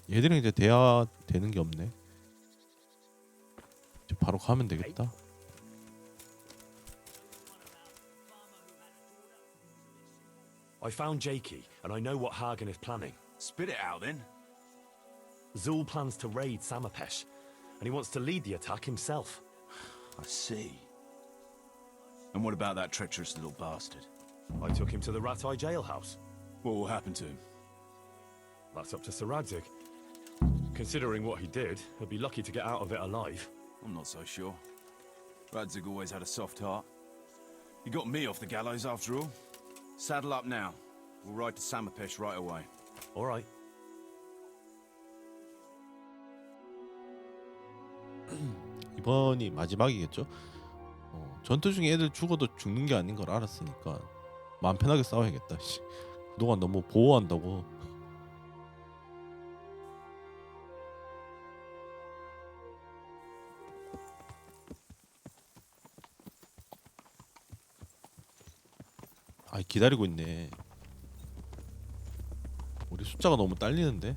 얘들은 이제 돼야 되는 게 없네. 이제 바로 가면 되겠다. I found Jakey, and I know what Hagen is planning. Spit it out then. Zul plans to raid Samapesh, and he wants to lead the attack himself. I see. And what about that treacherous little bastard? I took him to the Ratai jailhouse. What will happen to him? That's up to Sir Radzig. Considering what he did, he'll be lucky to get out of it alive. I'm not so sure. Radzig always had a soft heart. He got me off the gallows after all. Saddle up now. We'll ride to Samapesh right away. All right. 이번이 마지막이겠죠? 전투 중에 애들 죽어도 죽는 게 아닌 걸 알았으니까 마음 편하게 싸워야겠다. 그동안 너무 보호한다고. 아, 기다리고 있네. 우리 숫자가 너무 딸리는데.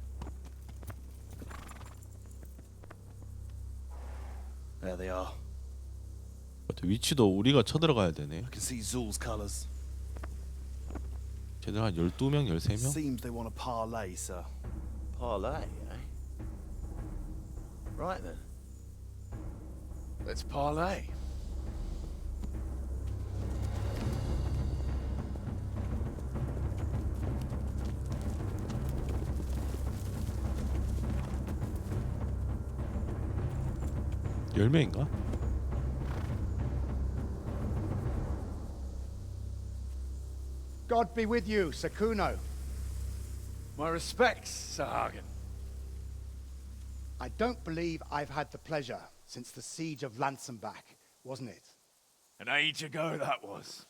There they are. 위치도 우리가 쳐들어가야 되네. I can see Zul's colours. 쟤들 한 12명, 13명? Seems they want a parlay, sir. Parlay, eh? Right then. Let's parlay. (10명인가) God be with you, Sakuno. My respects, Sir Hagen. I don't believe I've had the pleasure since the siege of Lansenbach, wasn't it? An age ago that was.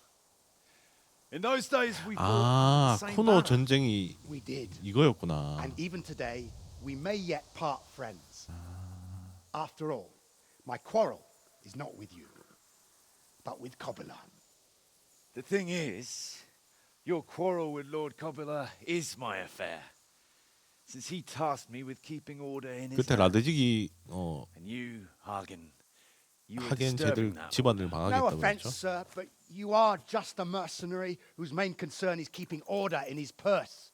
In those days we 아, fought the same 쿠노 battle. 전쟁이 We did. 이거였구나. And even today, we may yet part friends. After all, my quarrel is not with you, but with Kobila. The thing is, your quarrel with Lord Kobila is my affair. Since he tasked me with keeping order in his 그때 land. 라드직이 And you, Hagen, You were 하긴 disturbing 쟤들 that 집안을 order. No 망하겠다고 offense, 했죠. sir, but you are just a mercenary whose main concern is keeping order in his purse.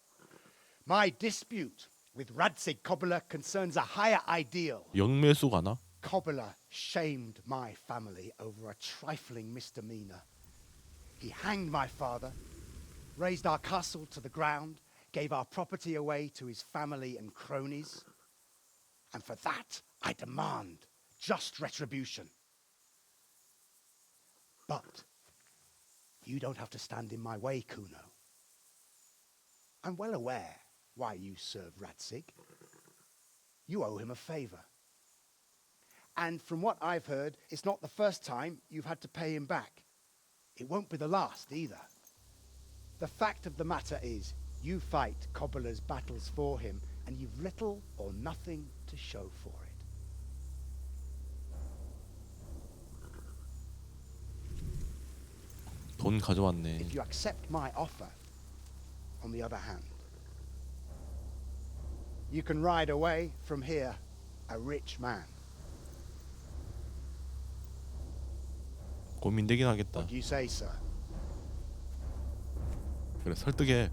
My dispute with Radzig Cobbler concerns a higher ideal. 영매수 가나? Cobbler shamed my family over a trifling misdemeanor. He hanged my father, razed our castle to the ground, gave our property away to his family and cronies. And for that, I demand just retribution. But you don't have to stand in my way, Kuno. I'm well aware why you serve Radzig. You owe him a favor. And from what I've heard, it's not the first time you've had to pay him back. It won't be the last either. The fact of the matter is, you fight Cobbler's battles for him, and you've little or nothing to show for it. 돈 가져왔네. If you accept my offer, on the other hand, you can ride away from here a rich man. 고민되긴 하겠다. What do you say, sir? 그래 설득해.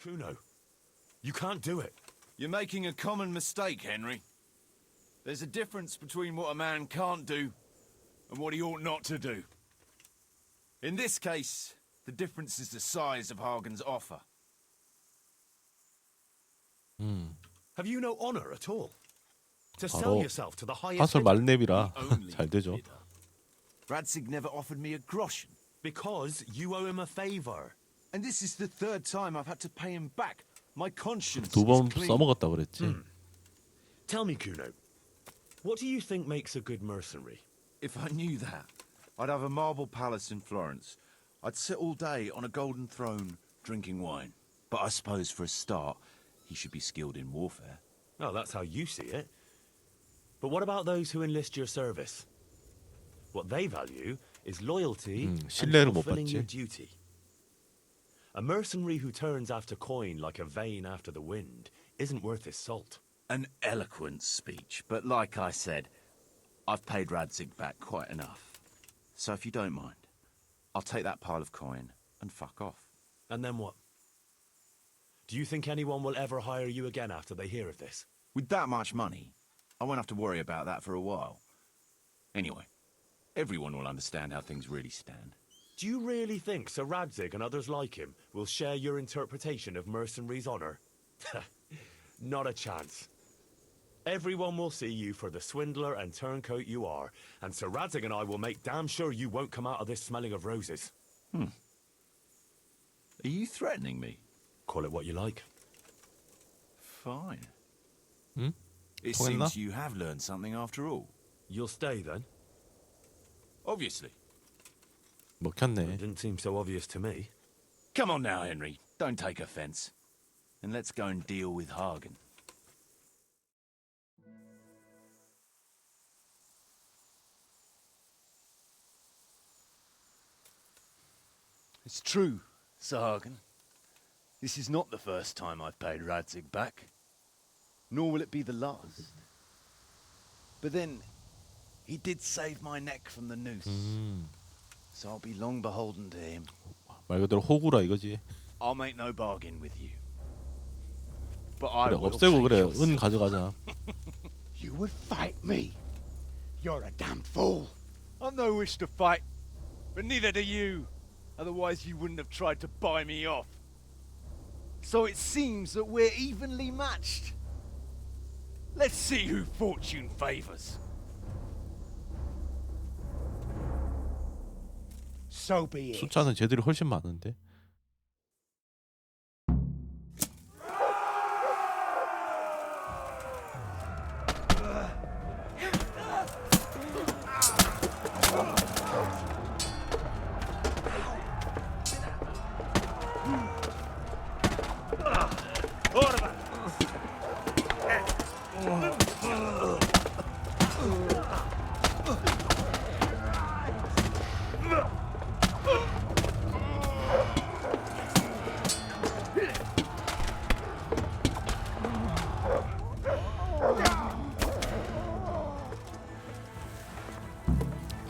Kuno, you can't do it. You're making a common mistake, Henry. There's a difference between what a man can't do and what he ought not to do. In this case, the difference is the size of Hagen's offer. Have you no honor at all? To sell 바로 yourself to the highest 하설 bidder? 말렙이라 잘 되죠. Radzig never offered me a groschen. Because you owe him a favor. And this is the third time I've had to pay him back. My conscience 두 번 is clean. 써먹었다 그랬지. Tell me, Kuno, what do you think makes a good mercenary? If I knew that, I'd have a marble palace in Florence. I'd sit all day on a golden throne, drinking wine. But I suppose for a start, he should be skilled in warfare. Oh, that's how you see it. But what about those who enlist your service? What they value is loyalty and 신뢰를 못 fulfilling your 받지. duty. A mercenary who turns after coin like a vane after the wind isn't worth his salt. An eloquent speech, but like I said, I've paid Radzig back quite enough. So if you don't mind, I'll take that pile of coin and fuck off. And then what? Do you think anyone will ever hire you again after they hear of this? With that much money, I won't have to worry about that for a while. Anyway, everyone will understand how things really stand. Do you really think Sir Radzig and others like him will share your interpretation of mercenaries' honor? Not a chance. Everyone will see you for the swindler and turncoat you are, and Sir Radzig and I will make damn sure you won't come out of this smelling of roses. Are you threatening me? Call it what you like. Fine. It 통했나? seems you have learned something after all. You'll stay then? Obviously. 먹혔네. It didn't seem so obvious to me. Come on now, Henry. Don't take offense. And let's go and deal with Hagen. It's true, Sir Hagen. This is not the first time I've paid Radzig back. Nor will it be the last. But then, he did save my neck from the noose. So I'll be long beholden to him. 말 그대로 호구라 이거지. I'll make no bargain with you. But I 그래 will 없애고 take 그래. your 은 가져가자. You would fight me? You're a damn fool. I've no wish to fight, but neither do you. Otherwise you wouldn't have tried to buy me off. So it seems that we're evenly matched. Let's see who fortune favors. So be it. 숫자는 쟤들이 훨씬 많은데.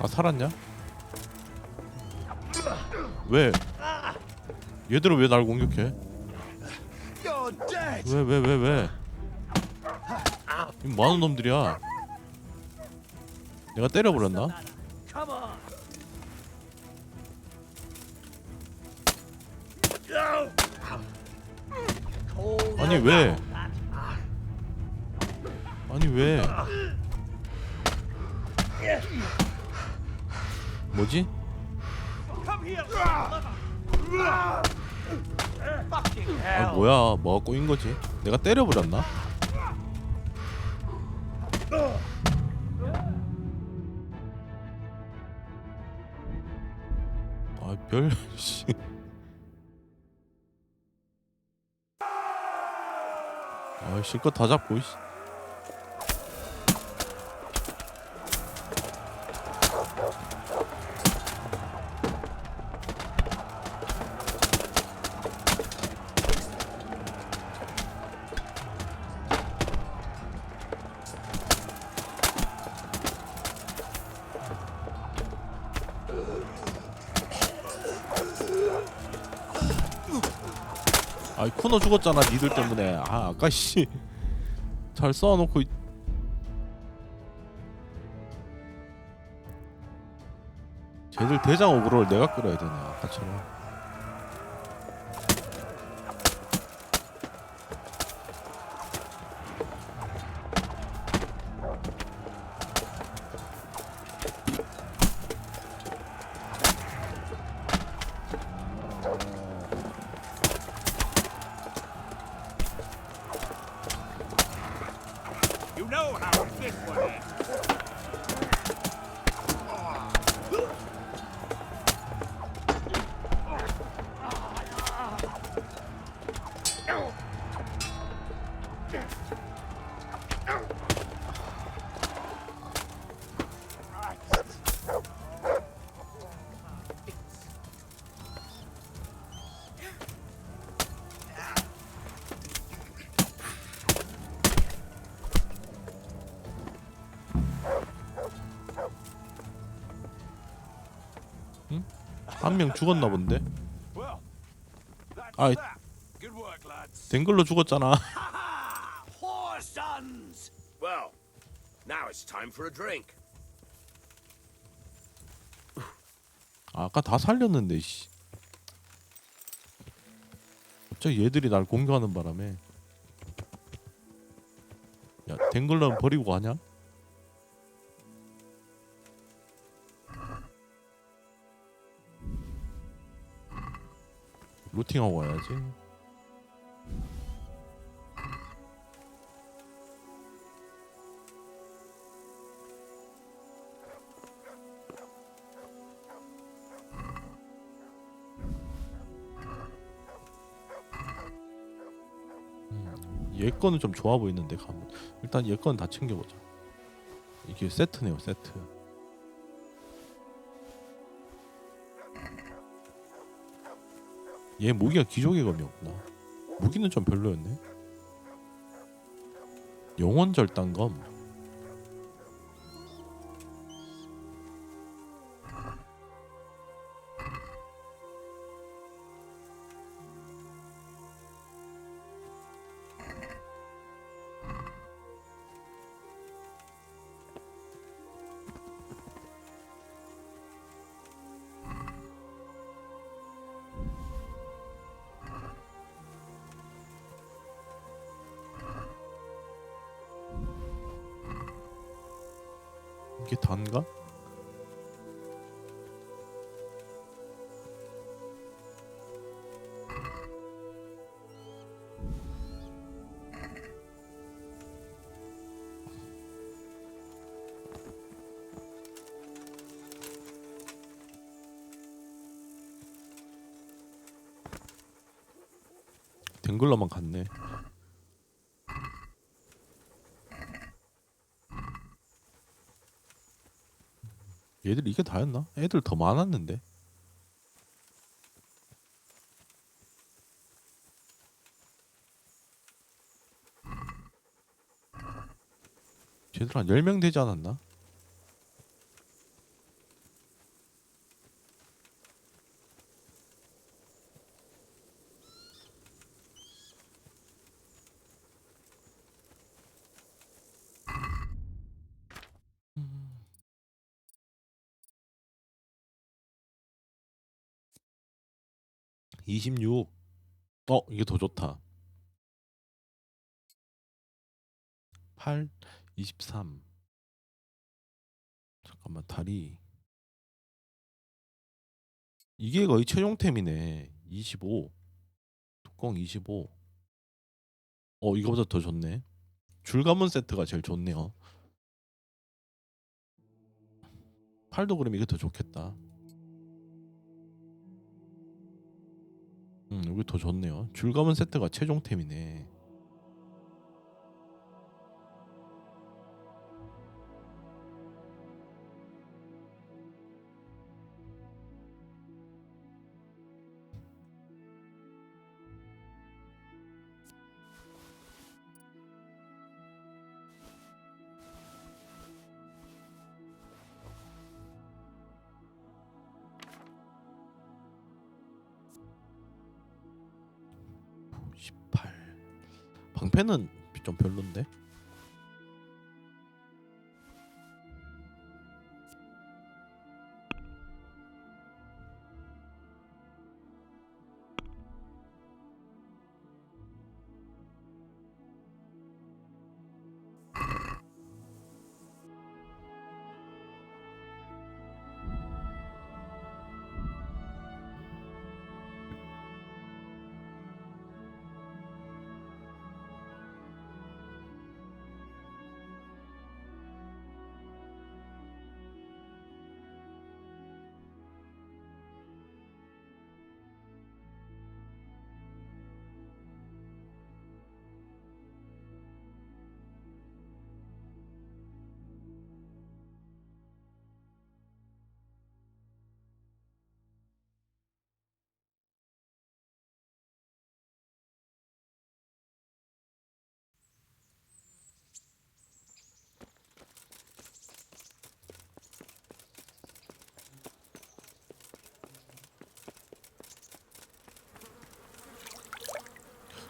살았냐? 왜? 얘들은 왜 날 공격해? 왜? 이 많은 놈들이야. 내가 때려버렸나? 아니 왜? 아니 왜? 뭐지? 아 뭐야? 뭐가 꼬인 거지? 내가 때려버렸나? 아 별 씨. 아 실컷 다 잡고. 아이 코너 죽었잖아 니들 때문에. 아 아까 씨 잘 쌓아놓고. 쟤들 대장 오그로를 내가 끌어야 되네 아까처럼. 한 명 죽었나 본데. 아, 된 걸로 죽었잖아. Well, now it's time for a drink. 아, 아까 다 살렸는데 씨. 갑자기 얘들이 날 공격하는 바람에. 야, 된 걸로는 버리고 가냐? 루팅하고 와야지. 얘 거는 좀 좋아 보이는데 가면 일단 얘 거는 다 챙겨보자. 이게 세트네요, 세트. 얘 무기가 기족의 검이었구나. 무기는 좀 별로였네. 영혼 절단검. 이게 단가? 된 걸로만 갔네. 얘들 이게 다였나? 애들 더 많았는데. 쟤들 한 10명 되지 않았나? 26. 이게 더 좋다. 8, 23. 잠깐만, 다리. 이게 거의 최종템이네. 25. 뚜껑 25. 이거보다 더 좋네. 줄감은 세트가 제일 좋네요. 팔도 그럼 이게 더 좋겠다. 여기 더 좋네요. 줄감은 세트가 최종템이네. 방패는 좀 별론데?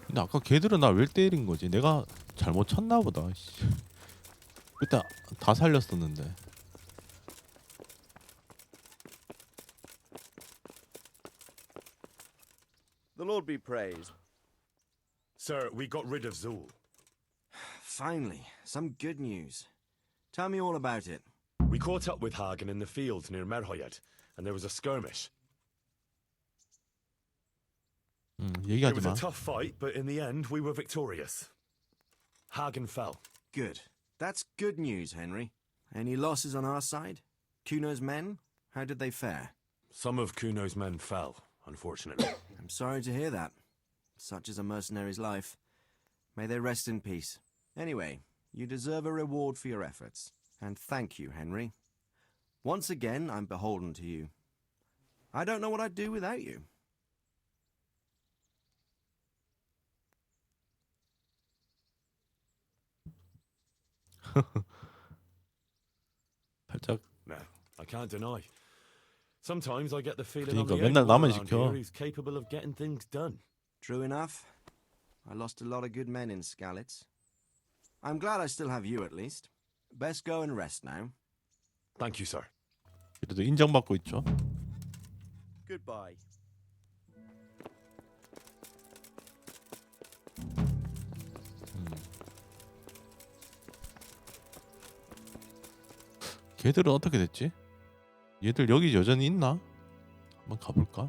근데 아까 걔들은 나 왜 때린 거지? 내가 잘못 쳤나 보다. 그때 다 살렸었는데. The Lord be praised. Sir, we got rid of Zul. Finally, some good news. Tell me all about it. We caught up with Hagen in the fields near Merhoyed, and there was a skirmish. It 얘기하지 was 마. a tough fight, but in the end, we were victorious. Hagen fell. Good. That's good news, Henry. Any losses on our side? Kuno's men? How did they fare? Some of Kuno's men fell, unfortunately. I'm sorry to hear that. Such is a mercenary's life. May they rest in peace. Anyway, you deserve a reward for your efforts. And thank you, Henry. Once again, I'm beholden to you. I don't know what I'd do without you. 살짝. No, I can't deny. Sometimes I get the feeling I'm 그러니까 the 맨날 only one 나만 around 시켜. here who's capable of getting things done. True enough. I lost a lot of good men in Skalitz. I'm glad I still have you at least. Best go and rest now. Thank you, sir. 그래도 인정받고 있죠. Goodbye. 걔들은 어떻게 됐지? 얘들 여기 여전히 있나? 한번 가볼까?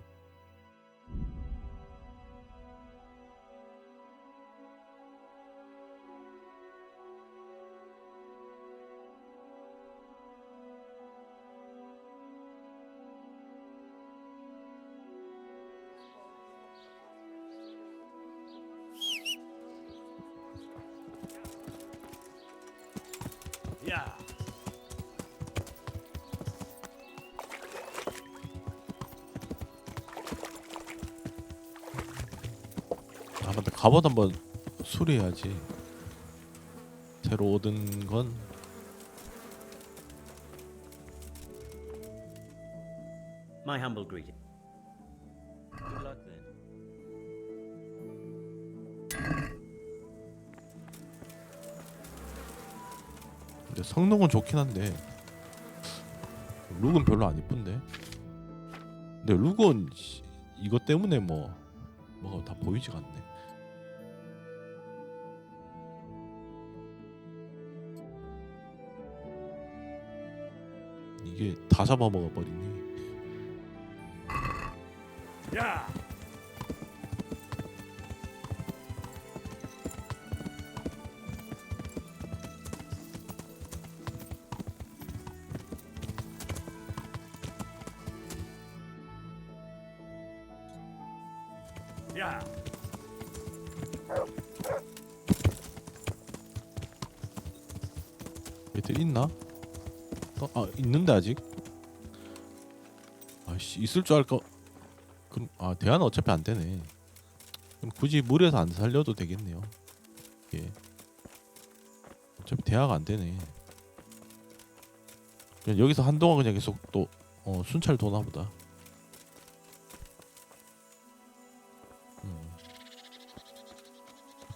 Yeah. 아 맞다, 갑옷 한번 수리해야지. 새로 얻은 건 My humble greeting. Good luck then. 근데 성능은 좋긴 한데 룩은 별로 안 이쁜데. 근데 룩은 이것 때문에 뭐가 다 보이지가 않네. 이게 다 잡아먹어 버리니. 야! 야! 얘들 있나? 있는데 아직? 아씨 있을 줄 알까? 그럼 대화는 어차피 안 되네. 그럼 굳이 물에서 안 살려도 되겠네요. 예. 어차피 대화가 안 되네. 그냥 여기서 한동안 그냥 계속 또 순찰 도나 보다.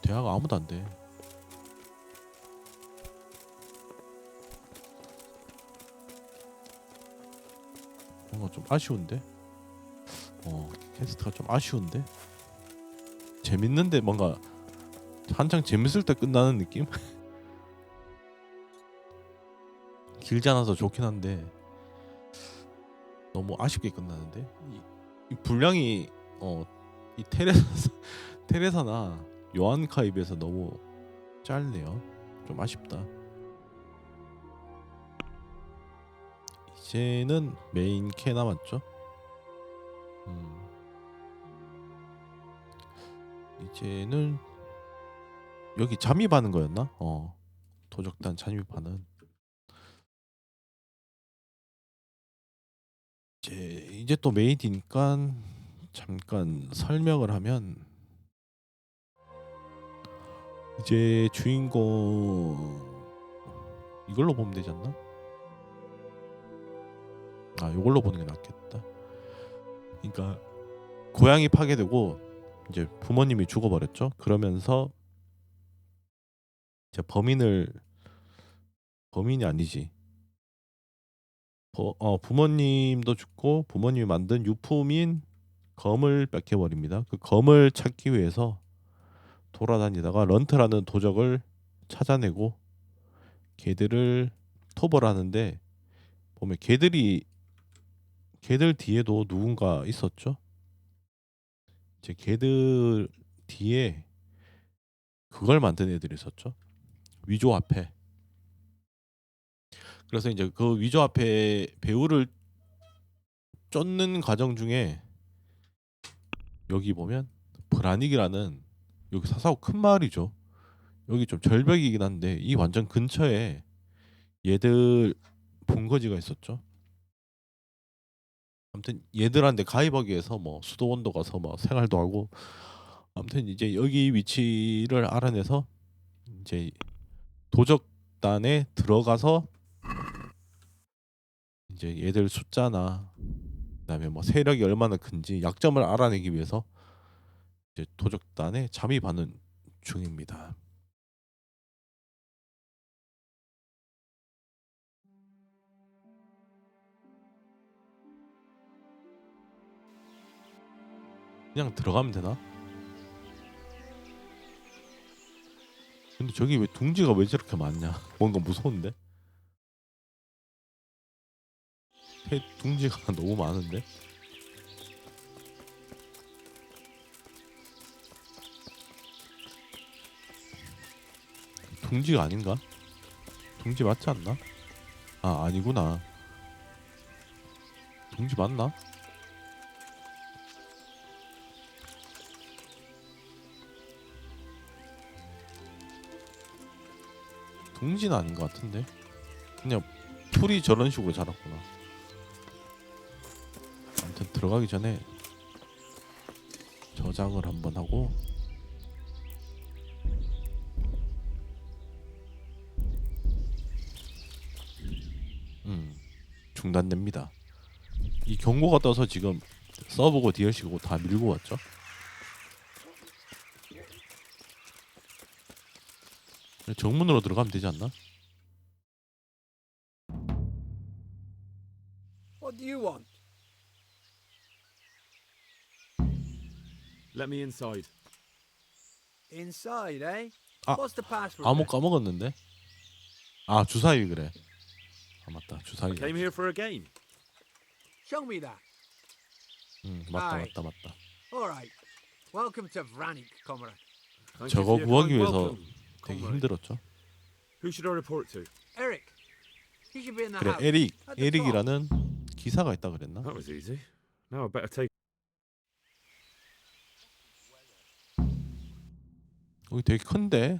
대화가 아무도 안 돼. 뭔가 좀 아쉬운데? 퀘스트가 좀 아쉬운데? 재밌는데 뭔가 한창 재밌을 때 끝나는 느낌? 길지 않아서 좋긴 한데 너무 아쉽게 끝나는데? 이 분량이 이 테레사나 요한카에 비해서 너무 짧네요. 좀 아쉽다. 이제는 메인 캐 남았죠. 이제는 여기 잠입하는 거였나? 도적단 잠입하는. 이제 또 메인이니까 잠깐 설명을 하면, 이제 주인공 이걸로 보면 되지 않나? 이걸로 보는 게 낫겠다. 그러니까 고향이 파괴되고 이제 부모님이 죽어버렸죠. 그러면서 이제 범인이 아니지. 부모님도 죽고 부모님이 만든 유품인 검을 뺏겨버립니다. 그 검을 찾기 위해서 돌아다니다가 런트라는 도적을 찾아내고 걔들을 토벌하는데, 보면 걔들 뒤에도 누군가 있었죠. 이제 걔들 뒤에 그걸 만든 애들이 있었죠. 위조화폐. 그래서 이제 그 위조화폐 배우를 쫓는 과정 중에 여기 보면 브라닉이라는, 여기 사사고 큰 마을이죠. 여기 좀 절벽이긴 한데 이 완전 근처에 얘들 본거지가 있었죠. 아무튼 얘들한테 가입하기 위해서 수도원도 가서 생활도 하고, 아무튼 이제 여기 위치를 알아내서 이제 도적단에 들어가서 이제 얘들 숫자나 그다음에 세력이 얼마나 큰지 약점을 알아내기 위해서 이제 도적단에 잠입하는 중입니다. 그냥 들어가면 되나? 근데 저기 왜 둥지가 왜 저렇게 많냐? 뭔가 무서운데? 둥지가 너무 많은데? 둥지가 아닌가? 둥지 맞지 않나? 아니구나. 둥지 맞나? 둥지는 아닌 것 같은데. 그냥 풀이 저런 식으로 자랐구나. 아무튼 들어가기 전에 저장을 한번 하고, 중단됩니다. 이 경고가 떠서 지금 서브고 DLC고 다 밀고 왔죠. 정문으로 들어가면 되지 않나? What do you want? Let me inside. Inside, eh? 아, What's the password? 아무 까먹었는데. 아, 주사위 그래. 아, 맞다. I 주사위. came here for a game. Show me that. 맞다, 아이. 맞다, 맞다. All right. Welcome to Vranik, comrade. Thank you 저거 for your 구하기 kind 위해서 welcome, 되게 comrade. 힘들었죠. Who should I report to? Eric, you should be in the 그래, house. 에릭, At the top. 에릭이라는 기사가 있다 그랬나? That was easy. Now I better take. 여기 되게 큰데.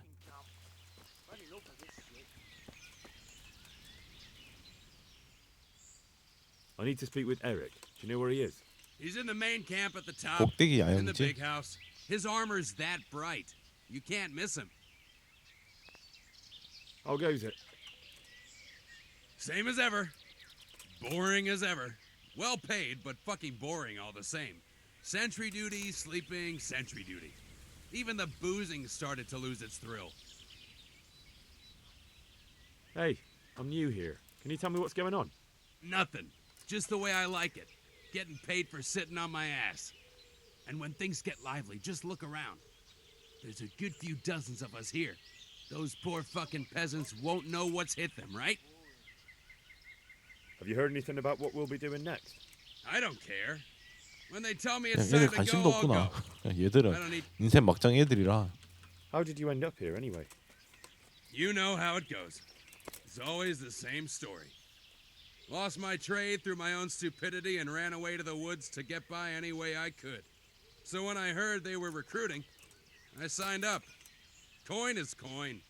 I need to speak with Eric. Do you know where he is? He's in the main camp at the top. 꼭대기 In the 야영지. big house. His armor's that bright. You can't miss him. How goes it? Same as ever. Boring as ever. Well paid, but fucking boring all the same. Sentry duty, sleeping, sentry duty. Even the boozing started to lose its thrill. Hey, I'm new here. Can you tell me what's going on? Nothing. Just the way I like it. Getting paid for sitting on my ass. And when things get lively, just look around. There's a good few dozens of us here. Those poor fucking peasants won't know what's hit them, right? Have you heard anything about what we'll be doing next? I don't care. When they tell me 그냥 it's 얘들 time to 관심도 go, I'll 없구나. go. 그냥 얘들은 I don't need- 인생 막장 애들이라. How did you end up here anyway? You know how it goes. It's always the same story. Lost my trade through my own stupidity and ran away to the woods to get by any way I could. So when I heard they were recruiting, I signed up. Coin is coin.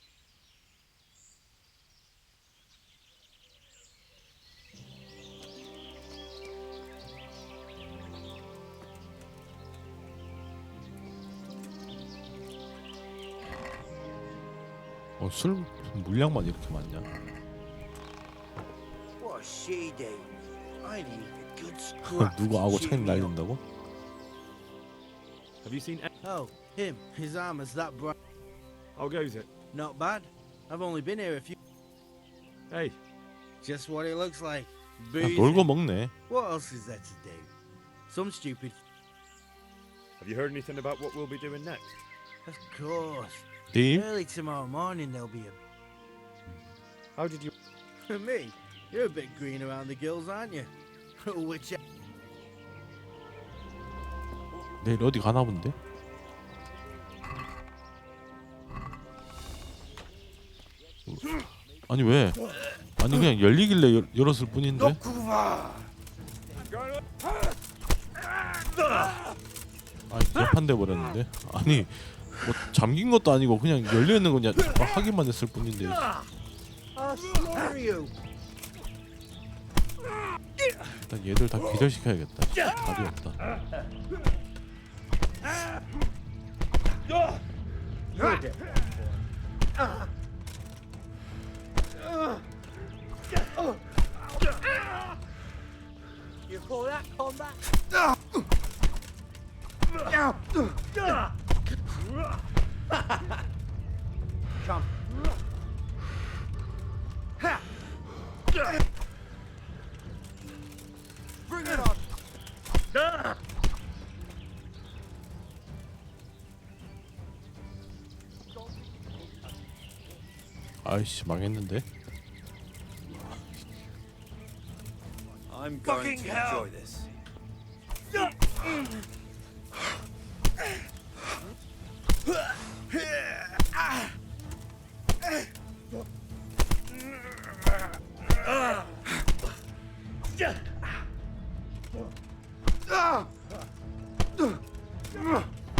술 물량만 이렇게 많냐? What's she doing? I need a good scrap. 누구 하고 책 날린다고? Have you seen? Oh, him. His armor's that bright. How goes it? Not bad. I've only been here a few. Hey. Just what it looks like. 그냥 놀고 먹네. What else is there to do? Some stupid. Have you heard anything about what we'll be doing next? Of course. Deal? Early tomorrow morning there'll be a. How did you? Me? You're a bit green around the gills, aren't you? Which. 내일 어디 가나 본데? 아니 왜? 아니 그냥 열리길래 열었을 뿐인데. 아니 개판돼 버렸는데. 아니 뭐 잠긴 것도 아니고 그냥 열려 있는 거냐 확인만 했을 뿐인데. 일단 얘들 다 기절시켜야겠다. 답이 없다. You call that combat? Come. Bring it on. 아이씨 망했는데. I'm going to enjoy this.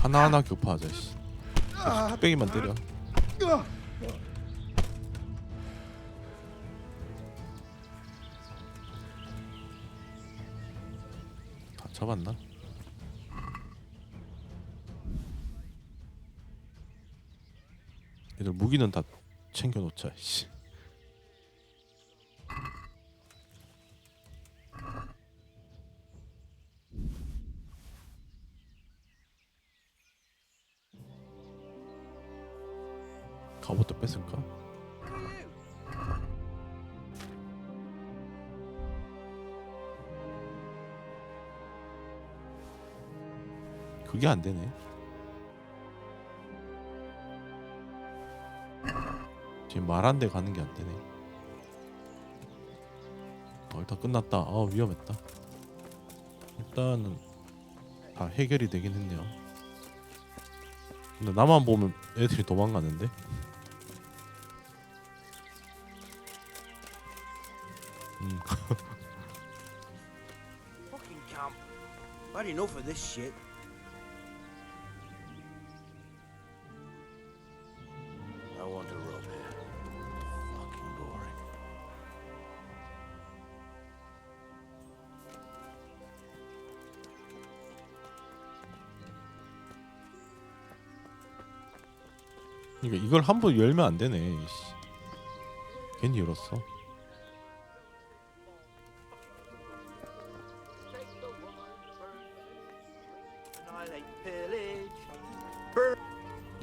하나하나 교파하자 씨. 뚝배기만 때려. 다 잡았나? 얘들 무기는 다 챙겨놓자 씨. 갑옷도 뺐을까? 그게 안 되네. 지금 말한 데 가는 게 안 되네. 일단 끝났다. 위험했다. 일단은 다 해결이 되긴 했네요. 근데 나만 보면 애들이 도망가는데? Fucking camp. Had enough of this shit. I want to rub here. Fucking boring. 그러니까 이걸 한번 열면 안 되네. 괜히 열었어.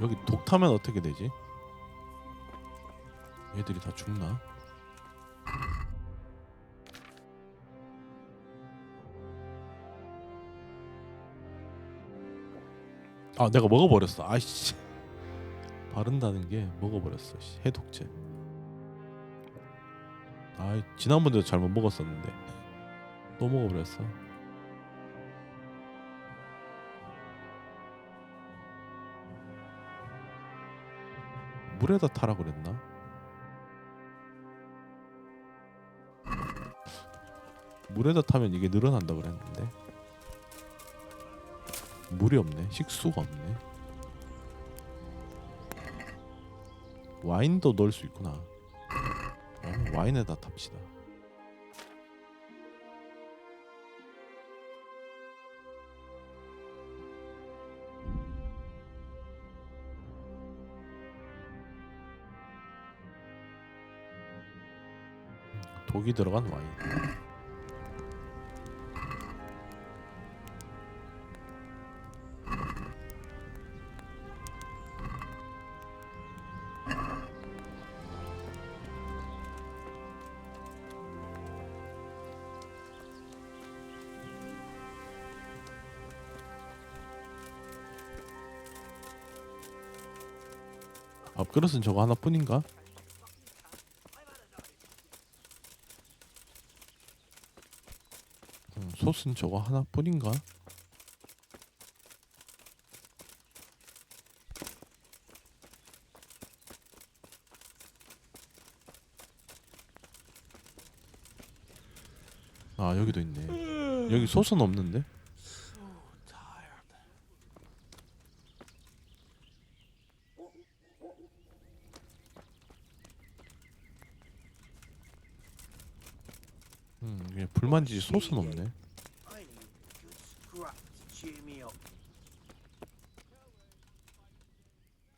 여기 독 타면 어떻게 되지? 얘들이 다 죽나? 내가 먹어버렸어. 아이씨. 바른다는 게 먹어버렸어. 해독제. 지난번에도 잘못 먹었었는데 또 먹어버렸어. 물에다 타라 그랬나? 물에다 타면 이게 늘어난다 그랬는데 물이 없네. 식수가 없네. 와인도 넣을 수 있구나. 와인에다 탑시다. 독이 들어간 와인. 밥그릇은 저거 하나뿐인가? 소스는 저거 하나뿐인가? 여기도 있네. 여기 소스는 없는데? 불만지지 소스는 없네.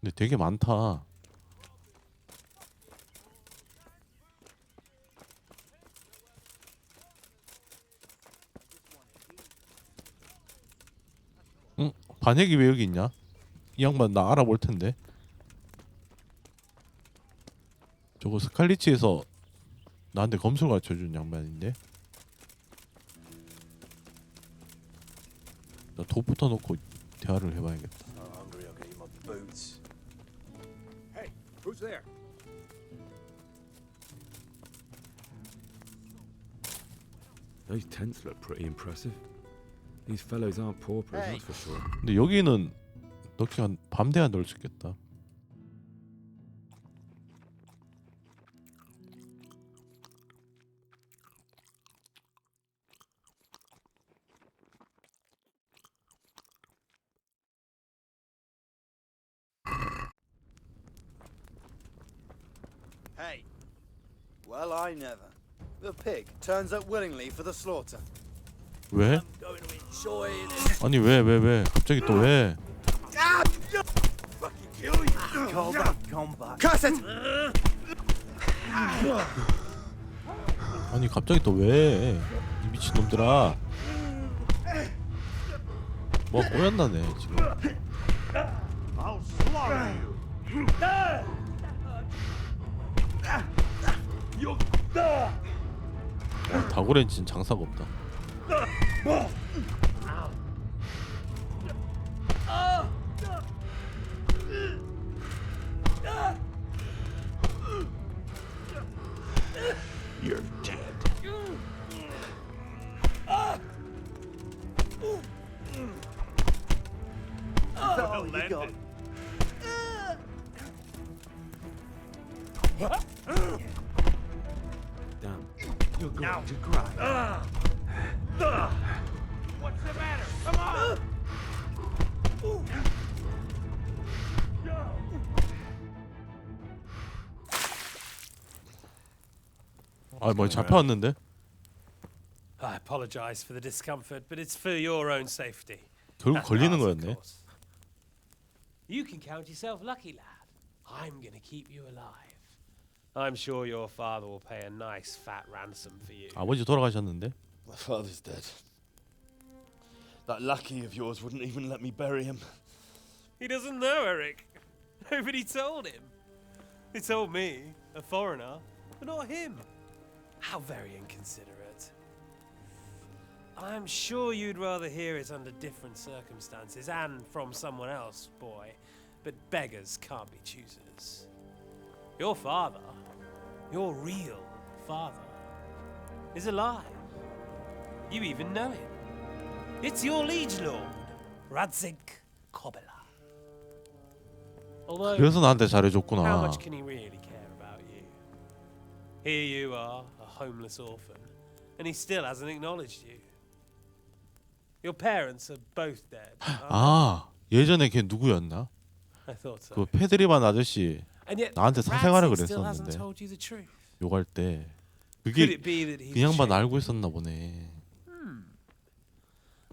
근데 되게 많다. 반역이 왜 여기 있냐? 이 양반 나 알아볼 텐데. 저거 스칼리치에서 나한테 검술 가르쳐준 양반인데. 나 돛부터 놓고 대화를 해봐야겠다. Hey, who's there? Those tents look pretty impressive. These fellows aren't paupers, that's for sure. 근데 여기는 넣기가 밤돼야 넣을 수 있겠다. Hey. Well, I never. The pig turns up willingly for the slaughter. 왜? Going to enjoy it. 아니 왜? 갑자기 또 왜? Fucking kill you. Call that combat. Curse it! 아니 갑자기 또 왜? 이 미친 놈들아. 뭐 꼬였나네 지금. I'll slaughter you. 다고래는 진짜 장사가 없다. You're dead. Oh, you got. Damn. You're going to cry. What's the matter? Come on! 아, 뭐 잡혀왔는데? I apologize for the discomfort, but it's for your own safety. 결국 걸리는 거였네. You can count yourself lucky, lad. I'm gonna keep you alive. I'm sure your father will pay a nice fat ransom for you. 아버지 돌아가셨는데? My father's dead. That lackey of yours wouldn't even let me bury him. He doesn't know, Eric. Nobody told him. They told me, a foreigner, but not him. How very inconsiderate. I'm sure you'd rather hear it under different circumstances and from someone else, boy. But beggars can't be choosers. Your father, your real father, is alive. You even know him. It's your liege lord, Radzig Kobyla. Although, 그래서 나한테 how 잘해줬구나. much can he really care about you? Here you are, a homeless orphan, and he still hasn't acknowledged you. Your parents are both dead. 아, 예전에 걔 누구였나? I thought so. 그 패드립한 아저씨 And yet, 나한테 사생활을 Radzig still hasn't 그랬었는데 told you the truth. 욕할 때 Could 그게 it be that he 그 양반 알고 있었나 보네.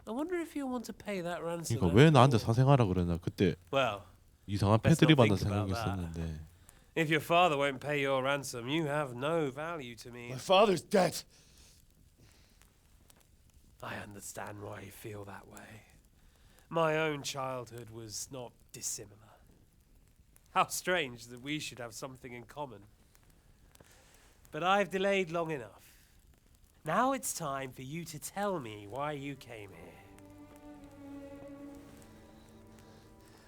I wonder if you'll want to pay that ransom. 그러니까 왜 나한테 사생활을 그랬나? 그때 Well, 이상한 let's not 패드립하는 think about 생각했었는데. If your father won't pay your ransom, you have no value to me. My father's dead. I understand why you feel that way. My own childhood was not dissimilar. How strange that we should have something in common. But I've delayed long enough. Now it's time for you to tell me why you came here.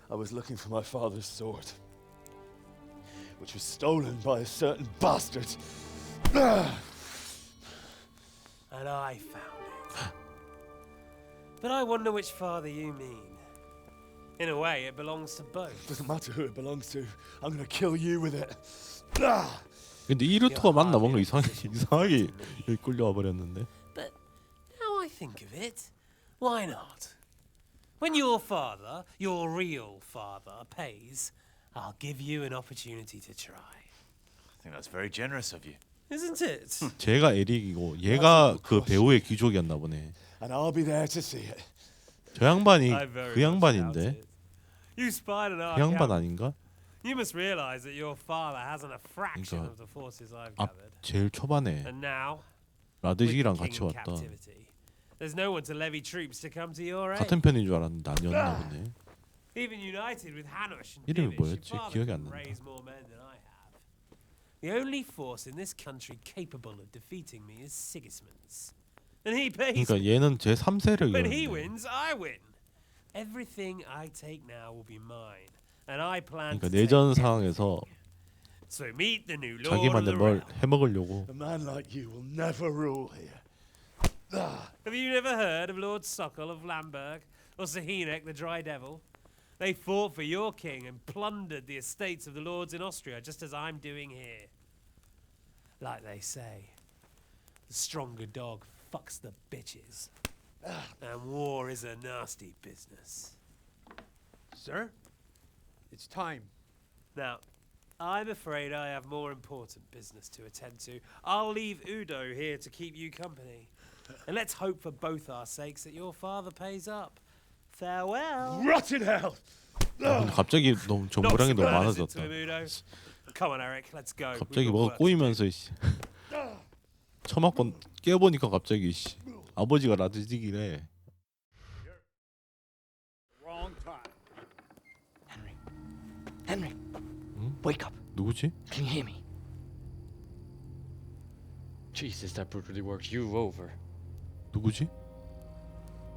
I was looking for my father's sword, which was stolen by a certain bastard. And I found it. But I wonder which father you mean. In a way, it belongs to both. Doesn't matter who it belongs to. I'm gonna kill you with it. 근데 이 루트가 맞나 뭔가 이상하게 여기 끌려와 버렸는데. But now I think of it, why not? When your father, your real father, pays, I'll give you an opportunity to try. I think that's very generous of you. Isn't it? 제가 에릭이고 얘가 그 배우의 귀족이었나 보네. And I'll be there to see it. 저 양반이 I very 그 양반인데. You spied on our 그 양반 camp. 아닌가? You must realize that your father hasn't a fraction 그러니까 of the forces I've 앞 gathered. 제일 초반에 And now, 라드직이랑 with the 같이 king in 왔다. captivity, there's no one to levy troops to come to your aid. 같은 편인 줄 알았는데 아니었나 보네. Even united with Hanush and 이름이 Divish, 뭐였지? your father 기억이 안 can 난다. raise more men than I have. The only force in this country capable of defeating me is Sigismund's. And he pays 그러니까 얘는 제 When he 3세력이었는데. wins, I win. Everything I take now will be mine, and I plan 그러니까 to take 내전 it. 상황에서 So meet the new 자기 lord of 만든 the 뭘 realm. 해먹으려고. A man like you will never rule here. Have you never heard of Lord Sokol of Lamberg or Sahinek the Dry Devil? They fought for your king and plundered the estates of the lords in Austria, just as I'm doing here. Like they say, the stronger dog fucks the bitches. And war is a nasty business. Sir, it's time. Now, I'm afraid I have more important business to attend to. I'll leave Udo here to keep you company. And let's hope for both our sakes that your father pays up. Farewell. Rotten hell! 아, 근데 갑자기 너무 정보량이 너무 많아졌다. Come on, Eric, let's go. 갑자기 뭐가 꼬이면서 씨. 처맞고 깨보니까 갑자기 씨. 아버지가 라드직이래. Wrong time. Henry, 응? wake up. 누구지? Can you hear me? Jesus, that brutally worked you over. 누구지?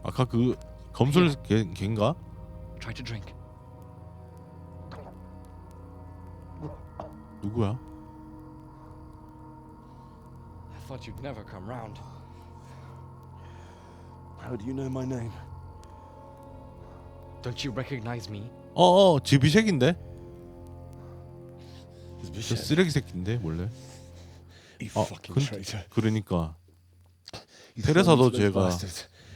아까 그 검술 걔인가? Try to drink. 누구야? thought you'd never come round. How do you know my name? Don't you recognize me? 지비색인데? 저 쓰레기 새끼인데 원래. 그러니까 테레사도 제가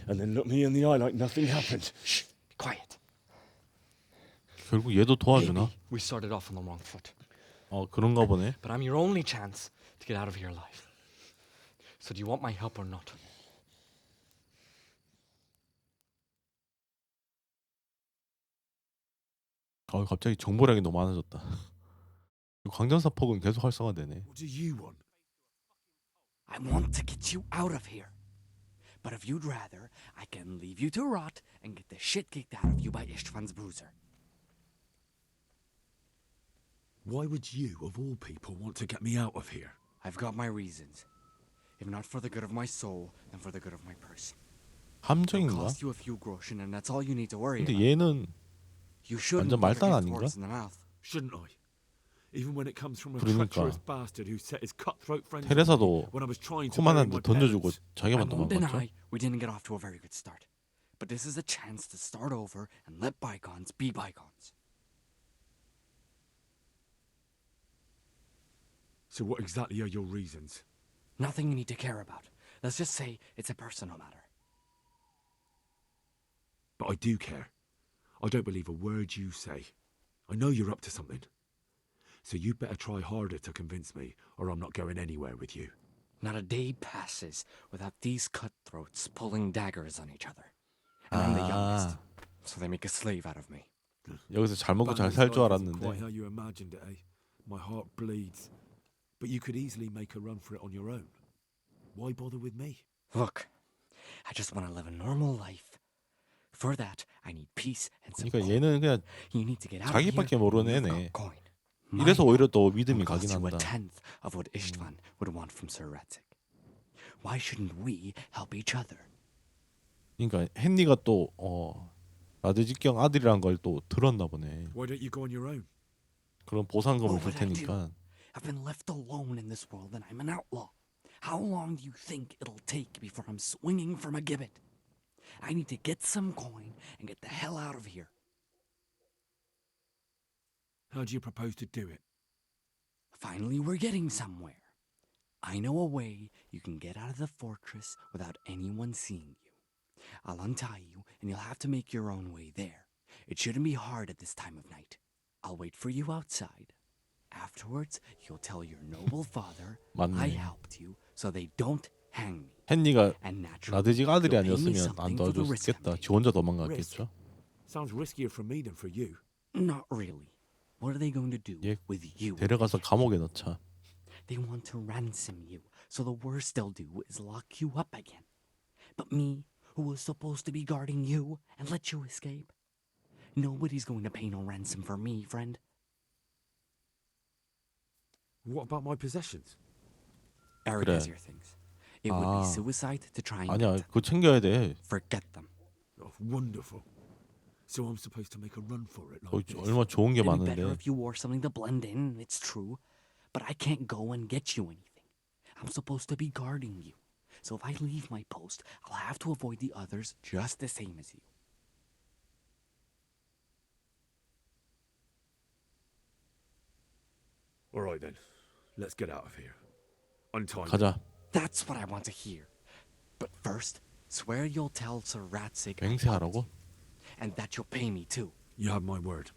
And then look me in the eye like nothing happened. Shh, be quiet. 결국 얘도 도와주나? Maybe we started off on the wrong foot. 그런가 보네. But I'm your only chance to get out of here alive. So do you want my help or not? 갑자기 정보량이 너무 많아졌다. 광전사 폭은 계속 활성화되네. What do you want? I want to get you out of here. But if you'd rather, I can leave you to rot and get the shit kicked out of you by Istvan's bruiser. Why would you, of all people, want to get me out of here? I've got my reasons. If not for the good of my soul, then for the good of my purse. It'll 함정인가? cost you a few groschen, and that's all you need to worry 근데 about. 얘는 You shouldn't 완전 말단 get 아닌가? words in the mouth. Shouldn't I? Even when it comes from a 그러니까. treacherous bastard who set his cutthroat friends on me 테레사도 when I was trying to bury 코만한테 my 던져주고 parents. I 자기만 won't 도망갔죠. deny we didn't get off to a very good start. But this is a chance to start over and let bygones be bygones. So what exactly are your reasons? Nothing you need to care about. Let's just say it's a personal matter. But I do care. I don't believe a word you say. I know you're up to something. So you better try harder to convince me, or I'm not going anywhere with you. Not a day passes without these cutthroats pulling daggers on each other. And I'm the youngest, so they make a slave out of me. 여기서 잘 먹고 잘 살 줄 Quite how 알았는데 you imagined it, eh? My heart bleeds. But you could easily make a run for it on your own. Why bother with me? Look, I just want to live a normal life. For that, I need peace and some 그러니까 coin. 얘는 그냥 You need to get out 자기밖에 of here. 모르는 You've 애네. got coin. 이래서 오히려 또 믿음이 Will 가긴 cost you a 한다. tenth of what Istvan would want from Sir Radzig. Why shouldn't we help each other? 그러니까 헨리가 또 라드직경 아들이란 걸 또 들었나 보네. Why don't you go on your own? 그런 보상금을 What 줄 would I do? 테니까. I've been left alone in this world and I'm an outlaw. How long do you think it'll take before I'm swinging from a gibbet? I need to get some coin and get the hell out of here. How do you propose to do it? Finally, we're getting somewhere. I know a way you can get out of the fortress without anyone seeing you. I'll untie you, and you'll have to make your own way there. It shouldn't be hard at this time of night. I'll wait for you outside. Afterwards, you'll tell your noble father 맞네. I helped you, so they don't hang me. 헨리가 And naturally, 라드직 아들이 you'll pay me 아니었으면 안 something for the risk I'm 도와줬겠다. taking. 지 혼자 도망갔겠죠. Sounds riskier for me than for you. Not really. What are they going to do 얘 with you? 데려가서 감옥에 넣자. They want to ransom you, so the worst they'll do is lock you up again. But me, who was supposed to be guarding you and let you escape? Nobody's going to pay no ransom for me, friend. What about my possessions? Eric 그래. has your things. It would be suicide to try and 아니야, get them. 그거 챙겨야 돼. Forget them. Oh, wonderful. So I'm supposed to make a run for it like 거기 this. 얼마 좋은 게 It'd be better 많은데. if you wore something to blend in, it's true. But I can't go and get you anything. I'm supposed to be guarding you. So if I leave my post, I'll have to avoid the others just the same as you. All right then. Let's get out of here. Untie me. 가자. That's what I want to hear. But first, swear you'll tell Sir Radzig 맹세하라고? and that you'll pay me too. You have my word.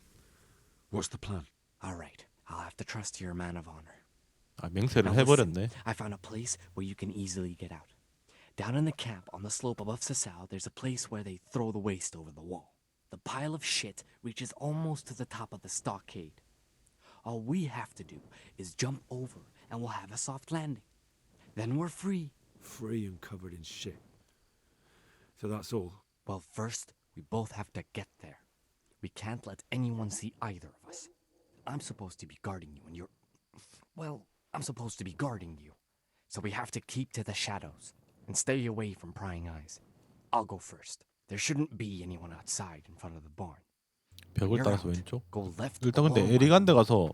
What's the plan? All right, I'll have to trust you're a man of honor. 맹세를 Now 해버렸네. listen, I found a place where you can easily get out. Down in the camp on the slope above Sasau, there's a place where they throw the waste over the wall. The pile of shit reaches almost to the top of the stockade. All we have to do is jump over and we'll have a soft landing. Then we're free. Free and covered in shit. So that's all. Well, first, we both have to get there. We can't let anyone see either of us. I'm supposed to be guarding you and you're... Well, I'm supposed to be guarding you. So we have to keep to the shadows and stay away from prying eyes. I'll go first. There shouldn't be anyone outside in front of the barn. 벽을 You're 따라서 out. 왼쪽. Go left 일단 근데 along my 에릭한테 가서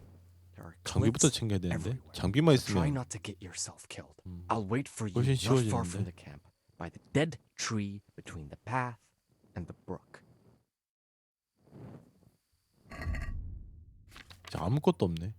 There are 장비부터 cliffs 챙겨야 되는데 everywhere. 장비만 So try 있으면 not to get yourself killed. I'll wait for you 훨씬 not far from 쉬워지는데. the camp, by the dead tree between the path and the brook. 자, 아무것도 없네.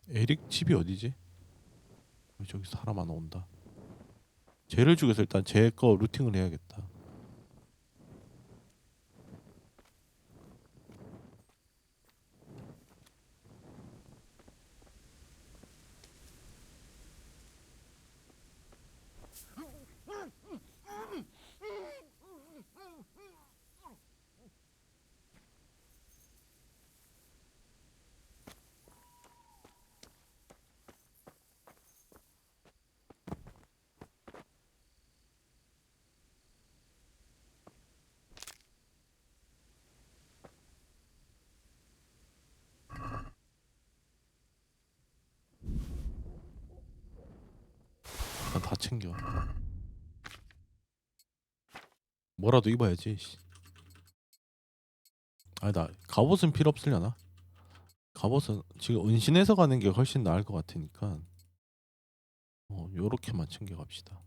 에릭 집이 어디지? 저기 사람 하나 온다. 쟤를 죽여서 일단 쟤 거 루팅을 해야겠다. 일단 다 챙겨. 뭐라도 입어야지. 아니다. 갑옷은 필요 없으려나? 갑옷은 지금 은신해서 가는 게 훨씬 나을 것 같으니까 요렇게만 챙겨 갑시다.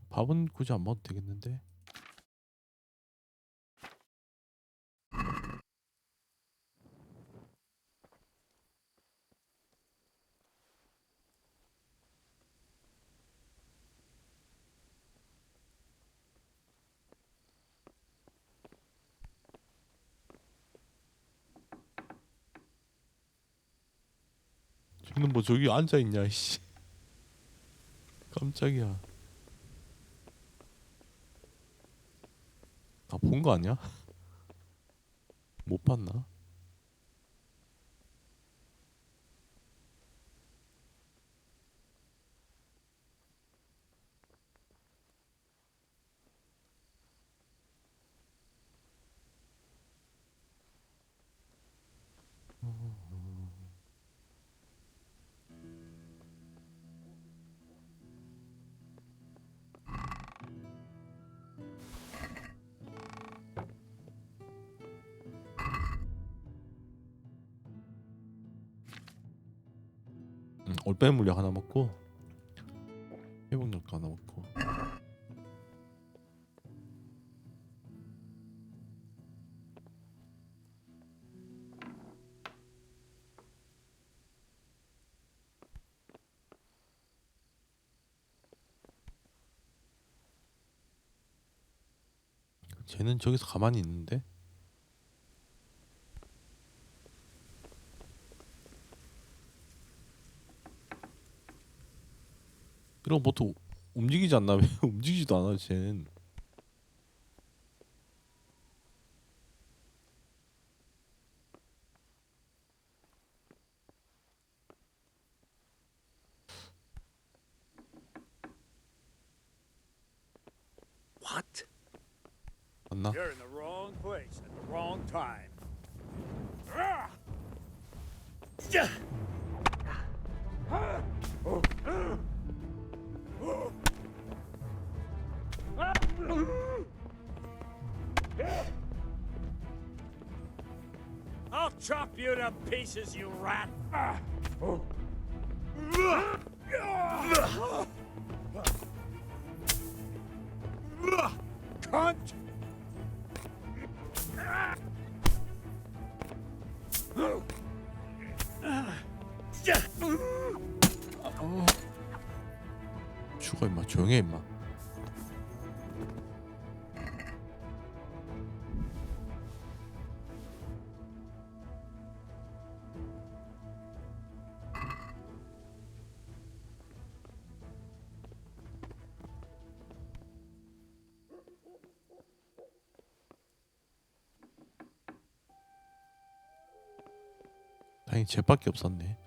밥은 굳이 안 먹어도 되겠는데? 쟤는 뭐 저기 앉아있냐 이씨. 깜짝이야. 다 본 거 아니야? 못 봤나? 올빼미 물약 하나 먹고 회복력 하나 먹고. 쟤는 저기서 가만히 있는데? 이런 보통 움직이지 않나? 왜 움직이지도 않아 쟤는. What? 맞나? You're in the wrong place at the wrong time. I'll chop you to pieces, you rat! Cunt! 죽어 임마. 조용해 임마. 다행히 jet밖에 없었네.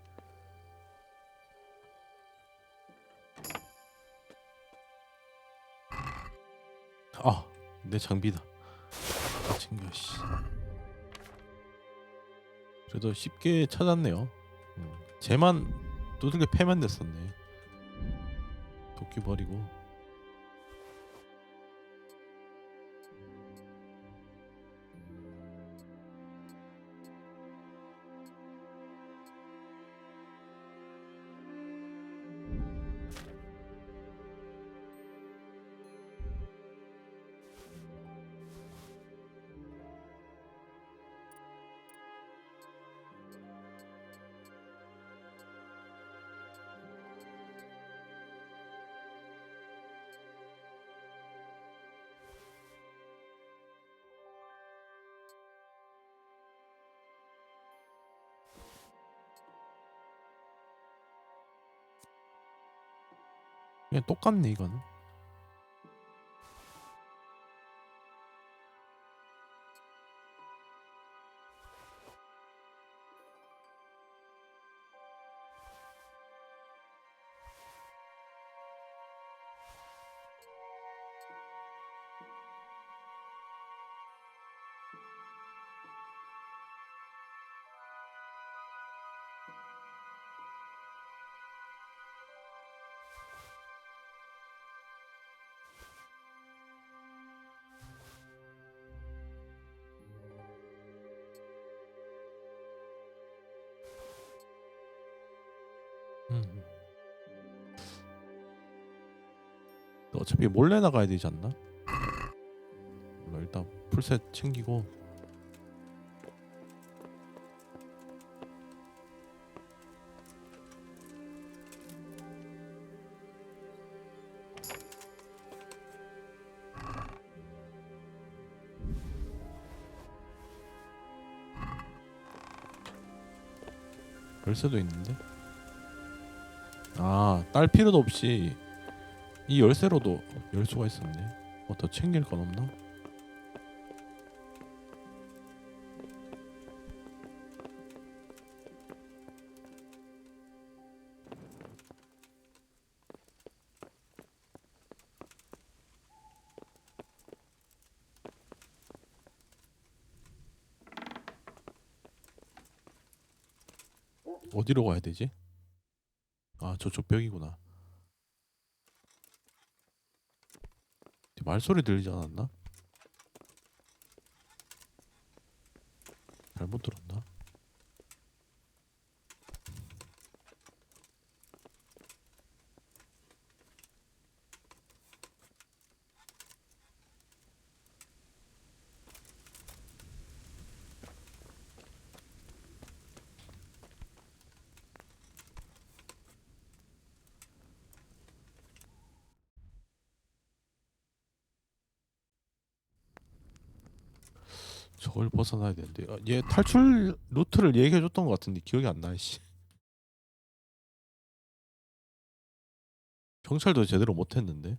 아, 내 장비다. 챙겨 씨. 그래도 쉽게 찾았네요. 쟤만 두들겨 패면 됐었네. 도끼 버리고. 그냥 똑같네 이거는. 어차피 몰래 나가야 되지 않나? 일단 풀셋 챙기고. 열쇠도 있는데? 아, 딸 필요도 없이 이 열쇠로도 열 수가 있었네. 더 챙길 건 없나? 어디로 가야 되지? 아, 저쪽 벽이구나. 말소리 들리지 않았나? 잘못 들었나? 저걸 벗어나야 되는데. 얘 탈출 루트를 얘기해줬던 것 같은데 기억이 안 나. 씨. 경찰도 제대로 못했는데.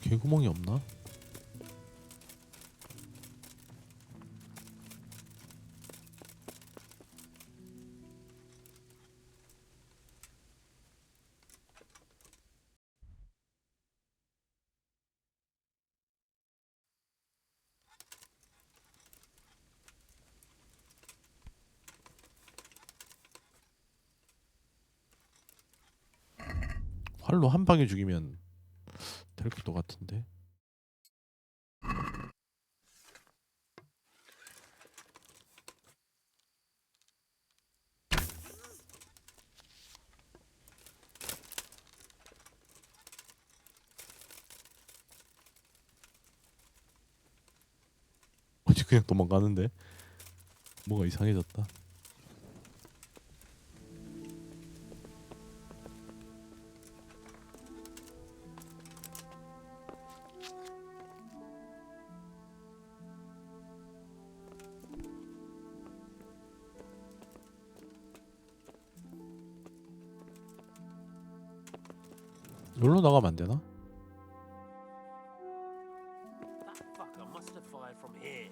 개구멍이 없나? 활로 한 방에 죽이면 될 것도 같은데. 어디 그냥 도망가는데? 뭐가 이상해졌다. 여기로 나가면 안 되나? That fucker must have fired from here.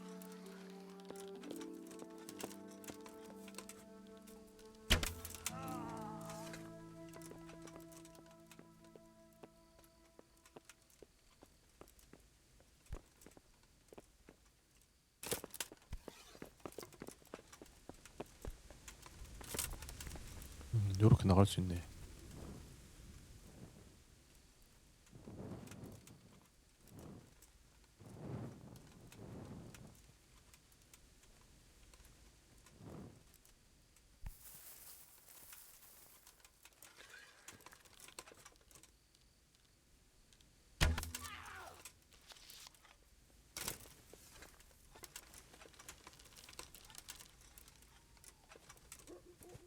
요렇게 나갈 수 있네.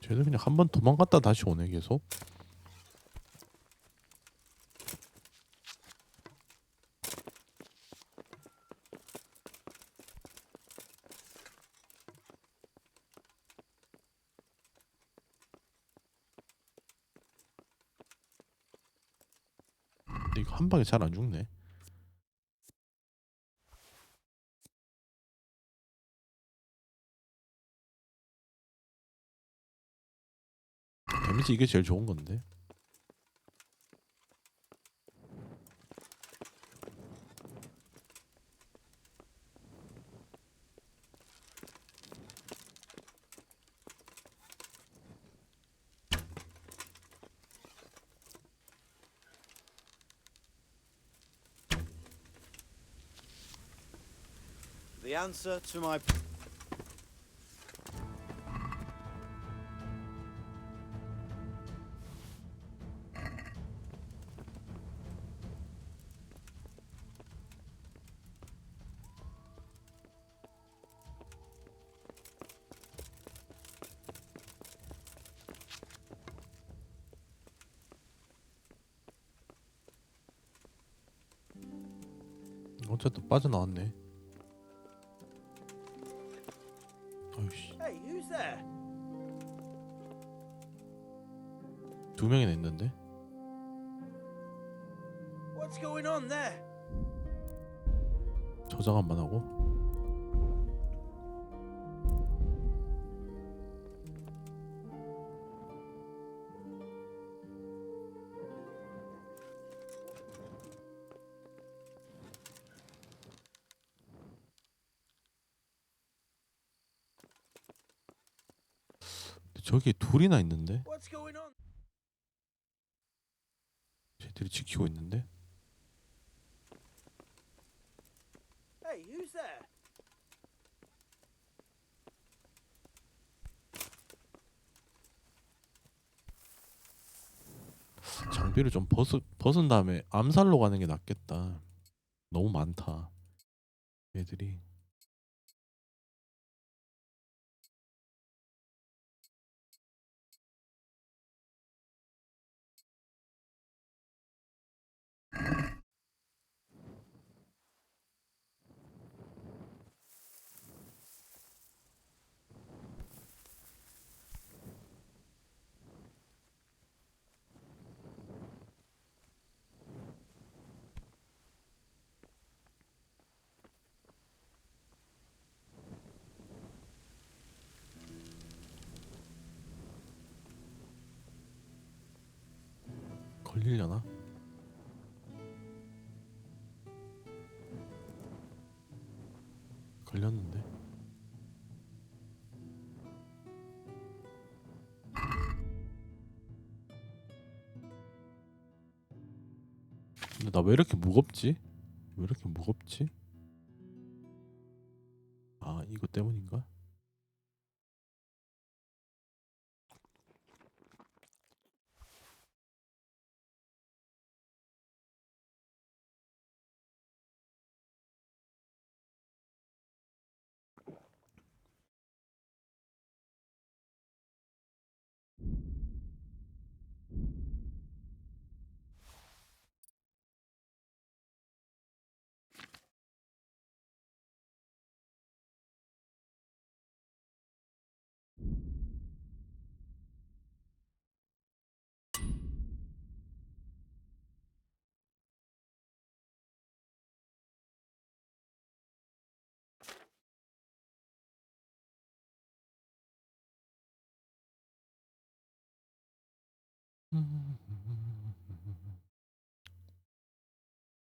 쟤들 그냥 한 번 도망갔다 다시 오네 계속. 근데 이거 한 방에 잘 안 죽네. 데미지 이게 제일 좋은 건데. The answer to my... 어쨌든 빠져나왔네. 아유씨. Hey, who's there? 두 명이나 있는데. What's going on there? 저장 한번 하고. 저기 둘이나 있는데. What's going on? 쟤들이 지키고 있는데. Hey, who's there? 장비를 좀 벗은 다음에 암살로 가는 게 낫겠다. 너무 많다. 애들이. 걸리려나? 걸렸는데. 근데 나 왜 이렇게 무겁지? 왜 이렇게 무겁지? 아, 이거 때문인가?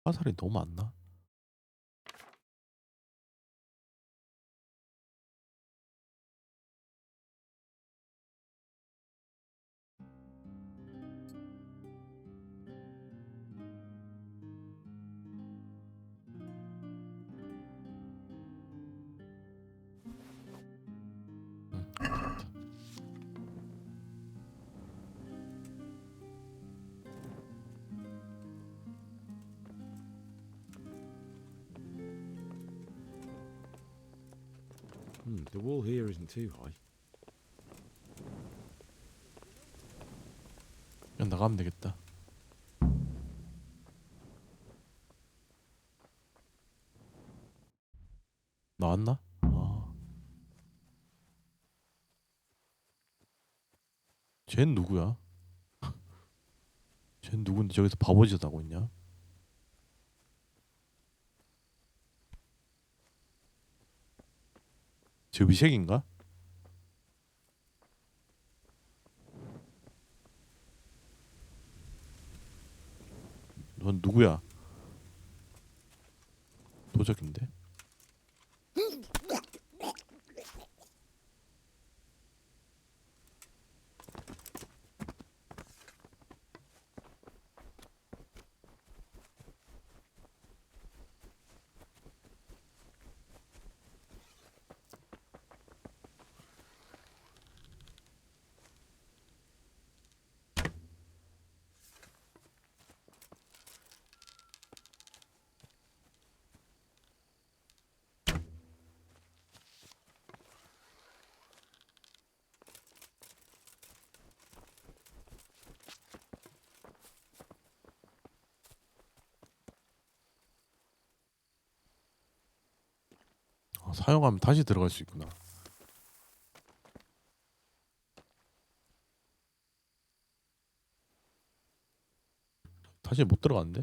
화살이 너무 많나? The wall here isn't too high. 그냥 나가면 되겠다. 나왔나? 아. 쟨 누구야? 쟨 누군데 저기서 바보짓 하고 있냐? 저 위색인가? 넌 누구야? 도적인데? 사용하면 다시 들어갈 수 있구나. 다시 못 들어갔는데?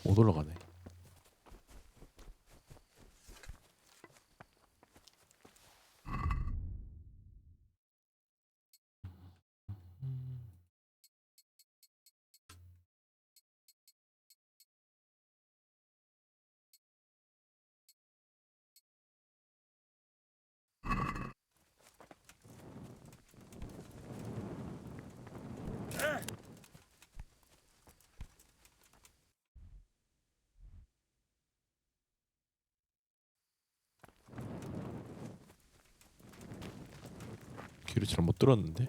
못 올라가네. 귀를 잘못 들었는데.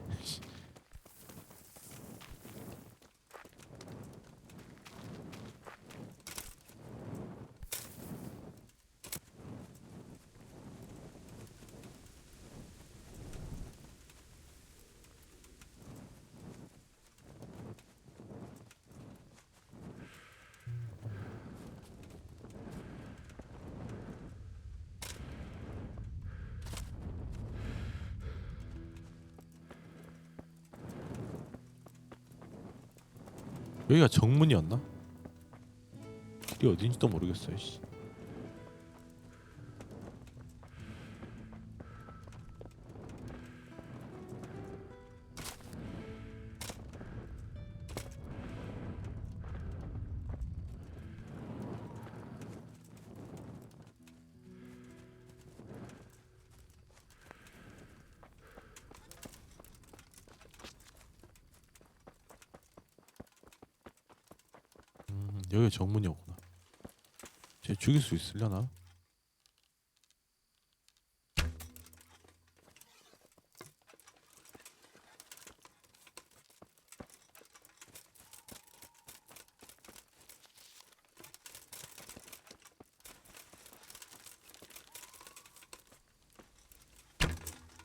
여기가 정문이었나? 길이 어딘지도 모르겠어요. 씨. 여기가 정문이었구나. 쟤 죽일 수 있으려나?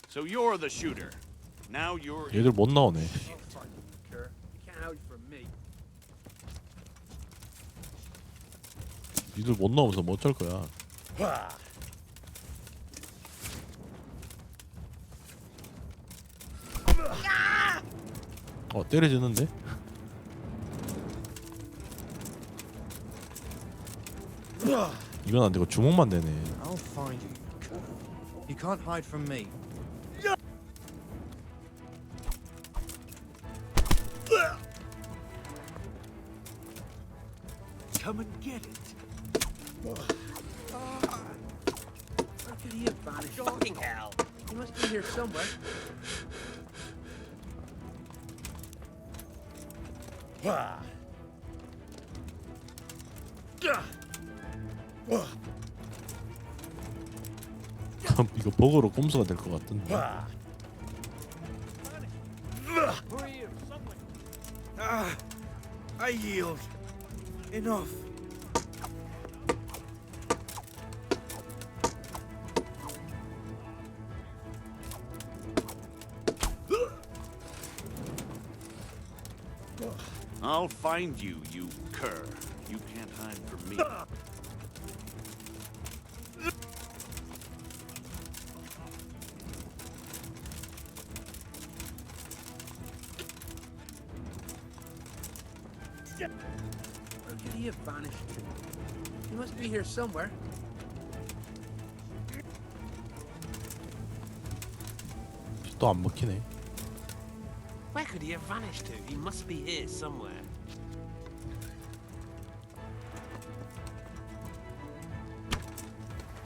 So you're the shooter. Now you're. 얘들 못 나오네. You can't hide from me. 니들 못 넣으면서 뭐 어쩔 거야. 때려지는데? 이건 안 되고 주먹만 되네. I'll find you. You can't hide from me. Come and get it. How could he have vanished? Fucking hell! He must be here somewhere. 이거 버거로 꼼수가 될 것 같은데. I yield. Enough. I'll find you, you cur. You can't hide from me. Where could he have vanished to? He must be here somewhere. 또 안 먹히네. Where could he have vanished to? He must be here somewhere.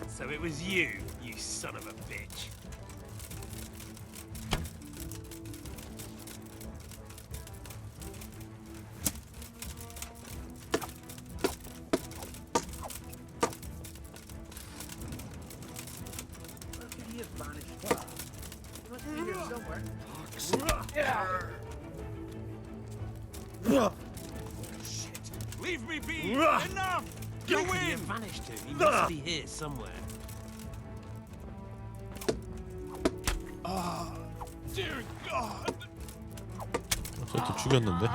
So it was you son of a bitch. Where could he have vanished to? He must be here somewhere. Shit! Leave me be! Enough! You Where could he win! have vanished to? He must be here somewhere. Dear God! 저것도 죽였는데.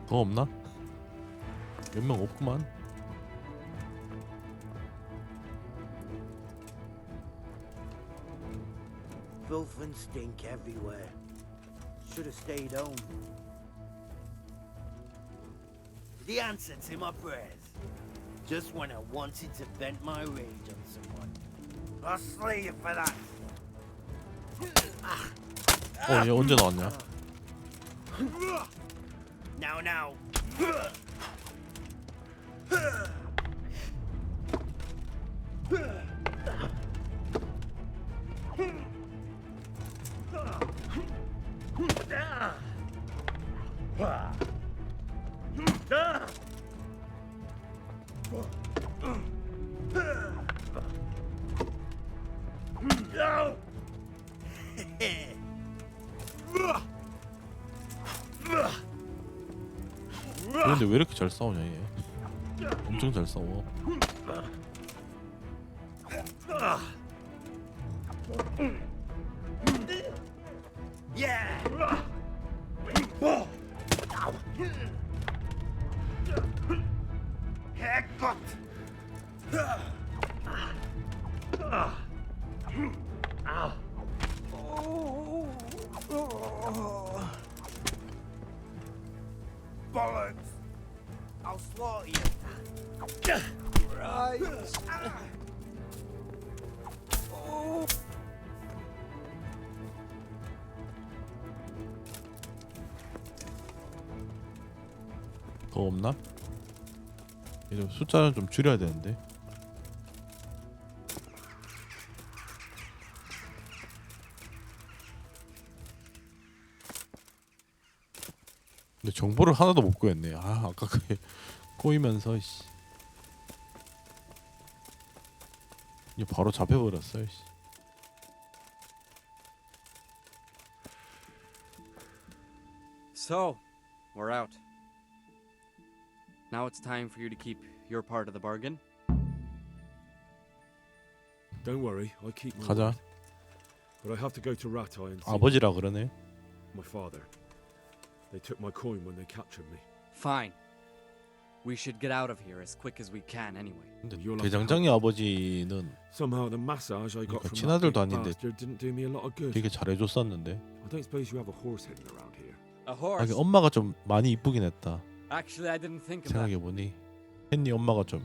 더 없나? 몇 명 없구만. Filth and stink everywhere. Should have stayed home. The answer to my prayers. Just when I wanted to vent my rage on someone. I'll slay you for that. 얘 언제 나왔냐? Now. 그런데 왜 이렇게 잘 싸우냐 얘? 엄청 잘 싸워. Bollocks! I'll slaughter you. Right. 더 없나? 이제 숫자는 좀 줄여야 되는데. 근데 정보를 하나도 못 구했네. 아까 그게 꼬이면서 씨. 이게 바로 잡혀버렸어. 씨. So, we're out. Now it's time for you to keep your part of the bargain. Don't worry, I keep my 가자. word. But I have to go to Ratai and see 아버지라 그러네. My father. They took my coin when they captured me. Fine. We should get out of here as quick as we can anyway. 근데 대장장의 아버지는 Somehow the massage I got 그러니까 from that 친아들도 big 아닌데 bastard didn't do me a lot of good. 되게 잘해줬었는데. I don't suppose you have a horse hidden around here. A 아, horse? 엄마가 좀 많이 이쁘긴 했다. Actually, I didn't think of that. 생각해보니 헨리 엄마가 좀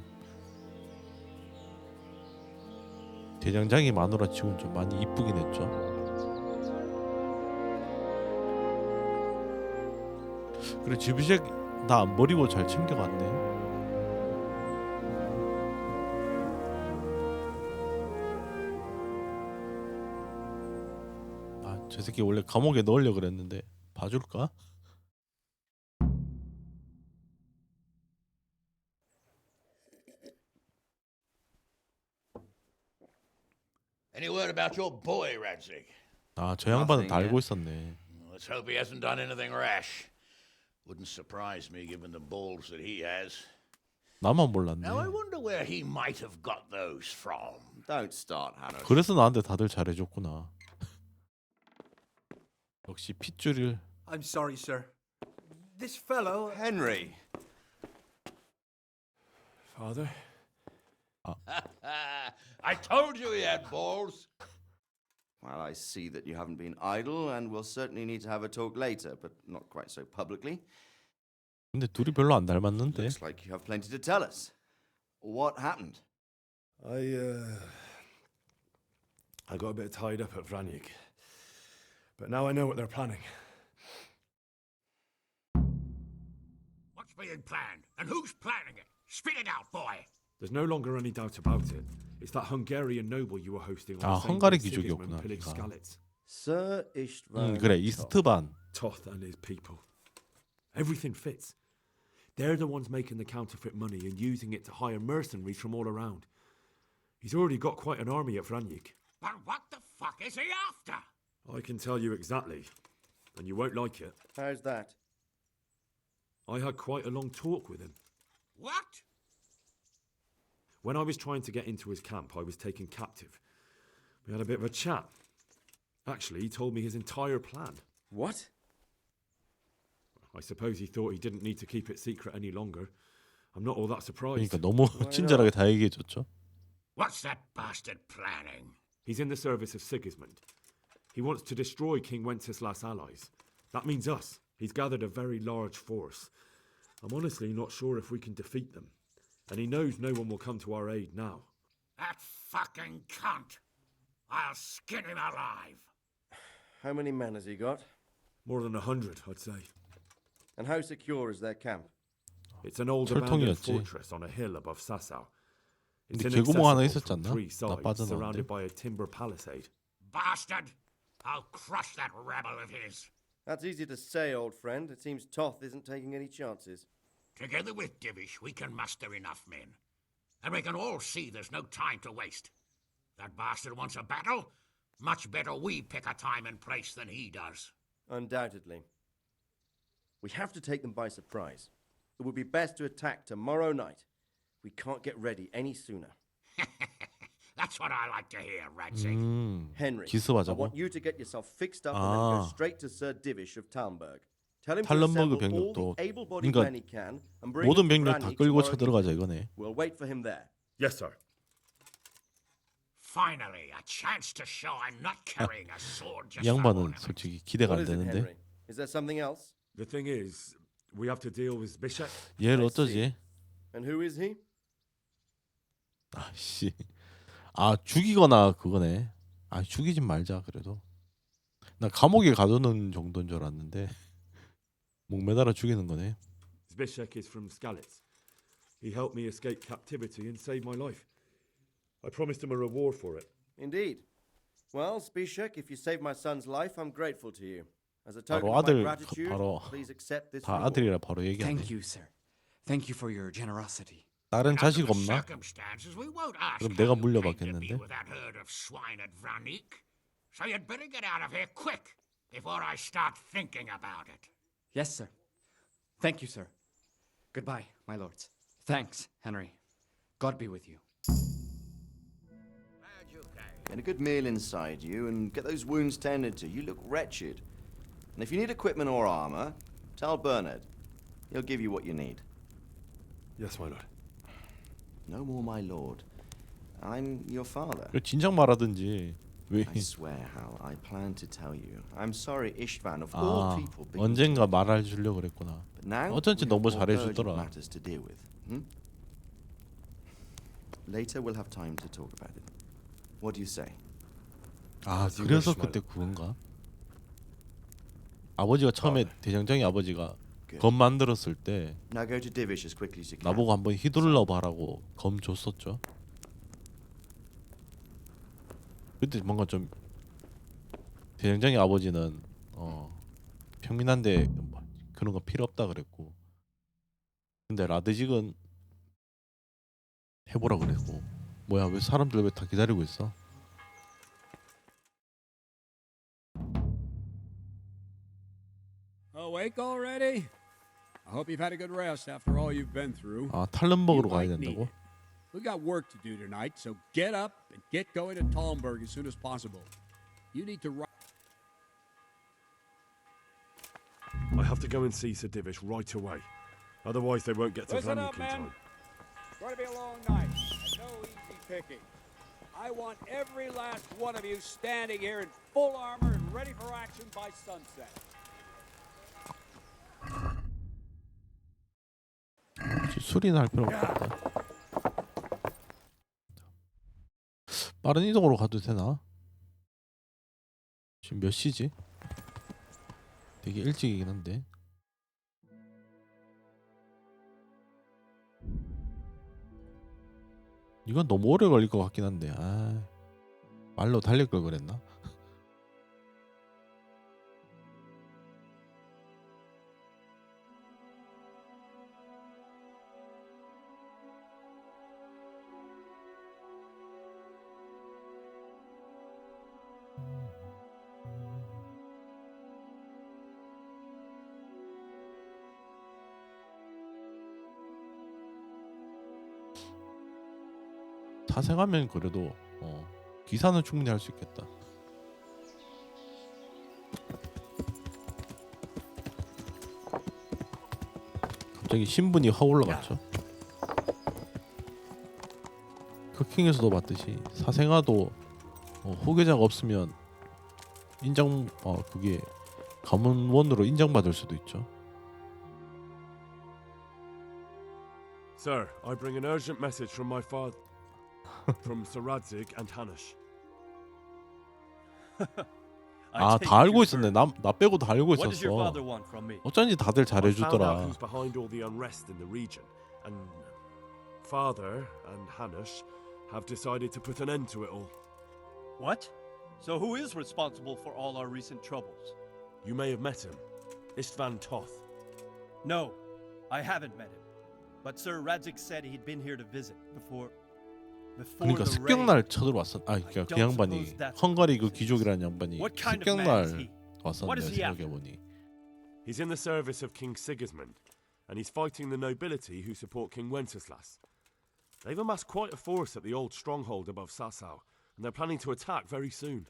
대장장이 마누라 치고는 좀 많이 이쁘긴 했죠. 그래 지비색 나 안 버리고 잘 챙겨갔네. 아, 저 새끼 원래 감옥에 넣으려 그랬는데 봐줄까? Any word about your boy, Radzig? 아, 저 양반은 다 알고 있었네. Let's hope he hasn't done anything rash. Wouldn't surprise me given the balls that he has. 나만 몰랐네. Now I wonder where he might have got those from. Don't start, Hannah. 그래서 나한테 다들 잘해줬구나. 역시 핏줄을. I'm sorry, sir. This fellow... Henry. Father? I told you he had balls. Well, I see that you haven't been idle, and we'll certainly need to have a talk later, but not quite so publicly. 근데 둘이 별로 안 닮았는데. Looks like you have plenty to tell us. What happened? I got a bit tied up at Vranyig. But now I know what they're planning. What's being planned? And who's planning it? Spit it out, boy. There's no longer any doubt about it. It's that Hungarian noble you were hosting on 아, the same 헝가리 day 귀족이었구나. Sigismund pillaged 걔가. Skalitz. Sir Istvan. 그래 이스트반. Toth and his people. Everything fits. They're the ones making the counterfeit money and using it to hire mercenaries from all around. He's already got quite an army at Vranyig. But what the fuck is he after? I can tell you exactly, and you won't like it. How's that? I had quite a long talk with him. What? When I was trying to get into his camp, I was taken captive. We had a bit of a chat. Actually, he told me his entire plan. What? I suppose he thought he didn't need to keep it secret any longer. I'm not all that surprised. 그러니까 너무 친절하게 다 얘기해줬죠. What's that bastard planning? He's in the service of Sigismund. He wants to destroy King Wenceslas' allies. That means us. He's gathered a very large force. I'm honestly not sure if we can defeat them. And he knows no one will come to our aid now. That fucking cunt. I'll skin him alive. How many men has he got? More than 100, I'd say. And how secure is their camp? It's an old abandoned 철통이었지. fortress on a hill above Sasau. It's 근데 개구멍 하나 inaccessible 있었지 from 않나? three 나 sides, surrounded 빠져나왔는데. by a timber palisade. Bastard! I'll crush that rebel of his. That's easy to say, old friend. It seems Toth isn't taking any chances. Together with Divish, we can muster enough men. And we can all see there's no time to waste. That bastard wants a battle? Much better we pick a time and place than he does. Undoubtedly. We have to take them by surprise. It would be best to attack tomorrow night. We can't get ready any sooner. That's what I like to hear, Radzig. Henry, I 기습하자고? want you to get yourself fixed up and then go 아. straight to Sir Divish of Talmberg. Tell him to 탈런버그 assemble all 병력도. the able-bodied 그러니까 men he can and bring 모든 them to 병력 다 Vranyig 끌고 tomorrow 쳐들어가자 evening. 이거네. We'll wait for him there. Yes, sir. Finally, a chance to show I'm not carrying a sword just 이 for 양반은 ornament. 솔직히 기대가 What 안 is it, 되는데. Henry? Is there something else? The thing is, we have to deal with Bishop. 얘를 어쩌지? And who is he? 아씨. 아 죽이거나 그거네. 아 죽이지 말자 그래도. 나 감옥에 가두는 정도인 줄 알았는데 목매달아 죽이는 거네. Zbyszek is from Skalitz. He helped me escape captivity and save my life. I promised him a reward for it. Indeed. Well, Spishek, if you saved my son's life, I'm grateful to you. As a 바로 token of my 아들 gratitude, 바로 please accept this 다 reward. 아들이라 바로 얘기하네. Thank you, sir. Thank you for your generosity. 다른 자식 Under the 없나? circumstances, we won't ask 그럼 how 내가 you came to be 물려받겠는데? with that herd of swine at Vranyig. So you'd better get out of here quick before I start thinking about it. Yes, sir. Thank you, sir. Goodbye, my lords. Thanks, Henry. God be with you. Get a good meal inside you and get those wounds tended to. You look wretched. And if you need equipment or armor, tell Bernard. He'll give you what you need. Yes, my lord. No more, my lord. I'm your father. 진작 말하든지 왜? I swear, Hal, I plan to tell you. I'm sorry, Istvan, of all 아, people. 언젠가 말해 주려고 그랬구나. But now 어쩐지 we 너무 have more urgent 잘해주더라. matters to deal with. Later we'll have time to talk about it. What do you say? 아, 그래서 그때 그건가? 아버지가 처음에 대장장이 아버지가 검 만들었을 때 Now go to Divish as quickly as you can. 나보고 한번 휘둘러 봐라고 검 줬었죠. 그때 뭔가 좀 대장장이 아버지는 평민한데 뭐 그런 거 필요 없다 그랬고, 근데 라드직은 해보라 그랬고. 뭐야, 왜 사람들 왜 다 기다리고 있어? Awake already? I hope you've had a good rest after all you've been through. 아, 탈름 먹으러 You 가야 might need 된다고? it. We've got work to do tonight, so get up and get going to Talmberg as soon as possible. You need to I have to go and see Sir Divish right away. Otherwise they won't get to Listen Vanyuk up, in men. time. It's going to be a long night, and no easy picking. I want every last one of you standing here in full armor and ready for action by sunset. 수리는 할 필요 없겠다. 빠른 이동으로 가도 되나? 지금 몇 시지? 되게 일찍이긴 한데. 이건 너무 오래 걸릴 것 같긴 한데. 아, 말로 달릴 걸 그랬나? 사생하면 그래도 기사는 충분히 할 수 있겠다. 갑자기 신분이 확 올라갔죠. 커킹에서도 봤듯이 사생아도 후계자가 없으면 인정 그게 가문원으로 인정받을 수도 있죠. Sir, I bring an urgent message from my father, from Sir Radzig and Hanush. 아, 다 알고 있었네. 나 빼고 다 알고 What does your 있었어. father want from me? 어쩐지 다들 I found out 잘해주더라. who's behind all the unrest in the region, and father and Hanush have decided to put an end to it all. What? So who is responsible for all our recent troubles? You may have met him, Istvan Toth. No, I haven't met him. But Sir Radzig said he'd been here to visit before 그러니까 the 습격날 raid. 쳐들어왔어. 아, 그러니까 그 don't 양반이 suppose that's 헝가리 그 귀족이라는 양반이 What kind of man is 습격날 he? What 왔었네. is he after? 생각해보니. He's in the service of King Sigismund, and he's fighting the nobility who support King Wenceslas. They've amassed quite a force at the old stronghold above Sasau, and they're planning to attack very soon.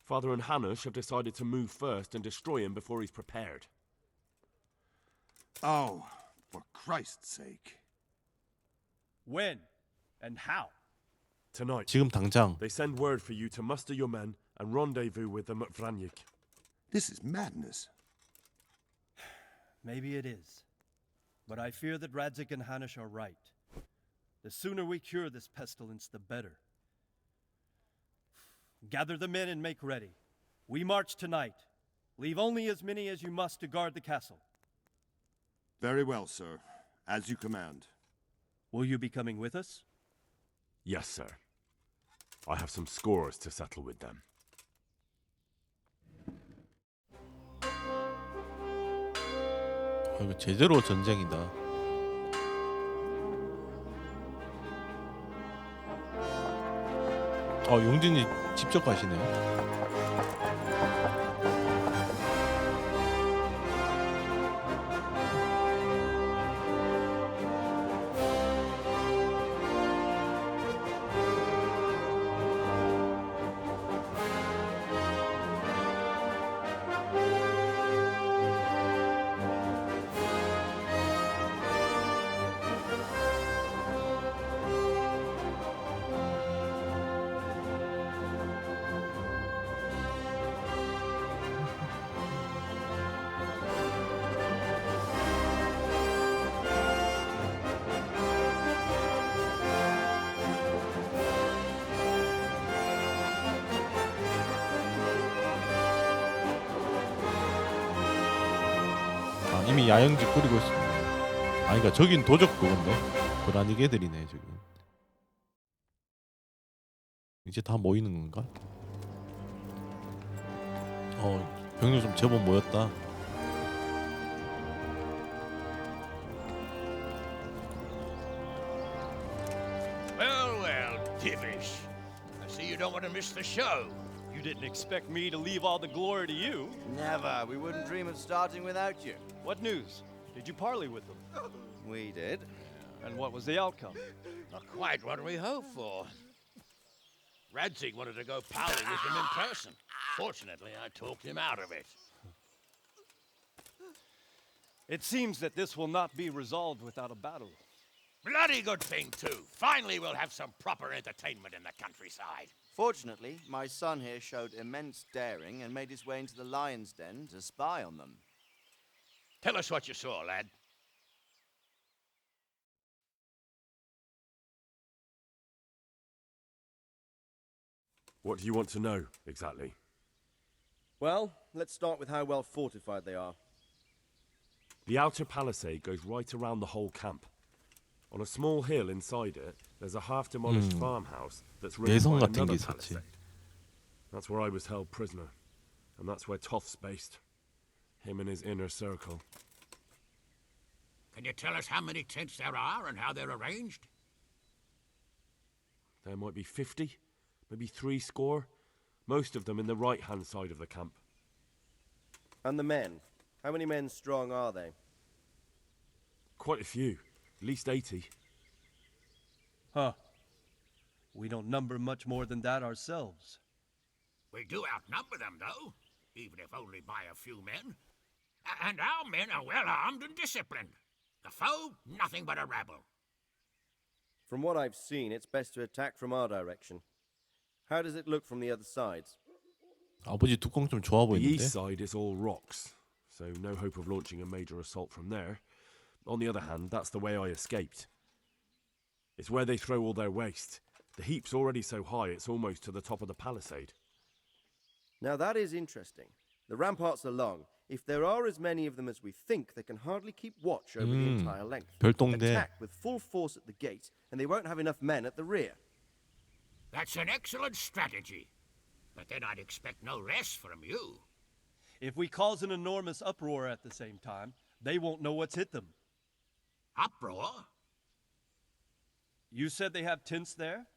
Father and Hanush have decided to move first and destroy him before he's prepared. Oh, for Christ's sake. When and how? Tonight, 지금 당장. they send word for you to muster your men and rendezvous with them at Vanyuk. This is madness. Maybe it is. But I fear that Radzig and Hanush are right. The sooner we cure this pestilence, the better. Gather the men and make ready. We march tonight. Leave only as many as you must to guard the castle. Very well, sir. As you command. Will you be coming with us? Yes, sir. I have some scores to settle with them. 이거 제대로 전쟁이다. 용진이 직접 가시네. 이미 야영지 꾸리고 있습니다. 아, 그러니까 저긴 도적 그건데 고라니 개들이네 저기. 이제 다 모이는 건가? 병력 좀 제법 모였다. Well, Divish. I see you don't want to miss the show. You didn't expect me to leave all the glory to you. Never. We wouldn't dream of starting without you. What news? Did you parley with them? We did. And what was the outcome? Not quite what we hoped for. Radzig wanted to go pally with him in person. Fortunately, I talked him out of it. It seems that this will not be resolved without a battle. Bloody good thing, too. Finally, we'll have some proper entertainment in the countryside. Fortunately, my son here showed immense daring and made his way into the lion's den to spy on them. Tell us what you saw, lad. What do you want to know, exactly? Well, let's start with how well fortified they are. The outer palisade goes right around the whole camp. On a small hill inside it, there's a half-demolished farmhouse that's ridden by another palisade. That's where I was held prisoner, and that's where Toth's based. Him and his inner circle. Can you tell us how many tents there are and how they're arranged? There might be 50, maybe 70. Most of them in the right-hand side of the camp. And the men? How many men strong are they? Quite a few. At least 80. Huh. We don't number much more than that ourselves. We do outnumber them, though, even if only by a few men. And our men are well armed and disciplined. The foe, nothing but a rabble. From what I've seen, it's best to attack from our direction. How does it look from the other sides? 아버지 뚜껑 좀 좋아 The 보이는데. east side is all rocks, so no hope of launching a major assault from there. On the other hand, that's the way I escaped. It's where they throw all their waste. The heap's already so high it's almost to the top of the palisade. Now that is interesting. The ramparts are long. If there are as many of them as we think, they can hardly keep watch over the entire length. 별동대. Attack with full force at the gate, and they won't have enough men at the rear. That's an excellent strategy. But then I'd expect no less from you. If we cause an enormous uproar at the same time, they won't know what's hit them. Uproar? You said they have tents there?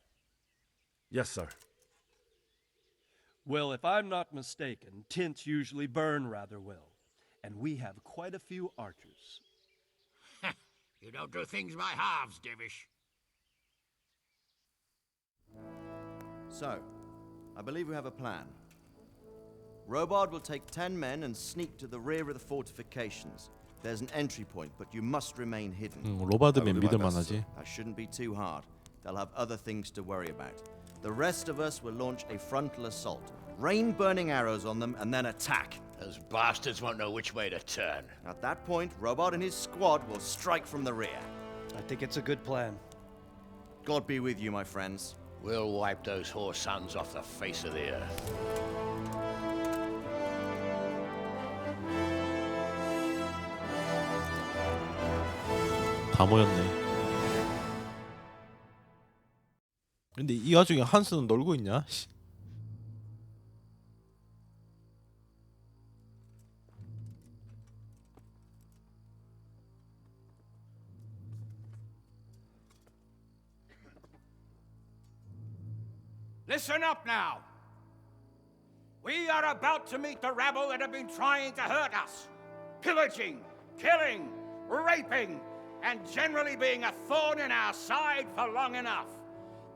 Yes, sir. Well, if I'm not mistaken, tents usually burn rather well. And we have quite a few archers. You don't do things by halves, Divish. So, I believe we have a plan. Robard will take 10 men and sneak to the rear of the fortifications. There's an entry point, but you must remain hidden. 로바드면 믿을만하지. That shouldn't be too hard. They'll have other things to worry about. The rest of us will launch a frontal assault. Rain burning arrows on them and then attack. Those bastards won't know which way to turn. At that point, Robard and his squad will strike from the rear. I think it's a good plan. God be with you, my friends. We'll wipe those whore sons off the face of the earth. 다 모였네. 근데 이 와중에 한스는 놀고 있냐? Listen up now. We are about to meet the rabble that have been trying to hurt us. Pillaging, killing, raping, and generally being a thorn in our side for long enough.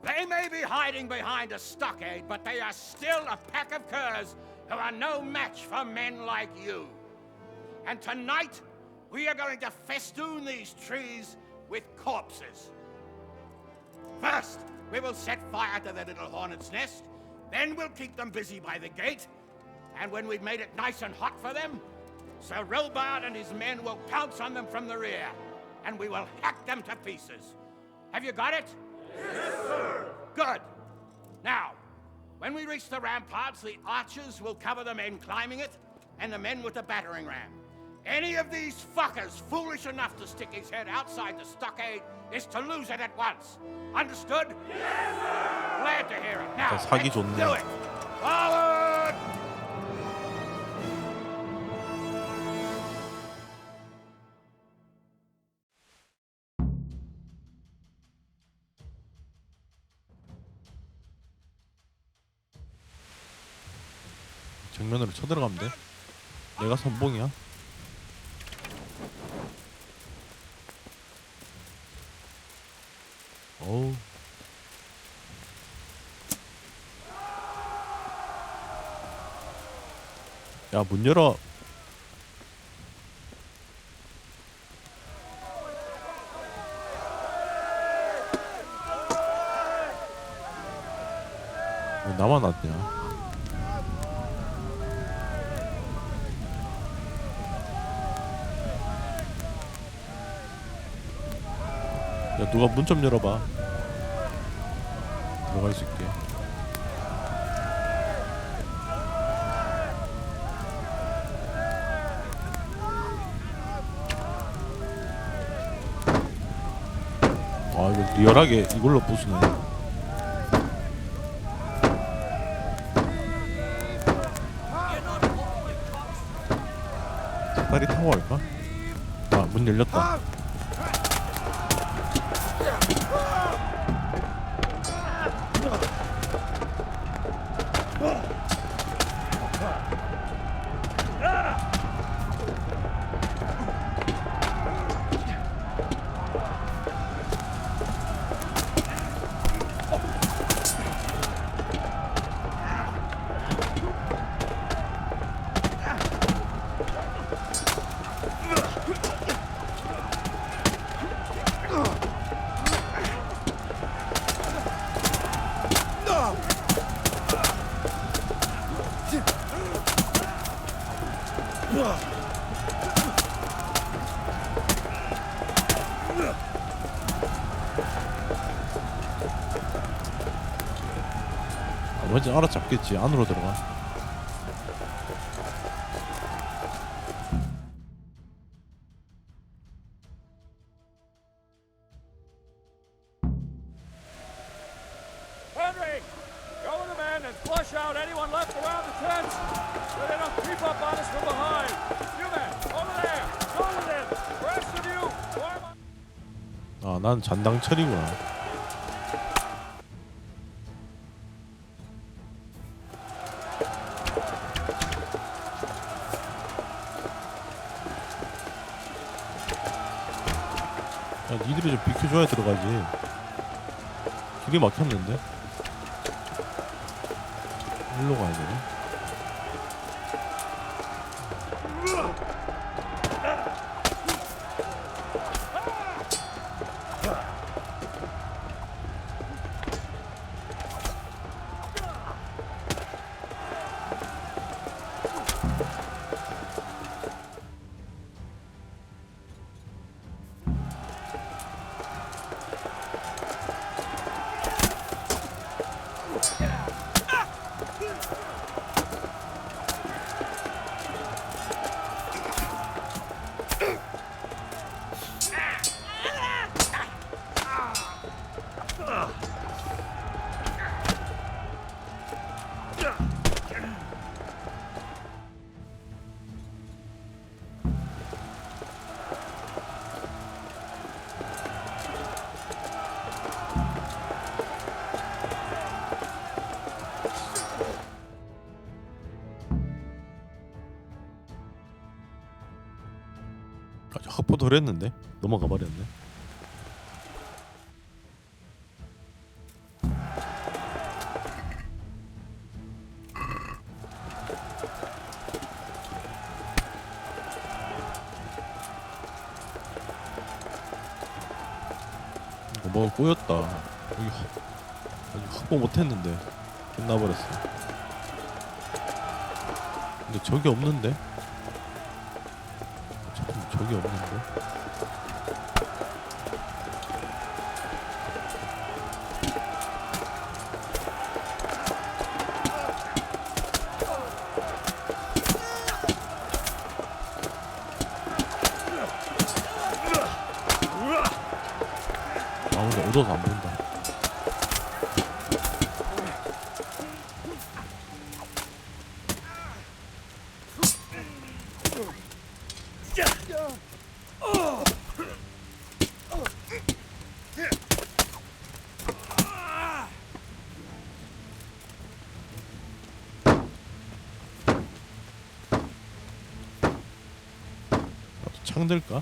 They may be hiding behind a stockade, but they are still a pack of curs who are no match for men like you. And tonight, we are going to festoon these trees with corpses. First, we will set fire to the little hornet's nest. Then we'll keep them busy by the gate. And when we've made it nice and hot for them, Sir Robard and his men will pounce on them from the rear. And we will hack them to pieces. Have you got it? Yes, sir. Good. Now, when we reach the ramparts, the archers will cover the men climbing it and the men with the battering ram. Any of these fuckers foolish enough to stick his head outside the stockade is to lose it at once. Understood? Yes, sir! Glad to hear it. Now, 사기 let's 좋네. do it. Forward! 정면으로 쳐들어가면 돼. 내가 선봉이야. 어우. 야, 문 열어. 왜 나만 왔냐? 야, 누가 문 좀 열어봐. 들어갈 수 있게. 아, 이거 리얼하게 이걸로 부수네. 다리 타고 갈까? 아, 문 열렸다. 뭔지 알아잡겠지. 안으로 들어가. Henry, go with the men and flush out anyone left around the tents so they don't creep up on us from behind. You men, over there, go with them. The rest of you, form up. 아, 난 잔당철이구나. 야, 니들이 좀 비켜줘야 들어가지. 길이 막혔는데? 일로 가야 되나? 확보도 했는데 넘어가 버렸네. 뭐가 꼬였다. 여기 확보 못했는데 끝나버렸어. 근데 적이 없는데? 적이 없는데? 묻어서 안 본다. 창 들까?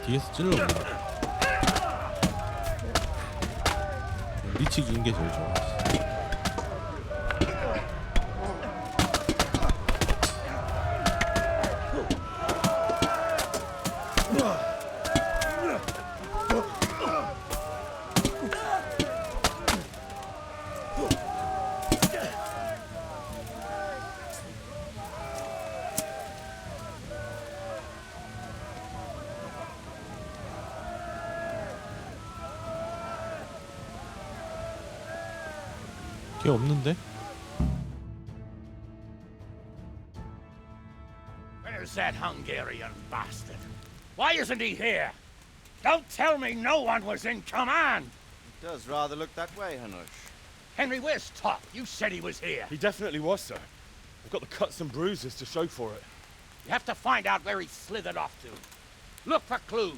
뒤에서 찔러본다. 미치기인 게 제일 좋아. 걔 없는데? Where's that Hungarian bastard? Why isn't he here? Don't tell me no one was in command! It does rather look that way, Hanush. Henry, where's Top? You said he was here. He definitely was, sir. I've got the cuts and bruises to show for it. You have to find out where he slithered off to. Look for clues.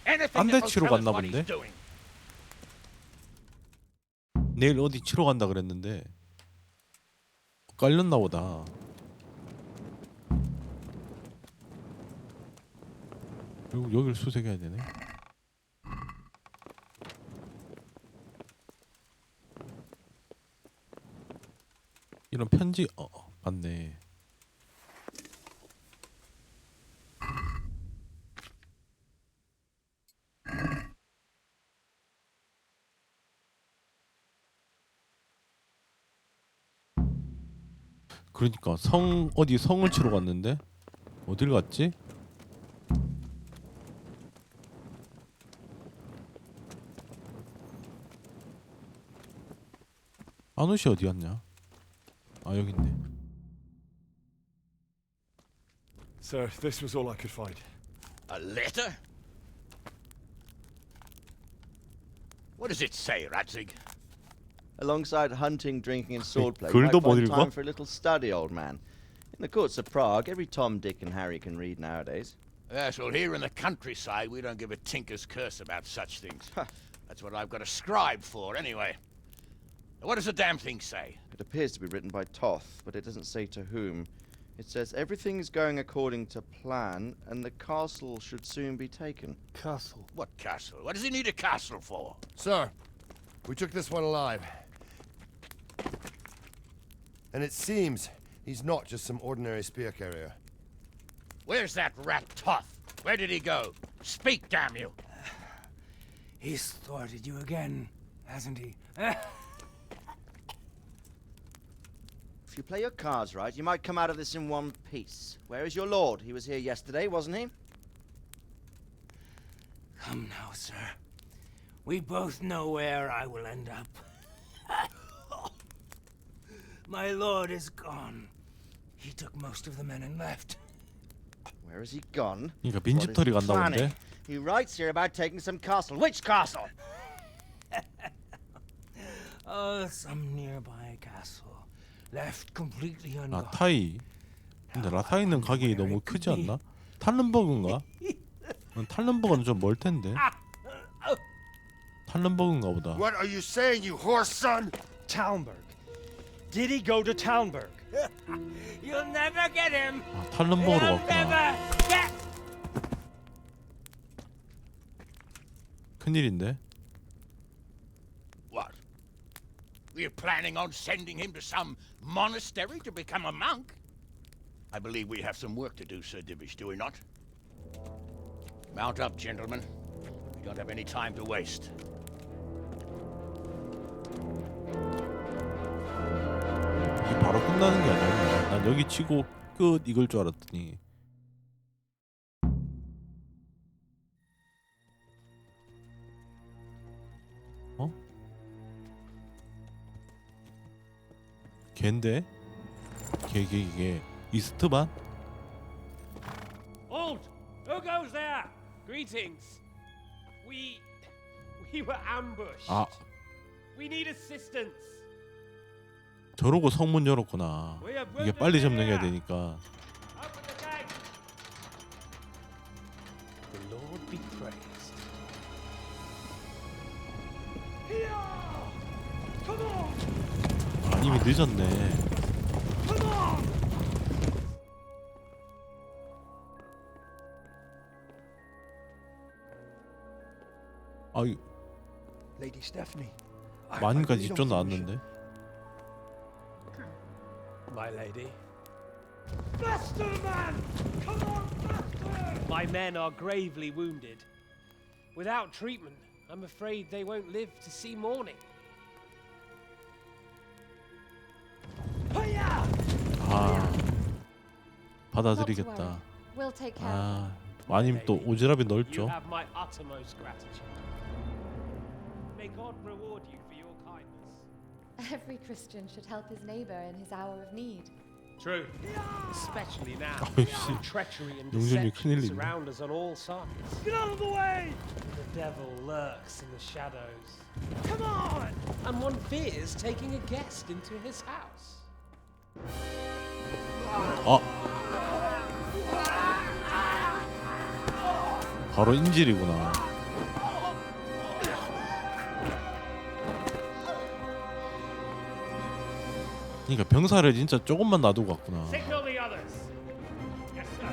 Anything 딴데 that will 치러 tell us 갔나 what he's 본데? doing. 내일 어디 치러 간다 그랬는데 깔렸나 보다. 결국 여길 수색해야 되네. 이런 편지 맞네. 그러니까 어디 성을 치러 갔는데 어딜 갔지? 아누시 어디 갔냐? 아 여기 있네. Sir, this was all I could find. A letter? What does it say, Radzig? Alongside hunting, drinking, and swordplay, 글도 you 못 might find 읽어? time for a little study, old man. In the courts of Prague, every Tom, Dick, and Harry can read nowadays. Yes, well, here in the countryside, we don't give a tinker's curse about such things. That's what I've got a scribe for, anyway. What does the damn thing say? It appears to be written by Toth, but it doesn't say to whom. It says everything's going according to plan, and the castle should soon be taken. Castle? What castle? What does he need a castle for? Sir, we took this one alive. And it seems he's not just some ordinary spear carrier. Where's that rat Toth? Where did he go? Speak, damn you! He's thwarted you again, hasn't he? If you play your cards right, you might come out of this in one piece. Where is your lord? He was here yesterday, wasn't he? Come now, sir. We both know where I will end up. My lord is gone. He took most of the men and left. Where has he gone? 그러니까 민집털이 What is he 간다 본데. planning? He writes here about taking some castle. Which castle? Oh, some nearby castle. Left completely undone. 라타이. 근데 라타이는 가격이 너무 크지 않나? 탈른버그인가? 탈른버그는 좀 멀 텐데. 탈른버그인가 보다. What are you saying, you horse son? Talmberg. Did he go to Talmberg? You'll never get him. 아, 탈른버그로 갔구나. Get. 큰일인데. What? We're planning on sending him to some monastery to become a monk? I believe we have some work to do, Sir Divish, do we not? Mount up, gentlemen. We don't have any time to waste. 바로 끝나는 게 아니었나. 난 여기 치고 끝 이걸 줄 알았더니. 어? 걘데? 걔 이스트반? Halt! Who goes there? Greetings. We were ambushed. 아, We need assistance. 저러고 성문 열었구나. 이게 빨리 점령해야 되니까. Open the gate. The Lord be praised. Here! Come on! 아, 이미 늦었네. Come on! 아, Lady Stephanie. 만까지 입전 나왔는데. My lady. Faster, man! Come on, faster! My men are gravely wounded. Without treatment, I'm afraid they won't live to see morning. 아, 받아들이겠다. We'll take care. 아, 마님 또 오지랖이 You 넓죠. have my uttermost gratitude. May God reward you for your kindness. Every Christian should help his neighbor in his hour of need. True. Especially now. 아이씨, Treachery and 용준이 deception 큰일이네. surround us on all sides. Get out of the way! The devil lurks in the shadows. Come on! And one fears taking a guest into his house. 아, 바로 인질이구나. 그러니까 병사를 진짜 조금만 놔두고 갔구나. Signal the others. Yes, sir.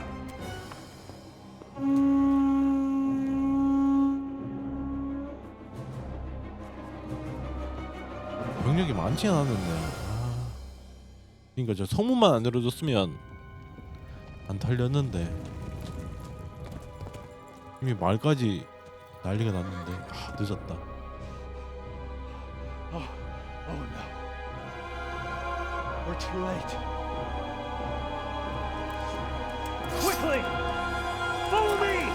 병력이 많지는 않았는데. 아, 그러니까 저 성문만 안 열어줬으면 안 털렸는데 이미 말까지 난리가 났는데. 아, 늦었다. Oh no. We're too late. Quickly! Follow me!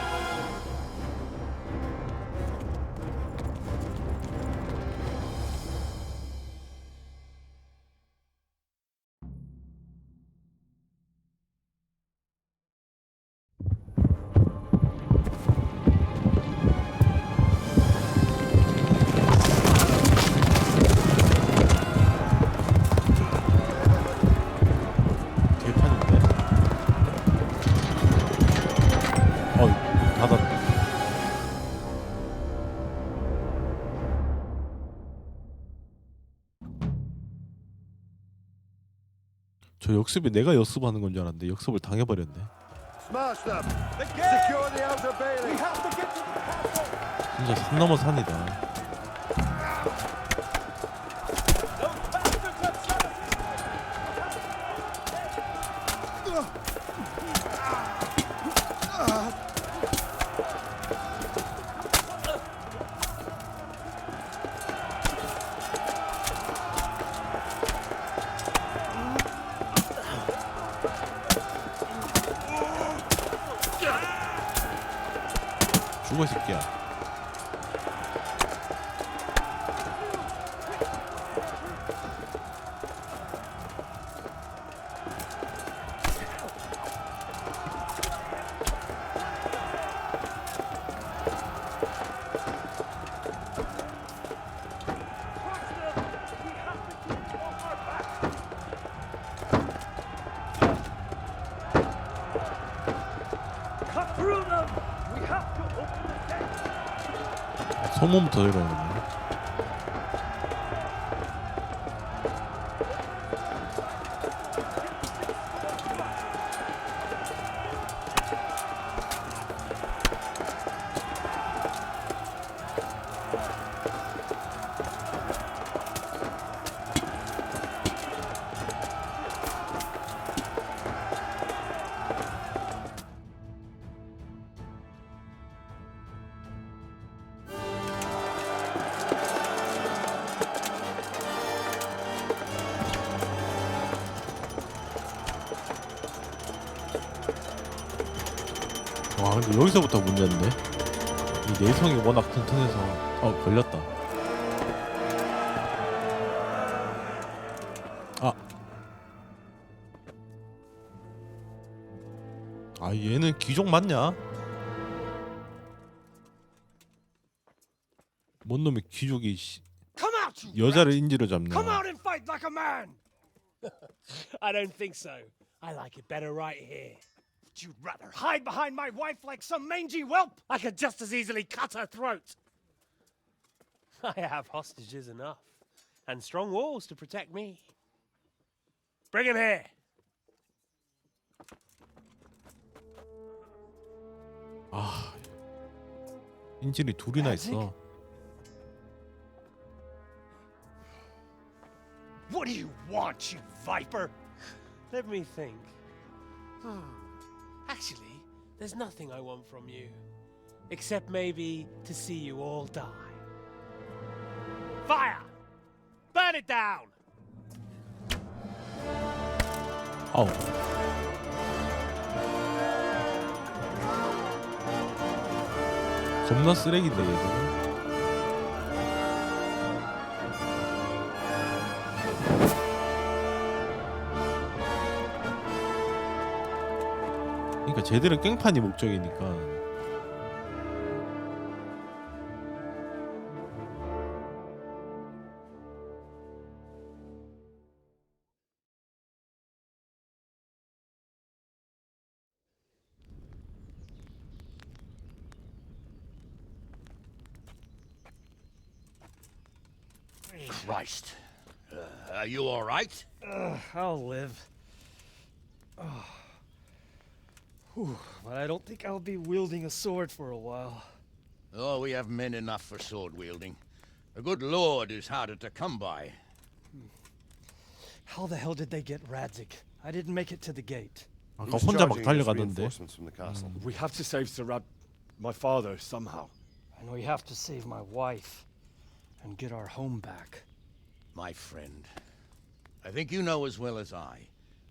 개판인데. 닫았다. 저 역습이 내가 역습하는 건 줄 알았는데 역습을 당해버렸네. Smash them! Secure the outer bailey! We have to get to the castle! 진짜 산 넘어 산이다. 죽어, 새끼야. Cut through them! We have to open the gate! 성문부터 내려오네. 근데 여기서부터 문제인데. 이 내성이 워낙 튼튼해서 걸렸다. 얘는 귀족 맞냐? 뭔 놈의 귀족이 여자를 인지로 잡냐? Come out and fight like a man. I don't think so. I like it better right here. Would you rather hide behind my wife like some mangy whelp? I could just as easily cut her throat. I have hostages enough, and strong walls to protect me. Bring him here. 인질이 둘이나 있어. What do you want, you viper? Let me think. Actually, there's nothing I want from you. Except maybe to see you all die. Fire! Burn it down! 겁나 쓰레기인데 얘들은. 그러니까 쟤들은 깽판이 목적이니까. Christ. Are you all right? I'll live. But I don't think I'll be wielding a sword for a while. Oh, we have men enough for sword wielding. The good Lord is harder to come by. How the hell did they get Radzik? I didn't make it to the gate. 아까 혼자 막 달려가던데. We have to save my father, somehow. And we have to save my wife and get our home back. My friend, I think you know as well as I.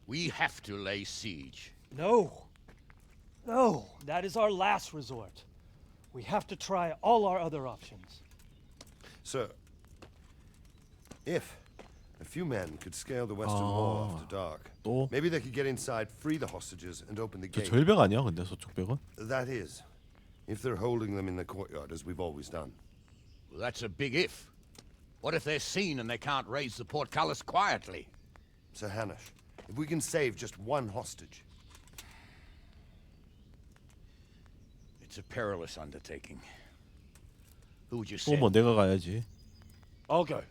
We have to lay siege. No, that is our last resort. We have to try all our other options. Sir, if a few men could scale the western wall after dark, maybe they could get inside, free the hostages, and open the 저 gate. 절벽 아니야? 근데 서쪽 벽은? That is, if they're holding them in the courtyard as we've always done. Well, that's a big if. What if they're seen and they can't raise the portcullis quietly? Sir Hanish, if we can save just one hostage. It's a perilous undertaking. Who would you say? 뭐 내가 가야지. I'll go.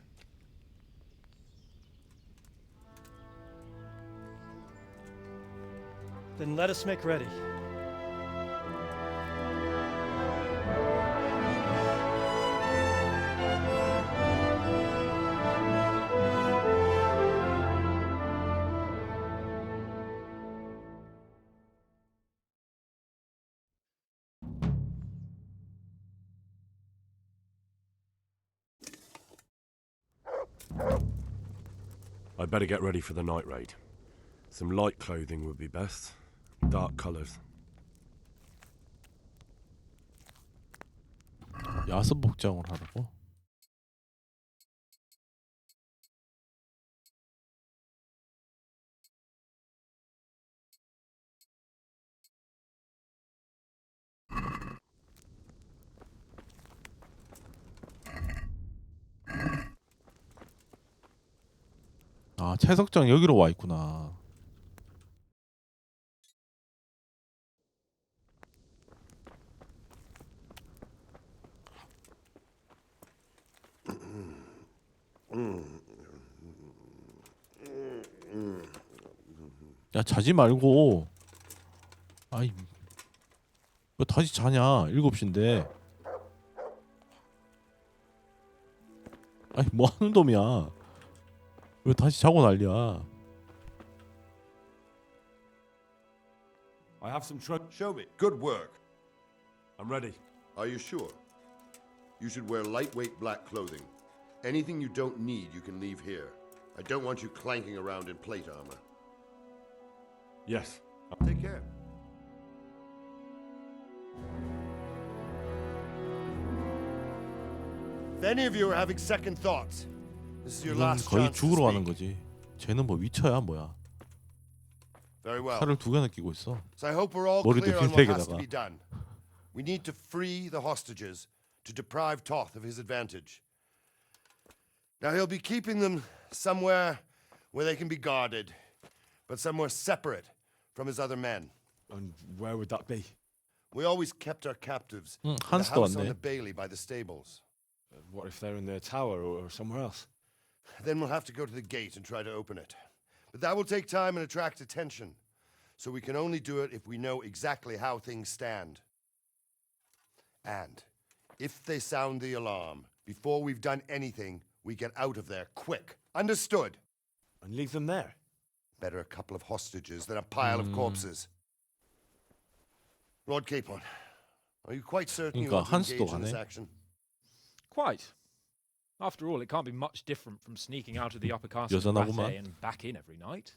Then let us make ready. I'd better get ready for the night raid. Some light clothing would be best. Dark colours. 야습 복장을 하라고? 아, 채석장 여기로 와 있구나. 야, 자지 말고. 아이, 왜 다시 자냐? 7시인데. 아이, 뭐 하는 놈이야? 왜 다시 자고 난리야? I have some Show me. Good work. I'm ready. Are you sure? You should wear lightweight black clothing. Anything you don't need, you can leave here. I don't want you clanking around in plate armor. Yes. Take care. If any of you are having second thoughts, this is your 이건 last 거의 chance to 죽으러 가는 speak. 거지. 쟤는 뭐 위쳐야 뭐야. Very well. 칼을 2개나 끼고 있어. So I hope we're all 머리도 clear on what has to 흰색에다가. be done. We need to free the hostages to deprive Toth of his advantage. Now he'll be keeping them somewhere where they can be guarded, but somewhere separate from his other men. And where would that be? We always kept our captives in the 한스도 house on 왔네. the bailey by the stables. What if they're in their tower or somewhere else? Then we'll have to go to the gate and try to open it. But that will take time and attract attention. So we can only do it if we know exactly how things stand. And if they sound the alarm before we've done anything, we get out of there quick. Understood? And leave them there? Better a couple of hostages than a pile of corpses. Lord Capon, are you quite certain you want to 한스도 engage in this 가네. action? Quite. After all, it can't be much different from sneaking out of the upper castle of 여전하구만. Rattay and back in every night.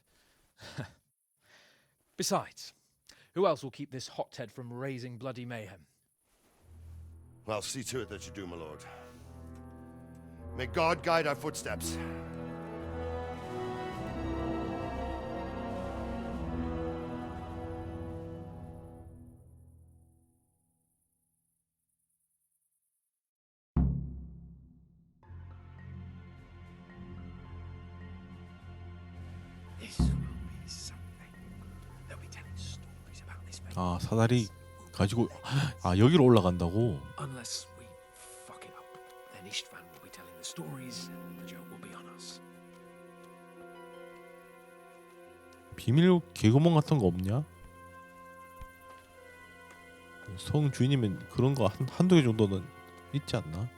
Besides, who else will keep this hothead from raising bloody mayhem? Well, see to it that you do, my lord. May God guide our footsteps. This will be something. They'll be telling stories about this place. 아 사다리 가지고 아 여기로 올라간다고. Unless we fuck it up, then Istvan will be telling the stories, and the joke will be on us. 비밀 개구멍 같은 거 없냐? 성 주인이면 그런 거 한두 개 정도는 있지 않나?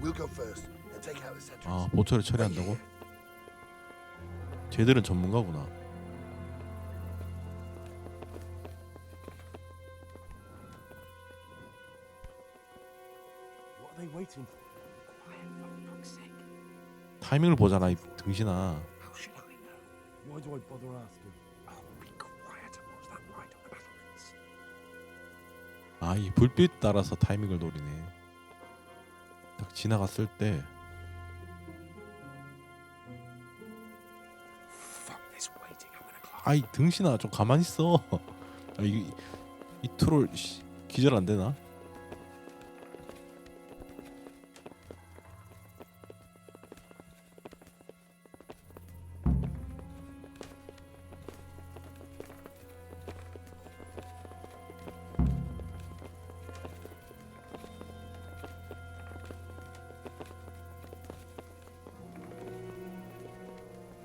We'll go first and take out the sentries. 아 보초를 처리한다고? 쟤들은 전문가구나. What are they waiting for? 타이밍을 보잖아 이 등신아. How should I know? Why do I bother asking? Oh, be quiet and watch that light on the battlements. 아 이 불빛 따라서 타이밍을 노리네. 딱 지나갔을 때. Fuck this waiting. I'm gonna climb. 아이 등신아 좀 가만히 있어. 아, 이 트롤 기절 안 되나?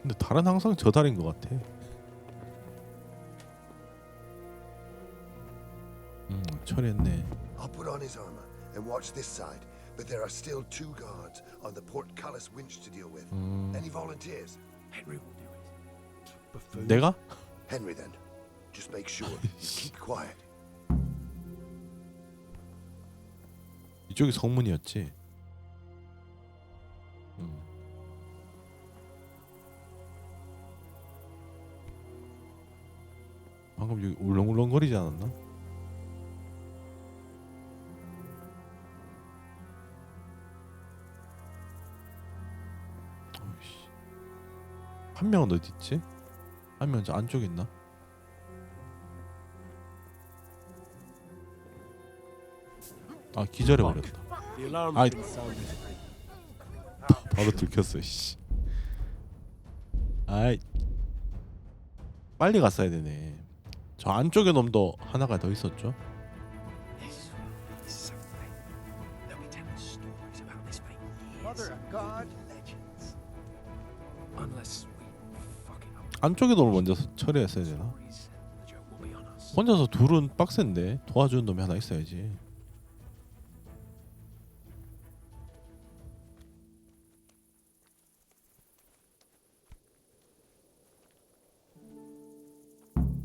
근데 달은 항상 저 달인 것 같아. 처리했네. I'll put on his armor and watch this side, but there are still 2 guards on the portcullis winch to deal with. Any volunteers? Henry will do it. Buffoon. 내가? Henry, then. Just make sure you keep quiet. 이쪽이 성문이었지. 방금 여기 울렁울렁거리지 않았나? 어이씨. 한 명은 어디 있지? 한 명은 저 안쪽에 있나? 아 기절해 버렸다. The alarm 아이 didn't sound as 바로 들켰어. 씨. 아이 빨리 갔어야 되네. 저 안쪽에 놈도 하나가 더 있었죠. This will be something. They'll be telling stories about this for years. Mother of God. Legends. Unless we fuck it up. 안쪽에 놈을 먼저 처리했어야 되나? Stories, and the joke will be on us. 혼자서 둘은 빡센데 도와주는 놈이 하나 있어야지.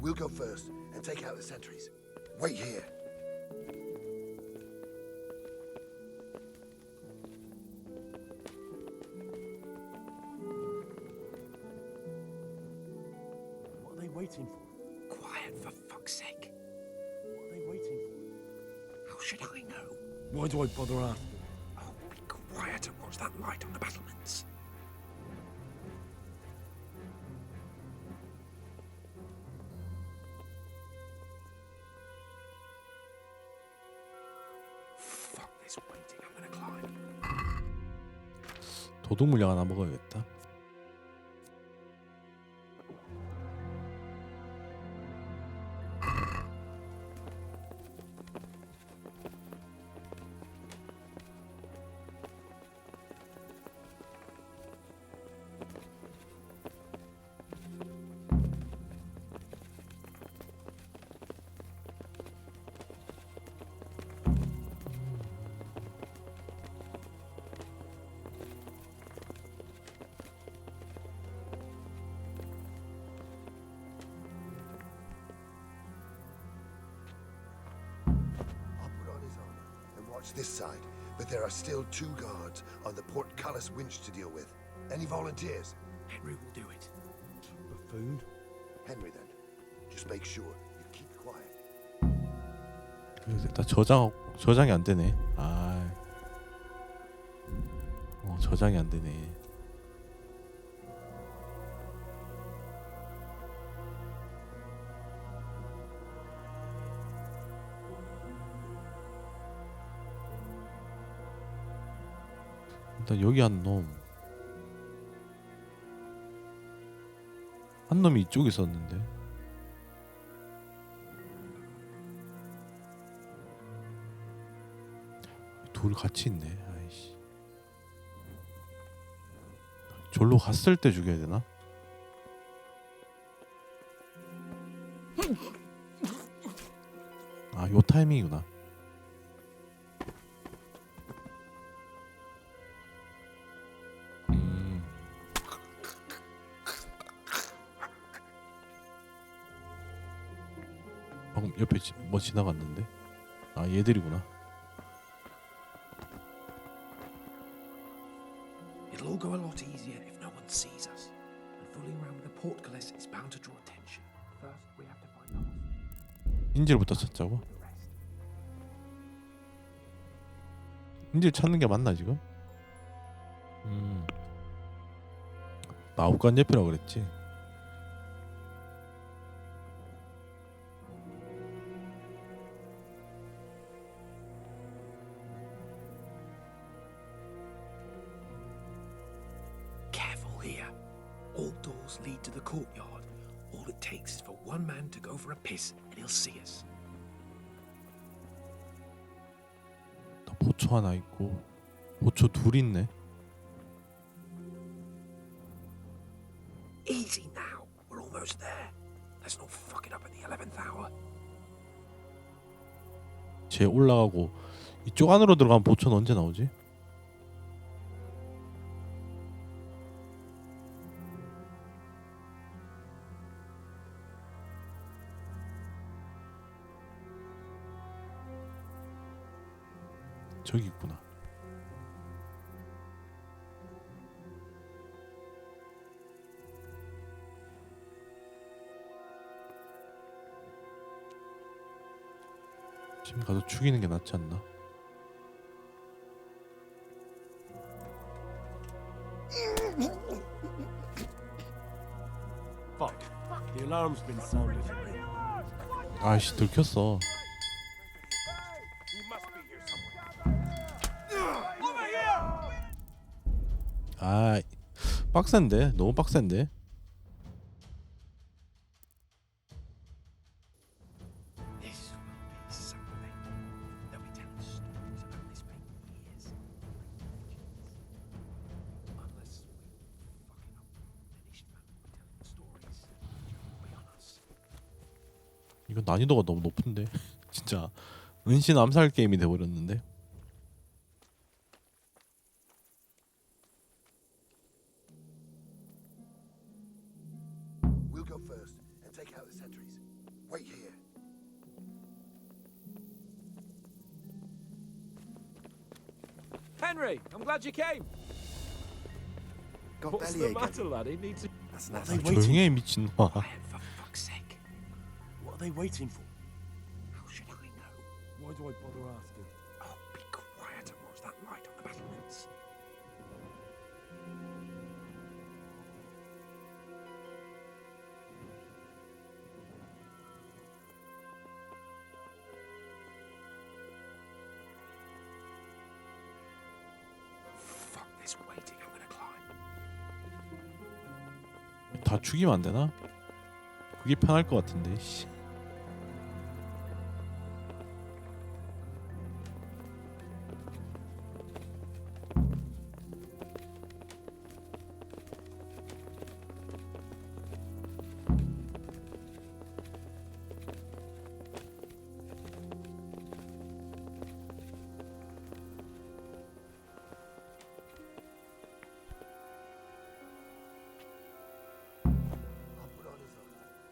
We'll go first and take out the sentries. Wait here. What are they waiting for? Quiet, for fuck's sake. What are they waiting for? How should I know? Why do I bother asking? Oh, be quiet and watch that light on the battlements. Fuck this waiting. I'm gonna climb. 도둑 물약 하나 먹어야겠다. Watch this side, but there are still 2 guards on the portcullis winch to deal with. Any volunteers? Henry will do it. Buffoon? Henry, then. Just make sure you keep quiet. 일단 저장이 안 되네. 아, 저장이 안 되네. 일단 여기 한 놈이 이쪽에 있었는데. 둘 같이 있네. 아이씨. 절로 갔을 때 죽여야 되나? 아, 요 타이밍이구나. 방금 옆에 뭐 지나갔는데? 아, 얘들이구나. It'll all go a lot easier if no one sees us. And fooling around with the portcullis is bound to draw attention. First, we have to find the hospital. 인질부터 찾자고? 인질 찾는 게 맞나 지금? 마법관 옆이라고 그랬지. Careful here. All doors lead to the courtyard. All it takes is for one man to go for a piss and he'll see us. 보초 하나 있고 보초 둘 있네. Easy now. We're almost there. Let's not fuck it up at the 11th hour. 쟤 올라가고 이쪽 안으로 들어가면 보초는 언제 나오지? 저기 있구나. 지금 가서 죽이는 게 낫지 않나? Fuck. The alarm's been sounded. 아이씨, 들켰어. 아, 빡센데? 너무 빡센데? This will be something. They'll be telling stories about this for years. Unless we fuck it up, then Ishman will be telling stories. It'll be on us. 이거 난이도가 너무 높은데? 진짜 은신 암살 게임이 돼버렸는데? We'll go first and take out the sentries. Wait here. Henry, I'm glad you came. Got What's the bellyache, matter, Henry? laddie? Need to. That's What nothing. are they waiting 조용히 해, for? 미친놈아. For fuck's sake. What are they waiting for? How should I know? Why do I bother asking? Oh, be quiet. light on the battlements. Fuck this waiting. I'm gonna climb. 다 죽이면 안 되나? 그게 편할 것 같은데. 씨.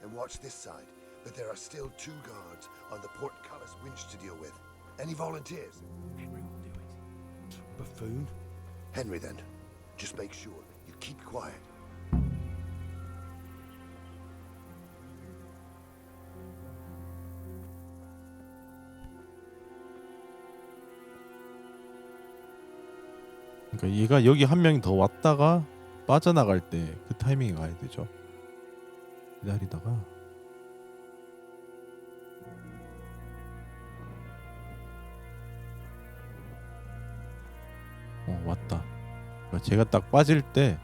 And watch this side, but there are still 2 guards on the portcullis winch to deal with. Any volunteers? Henry will do it. Buffoon? Henry, then. Just make sure you keep quiet. 그러니까 얘가 여기 한 명이 더 왔다가 빠져나갈 때 그 타이밍에 가야 되죠. 기다리다가 왔다. 그러니까 제가 딱 빠질 때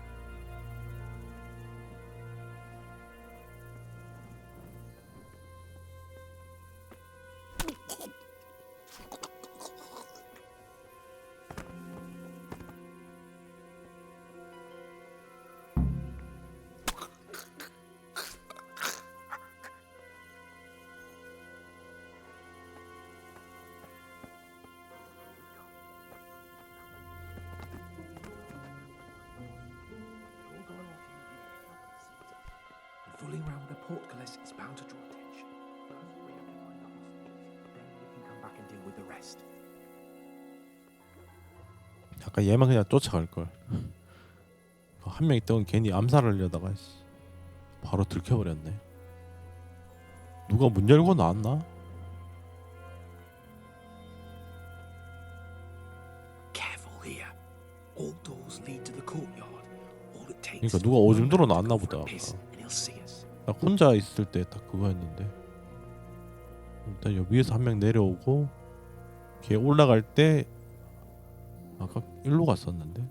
Fooling around with a portcullis is bound to draw attention. First, we have to find the hostages. Then we can come back and deal with the rest. 아까 얘만 그냥 쫓아갈 걸. 한 명 있던 괜히 암살하려다가 바로 들켜버렸네. 누가 문 열고 나왔나? Careful here. All doors lead to the courtyard. All it takes 그러니까 is 누가 오줌 들어 나왔나 보다. and he'll see us. 딱 혼자 있을 때 딱 그거였는데. 일단 여기 위에서 한 명 내려오고 걔 올라갈 때 아까 일로 갔었는데.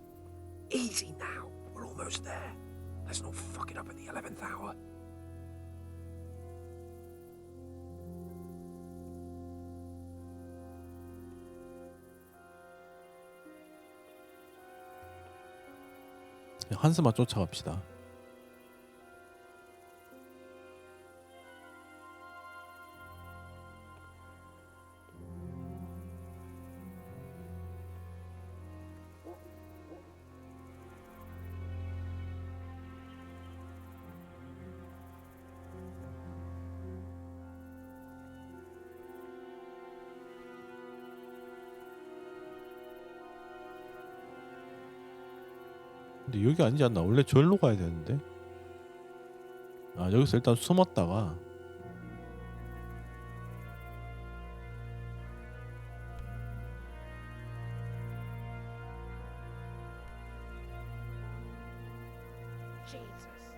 Easy now. We're almost there. Let's not fuck it up at the 11th hour. 한스만 쫓아갑시다. 근데 여기 아니지 않나? 원래 저기로 가야 되는데. 아, 여기서 일단 숨었다가 Jesus.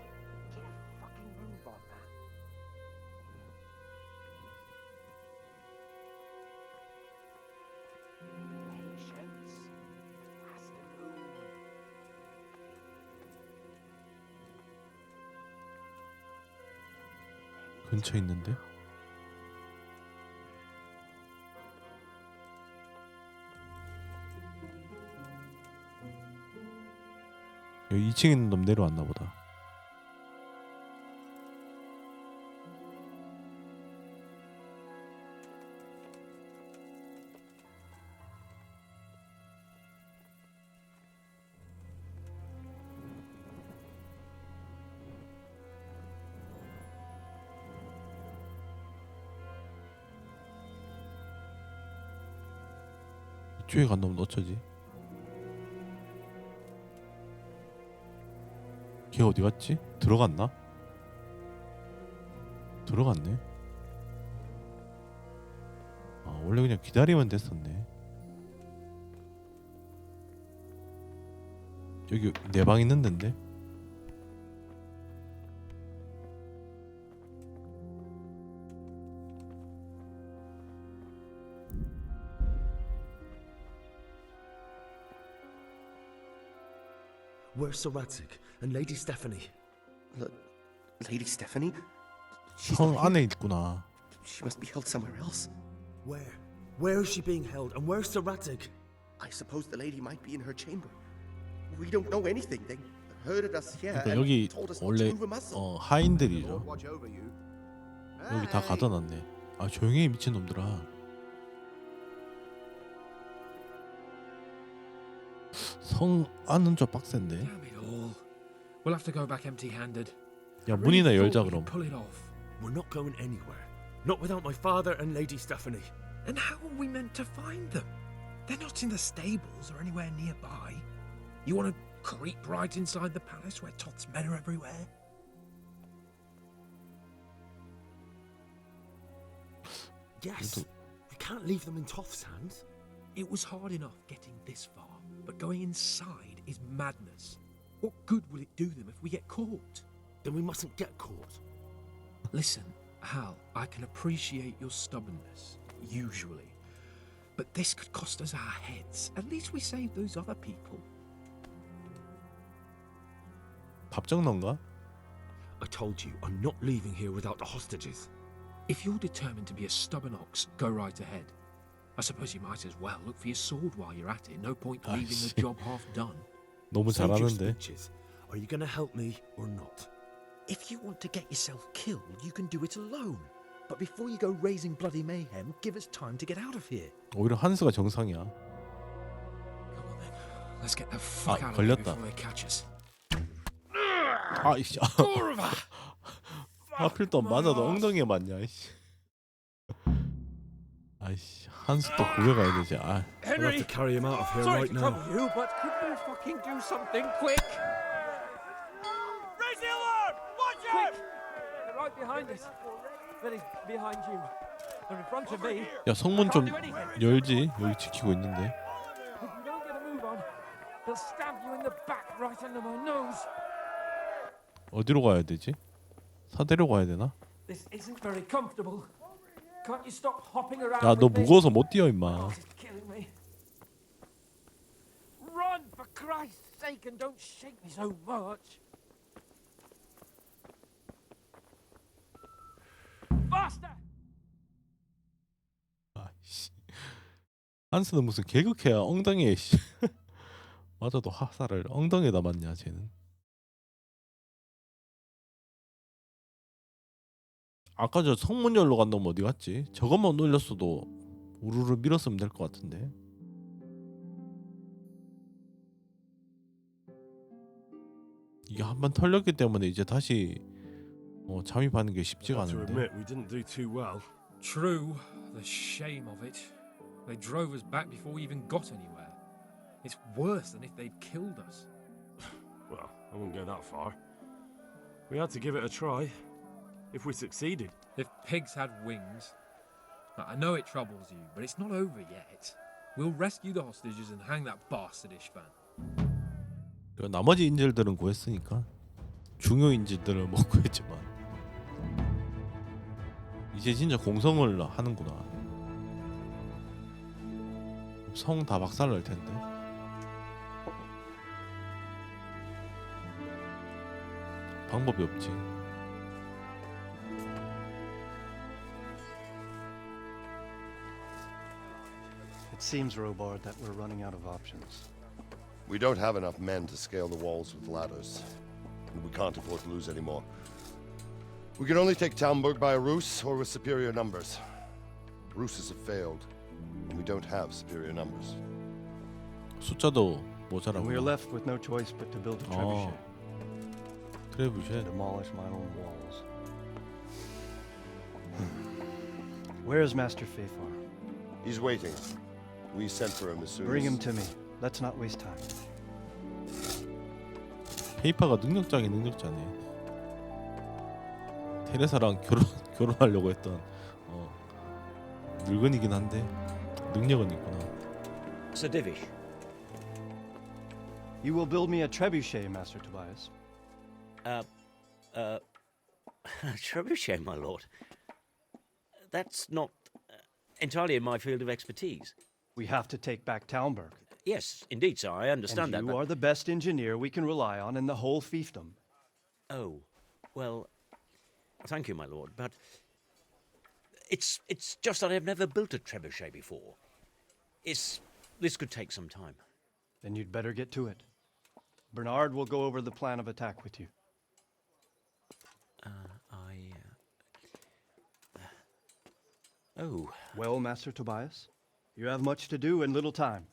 Get a fucking move on that. Patience. Has to move. 근처에 있는데. 여기 2층에 있는 놈 내려왔나 보다. 이쪽에 간 놈은 어쩌지? 걔 어디 갔지? 들어갔나? 들어갔네. 아, 원래 그냥 기다리면 됐었네. 여기 내 방 있는 데인데. Where's Sir Radzig and Lady Stephanie? Lady Stephanie? 성 안에 있구나. She must be held somewhere else. Where? Where is she being held? And where's Sir Radzig? I suppose the lady might be in her chamber. We don't know anything. They herded us here 그러니까 and 여기 told us not to 원래 move a muscle. 하인들이죠. 여기 다 가둬놨네. 아 조용히 해, 미친 놈들아. 성 안은 좀 빡센데. We'll have to go back empty-handed. 야 문이나 열자 그럼. Pull it off. We're not going anywhere. Not without my father and Lady Stephanie. And how are we meant to find them? They're not in the stables or anywhere nearby. You want to creep right inside the palace where Toth's men are everywhere? Yes. We can't leave them in Toth's hands. It was hard enough getting this far, but going inside is madness. What good will it do them if we get caught? Then we mustn't get caught. Listen, Hal, I can appreciate your stubbornness, usually. But this could cost us our heads. At least we saved those other people. 밥정넌가? I told you, I'm not leaving here without the hostages. If you're determined to be a stubborn ox, go right ahead. I suppose you might as well look for your sword while you're at it. No point leaving the job half done. 너무 잘하는데. Are you going to help me or not? If you want to get yourself killed, you can do it alone. But before you go raising bloody mayhem, give us time to get out of here. 오히려 한스가 정상이야. Let's get the fuck out of here before they catch us. 아이씨. 하필 또 맞아도 엉덩이에 맞냐. 이씨. 아이씨. 한스 또 구해가야 되지. 아. We'll have to carry him out of here right now. Sorry to trouble you, but could you fucking do something quick? Raise the alarm! Watch out! They're right behind us. Then he's behind you. They're in front of me. 야 성문 좀 열지. 여기 지키고 있는데. If you don't get a move on, they'll stab you in the back right under my nose. 어디로 가야 되지? 사대로 가야 되나? This isn't very comfortable. Can't you stop hopping around? 야 너 with me? 무거워서 못 뛰어 임마. This is killing me. Run for Christ's sake and don't shake me so much. Faster! 아이씨. 한스는 무슨 개그캐야 엉덩이에 씨. 맞아도 화살을 엉덩이에다 맞냐 쟤는. 아까 저 성문 열로 간 놈 어디 갔지? 저것만 올렸어도 우르르 밀었으면 될 것 같은데. 이게 한번 털렸기 때문에 이제 다시 잠입하는 게 쉽지가 To 않은데. admit, we didn't do too well. True. The shame of it. They drove us back before we even got anywhere. It's worse than if they'd killed us. Well, I wouldn't go that far. We had to give it a try. If we succeeded. If pigs had wings. I know it troubles you, but it's not over yet. We'll rescue the hostages and hang that bastard Ishvan. 나머지 인질들은 구했으니까 중요 인질들을 못 구했지만 이제 진짜 공성을 하는구나. 성 다 박살날 텐데. 방법이 없지. It seems, Robard, that we're running out of options. We don't have enough men to scale the walls with ladders, and we can't afford to lose any more. We can only take Talmberg by a ruse or with superior numbers. Ruses have failed, and we don't have superior numbers. 숫자도 And 모자라고. we're left with no choice but to build a trebuchet. trebuchet. Demolish my own walls. Where's Master Fafar? He's waiting. We sent for him as soon Bring as... him to me. Let's not waste time. 페이파가 능력자긴 능력자네. 테레사랑 결혼하려고 했던 늙은이긴 한데 능력은 있구나. Sir Divish. You will build me a trebuchet, Master Tobias. Trebuchet, my lord. That's not entirely in my field of expertise. We have to take back Talmberg. Yes, indeed, sir. I understand And that. you but- are the best engineer we can rely on in the whole fiefdom. Oh, well, thank you, my lord, but it's just that I've never built a trebuchet before. This could take some time. Then you'd better get to it. Bernard will go over the plan of attack with you. Oh. Well, Master Tobias, you have much to do and little time.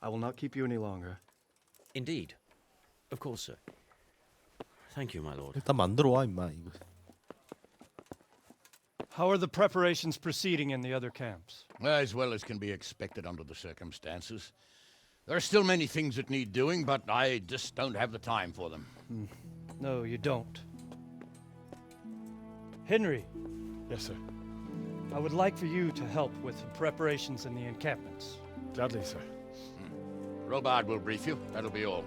I will not keep you any longer. Indeed. Of course, sir. Thank you, my lord. 일단 만들어 와 임마 이거. How are the preparations proceeding in the other camps? As well as can be expected under the circumstances. There are still many things that need doing, but I just don't have the time for them. No, you don't. Henry. Yes, sir. I would like for you to help with the preparations in the encampments. Gladly, sir. Robard will brief you. That'll be all.